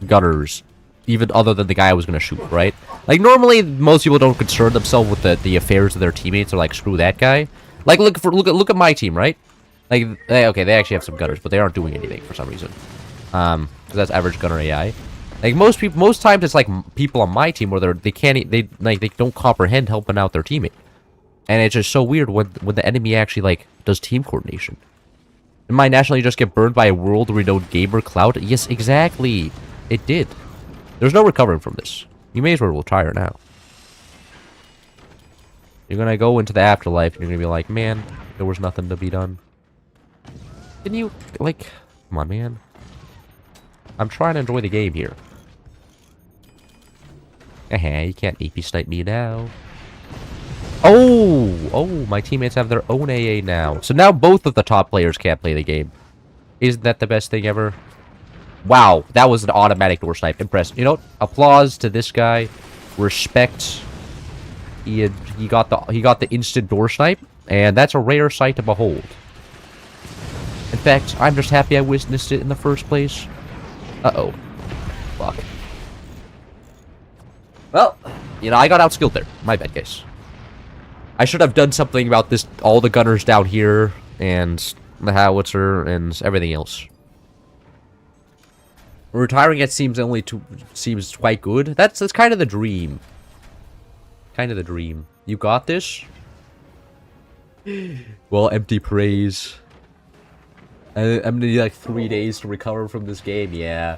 gunners, even other than the guy I was gonna shoot, right? Like normally most people don't concern themselves with the affairs of their teammates. They're like, screw that guy. Like look at my team, right? Like okay, they actually have some gunners, but they aren't doing anything for some reason. Because that's average gunner AI. Like most times it's like people on my team where they don't comprehend helping out their teammate, and it's just so weird when the enemy actually like does team coordination. In my national, you just get burned by a world-renowned gamer cloud. Yes, exactly. It did. There's no recovering from this. You may as well retire now. You're gonna go into the afterlife and you're gonna be like, man, there was nothing to be done. Can you, like, come on, man. I'm trying to enjoy the game here. You can't AP snipe me now. Oh, my teammates have their own AA now. So now both of the top players can't play the game. Isn't that the best thing ever? Wow, that was an automatic door snipe. Impressive. You know, applause to this guy. Respect. He got the instant door snipe, and that's a rare sight to behold. In fact, I'm just happy I witnessed it in the first place. Uh-oh. Fuck. Well, you know, I got outskilled there. My bad, guys. I should have done something about this, all the gunners down here, and the howitzer, and everything else. Retiring it seems quite good. That's kind of the dream. Kind of the dream. You got this? Well, empty praise. I'm gonna need like 3 days to recover from this game. Yeah.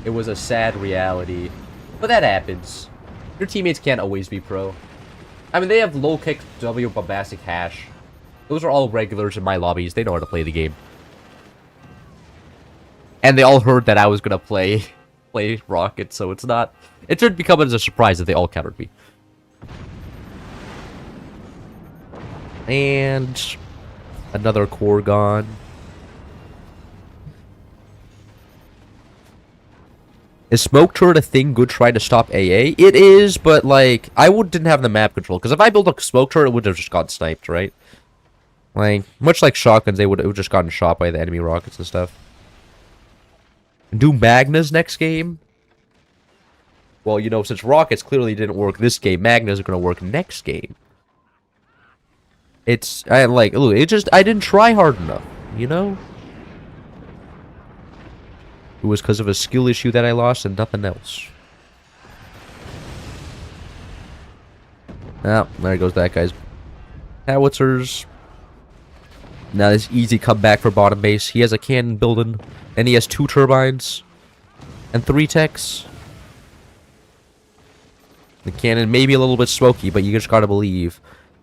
It was a sad reality. But that happens. Your teammates can't always be pro. I mean, they have low kick, W, bombastic hash. Those are all regulars in my lobbies. They know how to play the game. And they all heard that I was gonna play Rocket, so it's not... It shouldn't become as a surprise that they all countered me. And... another core gone. Is smoke turret a thing good trying to stop AA? It is, but like, didn't have the map control. Because if I built a smoke turret, it would have just gotten sniped, right? Like, much like shotguns, it would have just gotten shot by the enemy rockets and stuff. Do Magnas next game? Well, you know, since rockets clearly didn't work this game, Magnas are going to work next game. I didn't try hard enough, you know? It was because of a skill issue that I lost and nothing else. Oh, there goes that guy's howitzers. Now this easy comeback for bottom base. He has a cannon building, and he has 2 turbines and 3 techs. The cannon may be a little bit smoky, but you just gotta believe.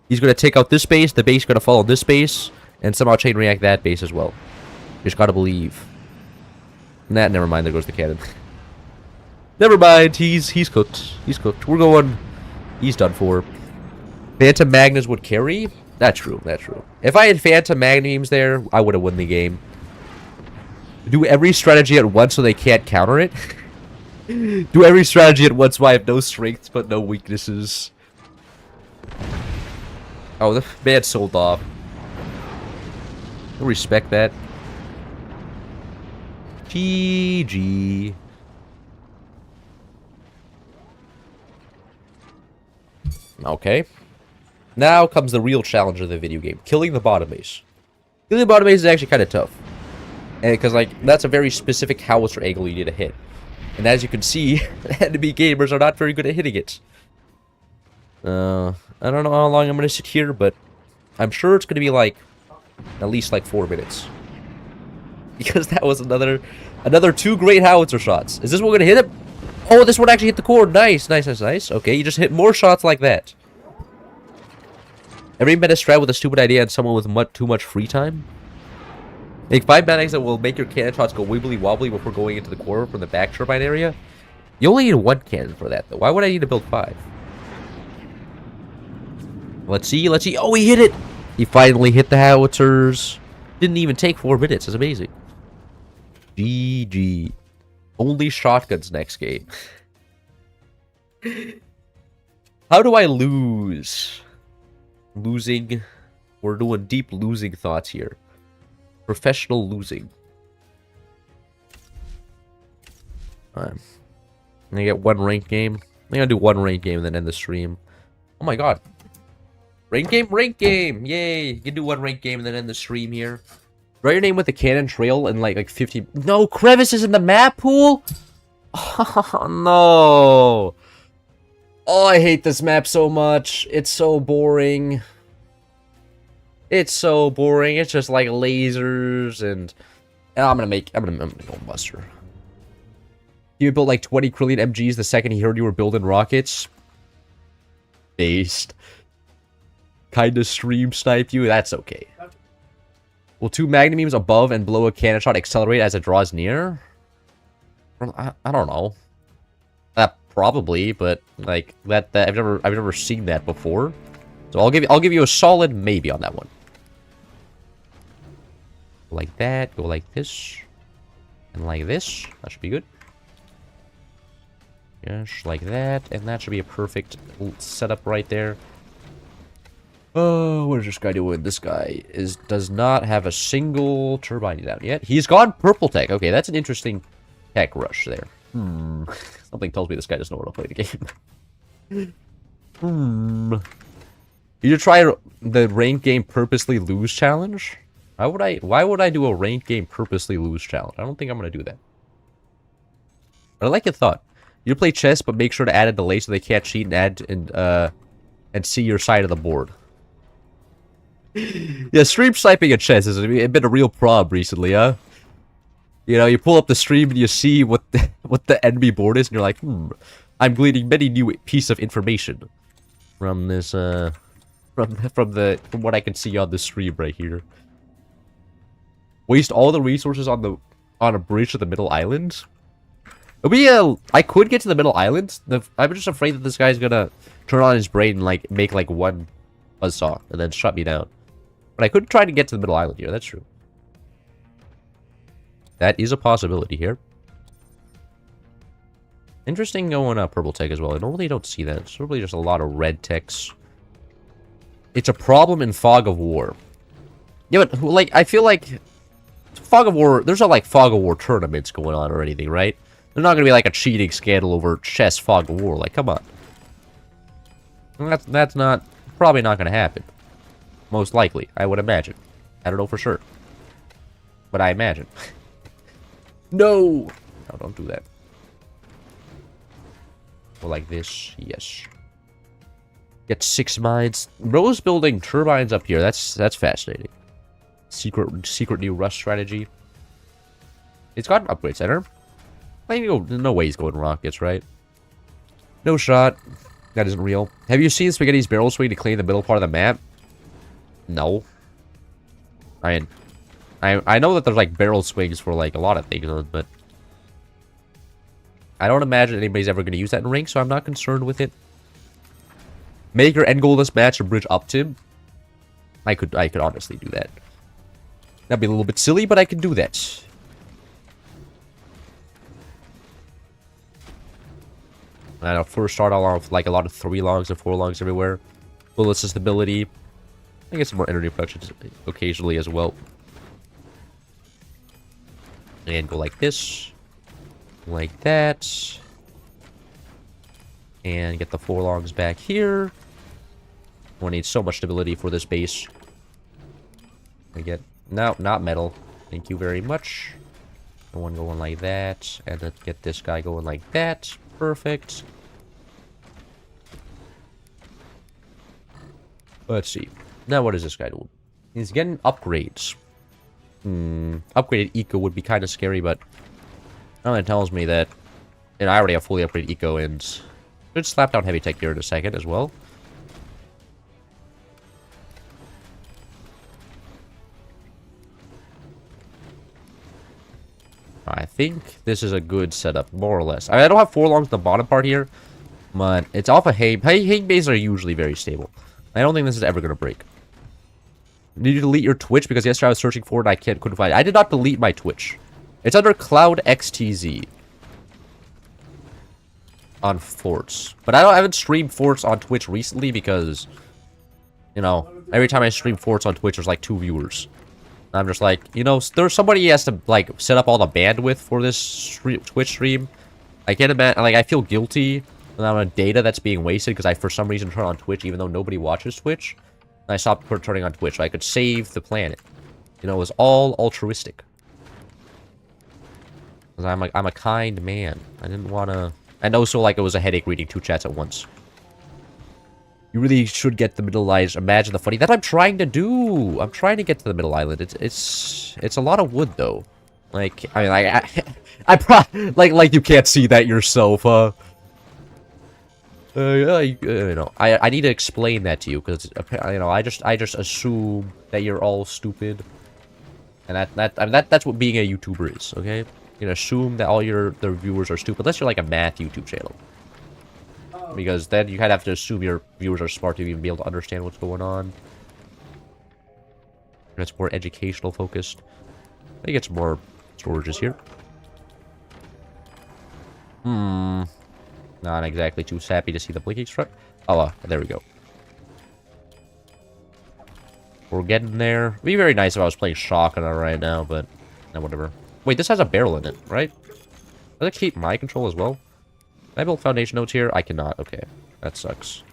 He's gonna take out this base, the base gonna fall on this base, and somehow chain react that base as well. You just gotta believe. Nah, never mind, there goes the cannon. Never mind, he's cooked. He's cooked. We're going... He's done for. Phantom Magnas would carry? That's true, that's true. If I had Phantom Magnums there, I would have won the game. Do every strategy at once so they can't counter it? Do every strategy at once so I have no strengths but no weaknesses. Oh, the man sold off. I respect that. GG. Okay. Now comes the real challenge of the video game. Killing the bottom base. Killing the bottom base is actually kind of tough. And because, like, that's a very specific howitzer angle you need to hit. And as you can see, enemy gamers are not very good at hitting it. I don't know how long I'm going to sit here, but I'm sure it's going to be, like, at least, like, 4 minutes. Because that was another 2 great howitzer shots. Is this one going to hit it? Oh, this one actually hit the core. Nice, nice, nice, nice. Okay, you just hit more shots like that. Every meta strat with a stupid idea and someone with too much free time? Make 5 mechanics that will make your cannon shots go wibbly wobbly before going into the core from the back turbine area? You only need 1 cannon for that, though. Why would I need to build 5? Let's see, let's see. Oh, he hit it! He finally hit the howitzers. Didn't even take 4 minutes. It's amazing. GG. Only shotguns next game. How do I lose? Losing. We're doing deep losing thoughts here. Professional losing. I'm gonna get 1 ranked game. I'm gonna do 1 ranked game and then end the stream. Oh my god. Ranked game? Ranked game! Yay! You can do 1 ranked game and then end the stream here. Write your name with the cannon trail and like 50... No! Crevice is in the map pool? Oh no! Oh, I hate this map so much. It's so boring. It's so boring. It's just like lasers and I'm gonna go Buster. He built like 20 trillion MGs the second he heard you were building rockets. Based. Kinda stream sniped you. That's okay. Will 2 magnabeams above and below a cannon shot accelerate as it draws near? I don't know. Probably, but like that I've never seen that before. So I'll give you a solid maybe on that one. Go like that, go like this, and like this. That should be good. Yes, like that, and that should be a perfect setup right there. Oh, what is this guy doing? This guy does not have a single turbine down yet. He's gone purple tech. Okay, that's an interesting tech rush there. Something tells me this guy doesn't know how to play the game. You should try the ranked game purposely lose challenge? Why would I do a ranked game purposely lose challenge? I don't think I'm gonna do that. But I like your thought. You play chess, but make sure to add a delay so they can't cheat and see your side of the board. Yeah, stream sniping at chess has been a real problem recently, huh? You know, you pull up the stream and you see what the enemy board is, and you're like, I'm gleaning many new piece of information from this from what I can see on the stream right here. Waste all the resources on a bridge to the middle island. I could get to the middle island. I'm just afraid that this guy's gonna turn on his brain and like make like one buzzsaw and then shut me down. But I could try to get to the middle island here. That's true. That is a possibility here. Interesting going purple tech as well. I normally don't see that. It's probably just a lot of red techs. It's a problem in Fog of War. Yeah, but like I feel like Fog of War. There's not like Fog of War tournaments going on or anything, right? There's not gonna be like a cheating scandal over chess Fog of War. Like, come on. That's probably not gonna happen. Most likely, I would imagine. I don't know for sure, but I imagine. No, don't do that. Go like this, yes. Get 6 mines. Bro's building turbines up here. That's fascinating. Secret new rush strategy. It's got an upgrade center. No way he's going rockets, right? No shot. That isn't real. Have you seen Spaghetti's barrel swing to clean the middle part of the map? No. I know that there's like barrel swings for like a lot of things, but I don't imagine anybody's ever going to use that in rank, so I'm not concerned with it. Make your end goal this match a bridge up to. I could honestly do that. That'd be a little bit silly, but I could do that. And I'll first start all off like a lot of 3 longs and 4 longs everywhere. Bullet stability. I get some more energy production occasionally as well. And go like this. Like that. And get the 4 longs back here. We'll need so much stability for this base. I get... No, not metal. Thank you very much. The one going like that. And then get this guy going like that. Perfect. Let's see. Now what is this guy doing? He's getting upgrades. Upgraded eco would be kind of scary, but it tells me that, and I already have fully upgraded eco, and should slap down heavy tech here in a second as well. I think this is a good setup, more or less. I don't have 4 longs in the bottom part here, but it's off a hay. Hay bases are usually very stable. I don't think this is ever going to break. Did you delete your Twitch? Because yesterday I was searching for it and I couldn't find it. I did not delete my Twitch. It's under Cloud XTZ. On Forts. But I haven't streamed Forts on Twitch recently because, you know, every time I stream Forts on Twitch, there's like 2 viewers. I'm just like, you know, there's somebody has to, like, set up all the bandwidth for this Twitch stream. I can't imagine, like, I feel guilty for the amount of data that's being wasted because I, for some reason, turn on Twitch even though nobody watches Twitch. And I stopped turning on Twitch so I could save the planet. You know, it was all altruistic. Because I'm a kind man. I didn't want to... And also, like, it was a headache reading 2 chats at once. You really should get the middle island. Imagine the funny that I'm trying to do. I'm trying to get to the middle island. It's a lot of wood though. Like I mean, like you can't see that yourself, huh? You know, I need to explain that to you because you know I just assume that you're all stupid, and I mean, that's what being a YouTuber is. Okay, you can assume that all the viewers are stupid unless you're like a math YouTube channel, because then you kind of have to assume your viewers are smart to even be able to understand what's going on. And it's more educational focused. I think it's more storages here. Not exactly too happy to see the blinking strut. Oh, there we go. We're getting there. It'd be very nice if I was playing shotgun right now, but whatever. Wait, this has a barrel in it, right? Does it keep my control as well? Can I build foundation nodes here? I cannot. Okay, that sucks.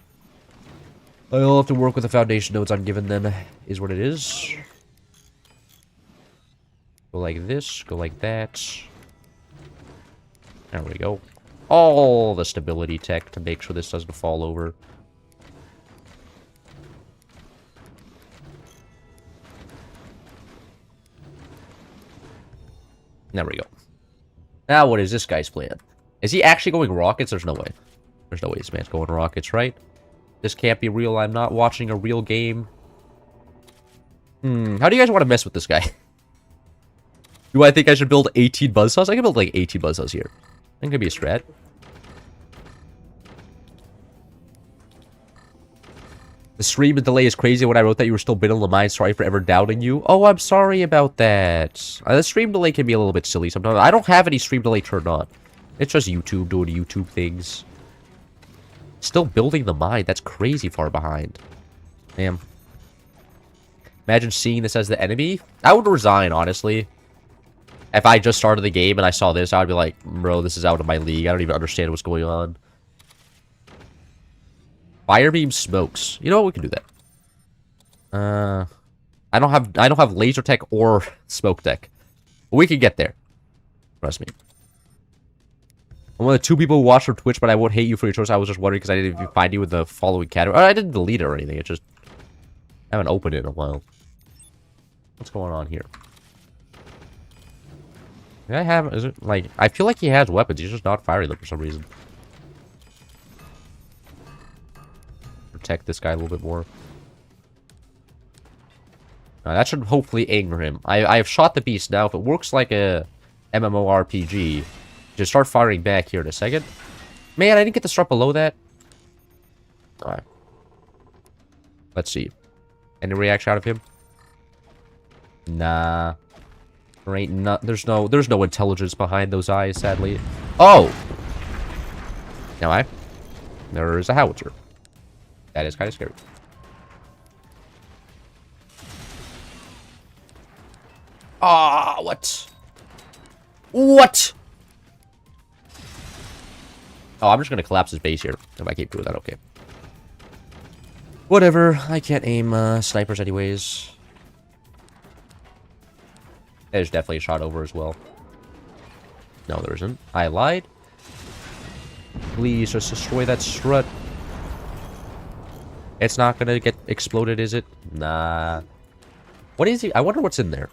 I'll have to work with the foundation nodes I'm given then. Is what it is. Go like this. Go like that. There we go. All the stability tech to make sure this doesn't fall over. There we go. Now what is this guy's plan? Is he actually going rockets? There's no way. There's no way this man's going rockets, right? This can't be real. I'm not watching a real game. How do you guys want to mess with this guy? Do I think I should build 18 buzzsaws? I can build like 18 buzzsaws here. I think it could be a strat. The stream delay is crazy. When I wrote that, you were still bit on the mind. Sorry for ever doubting you. Oh, I'm sorry about that. The stream delay can be a little bit silly sometimes. I don't have any stream delay turned on. It's just YouTube doing YouTube things. Still building the mine. That's crazy far behind. Damn. Imagine seeing this as the enemy. I would resign, honestly. If I just started the game and I saw this, I would be like, bro, this is out of my league. I don't even understand what's going on. Firebeam smokes. You know what? We can do that. I don't have laser tech or smoke tech. But we can get there. Trust me. I'm one of the 2 people who watch from Twitch, but I won't hate you for your choice. I was just wondering because I didn't even find you in the following category. I didn't delete it or anything. It just I haven't opened it in a while. What's going on here? Is it like I feel like he has weapons, he's just not firing them for some reason. Protect this guy a little bit more. That should hopefully anger him. I have shot the beast now. If it works like a MMORPG, just start firing back here in a second. Man, I didn't get the strut below that. Alright. Let's see. Any reaction out of him? Nah. There's no intelligence behind those eyes, sadly. Oh! Now there's a howitzer. That is kind of scary. Ah, what? What? Oh, I'm just gonna collapse his base here. If I keep doing that, okay. Whatever. I can't aim snipers anyways. There's definitely a shot over as well. No, there isn't. I lied. Please just destroy that strut. It's not gonna get exploded, is it? Nah. What is he? I wonder what's in there.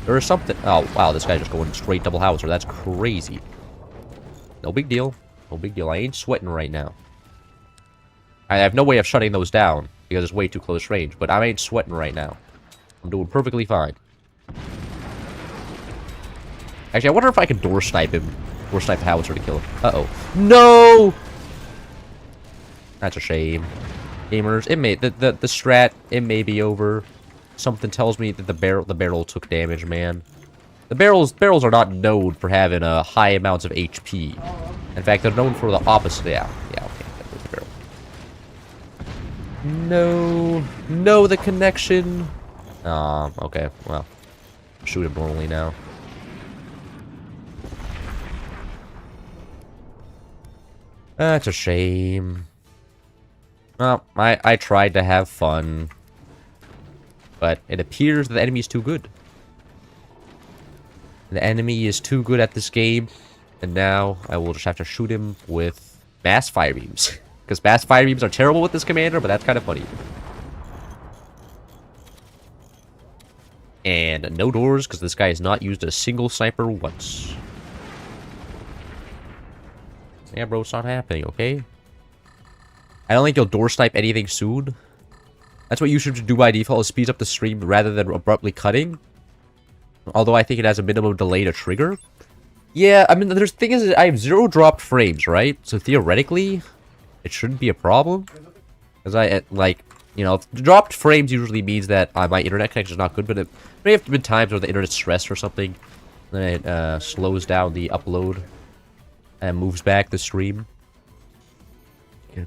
There is something. Oh, wow. This guy's just going straight double howitzer. That's crazy. No big deal. No big deal. I ain't sweating right now. I have no way of shutting those down because it's way too close range. But I ain't sweating right now. I'm doing perfectly fine. Actually, I wonder if I can door snipe him. Door snipe the howitzer to kill him. Uh-oh. No! That's a shame. Gamers, it may the strat, it may be over. Something tells me that the barrel took damage, man. The barrels are not known for having high amounts of HP. In fact, they're known for the opposite. Yeah, okay. That was the barrel. No, the connection. Okay. Well, shoot him normally now. That's a shame. Well, I tried to have fun. But it appears the enemy's too good. The enemy is too good at this game. And now I will just have to shoot him with mass fire beams. Because mass fire beams are terrible with this commander, but that's kind of funny. And no doors, because this guy has not used a single sniper once. Yeah, bro, it's not happening, okay? I don't think you'll door snipe anything soon. That's what you should do by default, is speed up the stream rather than abruptly cutting. Although I think it has a minimum delay to trigger. Yeah, I mean, the thing is, I have 0 dropped frames, right? So theoretically, it shouldn't be a problem. Because like, you know, dropped frames usually means that my internet connection is not good, but it may have been times where the internet's stressed or something. Then it slows down the upload and moves back the stream.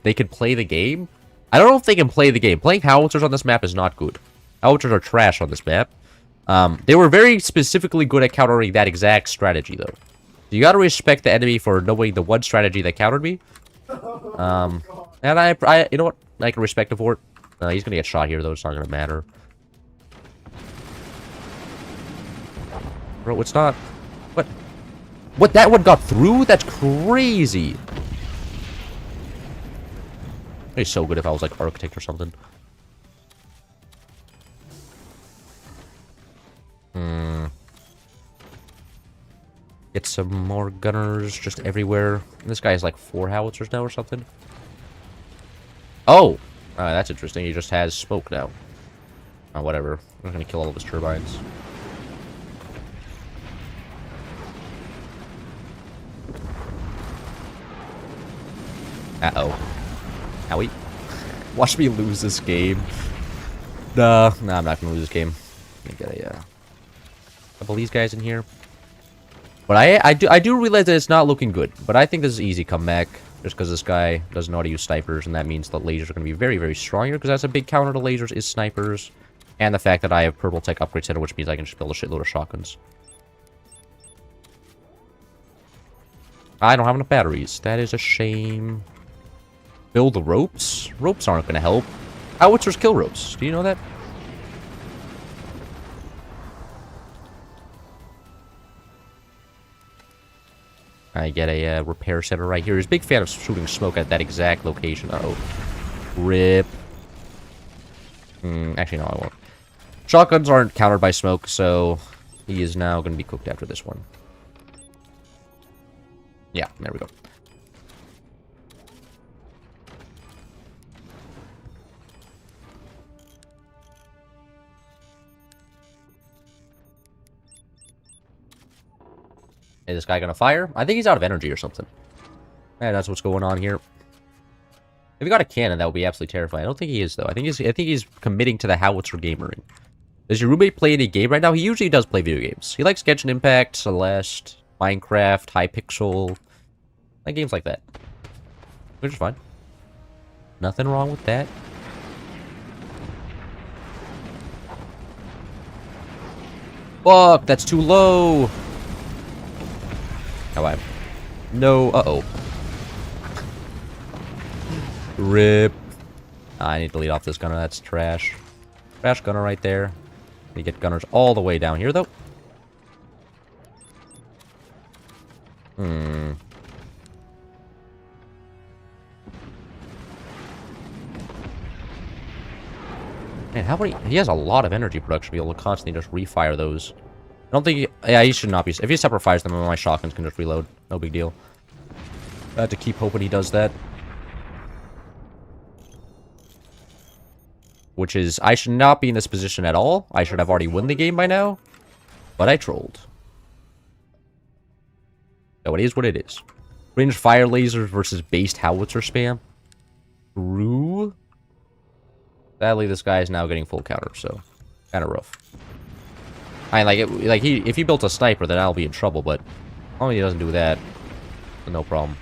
They can play the game. I don't know if they can play the game. Playing howitzers on this map is not good. Howitzers are trash on this map. They were very specifically good at countering that exact strategy, though. You gotta respect the enemy for knowing the one strategy that countered me. And you know what? I can respect him for it. He's gonna get shot here, though. It's not gonna matter. Bro, it's not... What? What? That one got through? That's crazy. It'd be so good if I was, like, architect or something. Get some more gunners just everywhere. This guy has like 4 howitzers now or something. Oh! That's interesting. He just has smoke now. Oh, whatever. I'm not gonna kill all of his turbines. Uh-oh. Howie. Watch me lose this game. Nah, I'm not gonna lose this game. Let me get a couple of these guys in here. But I do realize that it's not looking good. But I think this is easy comeback. Just because this guy doesn't know how to use snipers. And that means the lasers are going to be very, very strong here. Because that's a big counter to lasers is snipers. And the fact that I have purple tech upgrade center. Which means I can just build a shitload of shotguns. I don't have enough batteries. That is a shame. Build the ropes? Ropes aren't going to help. Howitzers kill ropes. Do you know that? I get a repair center right here. He's a big fan of shooting smoke at that exact location. Uh-oh. Rip. Actually, no, I won't. Shotguns aren't countered by smoke, so he is now going to be cooked after this one. Yeah, there we go. Is this guy gonna fire? I think he's out of energy or something. Yeah, that's what's going on here. If he got a cannon, that would be absolutely terrifying. I don't think he is, though. I think he's committing to the howitzer gamering. Does your roommate play any game right now? He usually does play video games. He likes Genshin Impact, Celeste, Minecraft, Hypixel, like games like that. Which is fine. Nothing wrong with that. Fuck, that's too low. Oh, no, uh-oh. Rip. I need to lead off this gunner, that's trash. Trash gunner right there. We get gunners all the way down here, though. Man, how many... He has a lot of energy production to be able to constantly just refire those. I don't think... Yeah, he should not be... If he separate fires them, my shotguns can just reload. No big deal. I have to keep hoping he does that. Which is... I should not be in this position at all. I should have already won the game by now. But I trolled. So it is what it is. Range fire lasers versus based howitzer spam. True. Sadly, this guy is now getting full counter, so... Kind of rough. I mean, if he built a sniper, then I'll be in trouble, but as long as he doesn't do that, no problem.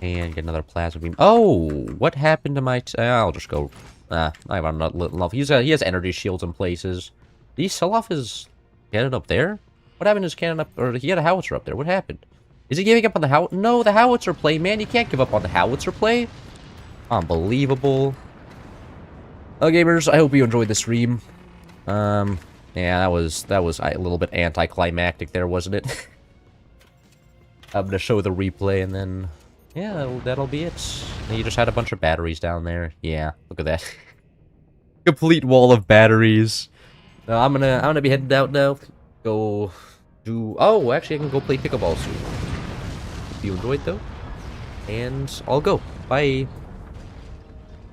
And get another plasma beam. Oh, what happened to my... I'll just go... I have not lit enough. He has energy shields in places. Did he sell off his cannon up there? What happened to his cannon up... Or he had a howitzer up there. What happened? Is he giving up on the howitzer? No, the howitzer play, man. You can't give up on the howitzer play. Unbelievable. Well, gamers, I hope you enjoyed the stream. Yeah, that was a little bit anticlimactic there, wasn't it? I'm gonna show the replay and then... Yeah, that'll be it. And you just had a bunch of batteries down there. Yeah, look at that. Complete wall of batteries. I'm gonna be headed out now. Go do. Oh, actually, I can go play pickleball soon. If you enjoyed though, and I'll go. Bye.